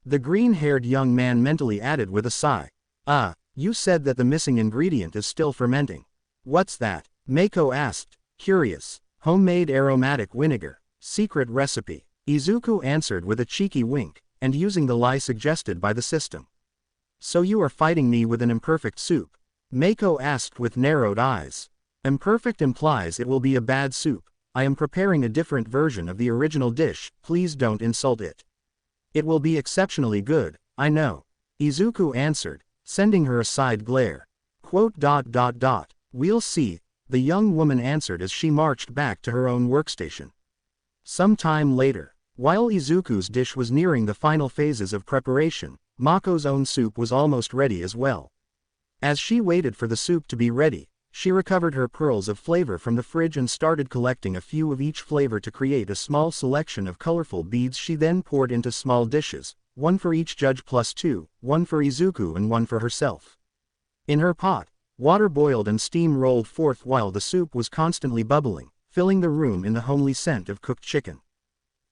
The green-haired young man mentally added with a sigh. Ah, you said that the missing ingredient is still fermenting. What's that? Mako asked, curious. Homemade aromatic vinegar. Secret recipe. Izuku answered with a cheeky wink, and using the lie suggested by the system. So you are fighting me with an imperfect soup? Mako asked with narrowed eyes. Imperfect implies it will be a bad soup. I am preparing a different version of the original dish, please don't insult it. It will be exceptionally good, I know. Izuku answered, sending her a side glare. Quote. We'll see, the young woman answered as she marched back to her own workstation. Some time later, while Izuku's dish was nearing the final phases of preparation, Mako's own soup was almost ready as well. As she waited for the soup to be ready, she recovered her pearls of flavor from the fridge and started collecting a few of each flavor to create a small selection of colorful beads. She then poured into small dishes, one for each judge plus 2, one for Izuku and one for herself. In her pot, water boiled and steam rolled forth while the soup was constantly bubbling, filling the room in the homely scent of cooked chicken.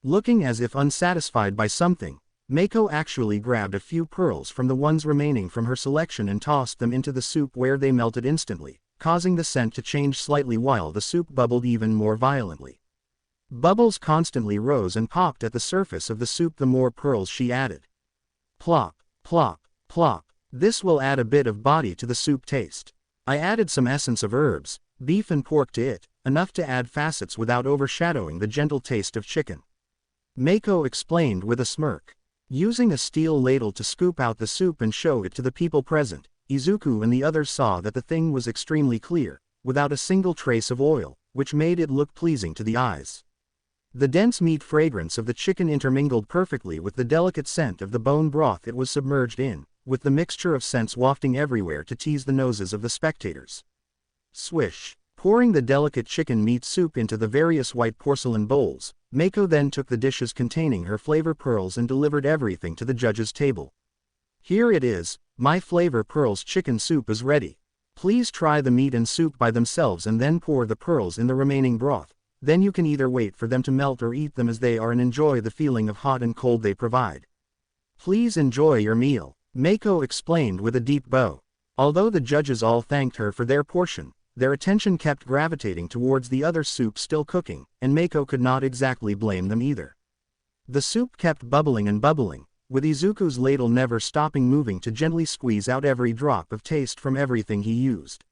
Looking as if unsatisfied by something, Mako actually grabbed a few pearls from the ones remaining from her selection and tossed them into the soup where they melted instantly, causing the scent to change slightly while the soup bubbled even more violently. Bubbles constantly rose and popped at the surface of the soup the more pearls she added. Plop, plop, plop. This will add a bit of body to the soup taste. I added some essence of herbs, beef and pork to it, enough to add facets without overshadowing the gentle taste of chicken. Mako explained with a smirk. Using a steel ladle to scoop out the soup and show it to the people present, Izuku and the others saw that the thing was extremely clear, without a single trace of oil, which made it look pleasing to the eyes. The dense meat fragrance of the chicken intermingled perfectly with the delicate scent of the bone broth it was submerged in, with the mixture of scents wafting everywhere to tease the noses of the spectators. Swish. Pouring the delicate chicken meat soup into the various white porcelain bowls, Mako then took the dishes containing her flavor pearls and delivered everything to the judges' table. Here it is, my flavor pearls chicken soup is ready. Please try the meat and soup by themselves and then pour the pearls in the remaining broth. Then you can either wait for them to melt or eat them as they are and enjoy the feeling of hot and cold they provide. Please enjoy your meal, Mako explained with a deep bow. Although the judges all thanked her for their portion, their attention kept gravitating towards the other soup still cooking, and Mako could not exactly blame them either. The soup kept bubbling and bubbling, with Izuku's ladle never stopping moving to gently squeeze out every drop of taste from everything he used.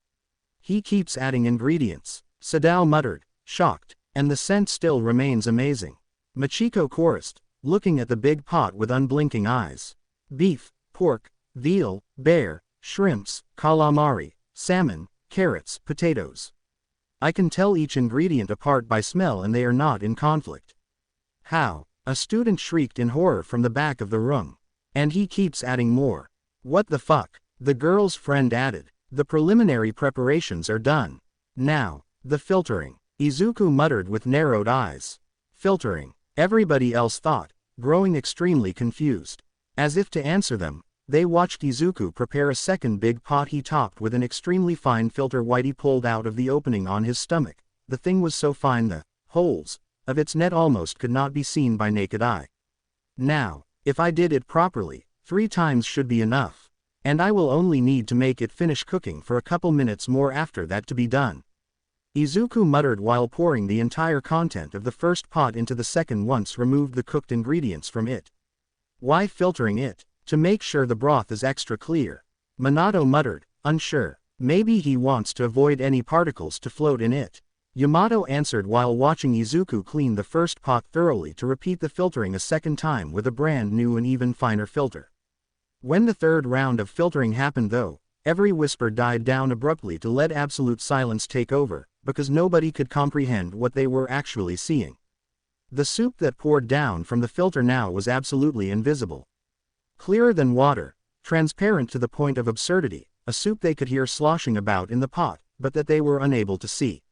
He keeps adding ingredients, Sadao muttered, shocked, and the scent still remains amazing. Machiko chorused, looking at the big pot with unblinking eyes. Beef, pork, veal, bear, shrimps, calamari, salmon, carrots, potatoes. I can tell each ingredient apart by smell and they are not in conflict. How? A student shrieked in horror from the back of the room. And he keeps adding more. What the fuck? The girl's friend added. The preliminary preparations are done. Now, the filtering. Izuku muttered with narrowed eyes. Filtering, everybody else thought, growing extremely confused. As if to answer them, they watched Izuku prepare a second big pot he topped with an extremely fine filter Whitey pulled out of the opening on his stomach. The thing was so fine the holes of its net almost could not be seen by naked eye. Now, if I did it properly, 3 times should be enough. And I will only need to make it finish cooking for a couple minutes more after that to be done. Izuku muttered while pouring the entire content of the first pot into the second once removed the cooked ingredients from it. Why filtering it? To make sure the broth is extra clear. Minato muttered, unsure. Maybe he wants to avoid any particles to float in it. Yamato answered while watching Izuku clean the first pot thoroughly to repeat the filtering a second time with a brand new and even finer filter. When the third round of filtering happened though, every whisper died down abruptly to let absolute silence take over, because nobody could comprehend what they were actually seeing. The soup that poured down from the filter now was absolutely invisible. Clearer than water, transparent to the point of absurdity, a soup they could hear sloshing about in the pot, but that they were unable to see.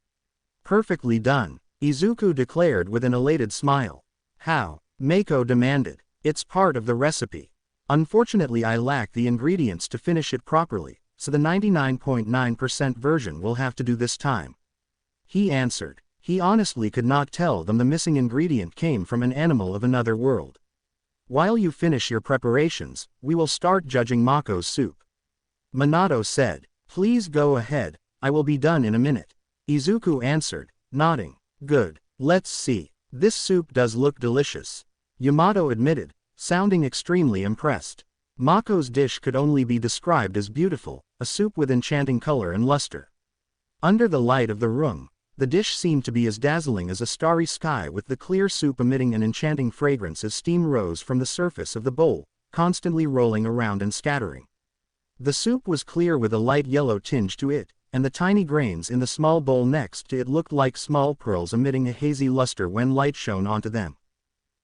Perfectly done, Izuku declared with an elated smile. How? Mako demanded. It's part of the recipe. Unfortunately I lack the ingredients to finish it properly, so the 99.9% version will have to do this time. He answered. He honestly could not tell them the missing ingredient came from an animal of another world. While you finish your preparations, we will start judging Mako's soup. Minato said. Please go ahead, I will be done in a minute. Izuku answered, nodding. Good, let's see. This soup does look delicious. Yamato admitted, sounding extremely impressed. Mako's dish could only be described as beautiful, a soup with enchanting color and luster. Under the light of the room, the dish seemed to be as dazzling as a starry sky with the clear soup emitting an enchanting fragrance as steam rose from the surface of the bowl, constantly rolling around and scattering. The soup was clear with a light yellow tinge to it, and the tiny grains in the small bowl next to it looked like small pearls emitting a hazy luster when light shone onto them.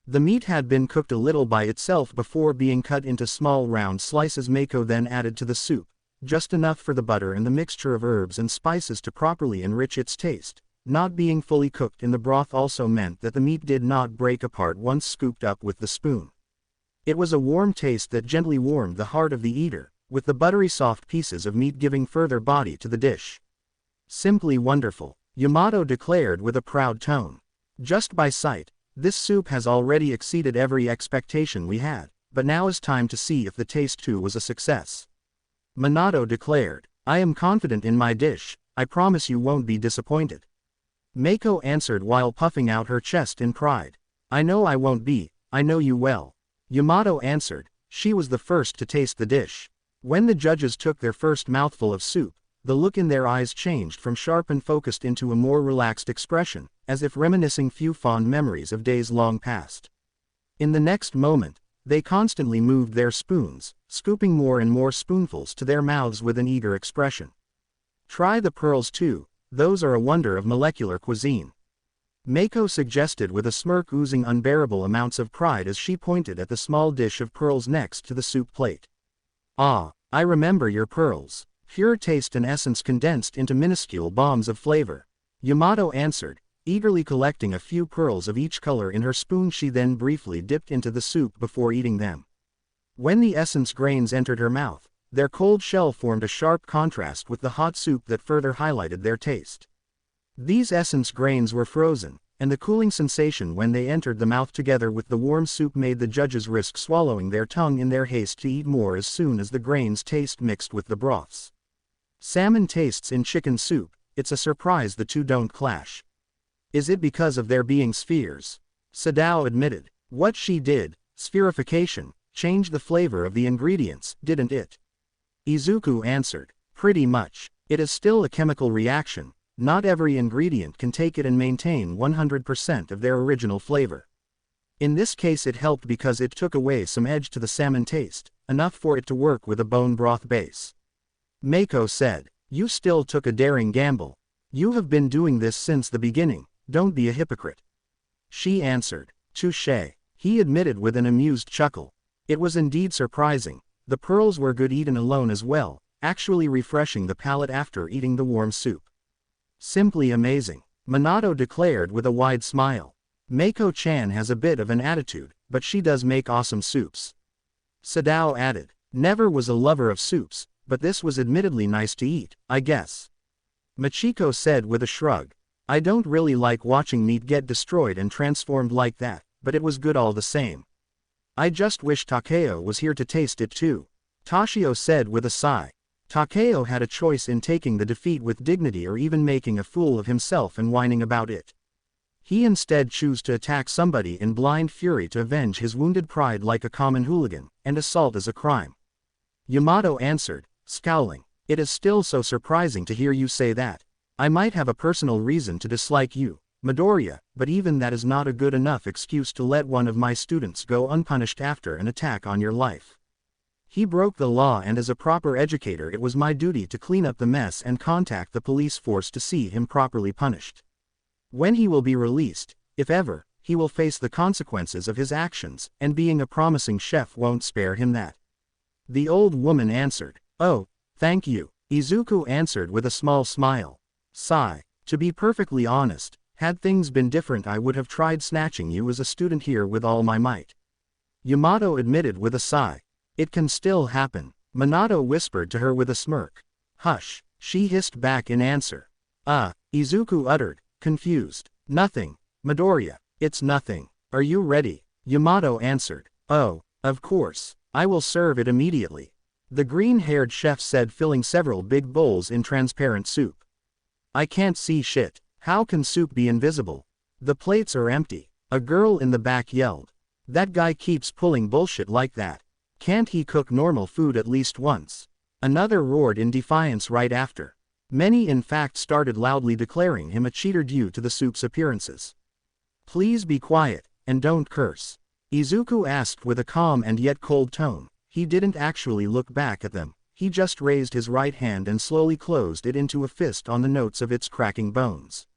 The meat had been cooked a little by itself before being cut into small round slices. Mako then added to the soup, just enough for the butter and the mixture of herbs and spices to properly enrich its taste. Not being fully cooked in the broth also meant that the meat did not break apart once scooped up with the spoon. It was a warm taste that gently warmed the heart of the eater, with the buttery soft pieces of meat giving further body to the dish. Simply wonderful, Yamato declared with a proud tone. Just by sight, this soup has already exceeded every expectation we had, but now is time to see if the taste too was a success. Minato declared, I am confident in my dish, I promise you won't be disappointed. Mako answered while puffing out her chest in pride. I know I won't be, I know you well. Yamato answered, she was the first to taste the dish. When the judges took their first mouthful of soup, the look in their eyes changed from sharp and focused into a more relaxed expression, as if reminiscing few fond memories of days long past. In the next moment, they constantly moved their spoons, scooping more and more spoonfuls to their mouths with an eager expression. Try the pearls too, those are a wonder of molecular cuisine. Mako suggested with a smirk oozing unbearable amounts of pride as she pointed at the small dish of pearls next to the soup plate. Ah, I remember your pearls. Pure taste and essence condensed into minuscule bombs of flavor. Yamato answered, eagerly collecting a few pearls of each color in her spoon. She then briefly dipped into the soup before eating them. When the essence grains entered her mouth, their cold shell formed a sharp contrast with the hot soup that further highlighted their taste. These essence grains were frozen, and the cooling sensation when they entered the mouth together with the warm soup made the judges risk swallowing their tongue in their haste to eat more as soon as the grains taste mixed with the broths. Salmon tastes in chicken soup, it's a surprise the two don't clash. Is it because of their being spheres? Sadao admitted. What she did, spherification, changed the flavor of the ingredients, didn't it? Izuku answered. Pretty much. It is still a chemical reaction. Not every ingredient can take it and maintain 100% of their original flavor. In this case it helped because it took away some edge to the salmon taste, enough for it to work with a bone broth base. Mako said, "You still took a daring gamble. You have been doing this since the beginning, don't be a hypocrite." She answered, "Touché," he admitted with an amused chuckle. It was indeed surprising. The pearls were good eaten alone as well, actually refreshing the palate after eating the warm soup. Simply amazing, Minato declared with a wide smile. Mako-chan has a bit of an attitude, but she does make awesome soups. Sadao added, "Never was a lover of soups, but this was admittedly nice to eat, I guess." Machiko said with a shrug, "I don't really like watching meat get destroyed and transformed like that, but it was good all the same. I just wish Takeo was here to taste it too." Toshio said with a sigh. Takeo had a choice in taking the defeat with dignity or even making a fool of himself and whining about it. He instead chose to attack somebody in blind fury to avenge his wounded pride like a common hooligan, and assault is a crime. Yamato answered, scowling, "It is still so surprising to hear you say that. I might have a personal reason to dislike you, Midoriya, but even that is not a good enough excuse to let one of my students go unpunished after an attack on your life. He broke the law, and as a proper educator it was my duty to clean up the mess and contact the police force to see him properly punished. When he will be released, if ever, he will face the consequences of his actions, and being a promising chef won't spare him that." The old woman answered, "Oh, thank you," Izuku answered with a small smile. Sigh. "To be perfectly honest, had things been different I would have tried snatching you as a student here with all my might." Yamato admitted with a sigh. "It can still happen," Minato whispered to her with a smirk. "Hush," she hissed back in answer. Izuku uttered, confused. "Nothing, Midoriya, it's nothing. Are you ready?" Yamato answered. "Oh, of course, I will serve it immediately," the green-haired chef said, filling several big bowls in transparent soup. "I can't see shit. How can soup be invisible? The plates are empty," a girl in the back yelled. "That guy keeps pulling bullshit like that. Can't he cook normal food at least once?" Another roared in defiance right after. Many in fact started loudly declaring him a cheater due to the soup's appearances. "Please be quiet, and don't curse," Izuku asked with a calm and yet cold tone. He didn't actually look back at them, he just raised his right hand and slowly closed it into a fist on the notes of its cracking bones.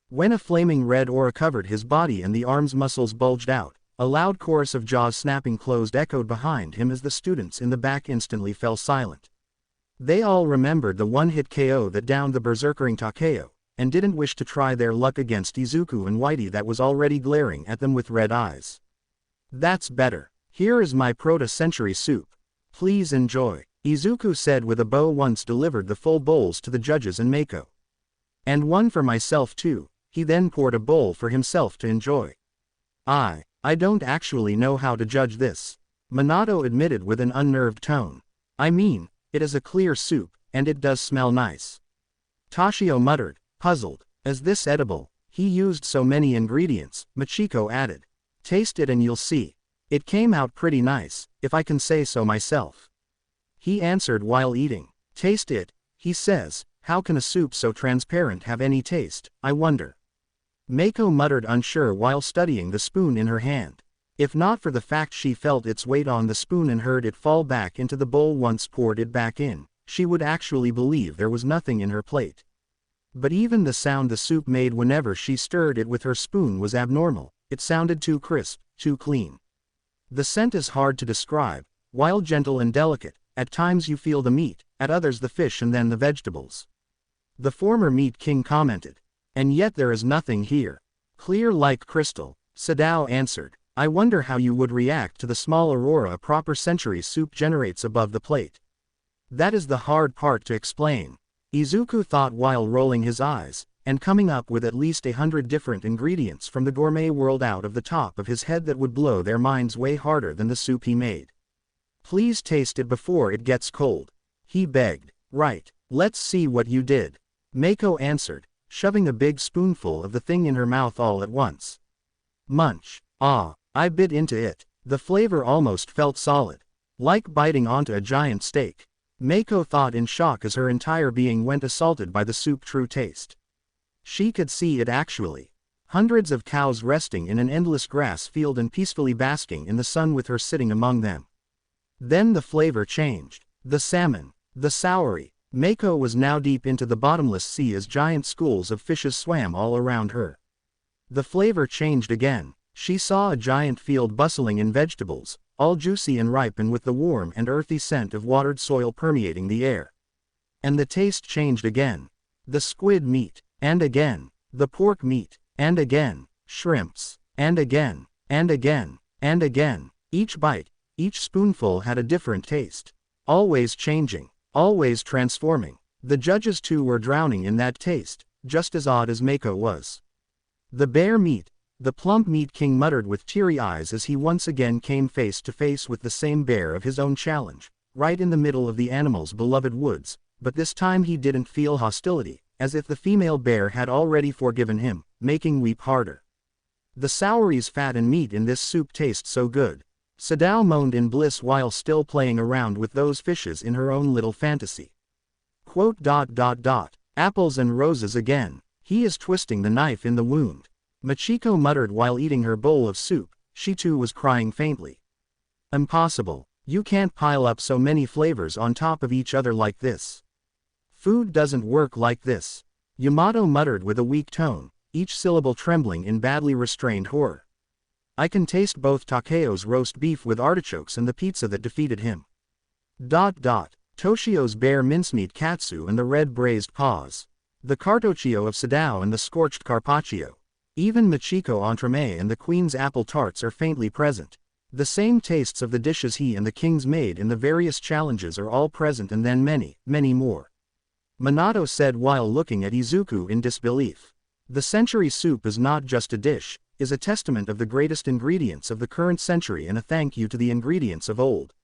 When a flaming red aura covered his body and the arm's muscles bulged out, a loud chorus of jaws snapping closed echoed behind him as the students in the back instantly fell silent. They all remembered the one-hit KO that downed the berserkering Takeo, and didn't wish to try their luck against Izuku and Whitey that was already glaring at them with red eyes. "That's better. Here is my proto-century soup. Please enjoy," Izuku said with a bow once delivered the full bowls to the judges and Mako. "And one for myself too," he then poured a bowl for himself to enjoy. I don't actually know how to judge this," Minato admitted with an unnerved tone. "I mean, it is a clear soup, and it does smell nice." Toshio muttered, puzzled. "Is this edible?" "He used so many ingredients," Machiko added. "Taste it and you'll see. It came out pretty nice, if I can say so myself," he answered while eating. "Taste it," he says. "How can a soup so transparent have any taste, I wonder?" Mako muttered unsure while studying the spoon in her hand. If not for the fact she felt its weight on the spoon and heard it fall back into the bowl once poured it back in, she would actually believe there was nothing in her plate. But even the sound the soup made whenever she stirred it with her spoon was abnormal. It sounded too crisp, too clean. The scent is hard to describe. While gentle and delicate, at times you feel the meat, at others the fish and then the vegetables. The former Meat King commented. "And yet there is nothing here. Clear like crystal," Sadao answered. I wonder how you would react to the small aurora a proper century soup generates above the plate. That is the hard part to explain. Izuku thought while rolling his eyes, and coming up with at least 100 different ingredients from the gourmet world out of the top of his head that would blow their minds way harder than the soup he made. Please taste it before it gets cold, he begged. Right, let's see what you did, Mako answered, shoving a big spoonful of the thing in her mouth all at once. Munch. Ah, I bit into it. The flavor almost felt solid, like biting onto a giant steak. Mako thought in shock as her entire being went assaulted by the soup's true taste. She could see it actually. Hundreds of cows resting in an endless grass field and peacefully basking in the sun with her sitting among them. Then the flavor changed. The salmon, the Shadowy. Mako was now deep into the bottomless sea as giant schools of fishes swam all around her. The flavor changed again. She saw a giant field bustling in vegetables, all juicy and ripe and with the warm and earthy scent of watered soil permeating the air. And the taste changed again. The squid meat, and again, the pork meat, and again, shrimps, and again, and again, and again. Each bite, each spoonful had a different taste. Always changing, always transforming. The judges too were drowning in that taste, just as odd as Mako was. The bear meat, the plump meat king muttered with teary eyes as he once again came face to face with the same bear of his own challenge, right in the middle of the animal's beloved woods, but this time he didn't feel hostility, as if the female bear had already forgiven him, making weep harder. The Shadowy's fat and meat in this soup taste so good. Shadow moaned in bliss while still playing around with those fishes in her own little fantasy. Quote. Apples and roses again. He is twisting the knife in the wound, Machiko muttered while eating her bowl of soup. She too was crying faintly. Impossible. You can't pile up so many flavors on top of each other like this. Food doesn't work like this, Yamato muttered with a weak tone, each syllable trembling in badly restrained horror. I can taste both Takeo's roast beef with artichokes and the pizza that defeated him. Toshio's bear mincemeat katsu and the red braised paws. The cartoccio of Sadao and the scorched carpaccio. Even Machiko entremet and the queen's apple tarts are faintly present. The same tastes of the dishes he and the kings made in the various challenges are all present, and then many, many more. Minato said while looking at Izuku in disbelief. The century soup is not just a dish, is a testament of the greatest ingredients of the current century and a thank you to the ingredients of old.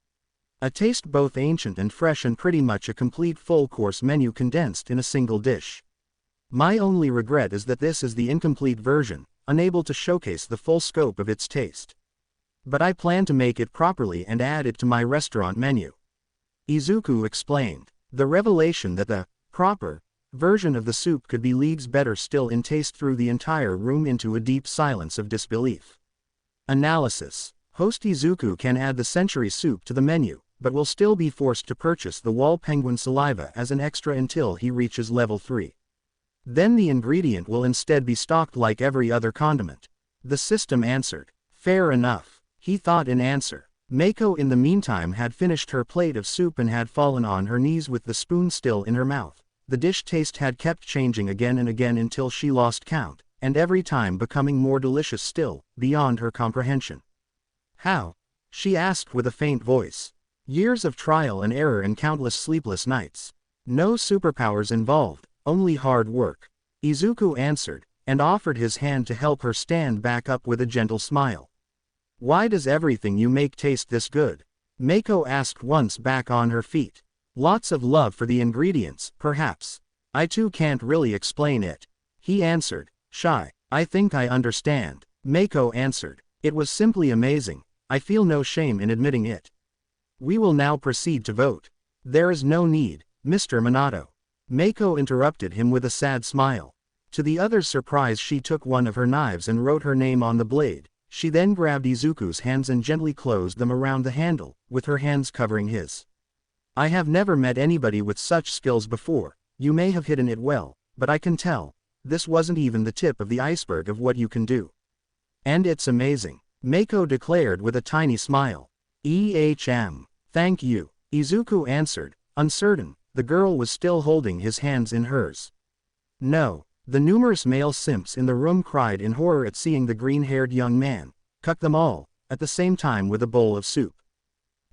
A taste both ancient and fresh and pretty much a complete full-course menu condensed in a single dish. My only regret is that this is the incomplete version, unable to showcase the full scope of its taste. But I plan to make it properly and add it to my restaurant menu. Izuku explained. The revelation that the proper version of the soup could be leagues better still in taste threw the entire room into a deep silence of disbelief. Analysis. Host Izuku can add the century soup to the menu, but will still be forced to purchase the wall penguin saliva as an extra until he reaches level 3. Then the ingredient will instead be stocked like every other condiment. The system answered. Fair enough, he thought in answer. Mako in the meantime had finished her plate of soup and had fallen on her knees with the spoon still in her mouth. The dish taste had kept changing again and again until she lost count, and every time becoming more delicious still, beyond her comprehension. How? She asked with a faint voice. Years of trial and error and countless sleepless nights. No superpowers involved, only hard work. Izuku answered, and offered his hand to help her stand back up with a gentle smile. Why does everything you make taste this good? Mako asked once back on her feet. Lots of love for the ingredients, perhaps. I too can't really explain it, he answered, shy. I think I understand, Mako answered. It was simply amazing. I feel no shame in admitting it. We will now proceed to vote. There is no need, Mr. Minato. Mako interrupted him with a sad smile. To the other's surprise, she took one of her knives and wrote her name on the blade. She then grabbed Izuku's hands and gently closed them around the handle, with her hands covering his. I have never met anybody with such skills before. You may have hidden it well, but I can tell. This wasn't even the tip of the iceberg of what you can do. And it's amazing, Mako declared with a tiny smile. Thank you, Izuku answered, uncertain. The girl was still holding his hands in hers. No, the numerous male simps in the room cried in horror at seeing the green-haired young man, Cook them all, at the same time with a bowl of soup.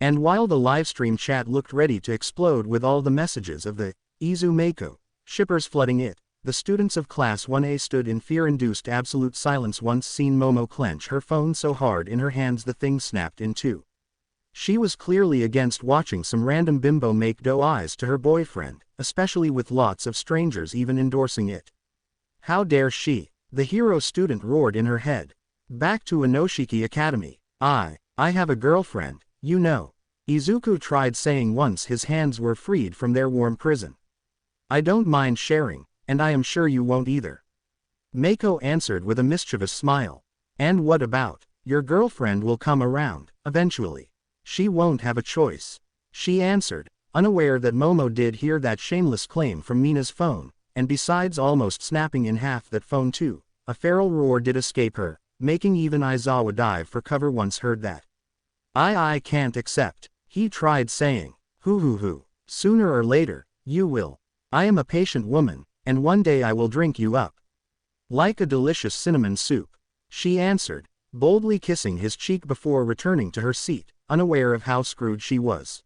And while the livestream chat looked ready to explode with all the messages of the Izuku shippers flooding it, the students of Class 1A stood in fear-induced absolute silence once seen Momo clench her phone so hard in her hands the thing snapped in two. She was clearly against watching some random bimbo make doe eyes to her boyfriend, especially with lots of strangers even endorsing it. How dare she? The hero student roared in her head. Back to Inoshiki Academy. I have a girlfriend, you know. Izuku tried saying once his hands were freed from their warm prison. I don't mind sharing, and I am sure you won't either. Mako answered with a mischievous smile. And what about? Your girlfriend will come around, eventually. She won't have a choice. She answered, unaware that Momo did hear that shameless claim from Mina's phone, and besides almost snapping in half that phone too, a feral roar did escape her, making even Aizawa dive for cover once heard that. I can't accept, he tried saying. Hoo. Sooner or later, you will. I am a patient woman, and one day I will drink you up. Like a delicious cinnamon soup, she answered, boldly kissing his cheek before returning to her seat, unaware of how screwed she was.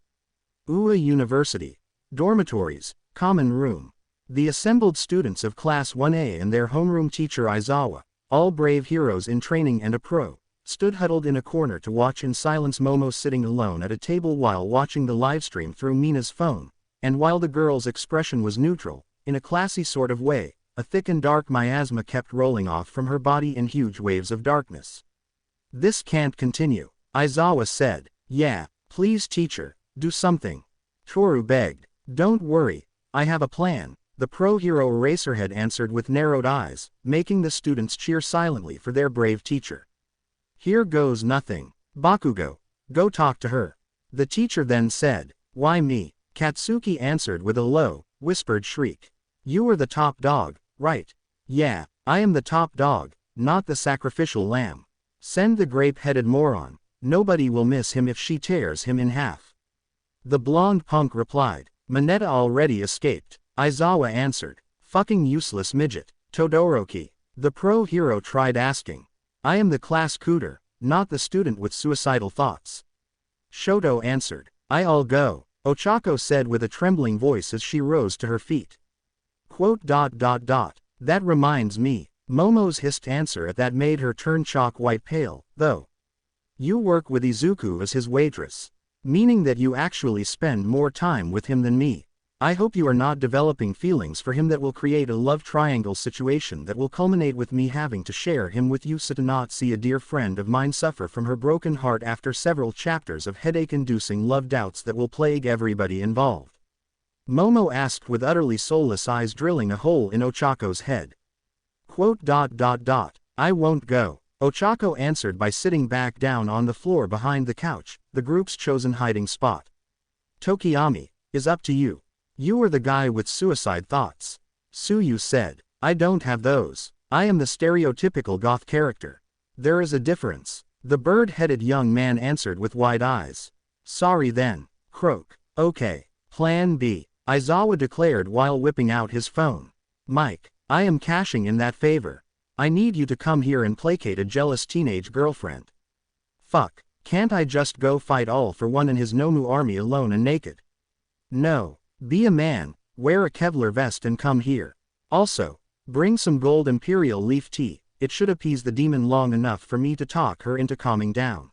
Ua University. Dormitories, common room. The assembled students of Class 1A and their homeroom teacher Aizawa, all brave heroes in training and a pro, stood huddled in a corner to watch in silence Momo sitting alone at a table while watching the livestream through Mina's phone, and while the girl's expression was neutral, in a classy sort of way, a thick and dark miasma kept rolling off from her body in huge waves of darkness. This can't continue, Aizawa said. Yeah, please teacher, do something. Toru begged. Don't worry, I have a plan, the pro-hero Eraserhead answered with narrowed eyes, making the students cheer silently for their brave teacher. Here goes nothing. Bakugo, go talk to her. The teacher then said. Why me? Katsuki answered with a low, whispered shriek. You are the top dog, right? Yeah, I am the top dog, not the sacrificial lamb. Send the grape-headed moron, nobody will miss him if she tears him in half. The blonde punk replied. Mineta already escaped, Aizawa answered. Fucking useless midget. Todoroki. The pro-hero tried asking. I am the class cooter, not the student with suicidal thoughts. Shoto answered. I'll go, Ochako said with a trembling voice as she rose to her feet. That reminds me, Momo's hissed answer at that made her turn chalk white pale, though. You work with Izuku as his waitress. Meaning that you actually spend more time with him than me. I hope you are not developing feelings for him that will create a love triangle situation that will culminate with me having to share him with you so to not see a dear friend of mine suffer from her broken heart after several chapters of headache-inducing love doubts that will plague everybody involved. Momo asked with utterly soulless eyes drilling a hole in Ochako's head. I won't go, Ochako answered by sitting back down on the floor behind the couch, the group's chosen hiding spot. Tokiyami, is up to you. You are the guy with suicide thoughts. Suyu said. I don't have those. I am the stereotypical goth character. There is a difference. The bird-headed young man answered with wide eyes. Sorry then. Croak. Okay. Plan B, Aizawa declared while whipping out his phone. Mike, I am cashing in that favor. I need you to come here and placate a jealous teenage girlfriend. Fuck, can't I just go fight All for One and his Nomu army alone and naked? No. Be a man, wear a Kevlar vest and come here. Also, bring some gold imperial leaf tea, it should appease the demon long enough for me to talk her into calming down.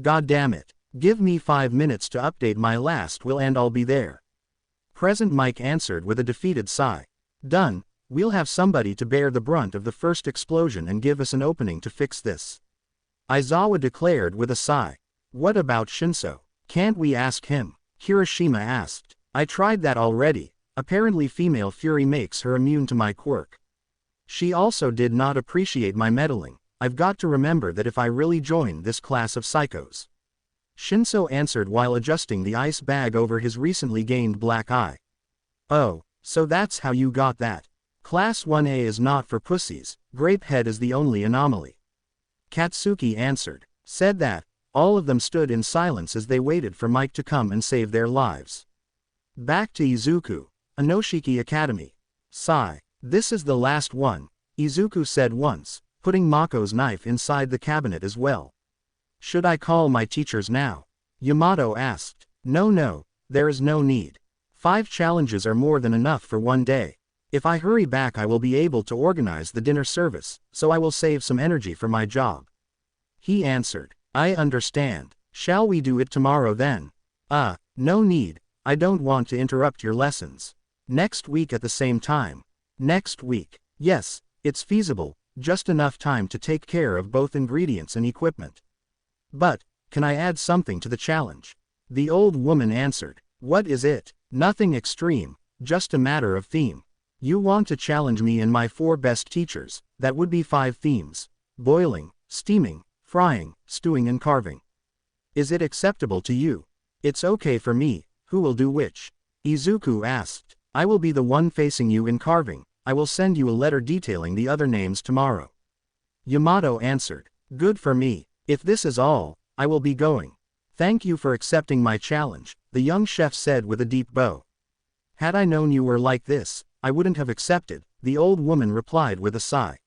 God damn it, give me 5 minutes to update my last will and I'll be there. Present Mike answered with a defeated sigh. Done, we'll have somebody to bear the brunt of the first explosion and give us an opening to fix this. Aizawa declared with a sigh. What about Shinso? Can't we ask him? Kirishima asked. I tried that already, apparently female fury makes her immune to my quirk. She also did not appreciate my meddling. I've got to remember that if I really join this class of psychos. Shinso answered while adjusting the ice bag over his recently gained black eye. Oh, so that's how you got that. Class 1A is not for pussies, Grapehead is the only anomaly. Katsuki answered. Said that, all of them stood in silence as they waited for Mike to come and save their lives. Back to Izuku, Inoshiki Academy. Sigh. This is the last one, Izuku said once, putting Mako's knife inside the cabinet as well. Should I call my teachers now? Yamato asked. No, there is no need. 5 challenges are more than enough for one day. If I hurry back I will be able to organize the dinner service, so I will save some energy for my job. He answered. I understand. Shall we do it tomorrow then? No need, I don't want to interrupt your lessons. Next week at the same time. Next week. Yes, it's feasible, just enough time to take care of both ingredients and equipment. But, can I add something to the challenge? The old woman answered. What is it? Nothing extreme, just a matter of theme. You want to challenge me and my 4 best teachers, that would be 5 themes. Boiling, steaming, frying, stewing and carving. Is it acceptable to you? It's okay for me. Who will do which? Izuku asked. I will be the one facing you in carving. I will send you a letter detailing the other names tomorrow. Yamato answered. Good for me. If this is all, I will be going. Thank you for accepting my challenge, the young chef said with a deep bow. Had I known you were like this, I wouldn't have accepted, the old woman replied with a sigh.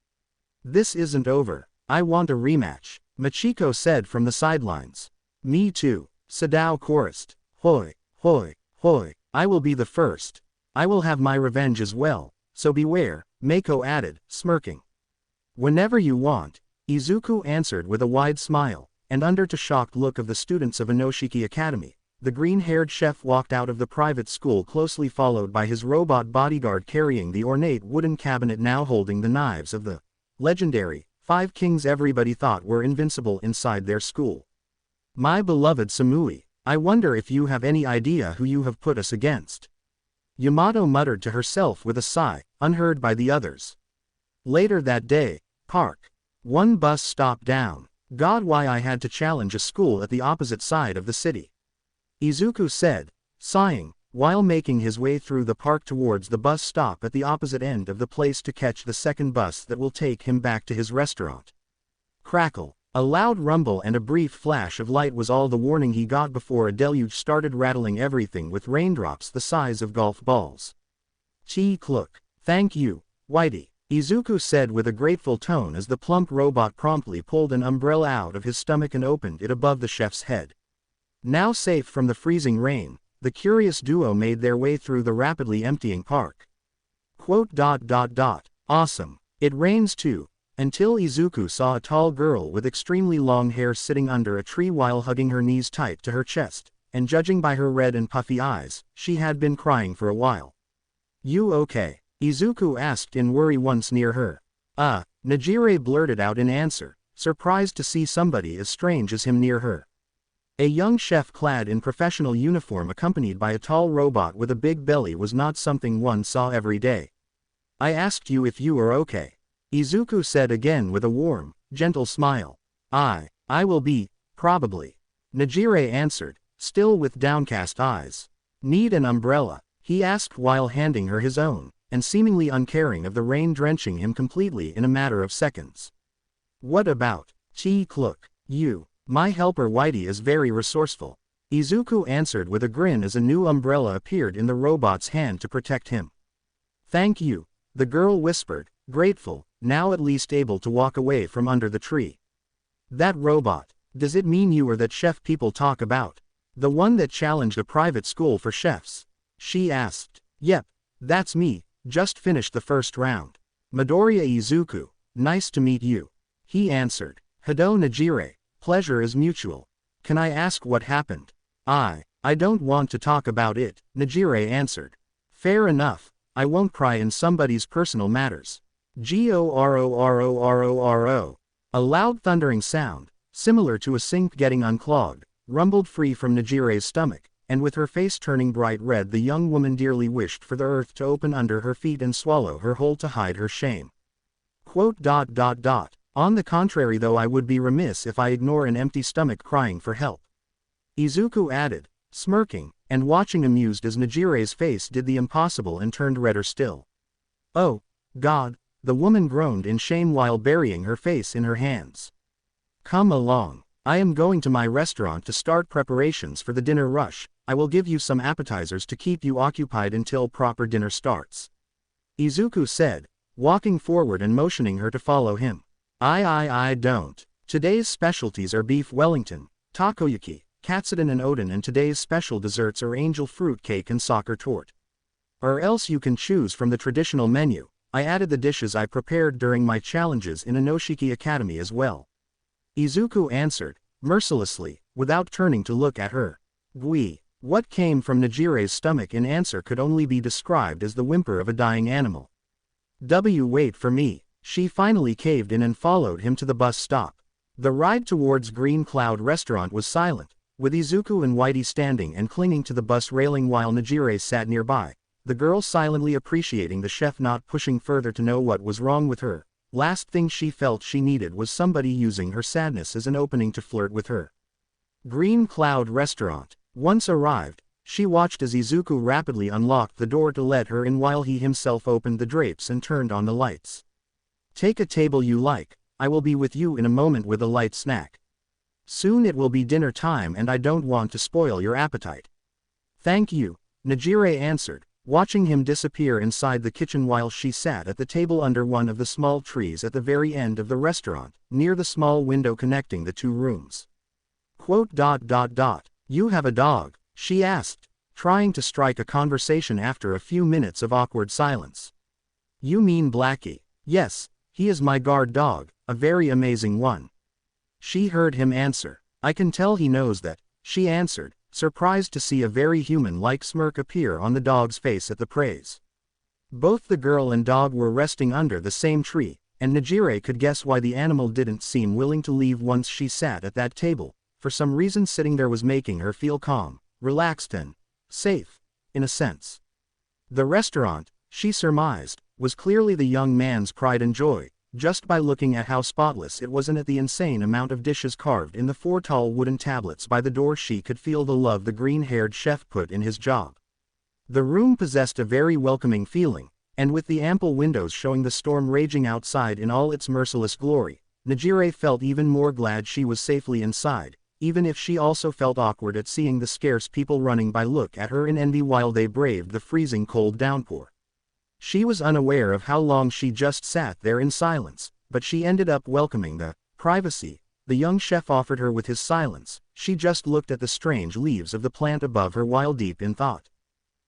This isn't over. I want a rematch, Machiko said from the sidelines. Me too, Sadao chorused. Hoi, hoi, hoi, I will be the first. I will have my revenge as well, so beware, Mako added, smirking. Whenever you want, Izuku answered with a wide smile, and under the shocked look of the students of Inoshiki Academy, the green-haired chef walked out of the private school closely followed by his robot bodyguard carrying the ornate wooden cabinet now holding the knives of the legendary 5 kings everybody thought were invincible inside their school. My beloved Samui, I wonder if you have any idea who you have put us against. Yamato muttered to herself with a sigh, unheard by the others. Later that day, park. 1 bus stop down. God, why I had to challenge a school at the opposite side of the city. Izuku said, sighing, while making his way through the park towards the bus stop at the opposite end of the place to catch the second bus that will take him back to his restaurant. Crackle. A loud rumble and a brief flash of light was all the warning he got before a deluge started rattling everything with raindrops the size of golf balls. Look. Thank you, Whitey, Izuku said with a grateful tone as the plump robot promptly pulled an umbrella out of his stomach and opened it above the chef's head. Now safe from the freezing rain, the curious duo made their way through the rapidly emptying park. Awesome. It rains too. Until Izuku saw a tall girl with extremely long hair sitting under a tree while hugging her knees tight to her chest, and judging by her red and puffy eyes, she had been crying for a while. You okay? Izuku asked in worry once near her. Najire blurted out in answer, surprised to see somebody as strange as him near her. A young chef clad in professional uniform accompanied by a tall robot with a big belly was not something one saw every day. I asked you if you were okay. Izuku said again with a warm, gentle smile. I will be, probably. Najire answered, still with downcast eyes. Need an umbrella? He asked while handing her his own, and seemingly uncaring of the rain drenching him completely in a matter of seconds. What about? Look. My helper Whitey is very resourceful. Izuku answered with a grin as a new umbrella appeared in the robot's hand to protect him. Thank you, the girl whispered, grateful, now at least able to walk away from under the tree. That robot, does it mean you are that chef people talk about? The one that challenged a private school for chefs? She asked. Yep, that's me, just finished the first round. Midoriya Izuku, nice to meet you. He answered. Hado Najire, pleasure is mutual. Can I ask what happened? I don't want to talk about it, Najire answered. Fair enough, I won't pry in somebody's personal matters. Goro. A loud thundering sound, similar to a sink getting unclogged, rumbled free from Najire's stomach, and with her face turning bright red the young woman dearly wished for the earth to open under her feet and swallow her whole to hide her shame. On the contrary, though, I would be remiss if I ignore an empty stomach crying for help. Izuku added, smirking, and watching amused as Najire's face did the impossible and turned redder still. Oh, God, the woman groaned in shame while burying her face in her hands. Come along. I am going to my restaurant to start preparations for the dinner rush. I will give you some appetizers to keep you occupied until proper dinner starts. Izuku said, walking forward and motioning her to follow him. I don't. Today's specialties are beef Wellington, takoyaki, katsudon and oden, and today's special desserts are angel fruit cake and soccer tort. Or else you can choose from the traditional menu. I added the dishes I prepared during my challenges in Inoshiki Academy as well. Izuku answered, mercilessly, without turning to look at her. Gui. What came from Nijire's stomach in answer could only be described as the whimper of a dying animal. Wait for me. She finally caved in and followed him to the bus stop. The ride towards Green Cloud Restaurant was silent, with Izuku and Whitey standing and clinging to the bus railing while Nijire sat nearby, the girl silently appreciating the chef not pushing further to know what was wrong with her. Last thing she felt she needed was somebody using her sadness as an opening to flirt with her. Green Cloud Restaurant. Once arrived, she watched as Izuku rapidly unlocked the door to let her in while he himself opened the drapes and turned on the lights. Take a table you like, I will be with you in a moment with a light snack. Soon it will be dinner time and I don't want to spoil your appetite. Thank you, Nijire answered, watching him disappear inside the kitchen while she sat at the table under one of the small trees at the very end of the restaurant, near the small window connecting the two rooms. You have a dog? She asked, trying to strike a conversation after a few minutes of awkward silence. You mean Blackie? Yes, he is my guard dog, a very amazing one. She heard him answer. I can tell he knows that, she answered, surprised to see a very human-like smirk appear on the dog's face at the praise. Both the girl and dog were resting under the same tree, and Nijire could guess why the animal didn't seem willing to leave once she sat at that table. For some reason sitting there was making her feel calm, relaxed and safe, in a sense. The restaurant, she surmised, was clearly the young man's pride and joy, just by looking at how spotless it was and at the insane amount of dishes carved in the 4 tall wooden tablets by the door. She could feel the love the green-haired chef put in his job. The room possessed a very welcoming feeling, and with the ample windows showing the storm raging outside in all its merciless glory, Nijire felt even more glad she was safely inside, even if she also felt awkward at seeing the scarce people running by look at her in envy while they braved the freezing cold downpour. She was unaware of how long she just sat there in silence, but she ended up welcoming the privacy the young chef offered her with his silence. She just looked at the strange leaves of the plant above her while deep in thought.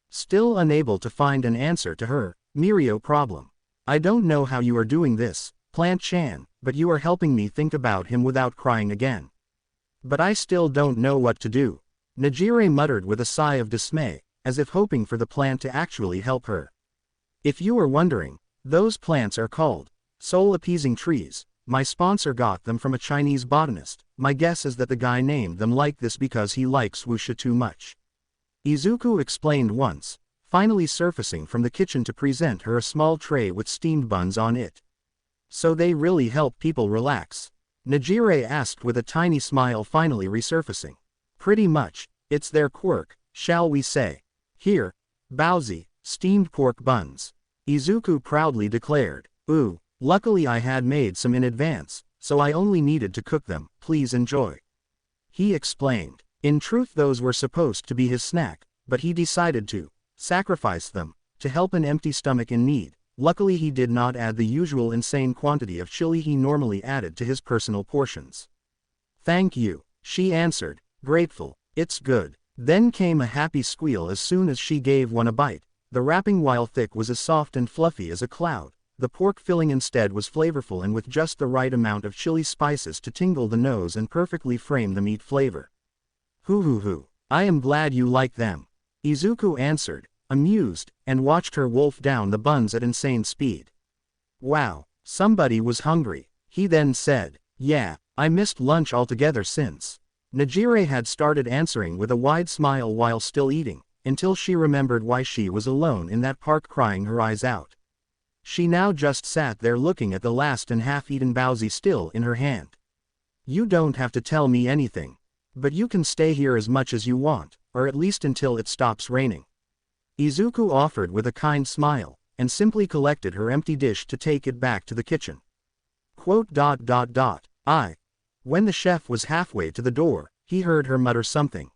Still unable to find an answer to her Mirio problem. I don't know how you are doing this, Plant-chan, but you are helping me think about him without crying again. But I still don't know what to do, Nijire muttered with a sigh of dismay, as if hoping for the plant to actually help her. If you are wondering, those plants are called soul-appeasing trees. My sponsor got them from a Chinese botanist. My guess is that the guy named them like this because he likes wuxia too much. Izuku explained once, finally surfacing from the kitchen to present her a small tray with steamed buns on it. So they really help people relax? Nijire asked with a tiny smile finally resurfacing. Pretty much, it's their quirk, shall we say. Here, Bowsy, steamed pork buns. Izuku proudly declared. Ooh, luckily I had made some in advance, so I only needed to cook them. Please enjoy. He explained. In truth those were supposed to be his snack, but he decided to sacrifice them to help an empty stomach in need. Luckily he did not add the usual insane quantity of chili he normally added to his personal portions. Thank you, she answered, grateful. It's good. Then came a happy squeal as soon as she gave one a bite. The wrapping, while thick, was as soft and fluffy as a cloud. The pork filling instead was flavorful and with just the right amount of chili spices to tingle the nose and perfectly frame the meat flavor. Hoo. I am glad you like them, Izuku answered, amused, and watched her wolf down the buns at insane speed. Wow, somebody was hungry, he then said. Yeah, I missed lunch altogether since. Nijire had started answering with a wide smile while still eating, until she remembered why she was alone in that park crying her eyes out. She now just sat there looking at the last and half-eaten Bowsy still in her hand. You don't have to tell me anything. But you can stay here as much as you want, or at least until it stops raining. Izuku offered with a kind smile, and simply collected her empty dish to take it back to the kitchen. When the chef was halfway to the door, he heard her mutter something.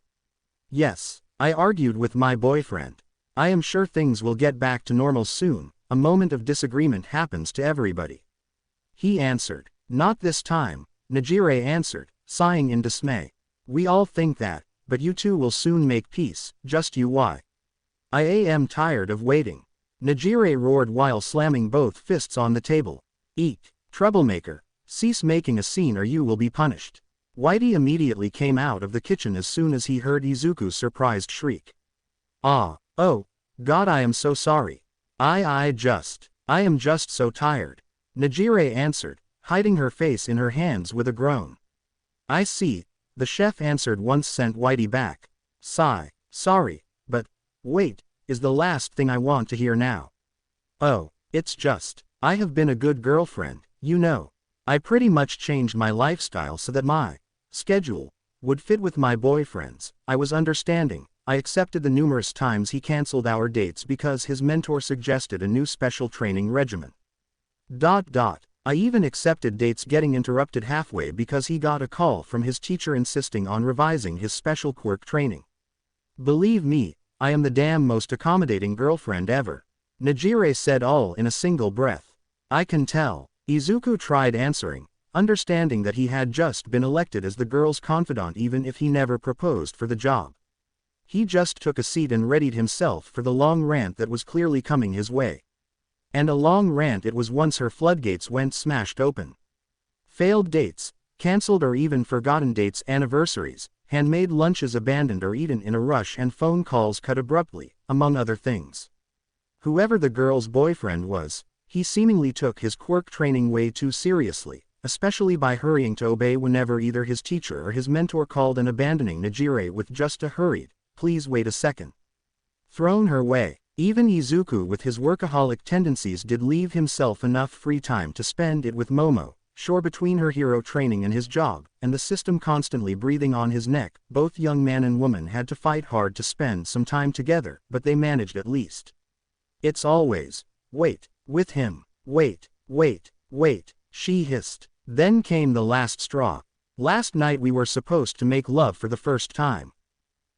Yes, I argued with my boyfriend. I am sure things will get back to normal soon. A moment of disagreement happens to everybody. He answered. Not this time, Najire answered, sighing in dismay. We all think that, but you two will soon make peace, just you why. I am tired of waiting. Najire roared while slamming both fists on the table. Eek, troublemaker, cease making a scene or you will be punished. Whitey immediately came out of the kitchen as soon as he heard Izuku's surprised shriek. Ah, oh, God, I am so sorry. I am just so tired. Najire answered, hiding her face in her hands with a groan. I see, the chef answered once sent Whitey back. Sigh, sorry, but, wait, is the last thing I want to hear now. Oh, it's just, I have been a good girlfriend, you know. I pretty much changed my lifestyle so that my schedule would fit with my boyfriend's. I was understanding. I accepted the numerous times he cancelled our dates because his mentor suggested a new special training regimen. I even accepted dates getting interrupted halfway because he got a call from his teacher insisting on revising his special quirk training. Believe me, I am the damn most accommodating girlfriend ever. Najire said all in a single breath. I can tell. Izuku tried answering, understanding that he had just been elected as the girl's confidant even if he never proposed for the job. He just took a seat and readied himself for the long rant that was clearly coming his way. And a long rant it was once her floodgates went smashed open. Failed dates, cancelled or even forgotten dates, anniversaries, handmade lunches abandoned or eaten in a rush, and phone calls cut abruptly, among other things. Whoever the girl's boyfriend was, he seemingly took his quirk training way too seriously, especially by hurrying to obey whenever either his teacher or his mentor called and abandoning Najire with just a hurried, please wait a second. Thrown her way. Even Izuku with his workaholic tendencies did leave himself enough free time to spend it with Momo, sure between her hero training and his job, and the system constantly breathing on his neck, both young man and woman had to fight hard to spend some time together, but they managed at least. It's always, wait, with him, wait, she hissed. Then came the last straw. Last night we were supposed to make love for the first time.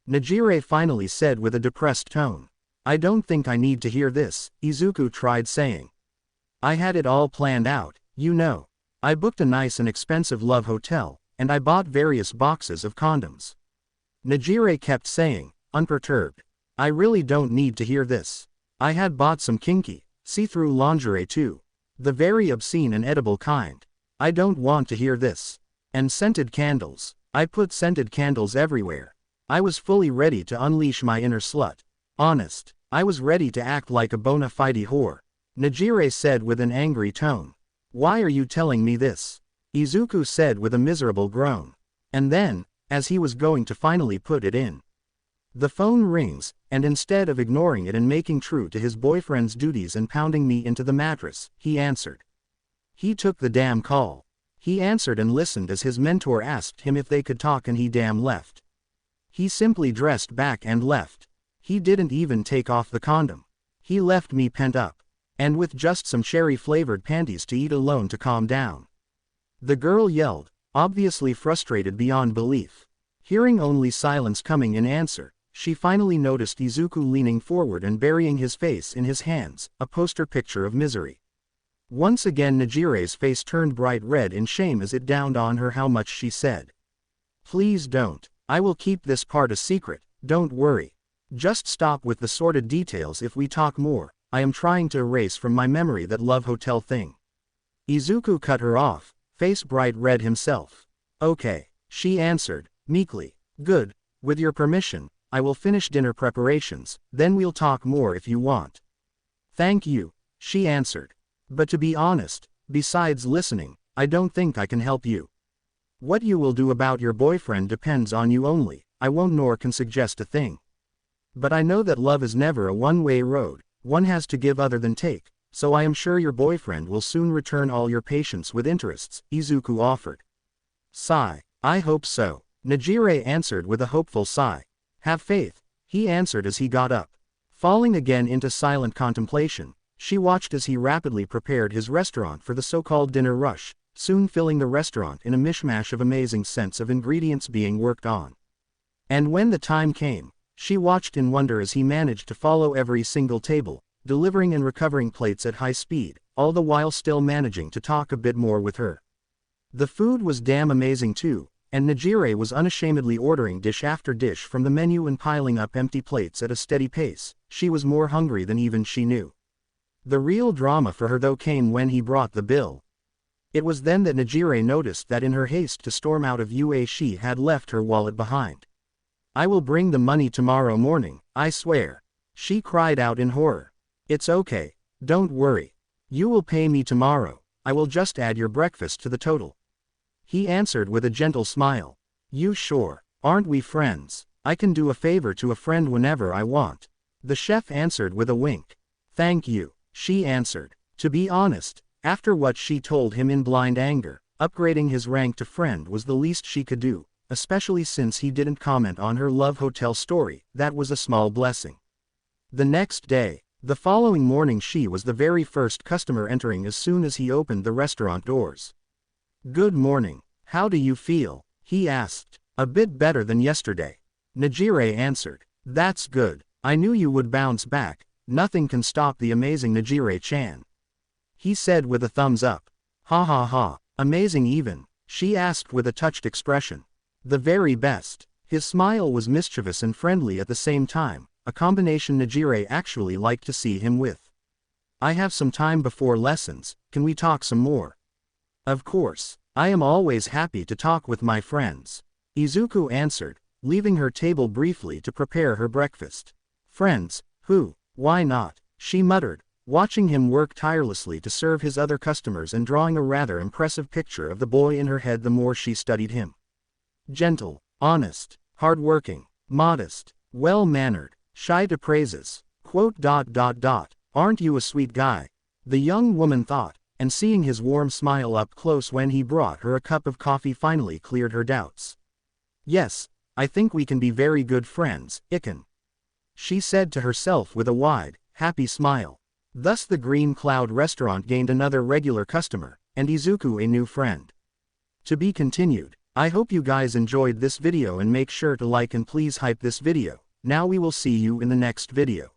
Najire finally said with a depressed tone. I don't think I need to hear this, Izuku tried saying. I had it all planned out, you know. I booked a nice and expensive love hotel, and I bought various boxes of condoms. Najire kept saying, unperturbed. I really don't need to hear this. I had bought some kinky, see-through lingerie too. The very obscene and edible kind. I don't want to hear this. And scented candles. I put scented candles everywhere. I was fully ready to unleash my inner slut. Honest, I was ready to act like a bona fide whore. Najire said with an angry tone. Why are you telling me this? Izuku said with a miserable groan. And then, as he was going to finally put it in. The phone rings, and instead of ignoring it and making true to his boyfriend's duties and pounding me into the mattress, he answered. He took the damn call. He answered and listened as his mentor asked him if they could talk and he damn left. He simply dressed back and left. He didn't even take off the condom. He left me pent up. And with just some cherry-flavored panties to eat alone to calm down. The girl yelled, obviously frustrated beyond belief. Hearing only silence coming in answer, she finally noticed Izuku leaning forward and burying his face in his hands, a poster picture of misery. Once again Najire's face turned bright red in shame as it dawned on her how much she said. Please don't. I will keep this part a secret, don't worry. Just stop with the sordid details if we talk more. I am trying to erase from my memory that love hotel thing. Izuku cut her off, face bright red himself. Okay, she answered, meekly. Good, with your permission, I will finish dinner preparations, then we'll talk more if you want. Thank you, she answered. But to be honest, besides listening, I don't think I can help you. What you will do about your boyfriend depends on you only. I won't nor can suggest a thing. But I know that love is never a one-way road, one has to give other than take, so I am sure your boyfriend will soon return all your patience with interests, Izuku offered. Sigh. I hope so. Najire answered with a hopeful sigh. Have faith, he answered as he got up. Falling again into silent contemplation, she watched as he rapidly prepared his restaurant for the so-called dinner rush, soon filling the restaurant in a mishmash of amazing scents of ingredients being worked on. And when the time came, she watched in wonder as he managed to follow every single table, delivering and recovering plates at high speed, all the while still managing to talk a bit more with her. The food was damn amazing too, and Najire was unashamedly ordering dish after dish from the menu and piling up empty plates at a steady pace. She was more hungry than even she knew. The real drama for her though came when he brought the bill. It was then that Najire noticed that in her haste to storm out of UA she had left her wallet behind. "I will bring the money tomorrow morning, I swear," she cried out in horror. "It's okay, don't worry. You will pay me tomorrow, I will just add your breakfast to the total." He answered with a gentle smile. "You sure? Aren't we friends? I can do a favor to a friend whenever I want." The chef answered with a wink. "Thank you," she answered. To be honest, after what she told him in blind anger, upgrading his rank to friend was the least she could do, especially since he didn't comment on her love hotel story. That was a small blessing. The next day, the following morning, she was the very first customer entering as soon as he opened the restaurant doors. "Good morning, how do you feel?" he asked. "A bit better than yesterday," Najire answered. "That's good, I knew you would bounce back, nothing can stop the amazing Najire-chan," he said with a thumbs up. "Ha ha ha, amazing even?" she asked with a touched expression. "The very best." His smile was mischievous and friendly at the same time, a combination Najire actually liked to see him with. "I have some time before lessons, can we talk some more?" "Of course, I am always happy to talk with my friends," Izuku answered, leaving her table briefly to prepare her breakfast. "Friends? Why not?" she muttered, watching him work tirelessly to serve his other customers and drawing a rather impressive picture of the boy in her head the more she studied him. Gentle, honest, hardworking, modest, well-mannered, shy to praises, ... "Aren't you a sweet guy?" the young woman thought, and seeing his warm smile up close when he brought her a cup of coffee finally cleared her doubts. "Yes, I think we can be very good friends, Iken," she said to herself with a wide, happy smile. Thus the Green Cloud restaurant gained another regular customer, and Izuku a new friend. To be continued. I hope you guys enjoyed this video and make sure to like and please hype this video. Now we will see you in the next video.